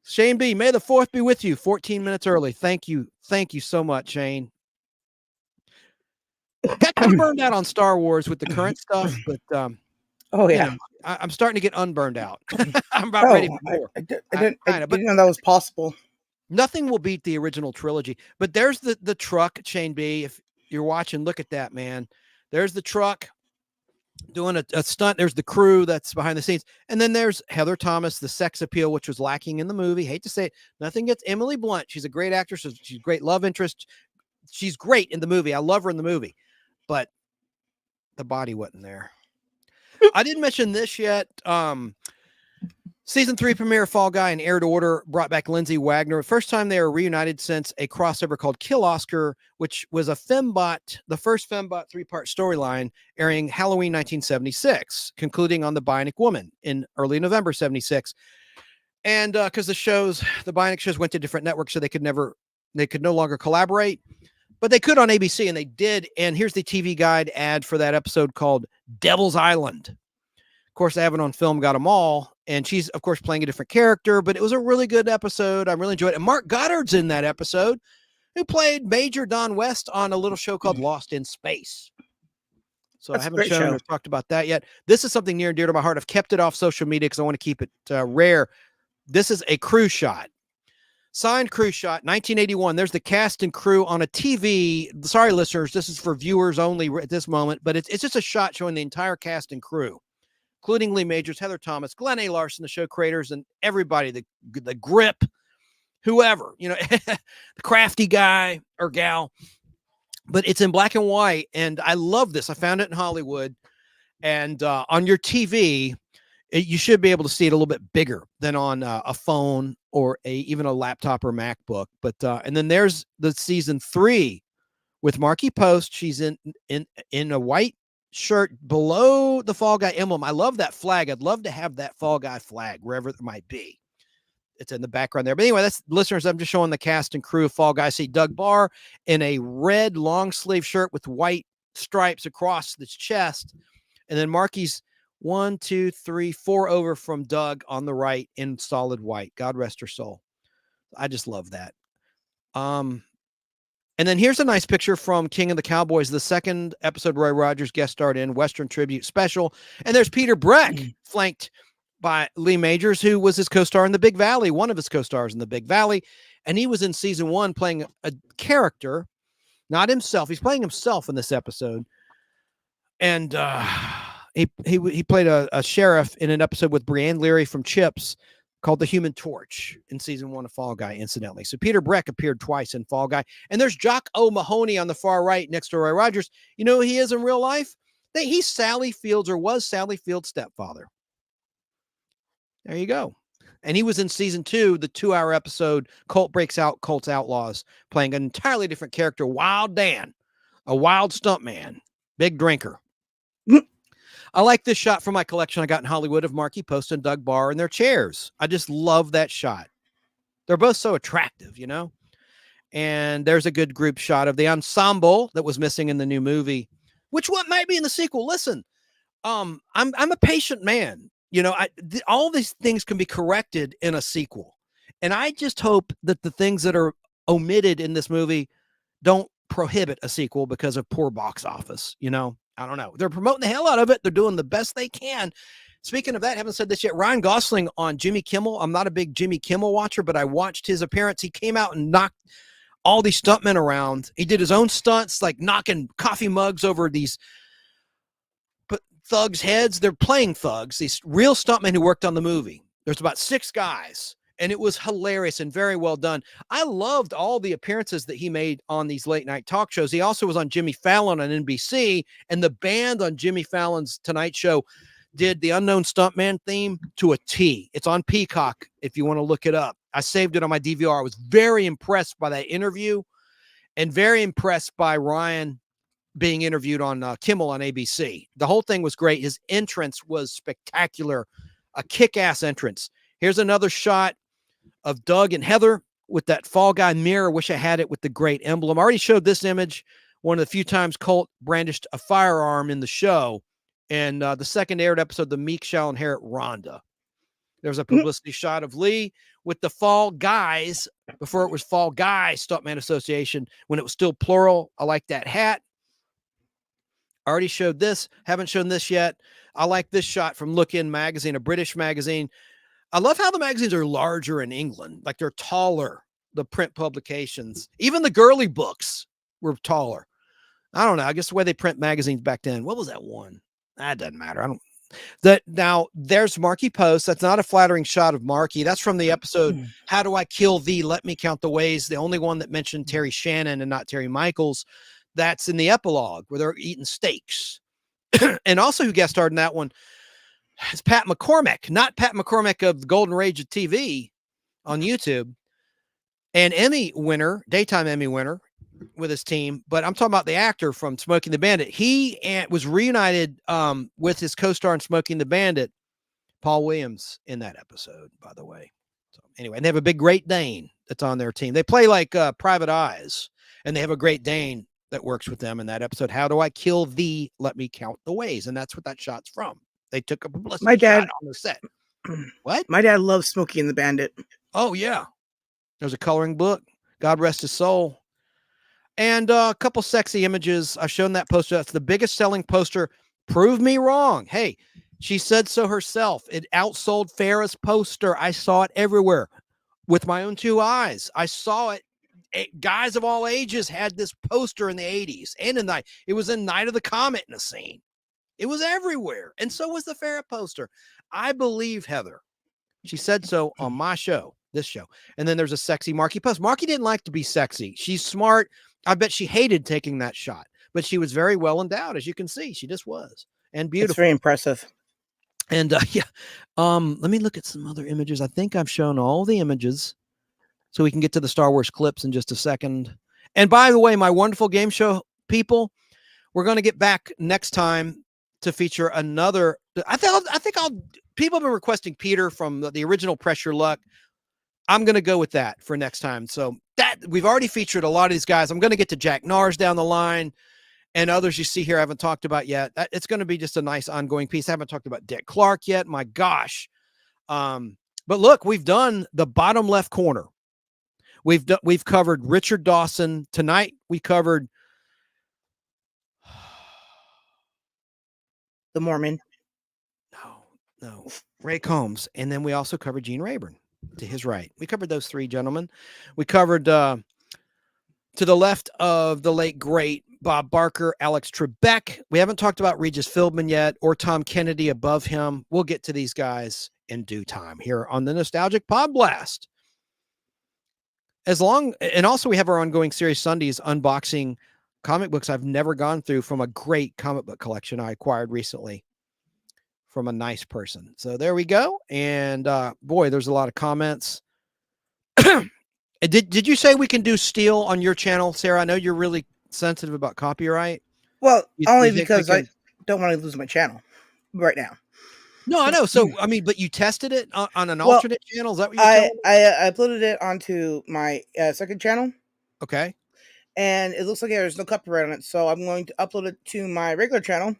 Shane B, may the 4th be with you. 14 minutes early. Thank you. Thank you so much, Shane. Got kind of burned out on Star Wars with the current stuff, but oh yeah, you know, I'm starting to get unburned out. I'm about ready for more. I didn't know that was possible. Nothing will beat the original trilogy. But there's the truck, Shane B. If you're watching, look at that, man. There's the truck doing a stunt. There's the crew that's behind the scenes. And then there's Heather Thomas, the sex appeal, which was lacking in the movie. Hate to say it. Nothing gets Emily Blunt. She's a great actress. She's a great love interest. She's great in the movie. I love her in the movie. But the body wasn't there. I didn't mention this yet. Season 3 premiere Fall Guy and Air to Order brought back Lindsay Wagner. First time they were reunited since a crossover called Kill Oscar, which was a Fembot, the first Fembot 3-part storyline airing Halloween 1976, concluding on the Bionic Woman in early November 76. And because the Bionic shows went to different networks, so they could no longer collaborate, but they could on ABC, and they did. And here's the TV Guide ad for that episode called Devil's Island. Of course, I have it on film, got them all. And she's, of course, playing a different character, but it was a really good episode. I really enjoyed it. And Mark Goddard's in that episode, who played Major Don West on a little show called Lost in Space. So I haven't shown or talked about that yet. This is something near and dear to my heart. I've kept it off social media because I want to keep it rare. This is a crew shot. Signed crew shot, 1981. There's the cast and crew on a TV. Sorry, listeners, this is for viewers only at this moment, but it's just a shot showing the entire cast and crew, including Lee Majors, Heather Thomas, Glenn A. Larson, the show creators, and everybody, the grip, whoever, the crafty guy or gal. But it's in black and white, and I love this. I found it in Hollywood, and on your TV, you should be able to see it a little bit bigger than on a phone or even a laptop or MacBook. But and then there's the season 3 with Marky Post. She's in a white shirt below the Fall Guy emblem. I love that flag. I'd love to have that Fall Guy flag wherever it might be. It's in the background there. But anyway, that's listeners. I'm just showing the cast and crew of Fall Guy. See Doug Barr in a red long sleeve shirt with white stripes across the chest. And then Marky's 1, 2, 3, 4 over from Doug on the right in solid white. God rest her soul. I just love that. And then here's a nice picture from King of the Cowboys, the second episode Roy Rogers guest starred in, Western Tribute Special. And there's Peter Breck, flanked by Lee Majors, who was his co-star in The Big Valley, one of his co-stars in The Big Valley. And he was in season 1 playing a character, not himself. He's playing himself in this episode. And he played a sheriff in an episode with Brianne Leary from Chips called The Human Torch in season 1 of Fall Guy, incidentally. So Peter Breck appeared twice in Fall Guy. And there's Jock O'Mahony on the far right next to Roy Rogers. You know who he is in real life? He's Sally Fields, or was Sally Fields' stepfather. There you go. And he was in season 2, the 2-hour episode, Colt Breaks Out, Colt's Outlaws, playing an entirely different character, Wild Dan, a wild stuntman, big drinker. I like this shot from my collection I got in Hollywood of Marky Post and Doug Barr in their chairs. I just love that shot. They're both so attractive, you know? And there's a good group shot of the ensemble that was missing in the new movie, which what might be in the sequel. Listen, I'm a patient man. You know, all these things can be corrected in a sequel. And I just hope that the things that are omitted in this movie don't prohibit a sequel because of poor box office, you know? I don't know. They're promoting the hell out of it. They're doing the best they can. Speaking of that, haven't said this yet. Ryan Gosling on Jimmy Kimmel. I'm not a big Jimmy Kimmel watcher, but I watched his appearance. He came out and knocked all these stuntmen around. He did his own stunts, like knocking coffee mugs over these thugs' heads. They're playing thugs, these real stuntmen who worked on the movie. There's about 6 guys, and it was hilarious and very well done. I loved all the appearances that he made on these late night talk shows. He also was on Jimmy Fallon on NBC, and the band on Jimmy Fallon's Tonight Show did the Unknown Stuntman theme to a T. It's on Peacock if you want to look it up. I saved it on my DVR. I was very impressed by that interview and very impressed by Ryan being interviewed on Kimmel on ABC. The whole thing was great. His entrance was spectacular, a kick-ass entrance. Here's another shot of Doug and Heather with that Fall Guy mirror. Wish I had it with the great emblem. I already showed this image one of the few times Colt brandished a firearm in the show. And the second aired episode, The Meek Shall Inherit Rhonda. There's a publicity shot of Lee with the Fall Guys, before it was Fall Guy Stuntman Association, when it was still plural. I like that hat. I already showed this. Haven't shown this yet. I like this shot from Look In magazine, a British magazine. I love how the magazines are larger in England. Like they're taller, the print publications. Even the girly books were taller. I don't know. I guess the way they print magazines back then. What was that one? That doesn't matter. Now there's Marky Post. That's not a flattering shot of Marky. That's from the episode, How Do I Kill Thee? Let Me Count the Ways. The only one that mentioned Terry Shannon and not Terry Michaels. That's in the epilogue where they're eating steaks. And also who guest starred in that one is Pat McCormick, not Pat McCormick of the Golden Age of TV on YouTube, and Emmy winner, daytime Emmy winner with his team. But I'm talking about the actor from Smokey the Bandit. He was reunited with his co-star in Smokey the Bandit, Paul Williams, in that episode, by the way. So anyway, and they have a big Great Dane that's on their team. They play like Private Eyes, and they have a Great Dane that works with them in that episode. How Do I Kill Thee? Let Me Count the Ways. And that's what that shot's from. They took a publicity shot on the set. What? My dad loves Smokey and the Bandit. Oh, yeah. There's a coloring book. God rest his soul. And a couple sexy images. I've shown that poster. That's the biggest selling poster. Prove me wrong. Hey, she said so herself. It outsold Farrah's poster. I saw it everywhere with my own 2 eyes. I saw it. Guys of all ages had this poster in the 80s and it was in Night of the Comet in a scene. It was everywhere. And so was the Farrah poster. I believe Heather. She said so on my show, this show. And then there's a sexy Marky Post. Marky didn't like to be sexy. She's smart. I bet she hated taking that shot, but she was very well endowed. As you can see, she just was. And beautiful. It's very impressive. And let me look at some other images. I think I've shown all the images. So we can get to the Star Wars clips in just a second. And by the way, my wonderful game show people, we're going to get back next time to feature another. People have been requesting Peter from the original Press Your Luck. I'm going to go with that for next time. So that we've already featured a lot of these guys. I'm going to get to Jack Nars down the line. and others you see here I haven't talked about yet. It's going to be just a nice ongoing piece. I haven't talked about Dick Clark yet. My gosh. But look, we've done the bottom left corner. We've covered Richard Dawson tonight. We covered the Mormon. No, Ray Combs, and then we also covered Gene Rayburn to his right. We covered those three gentlemen. We covered to the left of the late great Bob Barker, Alex Trebek. We haven't talked about Regis Philbin yet, or Tom Kennedy above him. We'll get to these guys in due time here on the Nostalgic Podblast. And also we have our ongoing series Sundays unboxing comic books I've never gone through from a great comic book collection I acquired recently from a nice person. So there we go. And boy, there's a lot of comments. Did you say we can do Steel on your channel, Sarah? I know you're really sensitive about copyright. Well, only because I don't want to lose my channel right now. No, I know. So, I mean, but you tested it on an alternate channel? Is that what you're telling me? I uploaded it onto my second channel. Okay. And it looks like there's no copyright on it. So I'm going to upload it to my regular channel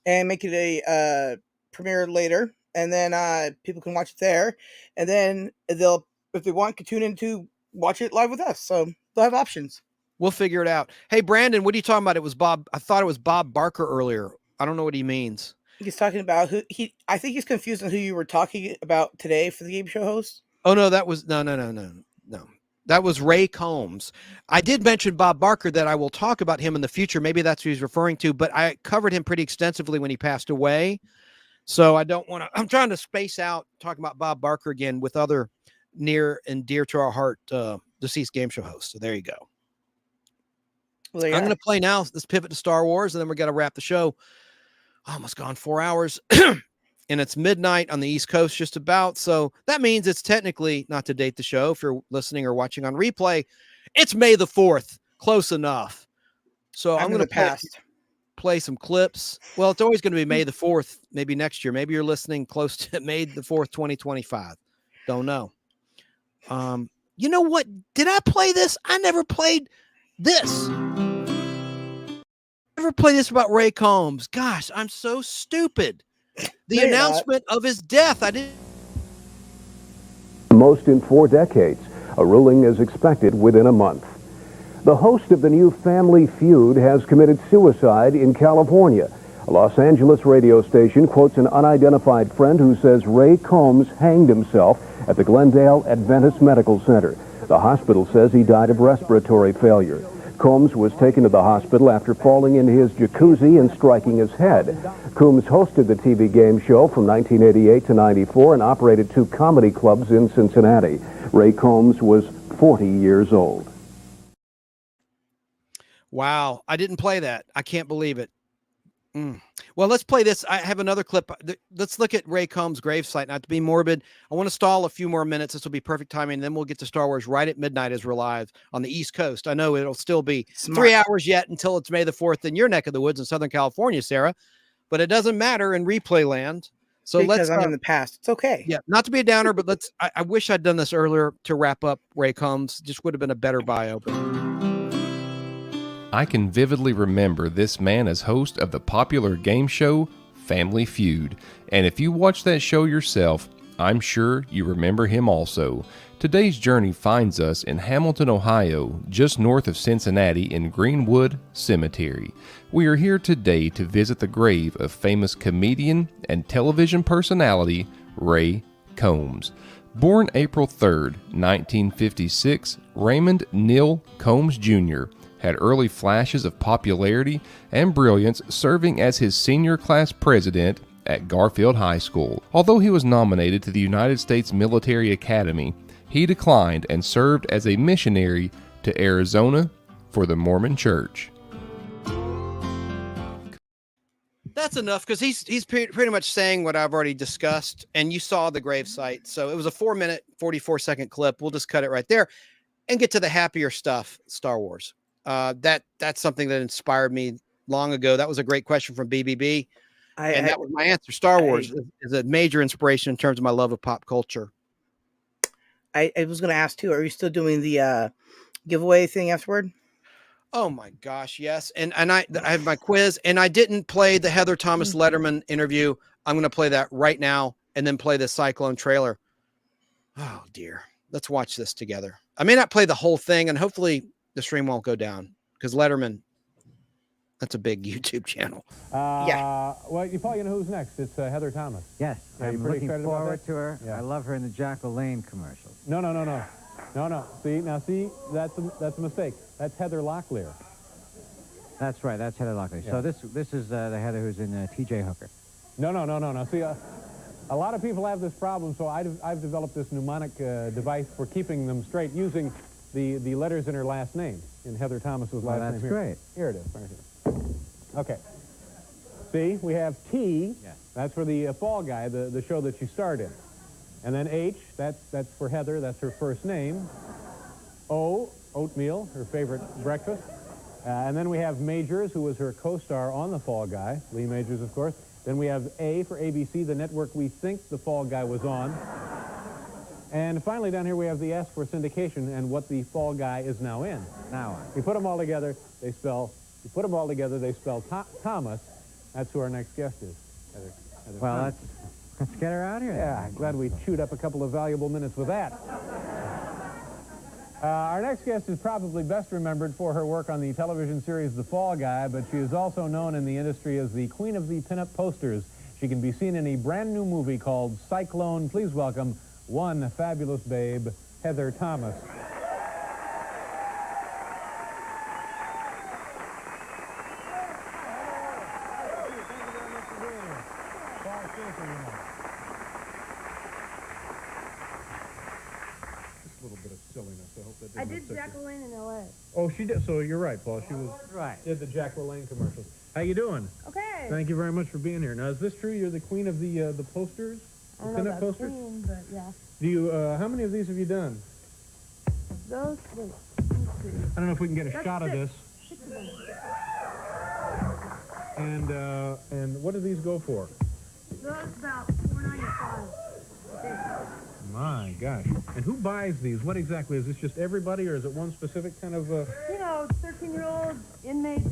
and make it a premiere later. And then people can watch it there. And then they'll, if they want, can tune in to watch it live with us. So they'll have options. We'll figure it out. Hey, Brandon, what are you talking about? It was Bob. I thought it was Bob Barker earlier. I don't know what he means. He's talking about I think he's confused on who you were talking about today for the game show host. Oh, no, that was no. That was Ray Combs. I did mention Bob Barker that I will talk about him in the future. Maybe that's who he's referring to, but I covered him pretty extensively when he passed away. So I don't want to, I'm trying to space out talking about Bob Barker again with other near and dear to our heart deceased game show hosts. So there you go. Well, I'm going to play now. Let's pivot to Star Wars, and then we're going to wrap the show. Almost gone 4 hours. And it's midnight on the East Coast just about. So that means it's technically, not to date the show, if you're listening or watching on replay, it's May the 4th. Close enough. So I'm going to play some clips. Well, it's always going to be May the 4th, maybe next year. Maybe you're listening close to May the 4th, 2025. Don't know. You know what? Did I play this? I never played this. Never played this about Ray Combs. Gosh, I'm so stupid. The announcement of his death. I didn't. Most in 4 decades. A ruling is expected within a month. The host of the new Family Feud has committed suicide in California. A Los Angeles radio station quotes an unidentified friend who says Ray Combs hanged himself at the Glendale Adventist Medical Center. The hospital says he died of respiratory failure. Combs was taken to the hospital after falling into his jacuzzi and striking his head. Combs hosted the TV game show from 1988 to 94 and operated 2 comedy clubs in Cincinnati. Ray Combs was 40 years old. Wow, I didn't play that. I can't believe it. Well, let's play this. I have another clip. Let's look at Ray Combs' gravesite. Not to be morbid, I want to stall a few more minutes. This will be perfect timing. And then we'll get to Star Wars right at midnight as we're live on the East Coast. I know it'll still be 3 hours yet until it's May the 4th in your neck of the woods in Southern California, Sarah. But it doesn't matter in replay land. So because I'm in the past. It's okay. Yeah, not to be a downer, but I wish I'd done this earlier to wrap up Ray Combs. Just would have been a better bio. I can vividly remember this man as host of the popular game show Family Feud, and if you watch that show yourself, I'm sure you remember him also. Today's journey finds us in Hamilton, Ohio, just north of Cincinnati in Greenwood Cemetery. We are here today to visit the grave of famous comedian and television personality Ray Combs. Born April 3rd, 1956, Raymond Neal Combs Jr. had early flashes of popularity and brilliance serving as his senior class president at Garfield High School. Although he was nominated to the United States Military Academy, he declined and served as a missionary to Arizona for the Mormon Church. That's enough, because he's pretty much saying what I've already discussed, and you saw the gravesite. So it was a 4-minute, 44-second clip. We'll just cut it right there and get to the happier stuff, Star Wars. That's something that inspired me long ago. That was a great question from BBB. And that was my answer. Star Wars is a major inspiration in terms of my love of pop culture. I was going to ask too, are you still doing the giveaway thing afterward? Oh my gosh, yes. And I have my quiz, and I didn't play the Heather Thomas Letterman interview. I'm going to play that right now and then play the Cyclone trailer. Oh dear. Let's watch this together. I may not play the whole thing, and hopefully the stream won't go down because Letterman, that's a big YouTube channel. Yeah. Well, you probably know who's next. It's Heather Thomas. Yes, Are you I'm pretty looking excited about forward that? to her. Yeah. I love her in the Jack LaLanne commercials. No. See, that's a mistake. That's Heather Locklear. That's right. That's Heather Locklear. Yeah. So this is the Heather who's in T.J. Hooker. No. See, a lot of people have this problem, so I've developed this mnemonic device for keeping them straight using the letters in her last name, in Heather Thomas's last name. That's Here. great. Here it is. Right here. Okay. See, we have T. Yes. That's for the Fall Guy, the show that she starred in. And then H, that's for Heather. That's her first name. O, oatmeal, her favorite breakfast. And then we have Majors, who was her co-star on The Fall Guy. Lee Majors, of course. Then we have A for ABC, the network we think The Fall Guy was on. And finally, down here, we have the S for syndication and what The Fall Guy is now in. You put them all together, they spell Thomas. That's who our next guest is. Heather Well, Thomas. let's get her out here. Yeah, I'm glad we chewed up a couple of valuable minutes with that. Our next guest is probably best remembered for her work on the television series The Fall Guy, but she is also known in the industry as the queen of the pinup posters. She can be seen in a brand new movie called Cyclone. Please welcome one fabulous babe, Heather Thomas. A little bit of silliness. I hope that I didn't did upset you. Jacqueline in L.A. Oh, she did. So you're right, Paul. She was did the Jack LaLanne commercials. How you doing? Okay. Thank you very much for being here. Now, is this true? You're the queen of the posters, I the don't know pinup about posters. queen, but yeah. Do you? How many of these have you done? Those, wait, let's see. I don't know if we can get a That's shot of 6. this. 6 of them. And what do these go for? Those about $4.95. My gosh. And who buys these? What exactly? Is this just everybody, or is it one specific kind of... You know, 13-year-old inmates,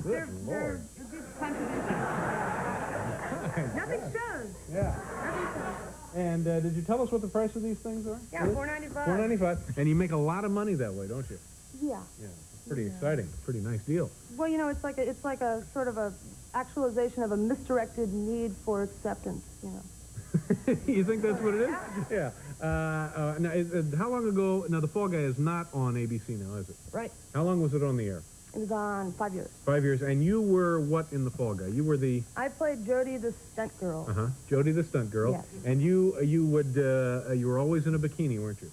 they're Lord. a good contribution. Nothing shows. Yeah. Nothing shows. And did you tell us what the price of these things are? Yeah, $4.95. $4.95. And you make a lot of money that way, don't you? Yeah. Yeah. It's pretty exciting. Pretty nice deal. Well, you know, it's like a sort of a actualization of a misdirected need for acceptance, you know. You think that's what it is? Yeah. Now, how long ago... Now, The Fall Guy is not on ABC now, is it? Right. How long was it on the air? It was on 5 years. 5 years. And you were what in The Fall Guy? You were the... I played Jody the stunt girl. Jody the stunt girl. Yes. And you were always in a bikini, weren't you?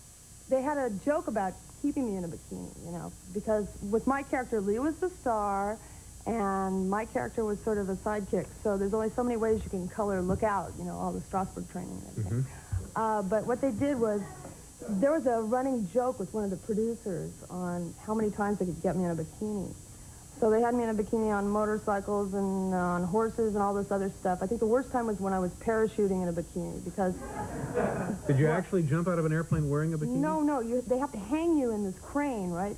They had a joke about keeping me in a bikini, you know, because with my character, Lee was the star, and my character was sort of a sidekick. So there's only so many ways you can color look out, you know, all the Strasbourg training and everything. But what they did was, there was a running joke with one of the producers on how many times they could get me in a bikini. So they had me in a bikini on motorcycles and on horses and all this other stuff. I think the worst time was when I was parachuting in a bikini, because... Did you actually jump out of an airplane wearing a bikini? No, they have to hang you in this crane, right?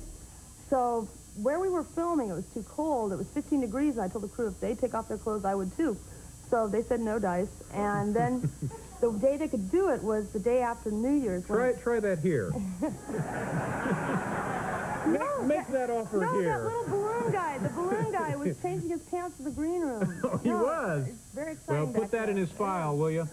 So where we were filming, it was too cold. It was 15 degrees, and I told the crew if they take off their clothes, I would too. So they said no dice, and then the day they could do it was the day after New Year's. Try that here. Make that offer here. No, that little balloon guy. The balloon guy was changing his pants in the green room. Oh, he was? It's very exciting. Well, put that in his file, will you?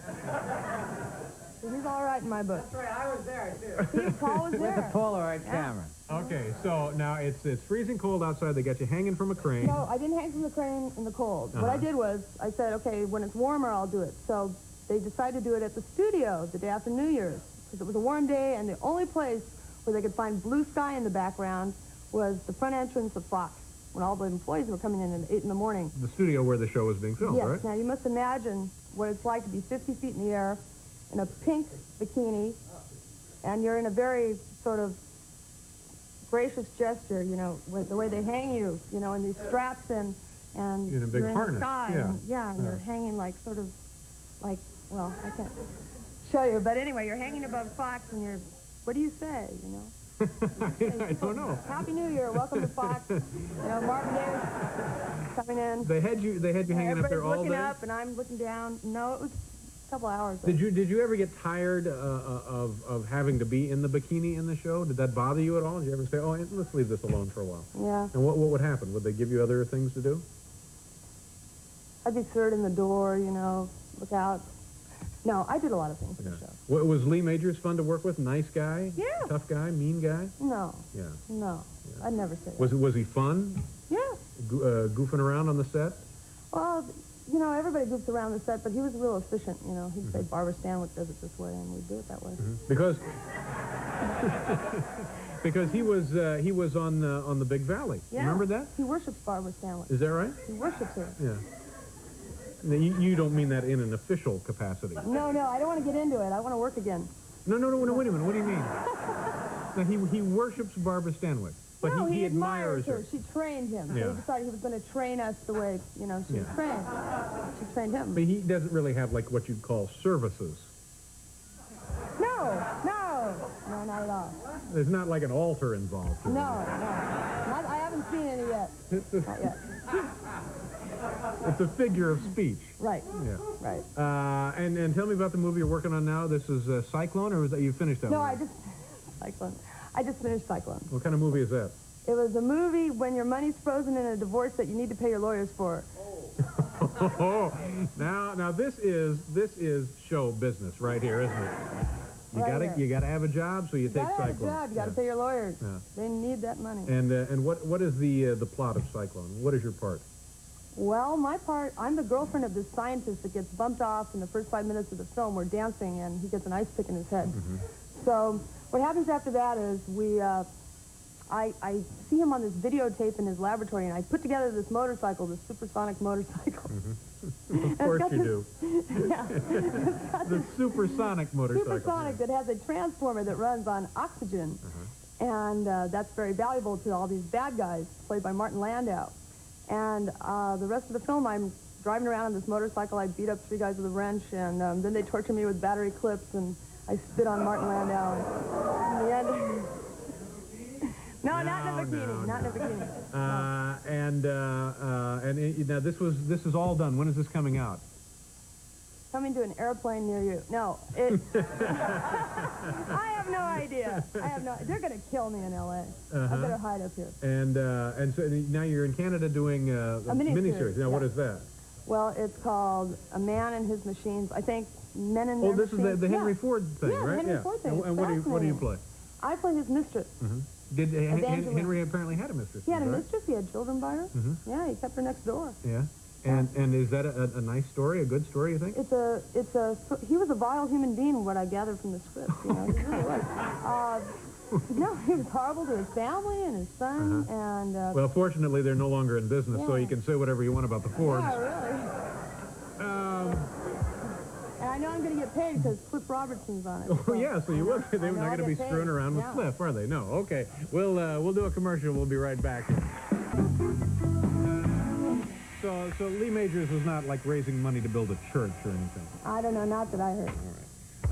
So he's all right in my book. That's right, I was there, too. Paul was there. With a Polaroid camera. Okay, so now it's freezing cold outside. They got you hanging from a crane. No, I didn't hang from the crane in the cold. What I did was, I said, okay, when it's warmer, I'll do it. So they decided to do it at the studio the day after New Year's, because it was a warm day, and the only place where they could find blue sky in the background was the front entrance of Fox, when all the employees were coming in at 8 in the morning. The studio where the show was being filmed, yes. right? Now, you must imagine what it's like to be 50 feet in the air in a pink bikini, and you're in a very sort of gracious gesture, you know, with the way they hang you, you know, in these straps and in a big you're harness. In the sky, and you're hanging like sort of like, well, I can't show you, but anyway, you're hanging above Fox and you're what do you say, you know? I don't know. Happy New Year, welcome to Fox. You know, Marvin Davis coming in. They had you hanging up there all looking day? up and I'm looking down. No, it was a couple hours. Did you ever get tired of having to be in the bikini in the show? Did that bother you at all? Did you ever say, oh, let's leave this alone for a while? Yeah. And what would happen? Would they give you other things to do? I'd be third in the door, you know, look out. No, I did a lot of things in the show. Was Lee Majors fun to work with? Nice guy? Yeah. Tough guy? Mean guy? No. Yeah. No. I'd never say that. Was he fun? Yeah. Goofing around on the set? Well, you know, everybody goofs around the set, but he was real efficient, you know. He'd say, Barbara Stanwyck does it this way, and we'd do it that way. Because because he was on the Big Valley. Yeah. Remember that? He worships Barbara Stanwyck. Is that right? He worships her. Yeah. Now, you don't mean that in an official capacity. No, I don't want to get into it. I want to work again. No, wait a minute. What do you mean? Now, he worships Barbara Stanwyck, but no, he admires her. She trained him. Yeah. So he decided he was going to train us the way, you know, she was trained. She trained him. But he doesn't really have, like, what you'd call services. No, not at all. There's not like an altar involved. No. I haven't seen any yet. Not yet. It's a figure of speech. Right. Yeah. Right. And tell me about the movie you're working on now. This is Cyclone, or was that you finished that? No, movie? I just finished Cyclone. What kind of movie is that? It was a movie when your money's frozen in a divorce that you need to pay your lawyers for. Now this is show business right here, isn't it? You gotta have a job, so you take Cyclone. You gotta have a job. You gotta pay your lawyers. Yeah. They need that money. And what is the plot of Cyclone? What is your part? Well, my part, I'm the girlfriend of this scientist that gets bumped off in the first 5 minutes of the film. We're dancing, and he gets an ice pick in his head. So what happens after that is I see him on this videotape in his laboratory, and I put together this motorcycle, this supersonic motorcycle. Of course you do. Yeah. The supersonic motorcycle. Supersonic that has a transformer that runs on oxygen. And that's very valuable to all these bad guys, played by Martin Landau. And the rest of the film, I'm driving around on this motorcycle. I beat up 3 guys with a wrench, and then they torture me with battery clips, and I spit on Martin Landau. And in the end... No, not in a bikini. Not in a bikini. Now this is all done. When is this coming out? Coming to an airplane near you. No, it... I have no idea. They're going to kill me in L.A. I better hide up here. And so now you're in Canada doing a miniseries. Now, what is that? Well, it's called A Man and His Machines. I think Men and Their This Machines. is the Henry Ford thing, right? The Henry Ford thing. And what do you play? I play his mistress. Did Henry apparently had a mistress? He had a mistress. He had children by her. Yeah, he kept her next door. Yeah. And is that a nice story, a good story, you think? He was a vile human being, what I gathered from the script. You know, he really was. No, he was horrible to his family and his son, and... well, fortunately, they're no longer in business, so you can say whatever you want about the Fords. Yeah, really. And I know I'm going to get paid because Cliff Robertson's on it. Oh, yeah, so you will. They're not going to be screwing around with Cliff, are they? No. Okay. We'll do a commercial. We'll be right back. So Lee Majors was not like raising money to build a church or anything. I don't know, not that I heard.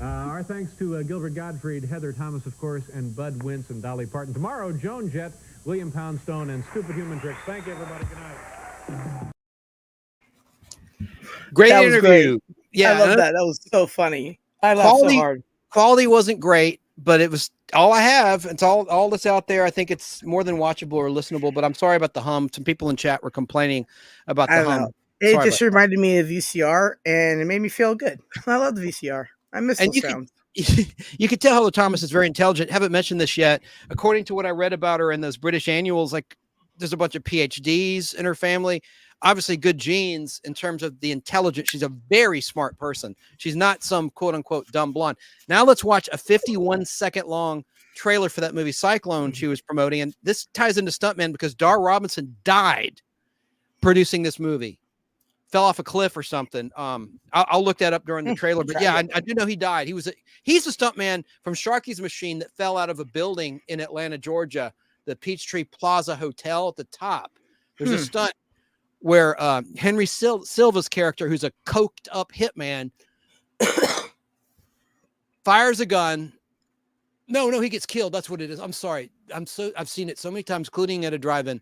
All right. Our thanks to Gilbert Gottfried, Heather Thomas, of course, and Bud Wentz and Dolly Parton. Tomorrow, Joan Jett, William Poundstone, and Stupid Human Tricks. Thank you, everybody. Good night. Great interview. Great. Yeah, I love that. That was so funny. I laughed so hard. Quality wasn't great, but it was all I have. It's all that's out there. I think it's more than watchable or listenable, but I'm sorry about the hum. Some people in chat were complaining about the hum. It just reminded me of VCR, and it made me feel good. I love the VCR. I miss those sounds. You could tell Heather Thomas is very intelligent. Haven't mentioned this yet. According to what I read about her in those British annuals, like there's a bunch of PhDs in her family. Obviously good genes in terms of the intelligence. She's a very smart person. She's not some quote unquote dumb blonde. Now let's watch a 51-second long trailer for that movie Cyclone she was promoting. And this ties into Stuntman because Dar Robinson died producing this movie. Fell off a cliff or something. I'll look that up during the trailer. But yeah, I do know he died. He's the stuntman from Sharky's Machine that fell out of a building in Atlanta, Georgia, the Peachtree Plaza Hotel at the top. There's a stunt where Henry Silva's character, who's a coked up hitman, fires a gun No, he gets killed. That's what it is. I'm sorry. I've seen it so many times, including at a drive-in.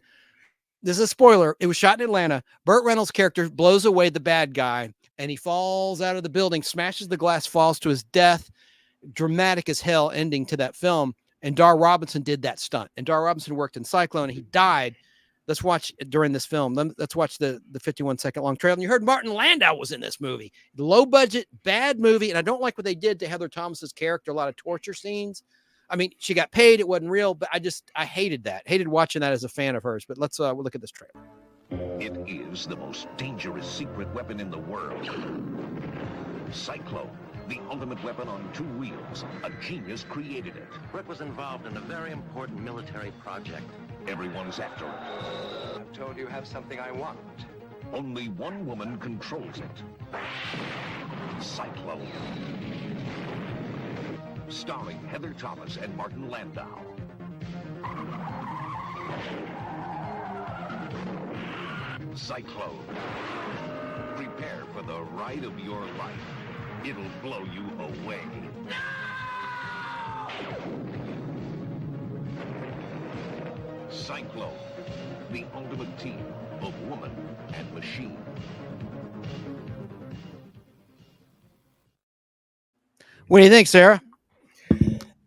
This is a spoiler. It was shot in Atlanta. Burt Reynolds' character blows away the bad guy, and he falls out of the building, smashes the glass, falls to his death. Dramatic as hell ending to that film. And Dar Robinson did that stunt. And Dar Robinson worked in Cyclone, and he died. Let's watch during this film. Let's watch the 51-second long trailer. And you heard Martin Landau was in this movie. Low budget, bad movie. And I don't like what they did to Heather Thomas's character. A lot of torture scenes. I mean, she got paid. It wasn't real, but I hated that. Hated watching that as a fan of hers. But let's look at this trailer. It is the most dangerous secret weapon in the world. Cyclone, the ultimate weapon on two wheels. A genius created it. Rick was involved in a very important military project. Everyone's after it. I'm told you have something I want. Only one woman controls it. Cyclone. Starring Heather Thomas and Martin Landau. Cyclone. Prepare for the ride of your life. It'll blow you away. Cyclone, the ultimate team of woman and machine. What do you think, Sarah?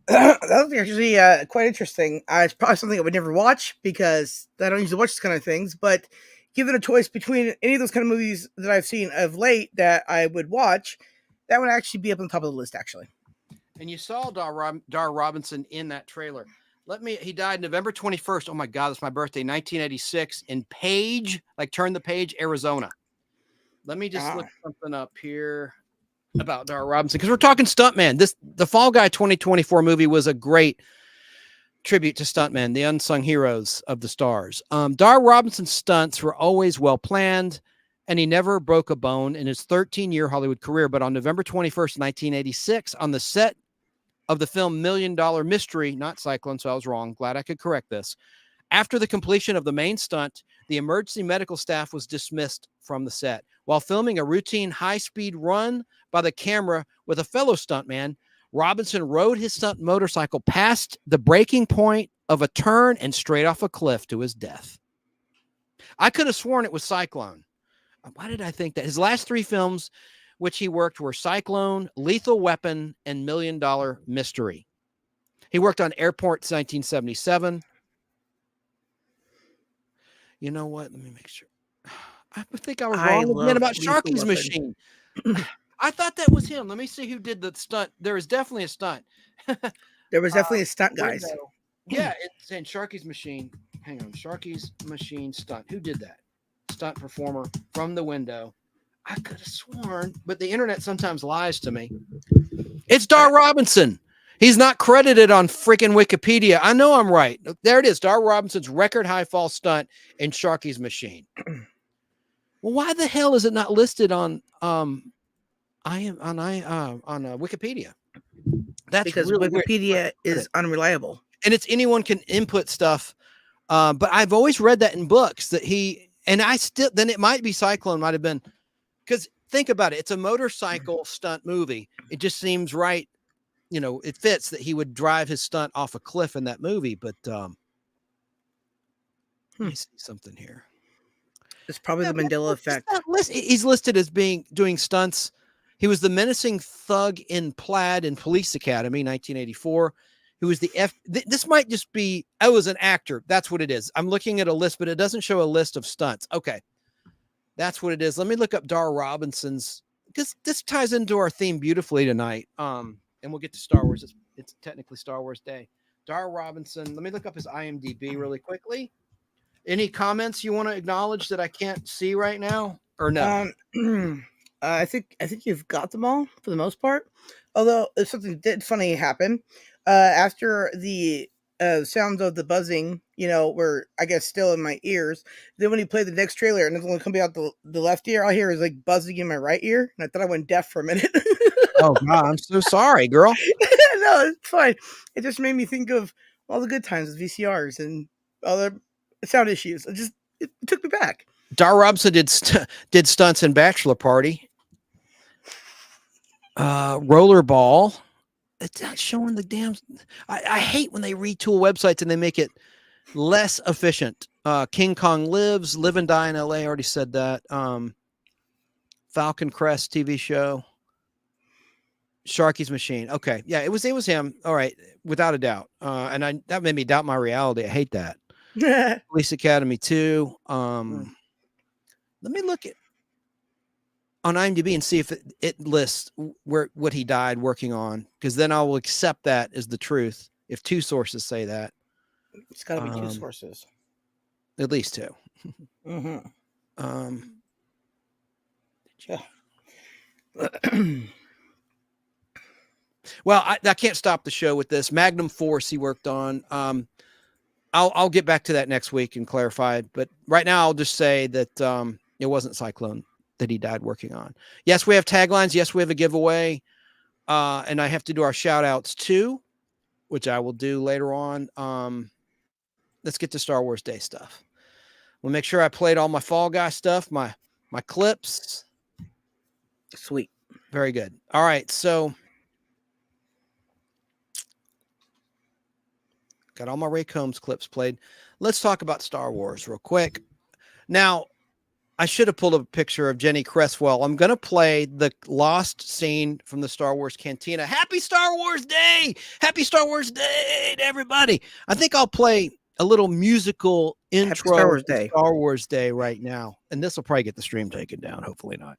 That was actually quite interesting. It's probably something I would never watch because I don't usually watch this kind of things. But given a choice between any of those kind of movies that I've seen of late that I would watch, that would actually be up on the top of the list, actually. And you saw Dar Robinson in that trailer. He died November 21st. Oh my God, that's my birthday, 1986 in Page, like Turn the Page, Arizona. Let me just look something up here about Dar Robinson, because we're talking stuntman. The Fall Guy 2024 movie was a great tribute to stuntmen, the unsung heroes of the stars. Dar Robinson's stunts were always well planned, and he never broke a bone in his 13-year Hollywood career. But on November 21st, 1986, on the set of the film $1 Million Mystery, not Cyclone, so I was wrong. Glad I could correct this. After the completion of the main stunt, the emergency medical staff was dismissed from the set. While filming a routine high-speed run by the camera with a fellow stuntman, Robinson rode his stunt motorcycle past the breaking point of a turn and straight off a cliff to his death. I could have sworn it was Cyclone. Why did I think that? His last three films which he worked were Cyclone, Lethal Weapon, and $1 Million Mystery. He worked on Airport 1977. You know what? Let me make sure. I think I was wrong again about Sharky's Machine. I thought that was him. Let me see who did the stunt. There was definitely a stunt. There was definitely a stunt, guys. Yeah, it's in Sharky's Machine. Hang on. Sharky's Machine stunt. Who did that? Stunt performer from the window. I could have sworn, but the internet sometimes lies to me. It's Dar Robinson. He's not credited on freaking Wikipedia. I know I'm right. There it is. Dar Robinson's record high fall stunt in Sharky's Machine. Well, why the hell is it not listed on Wikipedia? That's because really Wikipedia weird. is unreliable, and it's anyone can input stuff. But I've always read that in books that then it might be Cyclone, might have been, because think about it. It's a motorcycle stunt movie. It just seems right. You know, it fits that he would drive his stunt off a cliff in that movie. But let me see something here. It's probably the Mandela effect. He's listed as doing stunts. He was the menacing thug in Plaid in Police Academy, 1984. Who was this might just be, I was an actor. That's what it is. I'm looking at a list, but it doesn't show a list of stunts. Okay. That's what it is. Let me look up Dar Robinson's, because this ties into our theme beautifully tonight. And we'll get to Star Wars. It's technically Star Wars Day. Dar Robinson. Let me look up his IMDb really quickly. Any comments you want to acknowledge that I can't see right now, or no? I think you've got them all for the most part. Although something did funny happen after the sounds of the buzzing, were, I guess, still in my ears. Then when he played the next trailer and it's only coming out the left ear, all I hear is like buzzing in my right ear, and I thought I went deaf for a minute. Oh God, I'm so sorry, girl. No, it's fine. It just made me think of all the good times with VCRs and other sound issues. It took me back. Dar Robinson did stunts in Bachelor Party, Rollerball, It's not showing the damn. I hate when they retool websites and they make it less efficient. King Kong Lives, Live and Die in LA. I already said that. Falcon Crest TV show. Sharky's Machine. Okay. Yeah, it was him. All right. Without a doubt. And that made me doubt my reality. I hate that. Police Academy 2. Let me look at on IMDb and see if it lists what he died working on, because then I will accept that as the truth. If 2 sources say that, it's got to be 2 sources, at least 2. Yeah. Well, I can't stop the show with this. Magnum Force he worked on. I'll get back to that next week and clarify. But right now, I'll just say that it wasn't Cyclone that he died working on. Yes, we have taglines. Yes, we have a giveaway. And I have to do our shout outs too, which I will do later on. Let's get to Star Wars Day stuff. We'll make sure I played all my Fall Guy stuff, my clips. Sweet. Very good. All right. So got all my Ray Combs clips played. Let's talk about Star Wars real quick. Now, I should have pulled up a picture of Jenny Cresswell. I'm going to play the lost scene from the Star Wars Cantina. Happy Star Wars Day! Happy Star Wars Day to everybody. I think I'll play a little musical intro to Star Wars Day right now. And this will probably get the stream taken down. Hopefully not.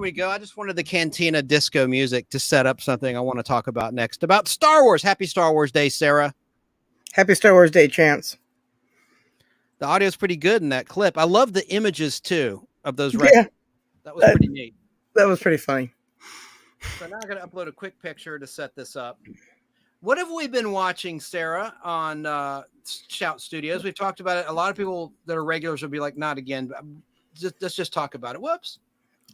we go. I just wanted the Cantina disco music to set up something I want to talk about next. About Star Wars. Happy Star Wars Day, Sarah. Happy Star Wars Day, Chance. The audio's pretty good in that clip. I love the images, too, of those records. Yeah. That was pretty neat. That was pretty funny. So now I'm going to upload a quick picture to set this up. What have we been watching, Sarah, on Shout Studios? We've talked about it. A lot of people that are regulars will be like, not again. Let's just talk about it. Whoops.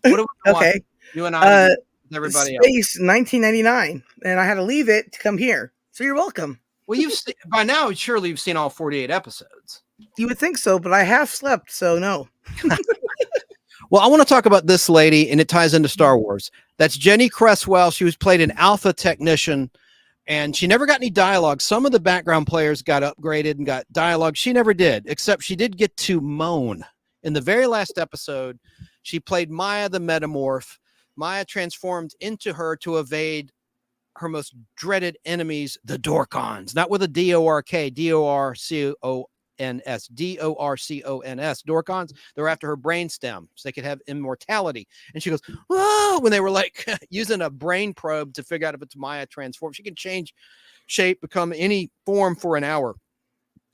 What have we been Okay. watching? You and I, and everybody else. Space 1999, and I had to leave it to come here. So you're welcome. Well, by now, surely you've seen all 48 episodes. You would think so, but I have slept, so no. Well, I want to talk about this lady, and it ties into Star Wars. That's Jenny Cresswell. She was played an alpha technician, and she never got any dialogue. Some of the background players got upgraded and got dialogue. She never did, except she did get to moan. In the very last episode, she played Maya the Metamorph. Maya transformed into her to evade her most dreaded enemies, the Dorcons. Not with a D-O-R-K, D-O-R-C-O-N-S. D-O-R-C-O-N-S. Dorcons, they're after her brain stem so they could have immortality. And she goes, whoa, when they were like using a brain probe to figure out if it's Maya transformed. She can change shape, become any form for an hour.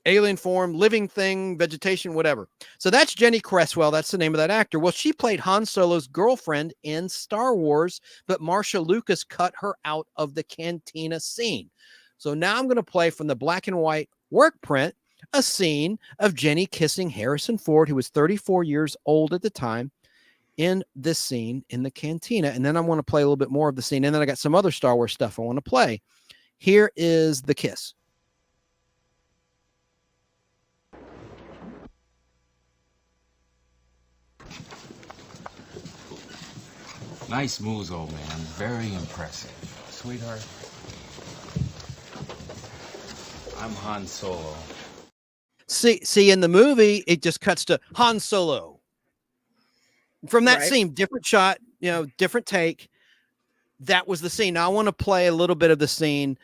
Alien form, living thing, vegetation, whatever. So that's Jenny Cresswell. That's the name of that actor. Well, she played Han Solo's girlfriend in Star Wars, but Marsha Lucas cut her out of the cantina scene. So now I'm going to play from the black and white work print a scene of Jenny kissing Harrison Ford, who was 34 years old at the time, in this scene in the cantina. And then I want to play a little bit more of the scene. And then I got some other Star Wars stuff I want to play. Here is the kiss. Nice moves, old man. Very impressive. Sweetheart, I'm Han Solo. See, in the movie, it just cuts to Han Solo. From that scene, different shot, different take. That was the scene. Now I want to play a little bit of the scene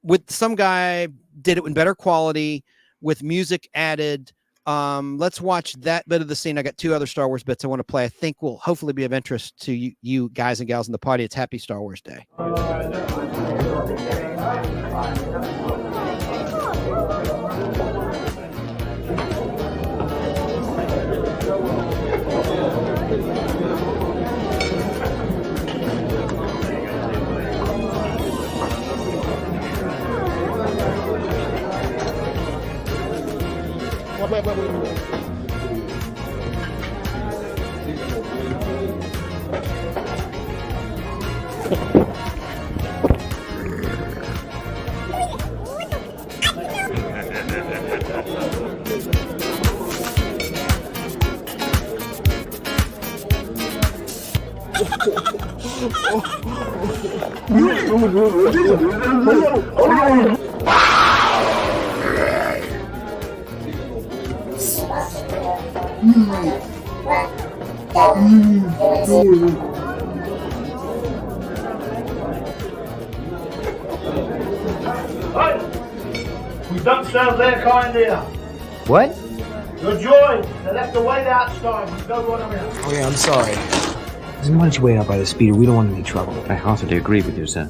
with some guy did it in better quality with music added. Let's watch that bit of the scene. I got two other Star Wars bits I want to play. I think will hopefully be of interest to you guys and gals in the party. It's Happy Star Wars Day. Wait. We done serve their kind here. What? Your joy. They left the wait outside. We go on around. Oh, yeah, I'm sorry. Why don't you wait out by the speeder? We don't want any trouble. I heartily agree with you, sir.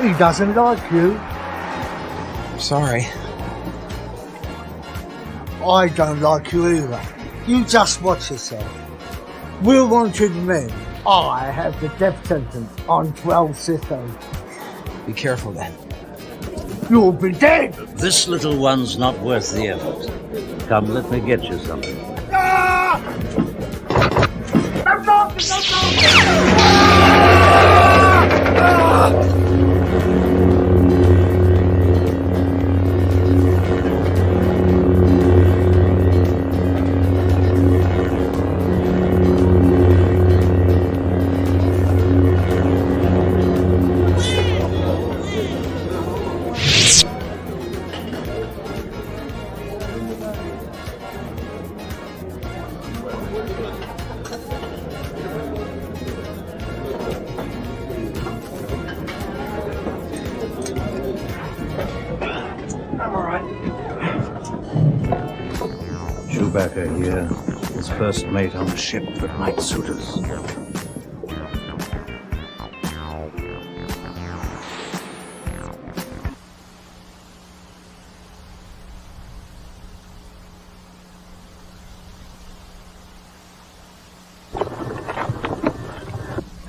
He doesn't like you. Sorry. I don't like you either. You just watch yourself. We're wanted men. I have the death sentence on 12 systems. Be careful then. You'll be dead! This little one's not worth the effort. Come, let me get you something. Ah! Chewbacca here, his first mate on a ship with night suiters.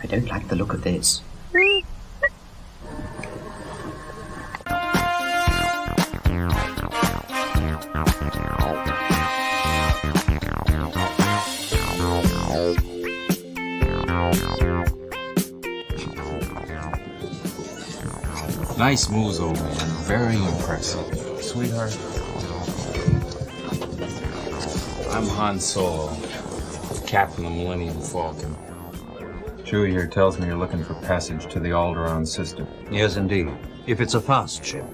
I don't like the look of this. Nice moves, old man. Very impressive. Sweetheart. I'm Han Solo, Captain of the Millennium Falcon. Chewie here tells me you're looking for passage to the Alderaan system. Yes, indeed. If it's a fast ship.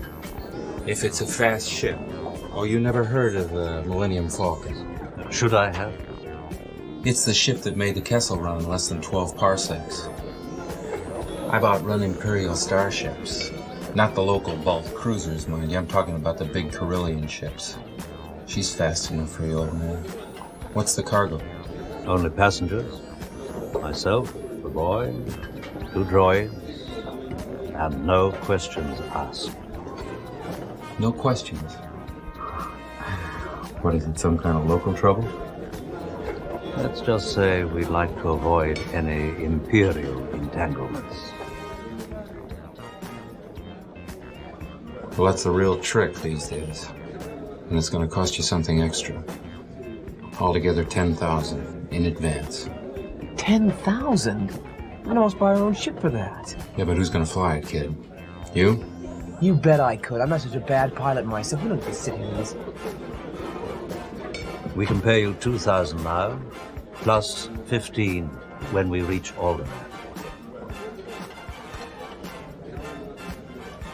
If it's a fast ship. Oh, you never heard of the Millennium Falcon? Should I have? It's the ship that made the Kessel Run in less than 12 parsecs. I've outrun Imperial starships. Not the local bulk cruisers, mind you. I'm talking about the big Carillion ships. She's fast enough for you, old man. What's the cargo? Only passengers. Myself, the boy, 2 droids, and no questions asked. No questions? What is it, some kind of local trouble? Let's just say we'd like to avoid any Imperial entanglements. Well, that's the real trick these days. And it's going to cost you something extra. Altogether 10,000 in advance. 10,000? I'd almost buy our own ship for that. Yeah, but who's going to fly it, kid? You? You bet I could. I'm not such a bad pilot myself. We don't have to sit here in this. We can pay you 2,000 now, plus 15 when we reach Alderaan.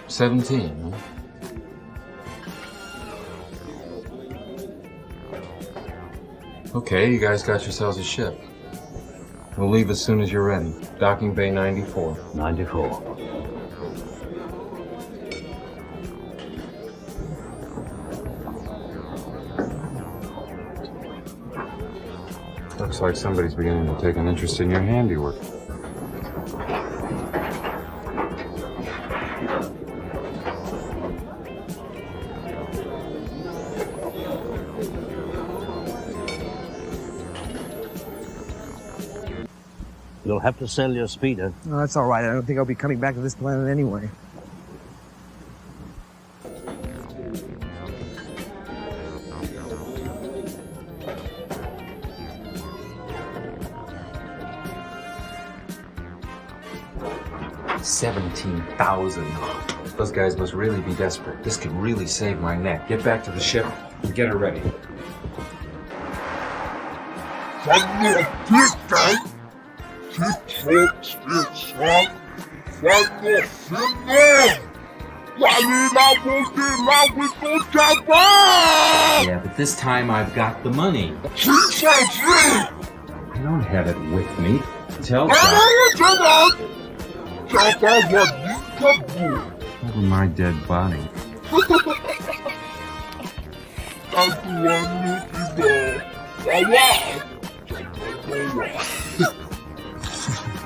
17, huh? Okay, you guys got yourselves a ship. We'll leave as soon as you're ready. Docking Bay 94. 94. Looks like somebody's beginning to take an interest in your handiwork. You'll have to sell your speeder. Oh, that's all right. I don't think I'll be coming back to this planet anyway. $17,000. Those guys must really be desperate. This could really save my neck. Get back to the ship and get her ready. Yeah, but this time I've got the money. I don't have it with me. Tell Doc. Over my dead body.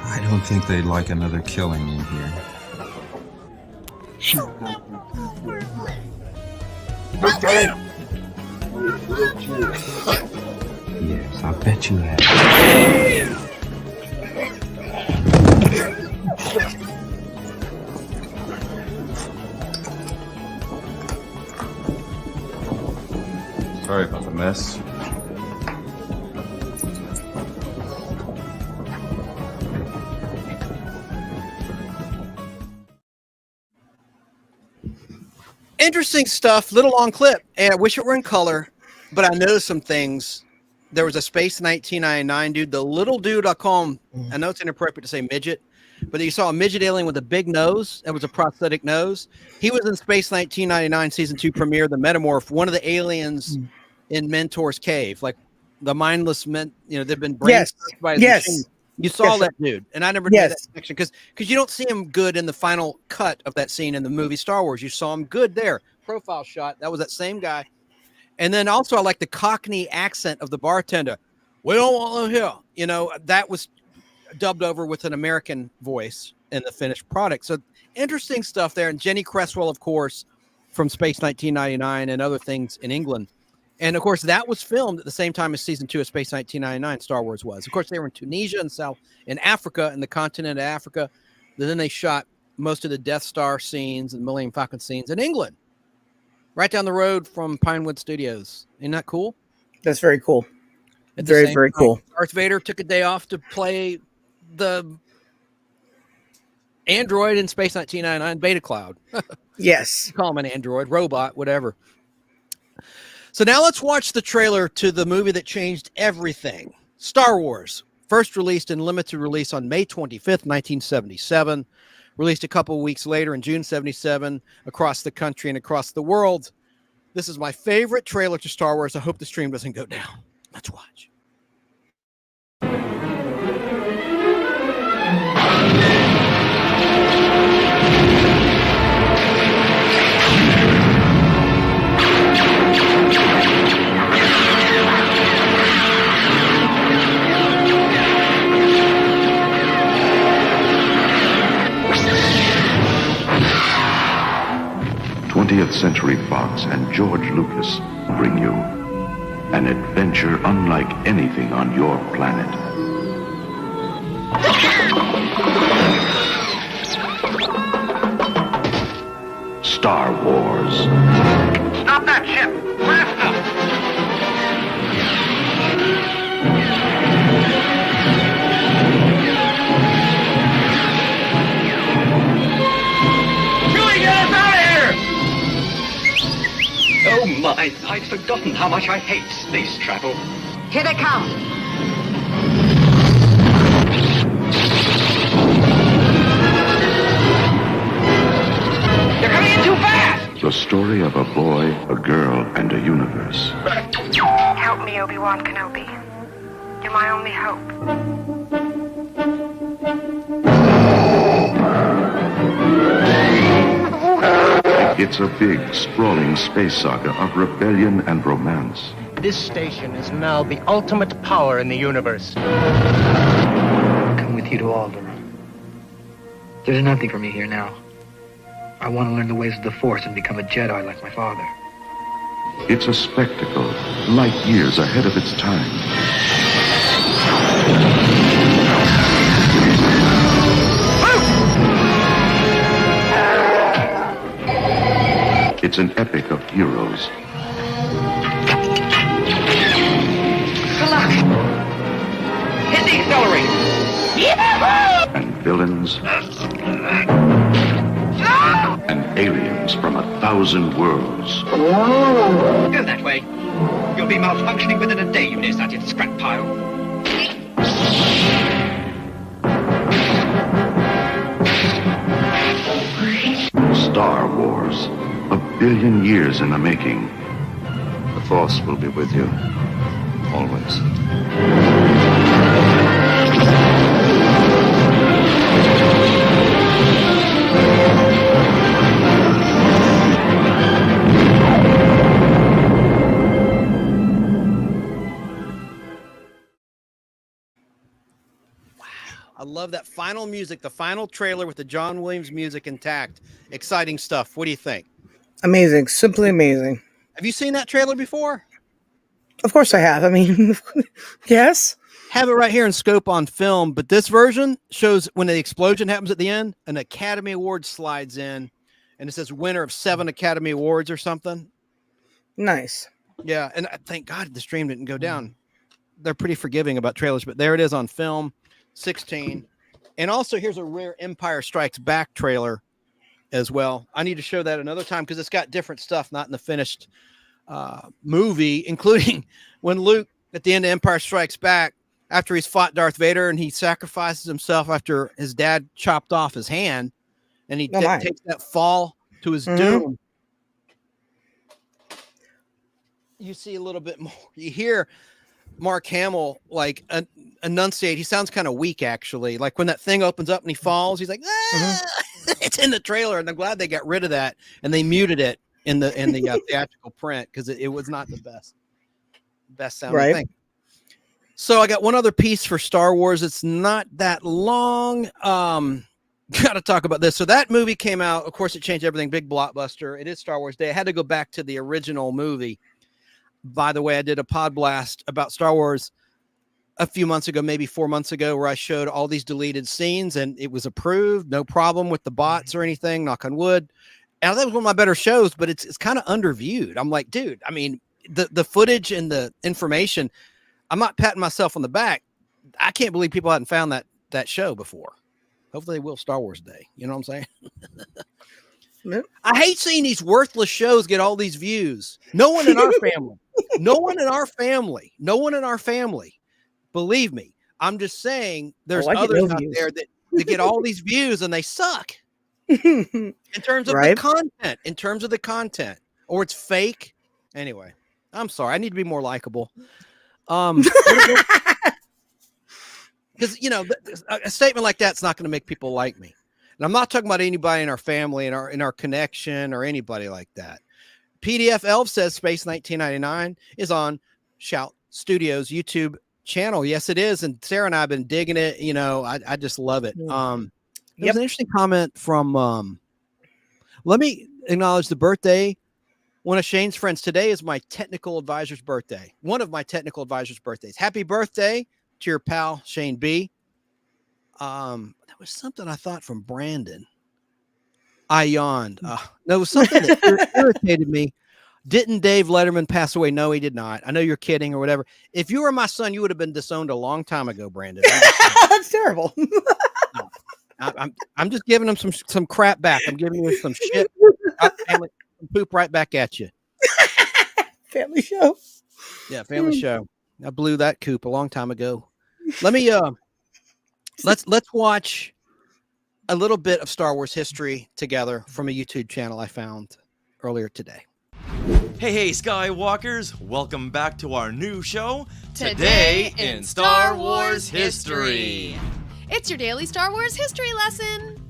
I don't think they'd like another killing in here. Yes, I bet you have. Sorry about the mess. Interesting stuff. Little long clip. And I wish it were in color, but I noticed some things. There was a Space 1999 dude. The little dude, I call him, I know it's inappropriate to say midget, but you saw a midget alien with a big nose. That was a prosthetic nose. He was in Space 1999 season 2 premiere, the Metamorph, one of the aliens in Mentor's cave, like the mindless men. You know, they've been brain by his machine. You saw that dude, and I never made that connection because you don't see him good in the final cut of that scene in the movie Star Wars. You saw him good there, profile shot. That was that same guy. And then also I like the Cockney accent of the bartender. We don't want him here. You know, that was dubbed over with an American voice in the finished product. So interesting stuff there. And Jenny Cresswell, of course, from Space 1999 and other things in England. And of course, that was filmed at the same time as season 2 of Space 1999 Star Wars was. Of course, they were in Tunisia and in Africa, in the continent of Africa. Then they shot most of the Death Star scenes and Millennium Falcon scenes in England, right down the road from Pinewood Studios. Isn't that cool? That's very cool. Very cool. Darth Vader took a day off to play the android in Space 1999 Beta Cloud. Yes. Call him an android, robot, whatever. So now let's watch the trailer to the movie that changed everything. Star Wars, first released in limited release on May 25th, 1977. Released a couple weeks later in June 77 across the country and across the world. This is my favorite trailer to Star Wars. I hope the stream doesn't go down. Let's watch. 20th Century Fox and George Lucas bring you an adventure unlike anything on your planet. Star Wars. Stop that ship! Faster! Oh my, I'd forgotten how much I hate space travel. Here they come. You're coming in too fast! The story of a boy, a girl, and a universe. Help me, Obi-Wan Kenobi. You're my only hope. It's a big, sprawling space saga of rebellion and romance. This station is now the ultimate power in the universe. Come with you to Alderaan. There's nothing for me here now. I want to learn the ways of the Force and become a Jedi like my father. It's a spectacle, light years ahead of its time. It's an epic of heroes. Good luck! Hit the accelerator! Yahoo! And villains. And aliens from 1,000 worlds. Go that way. You'll be malfunctioning within a day, you nearsighted scrap pile. Star Wars. 1 billion years in the making. The Force will be with you. Always. I love that final music, the final trailer with the John Williams music intact. Exciting stuff. What do you think? Amazing. Simply amazing. Have you seen that trailer before? Of course I have. I mean, yes. Have it right here in scope on film, but this version shows when the explosion happens at the end, an Academy Award slides in, and it says winner of 7 Academy Awards or something. Nice. Yeah, and thank God the stream didn't go down. They're pretty forgiving about trailers, but there it is on film, 16. And also here's a rare Empire Strikes Back trailer as well. I need to show that another time because it's got different stuff, not in the finished movie, including when Luke at the end of Empire Strikes Back, after he's fought Darth Vader and he sacrifices himself after his dad chopped off his hand, and he takes that fall to his doom. You see a little bit more. You hear Mark Hamill like enunciate. He sounds kind of weak, actually. Like when that thing opens up and he falls, he's like, It's in the trailer, and I'm glad they got rid of that and they muted it in the theatrical print because it was not the best sounding thing. So I got one other piece for Star Wars. It's not that long. Got to talk about this. So that movie came out. Of course, it changed everything. Big blockbuster. It is Star Wars Day. I had to go back to the original movie. By the way, I did a Podblast about Star Wars a few months ago, maybe 4 months ago, where I showed all these deleted scenes, and it was approved. No problem with the bots or anything, knock on wood. And that was one of my better shows, but it's kind of underviewed. I'm like, dude, I mean, the footage and the information, I'm not patting myself on the back. I can't believe people hadn't found that show before. Hopefully they will Star Wars Day. You know what I'm saying? I hate seeing these worthless shows get all these views. No one in our family. No one in our family. No one in our family. Believe me. I'm just saying there's others out there that get all these views and they suck. In terms of the content. In terms of the content. Or it's fake. Anyway, I'm sorry. I need to be more likable. Because, you know, a statement like that's not going to make people like me. And I'm not talking about anybody in our family, in our connection, or anybody like that. PDF Elf says Space 1999 is on Shout Studios YouTube channel. Yes, it is. And Sarah and I have been digging it. You know, I just love it. There's an interesting comment from, let me acknowledge the birthday. One of Shane's friends. Today is my technical advisor's birthday. One of my technical advisor's birthdays. Happy birthday to your pal, Shane B. That was something I thought from Brandon. I yawned. There was something that irritated me. Didn't Dave Letterman pass away? No, he did not. I know you're kidding or whatever. If you were my son, you would have been disowned a long time ago, Brandon. That's terrible. No, I'm just giving him some crap back. I'm giving you some shit. Family, poop right back at you. Family show. Yeah, family show. I blew that coop a long time ago. Let me let's watch a little bit of Star Wars history together from a YouTube channel I found earlier today. Hey, Skywalkers! Welcome back to our new show, Today in Star Wars History. It's your daily Star Wars history lesson.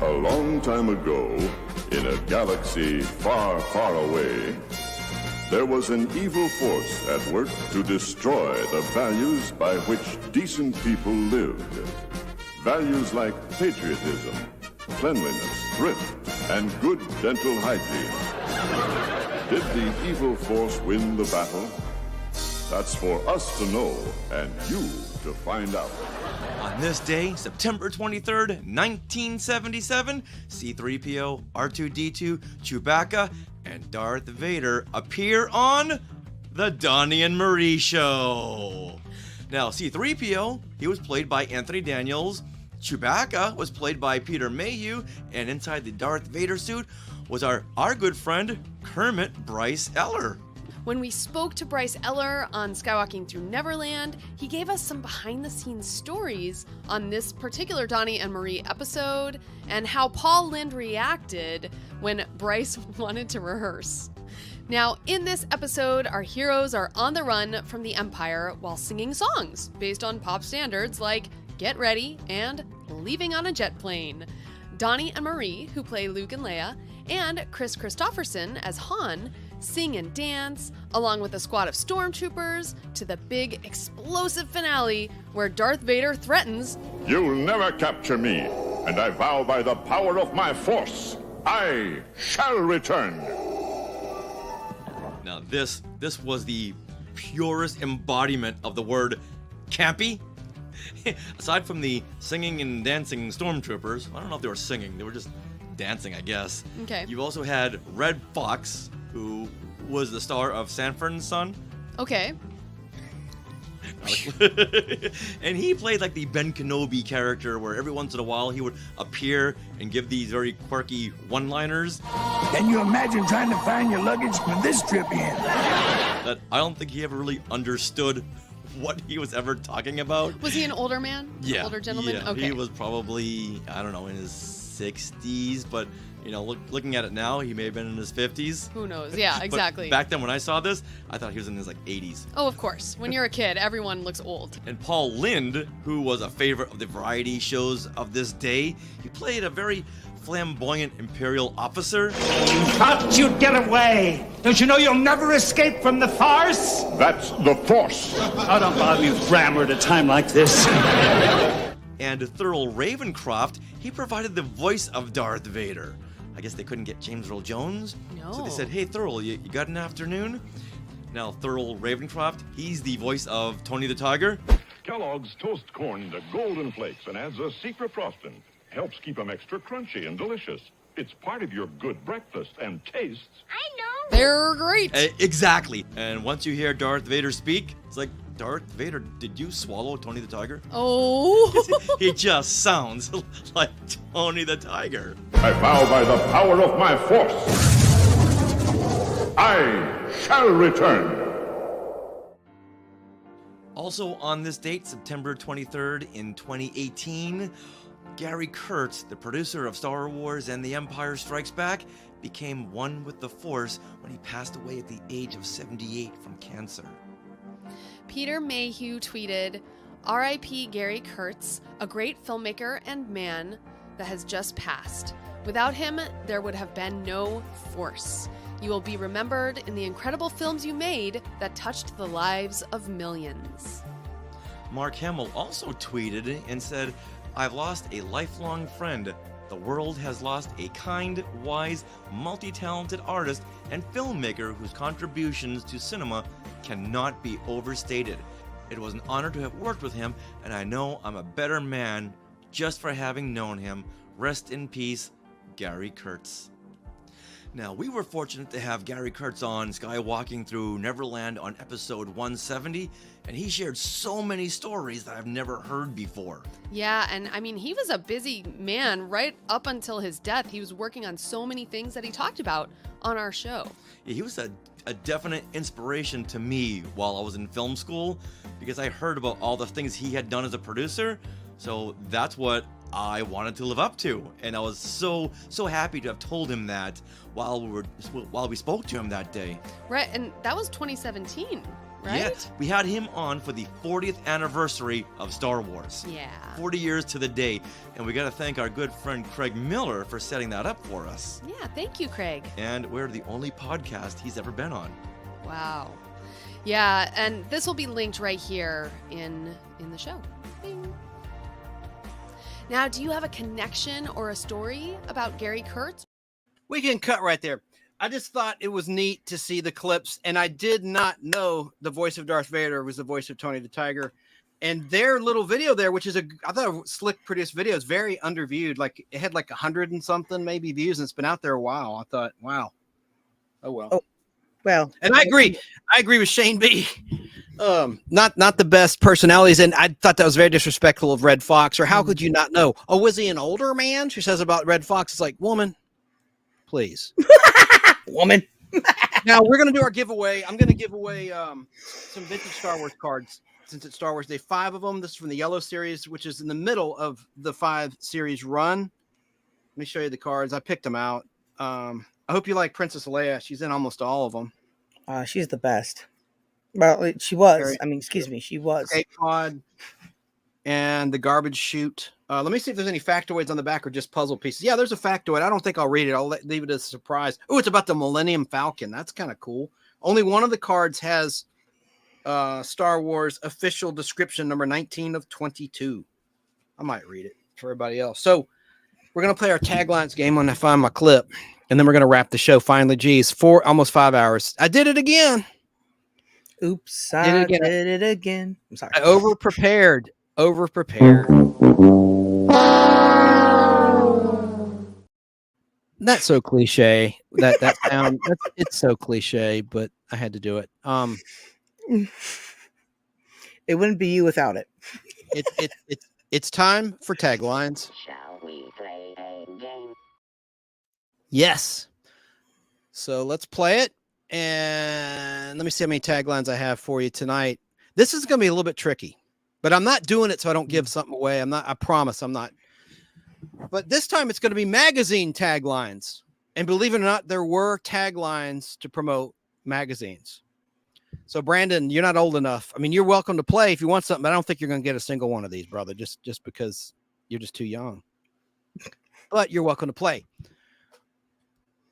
A long time ago, in a galaxy far, far away, there was an evil force at work to destroy the values by which decent people lived. Values like patriotism, cleanliness, thrift, and good dental hygiene. Did the evil force win the battle? That's for us to know and you to find out. On this day, September 23rd, 1977, C-3PO, R2-D2, Chewbacca, and Darth Vader appear on The Donnie and Marie Show. Now, C-3PO, he was played by Anthony Daniels. Chewbacca was played by Peter Mayhew, and inside the Darth Vader suit was our good friend, Kermit Bryce Eller. When we spoke to Bryce Eller on Skywalking Through Neverland, he gave us some behind-the-scenes stories on this particular Donnie and Marie episode and how Paul Lynde reacted when Bryce wanted to rehearse. Now, in this episode, our heroes are on the run from the Empire while singing songs based on pop standards like Get Ready and Leaving on a Jet Plane. Donnie and Marie, who play Luke and Leia, and Chris Christopherson as Han, sing and dance, along with a squad of stormtroopers, to the big explosive finale where Darth Vader threatens, You'll never capture me, and I vow by the power of my force, I shall return. Now this was the purest embodiment of the word campy. Aside from the singing and dancing stormtroopers, I don't know if they were singing, they were just dancing, I guess. Okay. You also had Red Fox, who was the star of Sanford and Son. Okay. And he played like the Ben Kenobi character, where every once in a while he would appear and give these very quirky one-liners. Can you imagine trying to find your luggage with this trip in? That I don't think he ever really understood what he was ever talking about. Was he an older man? Yeah. Older gentleman? Yeah, Okay. he was probably, I don't know, in his 60s, but you know, looking at it now, he may have been in his 50s. Who knows? Yeah, exactly. But back then when I saw this, I thought he was in his like 80s. Oh, of course. When you're a kid, everyone looks old. And Paul Lynde, who was a favorite of the variety shows of this day, he played a very flamboyant Imperial officer. You thought you'd get away. Don't you know you'll never escape from the farce? That's the Force. Oh, don't bother me with grammar at a time like this. And Thurl Ravencroft, he provided the voice of Darth Vader. I guess they couldn't get James Earl Jones. No. So they said, hey, Thurl, you got an afternoon? Now, Thurl Ravencroft, he's the voice of Tony the Tiger. Kellogg's toast corn to golden flakes and adds a secret frosting. Helps keep them extra crunchy and delicious. It's part of your good breakfast and tastes. They're great. Exactly. And once you hear Darth Vader speak, it's like, Darth Vader, did you swallow Tony the Tiger? Oh. He just sounds like Tony the Tiger. I vow by the power of my force, I shall return. Also on this date, September 23rd in 2018, Gary Kurtz, the producer of Star Wars and The Empire Strikes Back, became one with the Force when he passed away at the age of 78 from cancer. Peter Mayhew tweeted, R.I.P. Gary Kurtz, a great filmmaker and man that has just passed. Without him, there would have been no Force. You will be remembered in the incredible films you made that touched the lives of millions. Mark Hamill also tweeted and said, I've lost a lifelong friend. The world has lost a kind, wise, multi-talented artist and filmmaker whose contributions to cinema cannot be overstated. It was an honor to have worked with him, and I know I'm a better man just for having known him. Rest in peace, Gary Kurtz. Now, we were fortunate to have Gary Kurtz on Skywalking Through Neverland on episode 170, and he shared so many stories that I've never heard before. Yeah, and I mean, he was a busy man right up until his death. He was working on so many things that he talked about on our show. Yeah, he was a definite inspiration to me while I was in film school, because I heard about all the things he had done as a producer, so that's what I wanted to live up to, and I was so happy to have told him that while we spoke to him that day. Right, and that was 2017, right? Yeah, we had him on for the 40th anniversary of Star Wars. Yeah. 40 years to the day, and we got to thank our good friend Craig Miller for setting that up for us. Yeah, thank you, Craig. And we're the only podcast he's ever been on. Wow. Yeah, and this will be linked right here in the show. Bing. Now, do you have a connection or a story about Gary Kurtz? We can cut right there. I just thought it was neat to see the clips, and I did not know the voice of Darth Vader was the voice of Tony the Tiger. And their little video there, which is I thought a slick produced video, is very underviewed. Like it had like 100 and something maybe views, and it's been out there a while. I thought, wow. Oh well. Oh, well. And I agree. I agree with Shane B. Not the best personalities, and I thought that was very disrespectful of Red Fox. Or how could you not know? Oh, was he an older man? She says about Red Fox. It's like, woman, please. Woman. Now we're gonna do our giveaway. I'm gonna give away some vintage Star Wars cards since it's Star Wars Day. 5 of them. This is from the Yellow series, which is in the middle of the 5 series run. Let me show you the cards. I picked them out. I hope you like Princess Leia. She's in almost all of them. She's the best. Well, she was. I mean, excuse me, she was. Escape pod and the garbage chute. Let me see if there's any factoids on the back or just puzzle pieces. Yeah, there's a factoid. I don't think I'll read it. I'll leave it as a surprise. Oh, it's about the Millennium Falcon. That's kind of cool. Only one of the cards has Star Wars official description number 19 of 22. I might read it for everybody else. So we're going to play our taglines game when I find my clip, and then we're going to wrap the show finally. Geez, almost 5 hours. I did it again. Oops, I did it again. I'm sorry. I over-prepared. That's so cliche. That sound, it's so cliche, but I had to do it. It wouldn't be you without it. It's time for taglines. Shall we play a game? Yes. So let's play it. And let me see how many taglines I have for you tonight. This is going to be a little bit tricky, but I'm not doing it so I don't give something away. I promise I'm not. But this time it's going to be magazine taglines. And believe it or not, there were taglines to promote magazines. So Brandon, you're not old enough. I mean, you're welcome to play if you want something, but I don't think you're going to get a single one of these, brother, just because you're just too young. But you're welcome to play.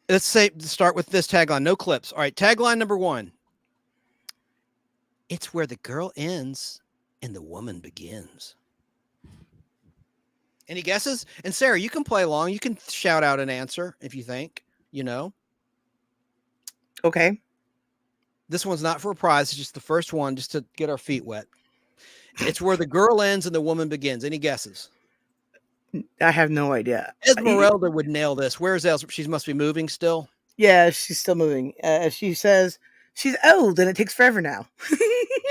Let's start with this tagline. No clips. All right. Tagline number 1. It's where the girl ends and the woman begins. Any guesses? And Sarah, you can play along. You can shout out an answer if you think, Okay. This one's not for a prize. It's just the first one, just to get our feet wet. It's where the girl ends and the woman begins. Any guesses? I have no idea. Esmeralda would nail this. Where's else? She must be moving still. Yeah, she's still moving. She says she's old and it takes forever now.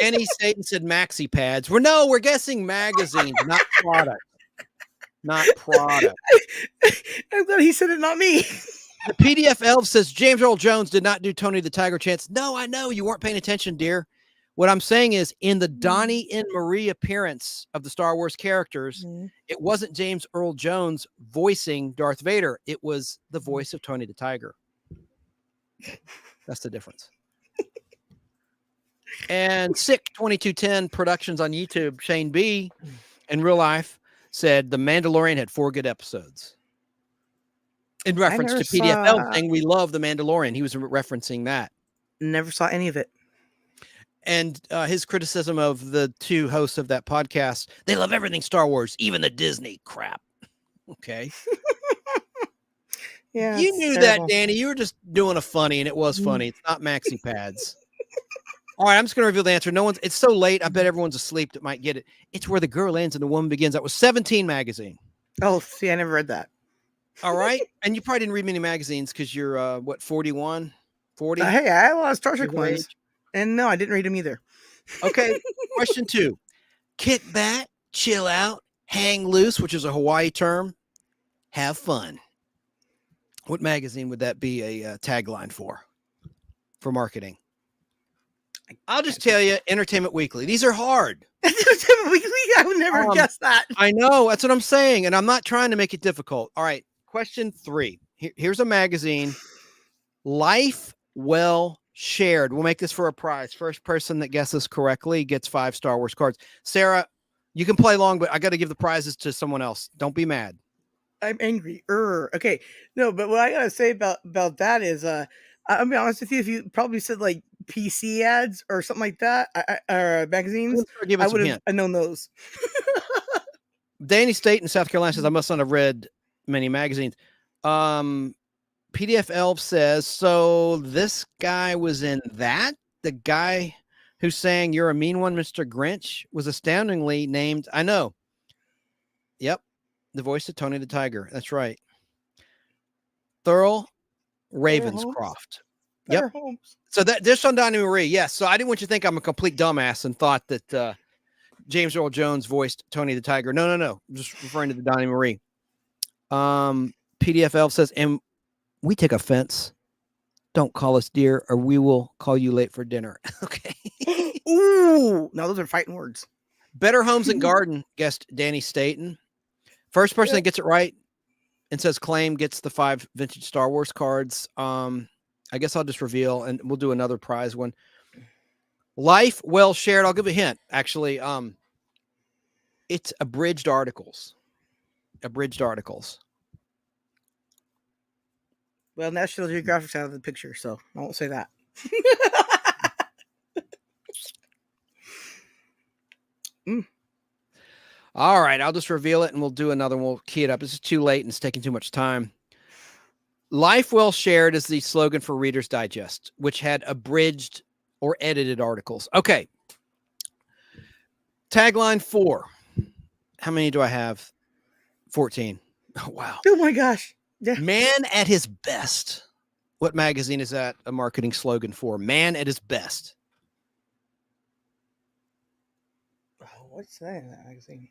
Danny Staten said maxi pads. We're guessing magazines, not product. Not product. I'm glad he said it, not me. The PDF Elf says James Earl Jones did not do Tony the Tiger Chance. No, I know you weren't paying attention, dear. What I'm saying is, in the Donnie and Marie appearance of the Star Wars characters, it wasn't James Earl Jones voicing Darth Vader. It was the voice of Tony the Tiger. That's the difference. And Sick 2210 Productions on YouTube, Shane B, in real life, said The Mandalorian had 4 good episodes. In reference to PDFL saying we love The Mandalorian. He was referencing that. Never saw any of it. And his criticism of the 2 hosts of that podcast, they love everything Star Wars, even the Disney crap. Okay. Yeah. You knew that, Danny. You were just doing a funny, and it was funny. It's not maxi pads. All right, I'm just going to reveal the answer. It's so late. I bet everyone's asleep that might get it. It's where the girl ends and the woman begins. That was 17 magazine. Oh, see, I never read that. All right. And you probably didn't read many magazines because you're, 41, 40? Hey, I had a lot of Star Trek ones. And no, I didn't read them either. Okay. Question 2. Kick back, chill out, hang loose, which is a Hawaii term. Have fun. What magazine would that be a tagline for marketing? I'll just tell you, Entertainment Weekly. These are hard. Entertainment Weekly? I would never guess that. I know. That's what I'm saying. And I'm not trying to make it difficult. All right. Question 3. Here's a magazine. Life Well Shared. We'll make this for a prize. First person that guesses correctly gets 5 Star Wars cards. Sarah, you can play along, but I got to give the prizes to someone else. Don't be mad. I'm angry. Okay. No, but what I got to say about that is, I'll be honest with you. If you probably said like PC ads or something like that, or magazines, I would have known those. Danny State in South Carolina says, I must not have read many magazines. PDF Elf says, so this guy was in that? The guy who's saying you're a mean one, Mr. Grinch, was astoundingly named. I know. Yep. The voice of Tony the Tiger. That's right. Thurl Ravenscroft. Yep. So that this on Donnie Marie. Yes. So I didn't want you to think I'm a complete dumbass and thought that James Earl Jones voiced Tony the Tiger. No. I'm just referring to the Donnie Marie. PDF Elf says, and we take offense. Don't call us dear, or we will call you late for dinner. Okay. Ooh. No, those are fighting words. Better Homes and Garden guest Danny Staten. First person that gets it right and says claim gets the 5 vintage Star Wars cards. I guess I'll just reveal and we'll do another prize one. Life Well Shared. I'll give a hint. Actually, it's abridged articles. abridged articles. Well, National Geographic's out of the picture, so I won't say that. All right, I'll just reveal it and we'll do another one. We'll key it up. This is too late and it's taking too much time. Life well shared is the slogan for Reader's Digest, which had abridged or edited articles. Okay. Tagline 4. How many do I have? 14. Oh, wow. Oh my gosh. Yeah. Man at his best. What magazine is that a marketing slogan for? Man at his best. Oh, what's that in that magazine?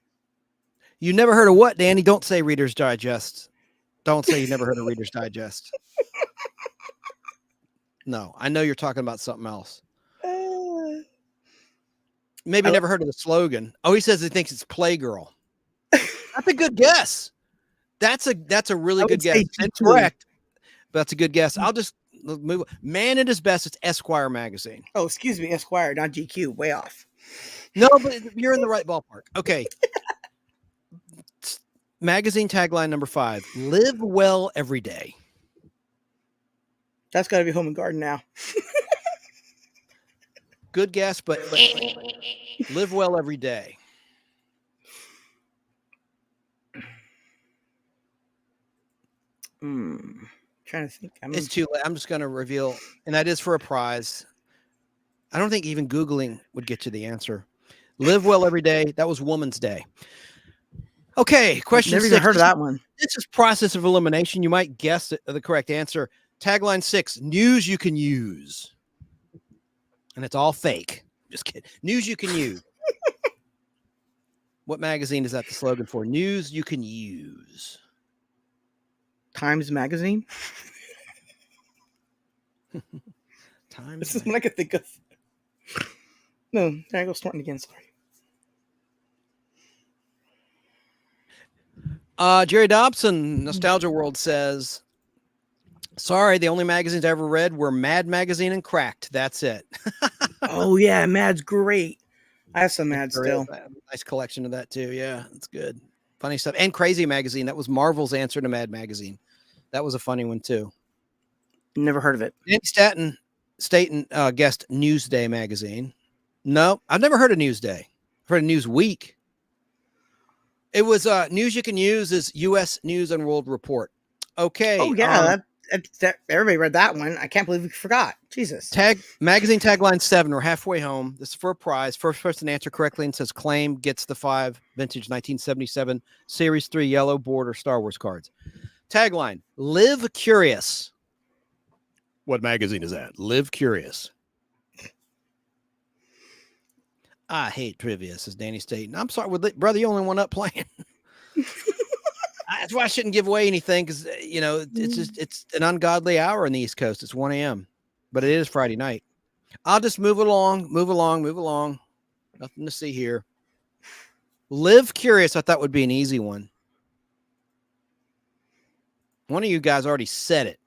You never heard of what, Danny? Don't say Reader's Digest. Don't say you never heard of Reader's Digest. No, I know you're talking about something else. Maybe never heard of the slogan. Oh, he says he thinks it's Playgirl. That's a good guess. That's a really good guess. Incorrect. But that's a good guess. I'll just move. Man at his best. It's Esquire magazine. Oh, excuse me, Esquire, not GQ. Way off. No, but you're in the right ballpark. Okay. Magazine tagline number 5. Live well every day. That's got to be Home and Garden now. Good guess, but live well every day. Trying to think. It's too late. I'm just going to reveal, and that is for a prize. I don't think even Googling would get you the answer. Live well every day. That was Woman's Day. Okay, question 6. Never even heard of that one. This is process of elimination. You might guess the correct answer. Tagline 6, news you can use. And it's all fake. Just kidding. News you can use. What magazine is that the slogan for? News you can use. Times Magazine? Times. This is what I could think of. No, there I go snorting again. Sorry. Jerry Dobson, Nostalgia World says, sorry, the only magazines I ever read were Mad Magazine and Cracked. That's it. Oh, yeah, Mad's great. I have some Mad still. Nice collection of that, too. Yeah, it's good. Funny stuff. And Crazy Magazine. That was Marvel's answer to Mad Magazine. That was a funny one, too. Never heard of it. Danny Staten guessed Newsday Magazine. No, I've never heard of Newsday. I've heard of Newsweek. It was news you can use is U.S. News and World Report. Okay. Oh, yeah. Everybody read that one. I can't believe we forgot. Jesus. Magazine tagline 7. We're halfway home. This is for a prize. First person to answer correctly and says claim gets the 5 vintage 1977 Series 3 yellow border Star Wars cards. Tagline, live curious. What magazine is that? Live Curious. I hate trivia, says Danny Staten. I'm sorry, brother, you only one up playing. That's why I shouldn't give away anything because, it's an ungodly hour in the East Coast. It's 1 a.m., but it is Friday night. I'll just move along. Nothing to see here. Live Curious, I thought would be an easy one. One of you guys already said it.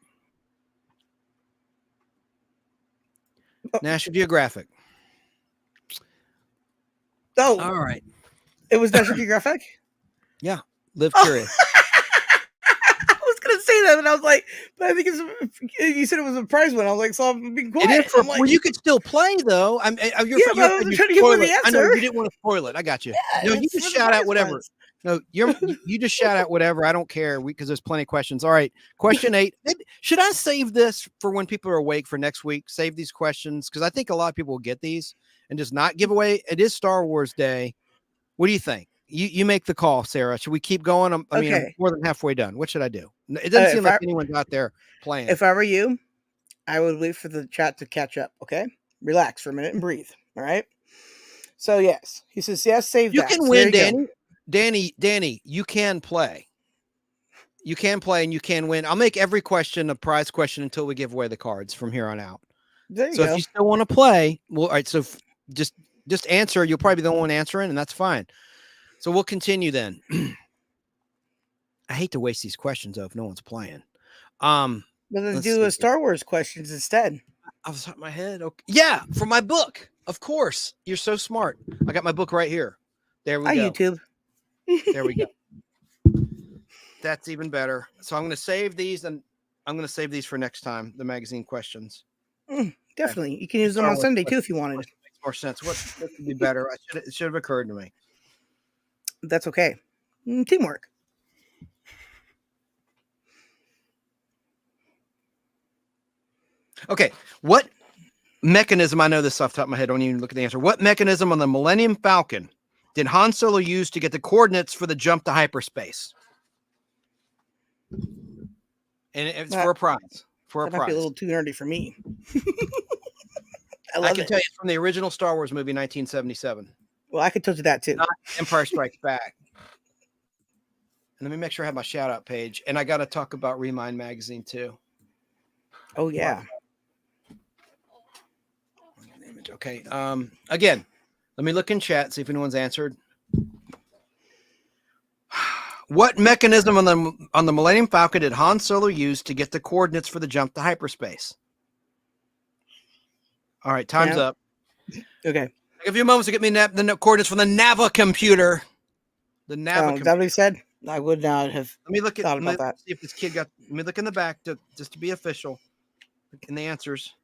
National Geographic. Oh, all right. It was National Geographic? Yeah. Live Curious. I was going to say that, but I was like, but I think you said it was a prize one. I was like, so I'm being quiet. It is well, you could still play, though. But I was trying to give you the answer. I know you didn't want to spoil it. I got you. Yeah, no, you just shout out whatever. Ones. No, you just shout out whatever. I don't care because there's plenty of questions. All right. Question 8. Should I save this for when people are awake for next week? Save these questions because I think a lot of people will get these and just not give away. It is Star Wars Day. What do you think? You make the call, Sarah. Should we keep going? I'm more than halfway done. What should I do? It doesn't seem like anyone's out there playing. If I were you, I would wait for the chat to catch up. Okay, relax for a minute and breathe. All right. So yes, he says yes. Save you that. You can win, Danny. Danny, you can play. You can play and you can win. I'll make every question a prize question until we give away the cards from here on out. There you go. If you still want to play, well, all right. So just answer. You'll probably be the one answering, and that's fine. So we'll continue then. I hate to waste these questions though if no one's playing. Let's do a Star Wars questions instead. Off the top of my head. Okay. Yeah, from my book. Of course. You're so smart. I got my book right here. There we go. YouTube. There we go. That's even better. So I'm going to save these, and I'm going to save these for next time. The magazine questions. Definitely, you can use them Star on Wars Sunday too questions if you wanted. makes more sense. What would be better? It should have occurred to me. That's okay. Teamwork. Okay, what mechanism? I know this off the top of my head. Don't even look at the answer. What mechanism on the Millennium Falcon did Han Solo use to get the coordinates for the jump to hyperspace? And it's for a prize. For a That might prize. be a little too nerdy for me. I can tell you it's from the original Star Wars movie, 1977. Well, I could tell you that too. Not Empire Strikes Back. And let me make sure I have my shout out page. And I got to talk about Remind Magazine too. Oh, yeah. Okay. Again, let me look in chat, see if anyone's answered. What mechanism on the Millennium Falcon did Han Solo use to get the coordinates for the jump to hyperspace? All right, time's up. Okay. Take a few moments to get me the coordinates from the Nava computer. The Nava Is that what he said? I would not have. Let me look at thought about that. see if this kid got. Let me look in the back just to be official. In the answers,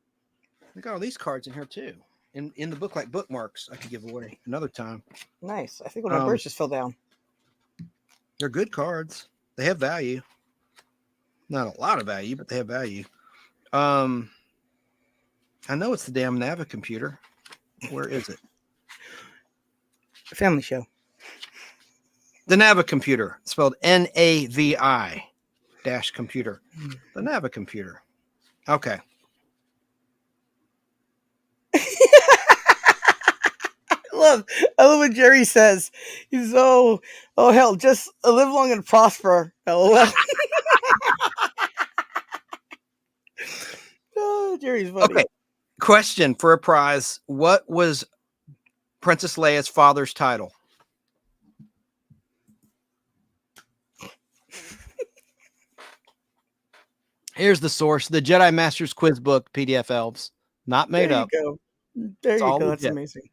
we got all these cards in here too. In the book, like bookmarks, I could give away another time. Nice. I think one of my birds just fell down. They're good cards. They have value. Not a lot of value, but they have value. I know it's the damn Nava computer. Where is it? Family Show. The Nava computer, spelled Navi - computer. The Nava computer. Okay. I love what Jerry says. He's oh hell, just live long and prosper. LOL. Oh, Jerry's funny. Okay. Question for a prize. What was Princess Leia's father's title? Here's the source, the Jedi Masters Quiz Book, PDF Elves. Not made up. There you go. There you go. That's amazing.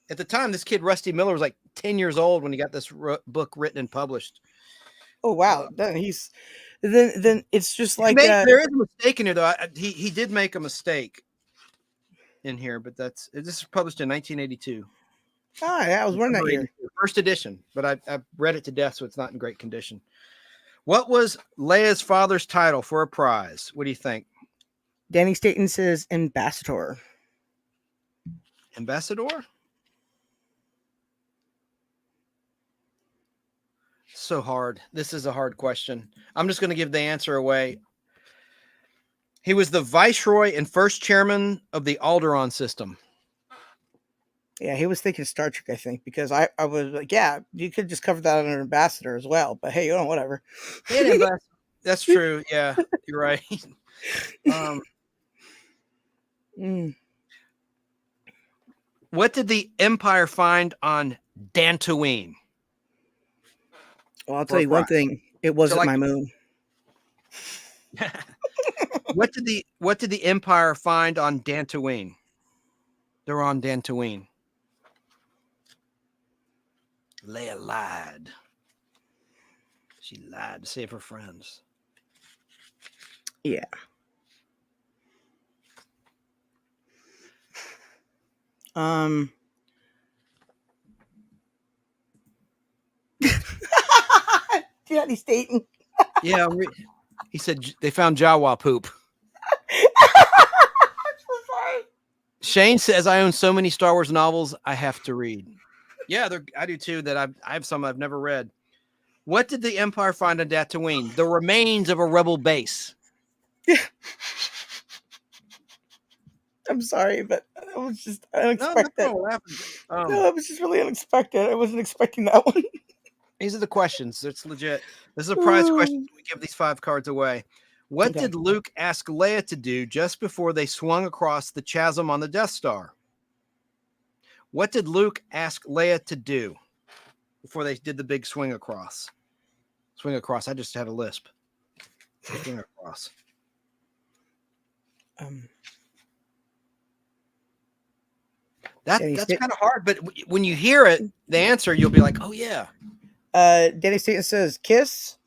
At the time, this kid, Rusty Miller, was like 10 years old when he got this book written and published. Oh, wow. Then it's just like... there is a mistake in here, though. He did make a mistake in here, but this is published in 1982. Ah, yeah, I was wondering that year. First edition, but I read it to death, so it's not in great condition. What was Leia's father's title for a prize? What do you think? Danny Staten says ambassador. Ambassador? So hard. This is a hard question. I'm just going to give the answer away. He was the viceroy and first chairman of the Alderaan system. Yeah, he was thinking Star Trek, I think, because I was like, yeah, you could just cover that under ambassador as well. But hey, whatever. That's true. Yeah, you're right. What did the Empire find on Dantooine? Well, I'll tell you one thing. It wasn't my moon. What did the Empire find on Dantooine? They're on Dantooine. Leia lied. She lied to save her friends. Yeah. Danny Staten. Yeah, he said they found Jawa poop. Shane says, I own so many Star Wars novels I have to read. Yeah, I do too. That I have some I've never read. What did the Empire find on Dantooine? The remains of a rebel base. Yeah. I'm sorry, but it was just unexpected. No, it was just really unexpected. I wasn't expecting that one. These are the questions. It's legit. This is a prize question. We give these 5 cards away. What did Luke ask Leia to do just before they swung across the chasm on the Death Star? What did Luke ask Leia to do before they did the big swing across? Swing across. I just had a lisp. Swing across. That's kind of hard, but when you hear it, the answer, you'll be like, oh, yeah. Danny Staten says kiss.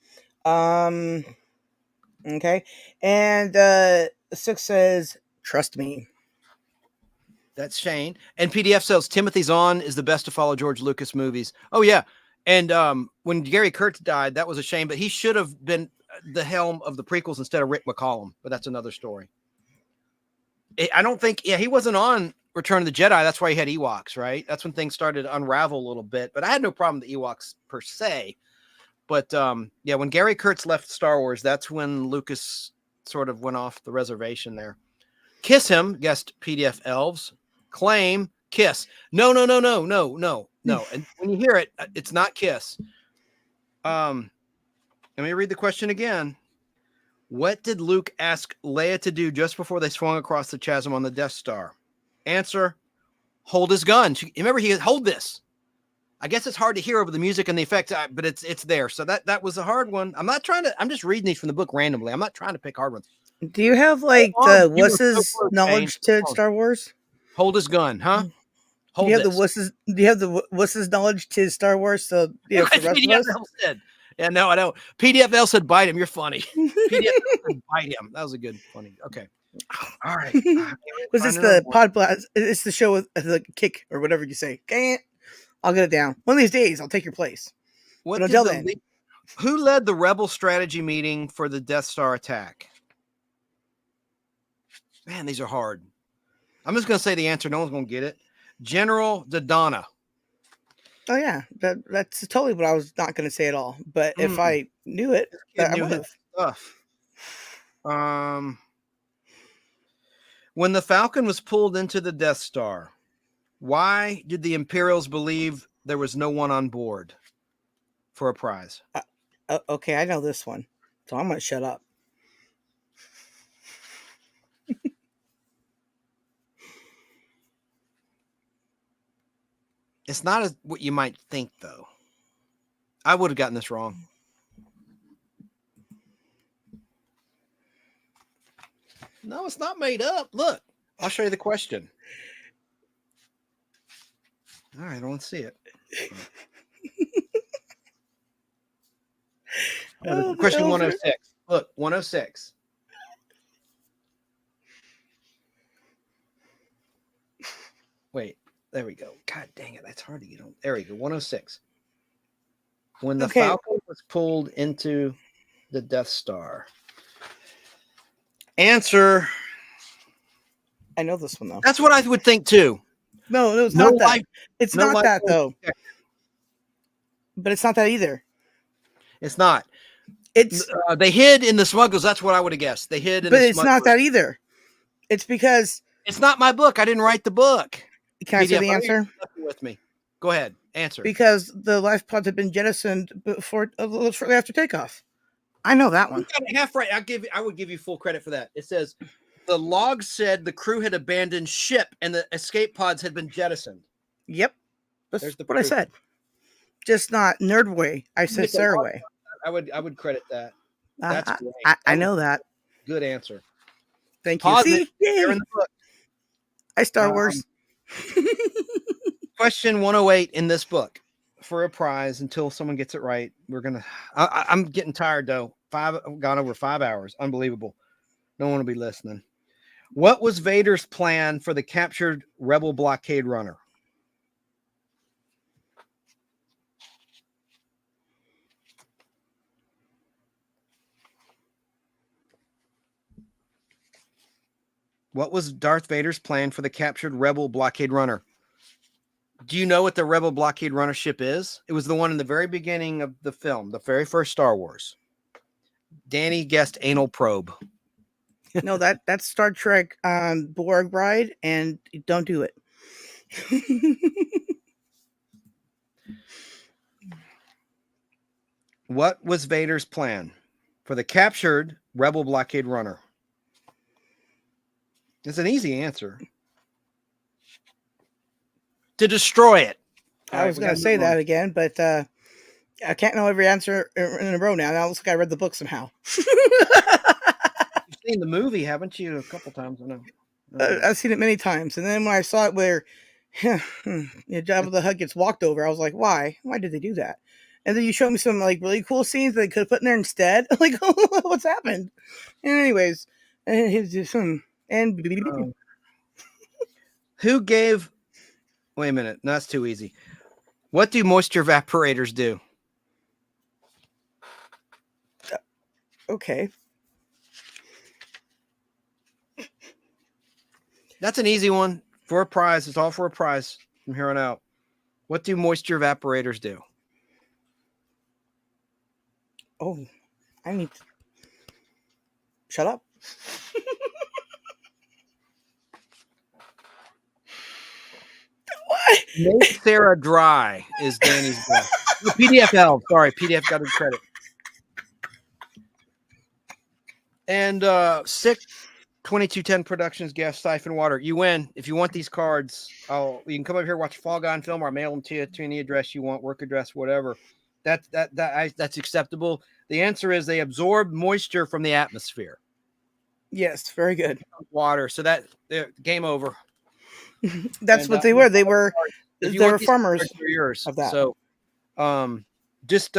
Okay. And 6 says trust me. That's Shane. And PDF says Timothy Zahn is the best to follow George Lucas movies. Oh yeah. And when Gary Kurtz died, that was a shame, but he should have been the helm of the prequels instead of Rick McCallum, but that's another story. I don't think, he wasn't on Return of the Jedi. That's why he had Ewoks, right? That's when things started to unravel a little bit, but I had no problem with the Ewoks per se. But when Gary Kurtz left Star Wars, that's when Lucas sort of went off the reservation there. Kiss him, guessed PDF Elves. Claim, kiss. No. And when you hear it, it's not kiss. Let me read the question again. What did Luke ask Leia to do just before they swung across the chasm on the Death Star? Answer, hold his gun. Remember, he hold this. I guess it's hard to hear over the music and the effects, but it's there. So that was a hard one. I'm just reading these from the book randomly. I'm not trying to pick hard ones. Do you have like the wusses knowledge to Star Wars? Hold his gun, huh? Do you have the wusses knowledge to Star Wars? So for the rest of us? Said. Yeah, no, I don't. PDFL said bite him. You're funny. PDFL said bite him. That was a good funny. Okay. All right. Was this the Podblast? It's the show with the kick or whatever you say. I'll get it down. One of these days, I'll take your place. But until then, who led the Rebel strategy meeting for the Death Star attack? Man, these are hard. I'm just going to say the answer. No one's going to get it. General Dodonna. Oh yeah, that's totally what I was not going to say at all. But if I knew it, I would have. Stuff. When the Falcon was pulled into the Death Star, why did the Imperials believe there was no one on board for a prize? Okay, I know this one, so I'm going to shut up. It's not what you might think, though. I would have gotten this wrong. No, it's not made up. Look, I'll show you the question. All right, I don't see it. Question 106. Look, 106. Wait, there we go. God dang it, that's hard to get on. There we go, 106. When the Falcon was pulled into the Death Star. Answer. I know this one, though. That's what I would think, too. No, it's not that. It's not that, though. But it's not that either. It's not. It's they hid in the smugglers. That's what I would have guessed. They hid in the smugglers. But it's not that either. It's because... It's not my book. I didn't write the book. Can I say the answer? With me. Go ahead. Answer. Because the life pods had been jettisoned shortly after takeoff. I know that one. You got half right. I would give you full credit for that. It says the log said the crew had abandoned ship and the escape pods had been jettisoned. Yep. That's what I said. Just not nerd way. I said Sarah way. I would credit that. That's great. I know that. Good answer. Thank you. See? They're in the book. I Star Wars. Question 108 in this book for a prize until someone gets it right. I'm getting tired though. I've gone over 5 hours. Unbelievable. No one will be listening. What was Vader's plan for the captured Rebel blockade runner? What was Darth Vader's plan for the captured Rebel blockade runner? Do you know what the Rebel blockade runner ship is? It was the one in the very beginning of the film, the very first Star Wars. Danny guessed anal probe. No, that's Star Trek Borg Bride, and don't do it. What was Vader's plan for the captured Rebel blockade runner? It's an easy answer. To destroy it. I was going to say that again, but I can't know every answer in a row now. Now it looks like I read the book somehow. You've seen the movie, haven't you? A couple times, I know. I've seen it many times, and then when I saw it where Jabba the Hutt gets walked over, I was like, why? Why did they do that? and then you showed me some like really cool scenes that they could have put in there instead. Like, what's happened? And anyways, and here's just some and Who gave? Wait a minute, no, that's too easy. What do moisture evaporators do? Okay. That's an easy one for a prize. It's all for a prize from here on out. What do moisture evaporators do? Oh, I need to shut up. What? Make Sarah dry is Danny's guess. No, PDFL. Sorry, PDF got his credit. And Sick 2210 Productions guest Siphon Water. You win. If you want these cards, you can come over here, watch Fall Guy film, or I'll mail them to you to any address you want, work address, whatever. That's acceptable. The answer is they absorb moisture from the atmosphere. Yes, very good. Water. So that game over. That's what they were. They were farmers yours. of that. So just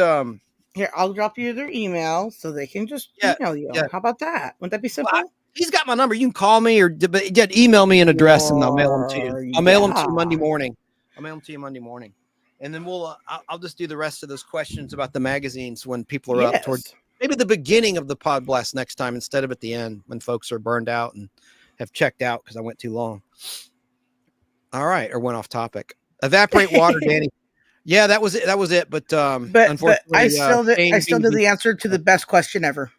here, I'll drop you their email so they can just email you. Yeah. How about that? Wouldn't that be simple? Well, he's got my number. You can call me or email me an address and I'll mail them to you. I'll mail them to you Monday morning. And then I'll just do the rest of those questions about the magazines when people are up towards maybe the beginning of the Podblast next time instead of at the end when folks are burned out and have checked out because I went too long. All right, or went off topic. Evaporate water, Danny. Yeah, that was it. But unfortunately, I still did the answer to the best question ever.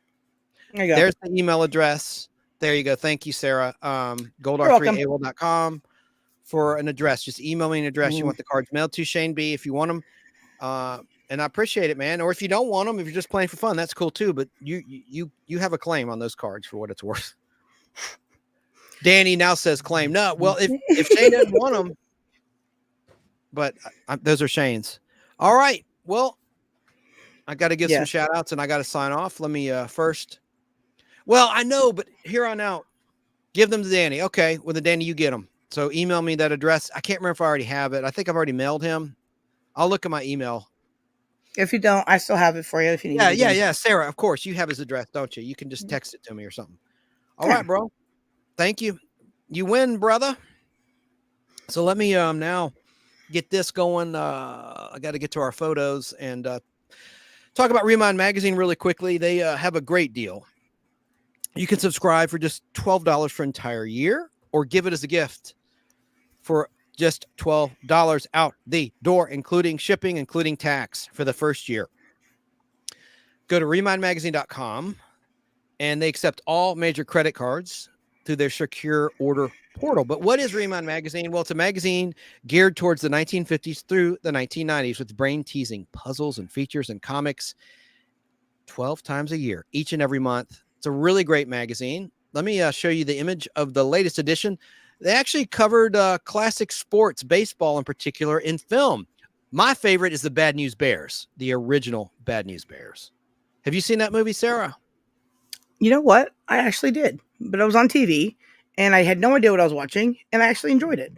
There you go. There's the email address. There you go. Thank you, Sarah. Goldar3AOL.com for an address. Just email me an address you want the cards mailed to, Shane B, if you want them. And I appreciate it, man. Or if you don't want them, if you're just playing for fun, that's cool too. But you have a claim on those cards for what it's worth. Danny now says claim. No, well, if Shane doesn't want them, but those are Shane's. All right. Well, I got to give some shout outs and I got to sign off. Let me first. Well, I know, but here on out, give them to Danny. Okay. Well, then Danny, you get them. So email me that address. I can't remember if I already have it. I think I've already mailed him. I'll look at my email. If you don't, I still have it for you. If you need Yeah. Sarah, of course. You have his address, don't you? You can just text it to me or something. All right, bro. Thank you. You win, brother. So let me now get this going. I got to get to our photos and talk about Remind Magazine really quickly. They have a great deal. You can subscribe for just $12 for an entire year or give it as a gift for just $12 out the door, including shipping, including tax for the first year. Go to remindmagazine.com and they accept all major credit cards through their secure order portal. But what is Remind Magazine? Well, it's a magazine geared towards the 1950s through the 1990s with brain-teasing puzzles and features and comics 12 times a year, each and every month. It's a really great magazine. Let me show you the image of the latest edition. They actually covered classic sports, baseball in particular, in film. My favorite is the Bad News Bears, the original Bad News Bears. Have you seen that movie, Sarah? You know what? I actually did, but it was on TV, and I had no idea what I was watching, and I actually enjoyed it.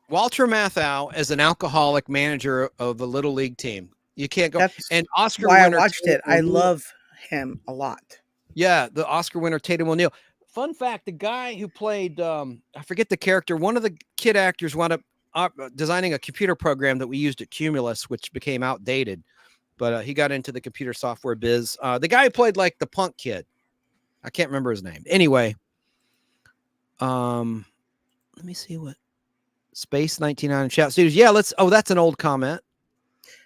Walter Matthau as an alcoholic manager of a little league team. You can't go. And Oscar why winner I watched it. I love him a lot. Yeah, the Oscar winner Tatum O'Neal. Fun fact, the guy who played, I forget the character, one of the kid actors wound up designing a computer program that we used at Cumulus, which became outdated. But he got into the computer software biz. The guy who played like the punk kid. I can't remember his name. Anyway, let me see what Space 99 Chat Studios. Yeah, that's an old comment.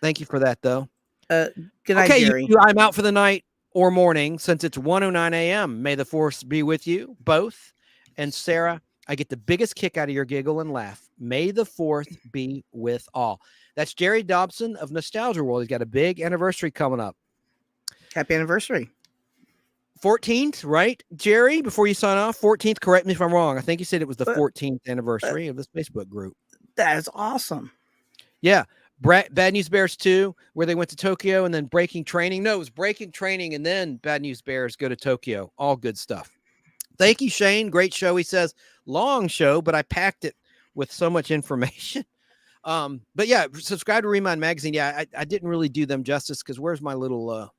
Thank you for that, though. Good night, Gary. I'm out for the night or morning since it's 1:09 a.m. May the force be with you both. And Sarah, I get the biggest kick out of your giggle and laugh. May the 4th be with all. That's Jerry Dobson of Nostalgia World. He's got a big anniversary coming up. Happy anniversary. 14th, right, Jerry? Before you sign off, 14th. Correct me if I'm wrong. I think you said it was the 14th anniversary of this Facebook group. That is awesome. Yeah. Bad News Bears 2, where they went to Tokyo and then Breaking Training. No, it was Breaking Training and then Bad News Bears go to Tokyo. All good stuff. Thank you, Shane. Great show. He says, long show, but I packed it with so much information. But yeah, subscribe to Remind Magazine. Yeah, I didn't really do them justice because where's my little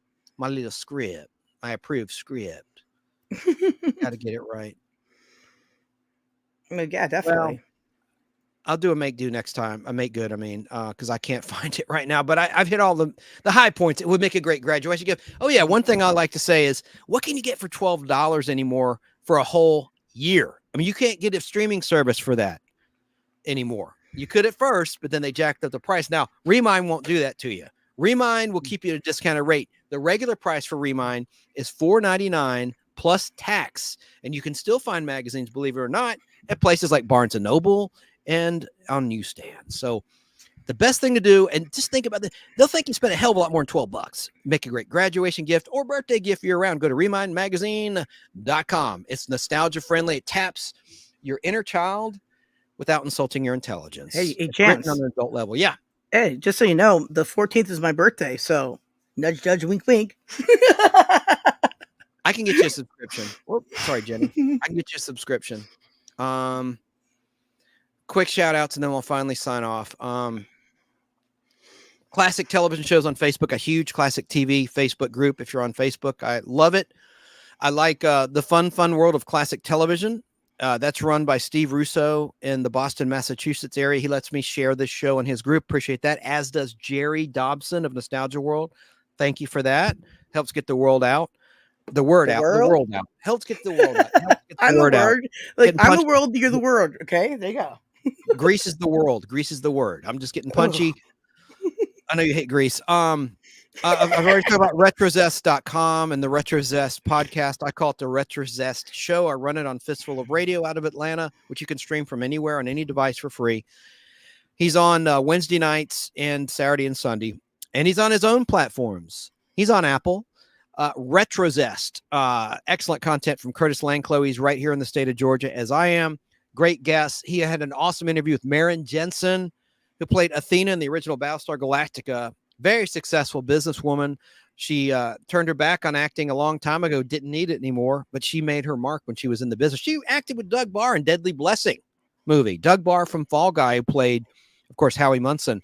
script? My approved script. Got to get it right. Yeah, definitely. Well, I'll do a make do next time. A make good, I mean, because I can't find it right now. But I've hit all the high points. It would make a great graduation gift. Oh yeah, one thing I like to say is, what can you get for $12 anymore for a whole year? I mean, you can't get a streaming service for that anymore. You could at first, but then they jacked up the price. Now, Remind won't do that to you. Remind will keep you at a discounted rate. The regular price for Remind is $4.99 plus tax, and you can still find magazines, believe it or not, at places like Barnes and Noble and on newsstands. So the best thing to do, and just think about this, they'll think you spent a hell of a lot more than $12. Make a great graduation gift or birthday gift year round. Go to remindmagazine.com. It's nostalgia friendly. It taps your inner child without insulting your intelligence. Hey, It's Chance. written on an adult level. Yeah. Hey, just so you know, the 14th is my birthday, so nudge, nudge, wink, wink. I can get you a subscription. Oh, sorry, Jenny. I can get you a subscription. Quick shout outs and then we'll finally sign off. Classic television shows on Facebook, a huge classic TV Facebook group. If you're on Facebook, I love it. I like the fun world of classic television. That's run by Steve Russo in the Boston, Massachusetts area. He lets me share this show in his group. Appreciate that. As does Jerry Dobson of Nostalgia World. Thank you for that. Helps get the word out. The world out. Helps get the world out. I'm the word. Like, I'm the world, you're the word. Okay, there you go. Grease is the world. Grease is the word. I'm just getting punchy. I know you hate grease. I've already talked about retrozest.com and the RetroZest podcast. I call it the RetroZest show. I run it on Fistful of Radio out of Atlanta, which you can stream from anywhere on any device for free. He's on Wednesday nights and Saturday and Sunday, and he's on his own platforms. He's on Apple. RetroZest, excellent content from Curtis Langlow. He's right here in the state of Georgia, as I am. Great guest. He had an awesome interview with Maren Jensen, who played Athena in the original Battlestar Galactica. Very successful businesswoman. She turned her back on acting a long time ago, didn't need it anymore, but she made her mark when she was in the business. She acted with Doug Barr in Deadly Blessing movie. Doug Barr from Fall Guy, who played, of course, Howie Munson.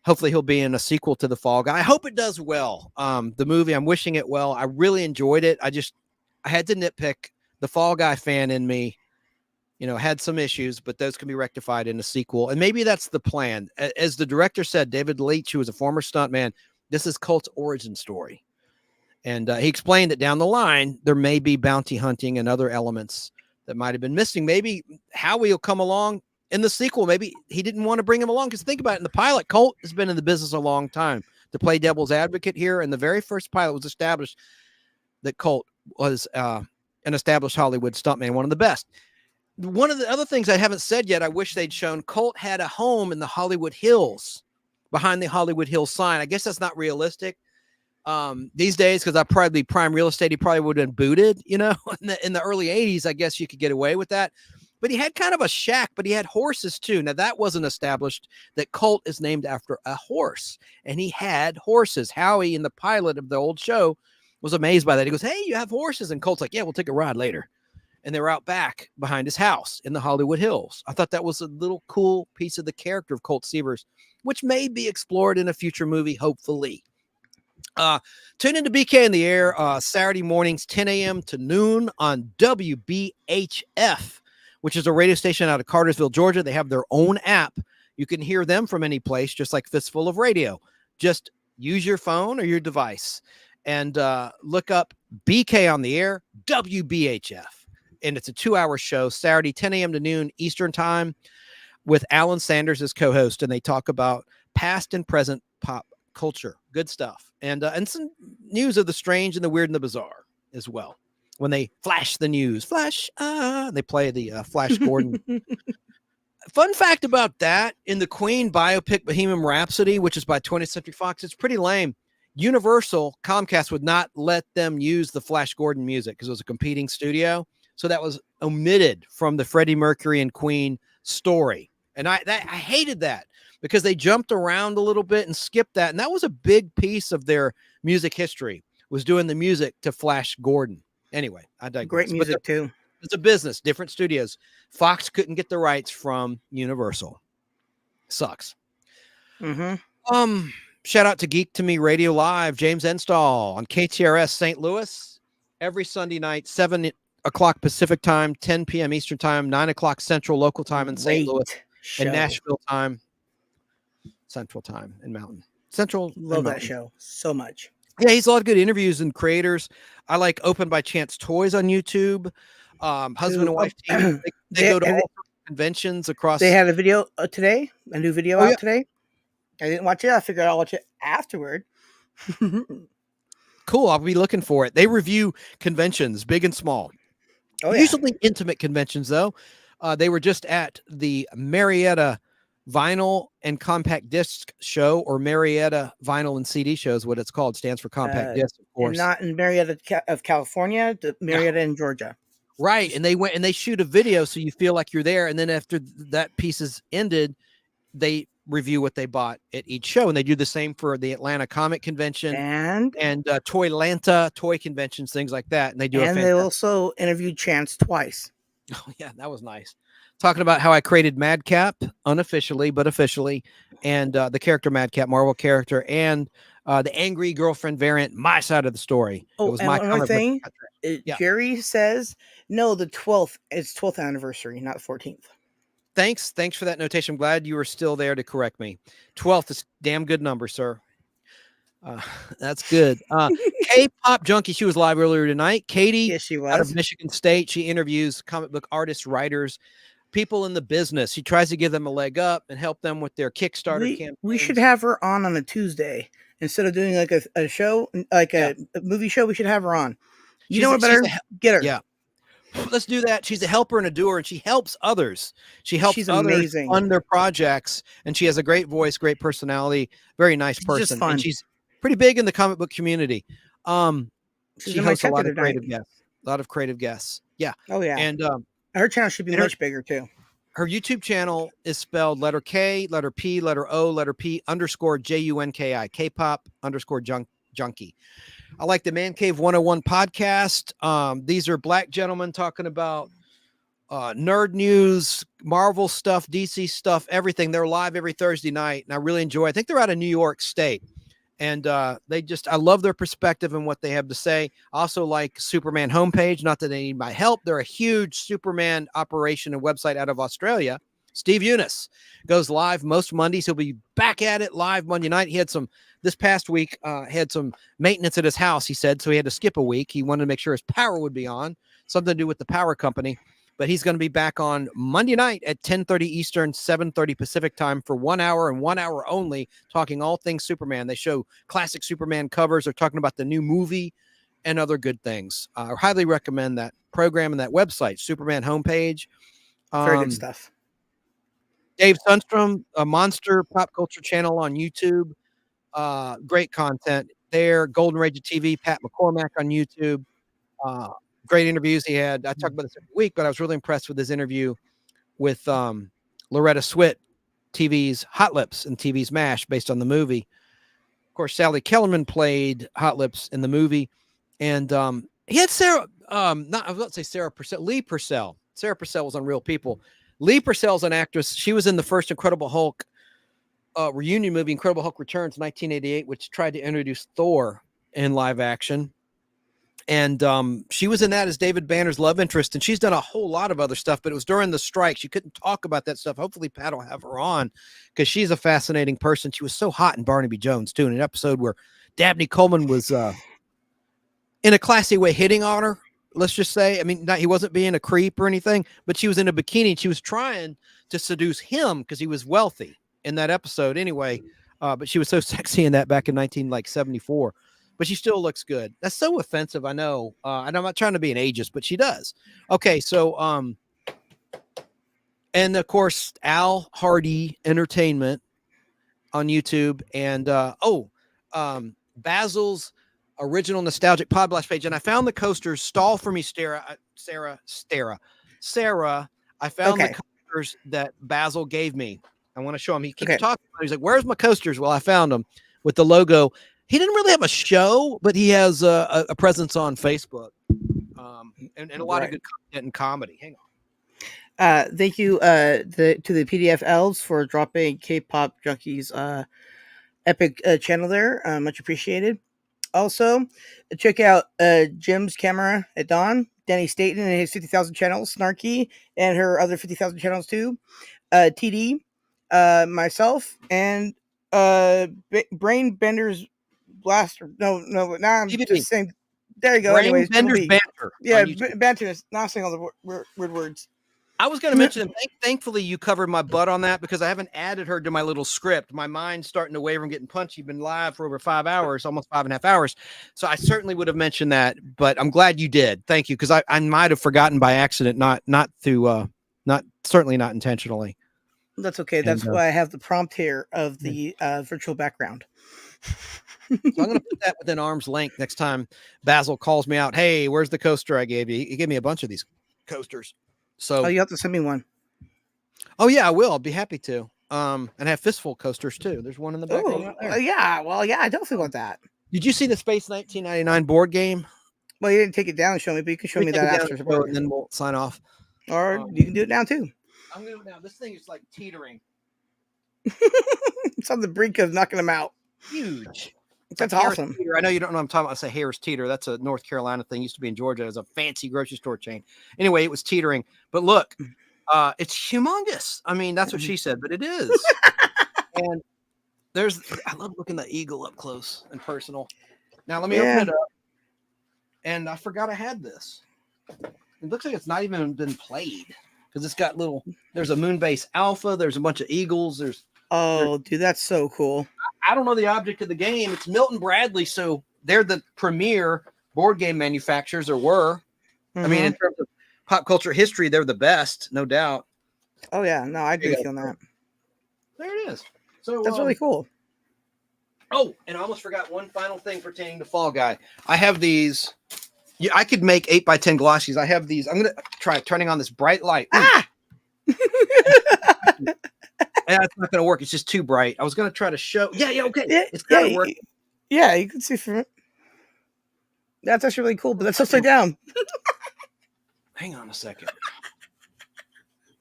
Hopefully he'll be in a sequel to The Fall Guy. I hope it does well. The movie, I'm wishing it well. I really enjoyed it. I had to nitpick. The Fall Guy fan in me, had some issues, but those can be rectified in a sequel. And maybe that's the plan. As the director said, David Leitch, who was a former stuntman, this is Colt's origin story. And he explained that down the line, there may be bounty hunting and other elements that might have been missing. Maybe Howie will come along in the sequel. Maybe he didn't want to bring him along, because think about it. In the pilot, Colt has been in the business a long time to play devil's advocate here. And the very first pilot was established that Colt was an established Hollywood stuntman, one of the best. One of the other things I haven't said yet, I wish they'd shown, Colt had a home in the Hollywood Hills, behind the Hollywood Hills sign. I guess that's not realistic these days, because I probably prime real estate. He probably would have been booted, in the early 80s. I guess you could get away with that. But he had kind of a shack, but he had horses too. Now, that wasn't established, that Colt is named after a horse, and he had horses. Howie, in the pilot of the old show, was amazed by that. He goes, "Hey, you have horses?" And Colt's like, "Yeah, we'll take a ride later." And they were out back behind his house in the Hollywood Hills. I thought that was a little cool piece of the character of Colt Seavers, which may be explored in a future movie, hopefully. Tune into BK in the Air Saturday mornings, 10 a.m. to noon on WBHF, which is a radio station out of Cartersville, Georgia. They have their own app. You can hear them from any place, just like Fistful of Radio. Just use your phone or your device and look up BK on the Air, WBHF. And it's a 2-hour show, Saturday, 10 a.m. to noon Eastern time, with Alan Sanders as co-host. And they talk about past and present pop culture. Good stuff. And some news of the strange and the weird and the bizarre as well. When they flash the news, they play the Flash Gordon. Fun fact about that, in the Queen biopic Bohemian Rhapsody, which is by 20th Century Fox, it's pretty lame. Universal, Comcast would not let them use the Flash Gordon music because it was a competing studio. So that was omitted from the Freddie Mercury and Queen story. And I hated that, because they jumped around a little bit and skipped that. And that was a big piece of their music history, was doing the music to Flash Gordon. Anyway, I digress. Great music too. It's a business, different studios. Fox couldn't get the rights from Universal. Sucks. Shout out to Geek to Me Radio Live, James Enstall on KTRS St. Louis every Sunday night, 7 o'clock Pacific time, 10 p.m. Eastern time, 9 o'clock Central Local time in St. Louis, and Nashville time, Central time and Mountain. Central. Love that show so much. Yeah, he's a lot of good interviews and creators. I like Open by Chance Toys on YouTube. Husband and wife team. They go to all conventions across. They had a video today, a new video out today. I didn't watch it. I figured I'll watch it afterward. Cool. I'll be looking for it. They review conventions, big and small. Usually intimate conventions, though. They were just at the Marietta Vinyl and Compact Disc Show, or Marietta Vinyl and CD Show is what it's called. It stands for Compact Disc, of course. Not in Marietta of California, Marietta in Georgia. Right. And they went and they shoot a video so you feel like you're there. And then after that piece is ended, they review what they bought at each show. And they do the same for the Atlanta Comic Convention and Toylanta toy conventions, things like that. And they do. And they also interviewed Chance twice. Oh yeah, that was nice. Talking about how I created Madcap unofficially, but officially, and the character Madcap, Marvel character, and the angry girlfriend variant, my side of the story. Oh, it was and my one more thing. Yeah. Jerry says, no, the 12th. It's 12th anniversary, not 14th. Thanks for that notation. I'm glad you were still there to correct me. 12th is a damn good number, sir. That's good. K-pop junkie. She was live earlier tonight. Katie, yes, she was. Out of Michigan State. She interviews comic book artists, writers, people in the business. She tries to give them a leg up and help them with their Kickstarter campaign. We should have her on a Tuesday instead of doing like a show, like a movie show. We should have her on. You know what better? Get her. Yeah. Let's do that. She's a helper and a doer, and she helps others. She's others amazing. On their projects, and she has a great voice, great personality, very nice person. Just fun. And she's pretty big in the comic book community. She hosts a lot of creative guests. Yeah. Oh yeah. And her channel should be much bigger too. Her YouTube channel is spelled letter K, letter P, letter O, letter P _JUNKI, K-pop _junkie. I like the Man Cave 101 podcast. These are black gentlemen talking about nerd news, Marvel stuff, DC stuff, everything. They're live every Thursday night, and I really enjoy it. I think they're out of New York State. And I love their perspective and what they have to say. I also like Superman homepage. Not that they need my help. They're a huge Superman operation and website out of Australia. Steve Eunice goes live most Mondays. He'll be back at it live Monday night. He had this past week, had some maintenance at his house, he said, so he had to skip a week. He wanted to make sure his power would be on, something to do with the power company. But he's going to be back on Monday night at 10:30 Eastern, 7:30 Pacific time for 1 hour and 1 hour only, talking all things Superman. They show classic Superman covers. They're talking about the new movie and other good things. I highly recommend that program and that website, Superman homepage. Very good stuff. Dave Sundstrom, a Monster Pop Culture channel on YouTube. Great content there. Golden Rage of TV, Pat McCormack on YouTube. Great interviews he had. I talk about this every week, but I was really impressed with his interview with Loretta Swit, TV's Hot Lips and TV's MASH, based on the movie. Of course, Sally Kellerman played Hot Lips in the movie, and he had Sarah. I was about to say Sarah Purcell, Lee Purcell. Sarah Purcell was on Real People. Lee Purcell's an actress. She was in the first Incredible Hulk reunion movie, Incredible Hulk Returns, 1988, which tried to introduce Thor in live action. And she was in that as David Banner's love interest, and she's done a whole lot of other stuff, but it was during the strike. She couldn't talk about that stuff. Hopefully Pat will have her on because she's a fascinating person. She was so hot in Barnaby Jones, too, in an episode where Dabney Coleman was in a classy way hitting on her, let's just say. I mean, he wasn't being a creep or anything, but she was in a bikini, and she was trying to seduce him because he was wealthy in that episode anyway. But she was so sexy in that back in 1974. But she still looks good. That's so offensive, I know. And I'm not trying to be an ageist, but she does. Okay, so and of course Al Hardy Entertainment on YouTube, and Basil's original nostalgic Podblast page. And I found the coasters. Stall for me, Sarah. I found the coasters that Basil gave me. I want to show him. He keeps talking about it. He's like, "Where's my coasters?" Well, I found them with the logo. He didn't really have a show, but he has a presence on Facebook and a lot of good content and comedy. Hang Thank you to the PDF elves for dropping K-pop junkies epic channel there. Much appreciated. Also, check out Jim's camera at Dawn, Danny Staten and his 50,000 channels, Snarky, and her other 50,000 channels too. TD, myself, and Brain Bender's Blaster. No, now I'm DVD. just saying. There you go. Brain Anyways, Bender's BB. Banter. Yeah, Banter is not saying all the weird words. I was going to mention him. Thankfully, you covered my butt on that because I haven't added her to my little script. My mind's starting to waver. I'm getting punchy. Been live for over 5 hours, almost 5.5 hours. So I certainly would have mentioned that, but I'm glad you did. Thank you, because I might have forgotten by accident, not through, certainly not intentionally. That's okay. That's why I have the prompt here of the virtual background. So I'm going to put that within arm's length next time Basil calls me out. Hey, where's the coaster I gave you? He gave me a bunch of these coasters. So you have to send me one. Oh yeah, I will. I'll be happy to. And have fistful coasters too. There's one in the back. Yeah. Well, yeah, I definitely want that. Did you see the Space 1999 board game? Well, you didn't take it down and show me, but you can show me that after, and then we'll sign off. Or you can do it now too. I'm gonna do it now. This thing is like teetering. It's on the brink of knocking them out. Huge. That's like awesome. Teeter. I know you don't know what I'm talking about. I say Harris Teeter. That's a North Carolina thing. Used to be in Georgia as a fancy grocery store chain. Anyway, it was teetering. But look, it's humongous. I mean, that's what she said, but it is. And I love looking the eagle up close and personal. Now let me open it up. And I forgot I had this. It looks like it's not even been played because it's got there's a Moonbase Alpha. There's a bunch of eagles. Dude, that's so cool. I don't know the object of the game. It's Milton Bradley, so they're the premier board game manufacturers, or were. Mm-hmm. I mean, in terms of pop culture history, they're the best, no doubt. Oh yeah, no, I agree with you on that. There it is. So that's really cool. Oh, and I almost forgot one final thing pertaining to Fall Guy. I have these. Yeah, I could make 8x10 glossies. I have these. I'm gonna try turning on this bright light. Yeah, it's not going to work. It's just too bright. I was going to try to show. Yeah, okay. It's going to work. Yeah, you can see from it. That's actually really cool, but that's upside down. Hang on a second.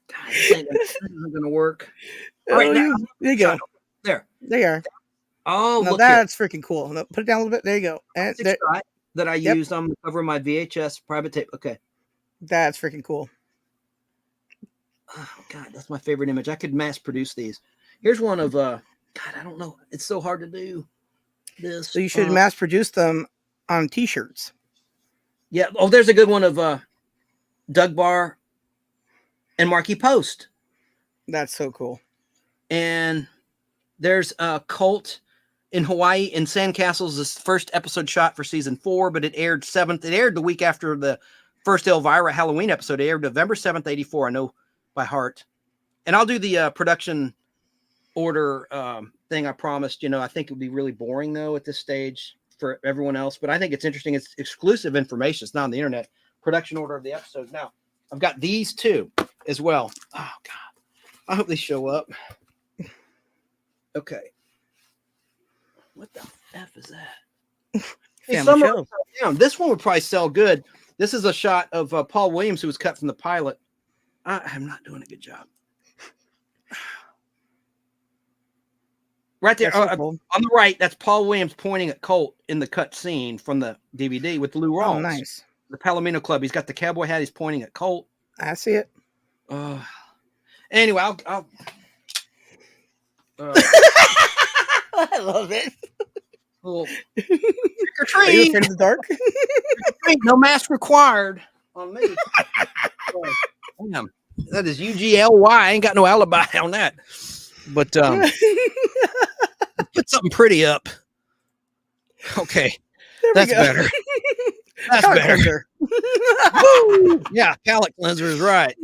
God, this isn't going to work. All right, now, there you go. There you are. Oh, now that's freaking cool. No, put it down a little bit. There you go. And that I used on the cover of my VHS private tape. Okay. That's freaking cool. Oh God, that's my favorite image. I could mass produce these. Here's one of God, I don't know. It's so hard to do this. So you should mass produce them on t-shirts. Yeah. Oh, there's a good one of Doug Barr and Marky Post. That's so cool. And there's a Colt in Hawaii in Sandcastles. This first episode shot for season 4, but it aired 7th. It aired the week after the first Elvira Halloween episode. It aired November 7th, 84. I know by heart. And I'll do the production order thing I promised. I think it would be really boring though at this stage for everyone else, but I think it's interesting. It's exclusive information. It's not on the internet. Production order of the episodes. Now I've got these two as well. Oh God, I hope they show up. Okay. What the F is that? Hey, this one would probably sell good. This is a shot of Paul Williams, who was cut from the pilot. I'm not doing a good job. Right there on the right, that's Paul Williams pointing at Colt in the cut scene from the DVD with Lou Rawls. Oh, nice. The Palomino Club. He's got the cowboy hat. He's pointing at Colt. I see it. Anyway, I'll I love it. Little trick or treat. Are you afraid of the dark? No mask required on me. Damn, that is UGLY. I ain't got no alibi on that. But put something pretty up. Okay, that's better. That's better. Yeah, palate cleanser is right.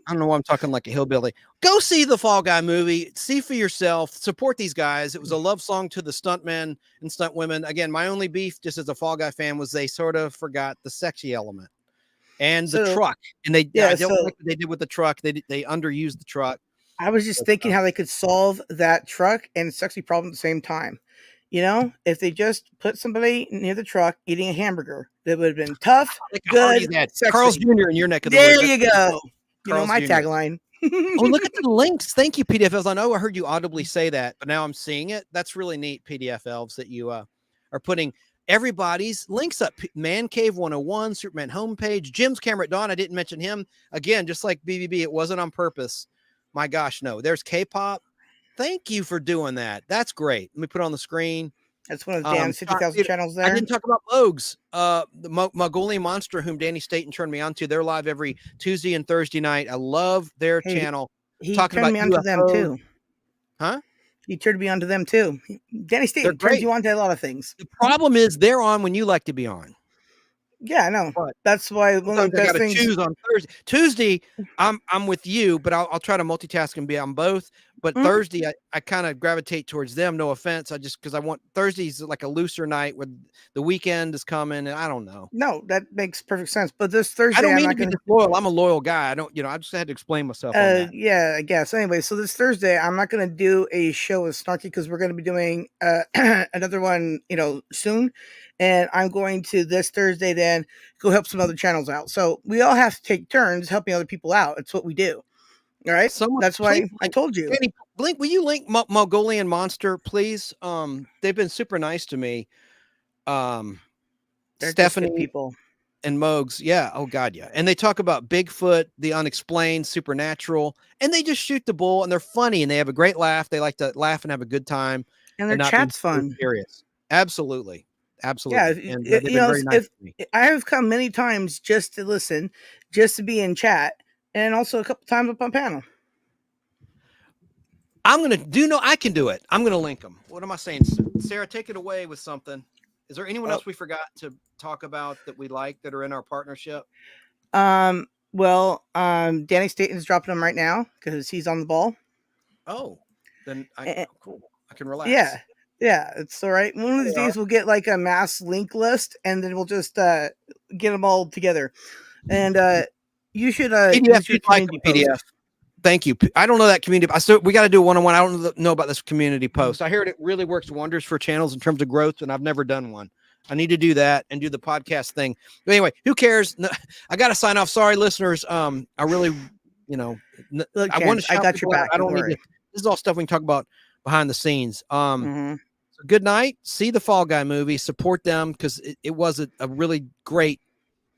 I don't know why I'm talking like a hillbilly. Go see the Fall Guy movie. See for yourself. Support these guys. It was a love song to the stuntmen and stunt women. Again, my only beef, just as a Fall Guy fan, was they sort of forgot the sexy element and the truck. And they don't like what they did with the truck. They underused the truck. I was just thinking how they could solve that truck and sexy problem at the same time. If they just put somebody near the truck eating a hamburger, that would have been tough, good, sexy. Carl's Jr. in your neck of the woods. There you go. You know my tagline. Oh, look at the links. Thank you, PDF Elves. I know I heard you audibly say that, but now I'm seeing it. That's really neat, PDF Elves, that you are putting everybody's links up. Man Cave 101, Superman homepage, Jim's Camera at Dawn. I didn't mention him. Again, just like BBB, it wasn't on purpose. My gosh, no. There's K-pop. Thank you for doing that. That's great. Let me put it on the screen. That's one of Dan's 50,000 channels there. I didn't talk about Mogs, the Mongolian Monster, whom Danny Staten turned me on to. They're live every Tuesday and Thursday night. I love their channel. He talking turned about me on to them too. Huh? He turned me on to them too. Danny Staten turns you on to a lot of things. The problem is they're on when you like to be on. Yeah, I know. That's why one of the best things. Choose on Thursday. Tuesday, I'm with you, but I'll try to multitask and be on both. But Thursday, I kind of gravitate towards them. No offense, because I want Thursday's like a looser night where the weekend is coming, and I don't know. No, that makes perfect sense. But this Thursday, I don't mean to be disloyal. I'm a loyal guy. I don't, I just had to explain myself on that. Yeah, I guess. Anyway, so this Thursday, I'm not going to do a show with Snarky because we're going to be doing another one, soon. And I'm going to this Thursday then go help some other channels out. So we all have to take turns helping other people out. It's what we do. All right. That's why I told you. Danny, will you link Mongolian Monster, please? They've been super nice to me. Stephanie, people, and Mogs. Yeah. Oh God. Yeah. And they talk about Bigfoot, the unexplained, supernatural, and they just shoot the bull, and they're funny, and they have a great laugh. They like to laugh and have a good time. And their chat's fun. Serious. Absolutely. Absolutely. Yeah. And they've been very nice to me. I have come many times just to listen, just to be in chat, and also a couple times up on panel. I can do it. I'm going to link them. What am I saying? Sarah, take it away with something. Is there anyone else we forgot to talk about that we like that are in our partnership? Danny Staten's dropping them right now because he's on the ball. Oh, then cool. I can relax. Yeah, it's all right. One of these days we'll get like a mass link list, and then we'll just get them all together. And you should use your community PDF. Thank you. I don't know that community. We got to do a one-on-one. I don't know about this community post. I heard it really works wonders for channels in terms of growth, and I've never done one. I need to do that and do the podcast thing. But anyway, who cares? No, I got to sign off. Sorry, listeners. I really, Look, I want to. I got your back. I don't need to. This is all stuff we can talk about behind the scenes. So good night. See the Fall Guy movie. Support them because it was a really great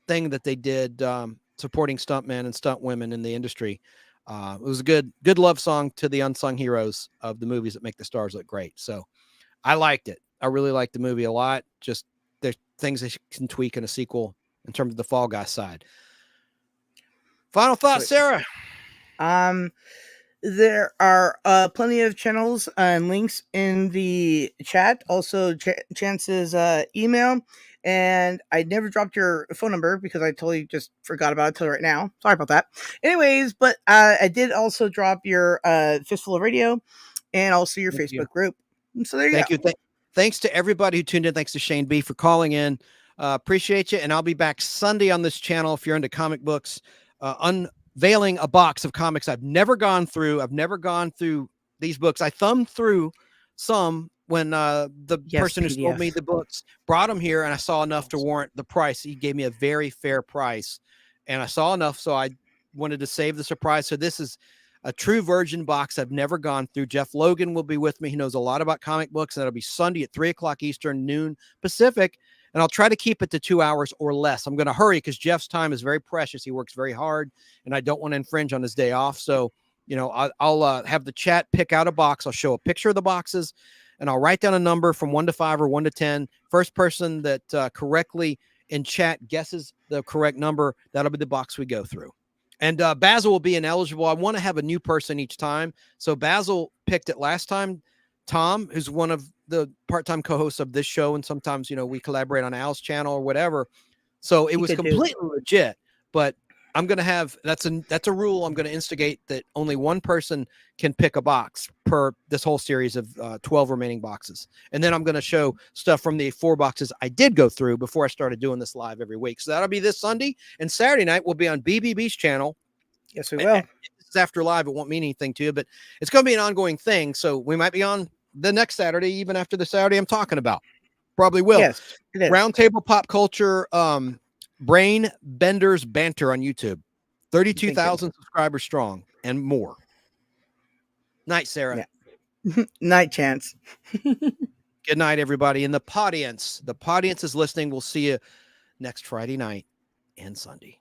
thing that they did, supporting stuntmen and stunt women in the industry. It was a good love song to the unsung heroes of the movies that make the stars look great. So I liked it. I really liked the movie a lot. Just there's things that you can tweak in a sequel in terms of the Fall Guy side. Final thoughts, Sarah. There are plenty of channels and links in the chat. Also, Chance's email. And I never dropped your phone number because I totally just forgot about it till right now. Sorry about that. Anyways, but I did also drop your Fistful of Radio and also your Facebook group. So there you go. Thanks to everybody who tuned in. Thanks to Shane B for calling in. Appreciate you. And I'll be back Sunday on this channel if you're into comic books. Unveiling a box of comics I've never gone through. I've never gone through these books. I thumbed through some when the person who sold me the books brought them here, and I saw enough to warrant the price. He gave me a very fair price, and I saw enough, so I wanted to save the surprise. So this is a true virgin box I've never gone through. Jeff Logan will be with me. He knows a lot about comic books, and it'll be Sunday at 3 o'clock Eastern, noon Pacific, and I'll try to keep it to 2 hours or less. I'm going to hurry because Jeff's time is very precious. He works very hard, and I don't want to infringe on his day off. So, I'll have the chat pick out a box. I'll show a picture of the boxes, and I'll write down a number from 1 to 5 or 1 to 10. First person that correctly in chat guesses the correct number, that'll be the box we go through. And Basil will be ineligible. I want to have a new person each time. So Basil picked it last time. Tom, who's one of the part-time co-hosts of this show, and sometimes, we collaborate on Al's channel or whatever. So it was completely legit, but I'm going to have, that's a rule I'm going to instigate, that only one person can pick a box per this whole series of 12 remaining boxes. And then I'm going to show stuff from the 4 boxes I did go through before I started doing this live every week. So that'll be this Sunday, and Saturday night will be on BBB's channel. Yes, we will. This is after live. It won't mean anything to you, but it's going to be an ongoing thing. So we might be on the next Saturday, even after the Saturday I'm talking about. Probably will. Yes, it is. Roundtable Pop Culture, Brain Benders Banter on YouTube. 32,000 subscribers strong and more. Night, Sarah. Yeah. Night, Chance. Good night, everybody. And the Podience is listening. We'll see you next Friday night and Sunday.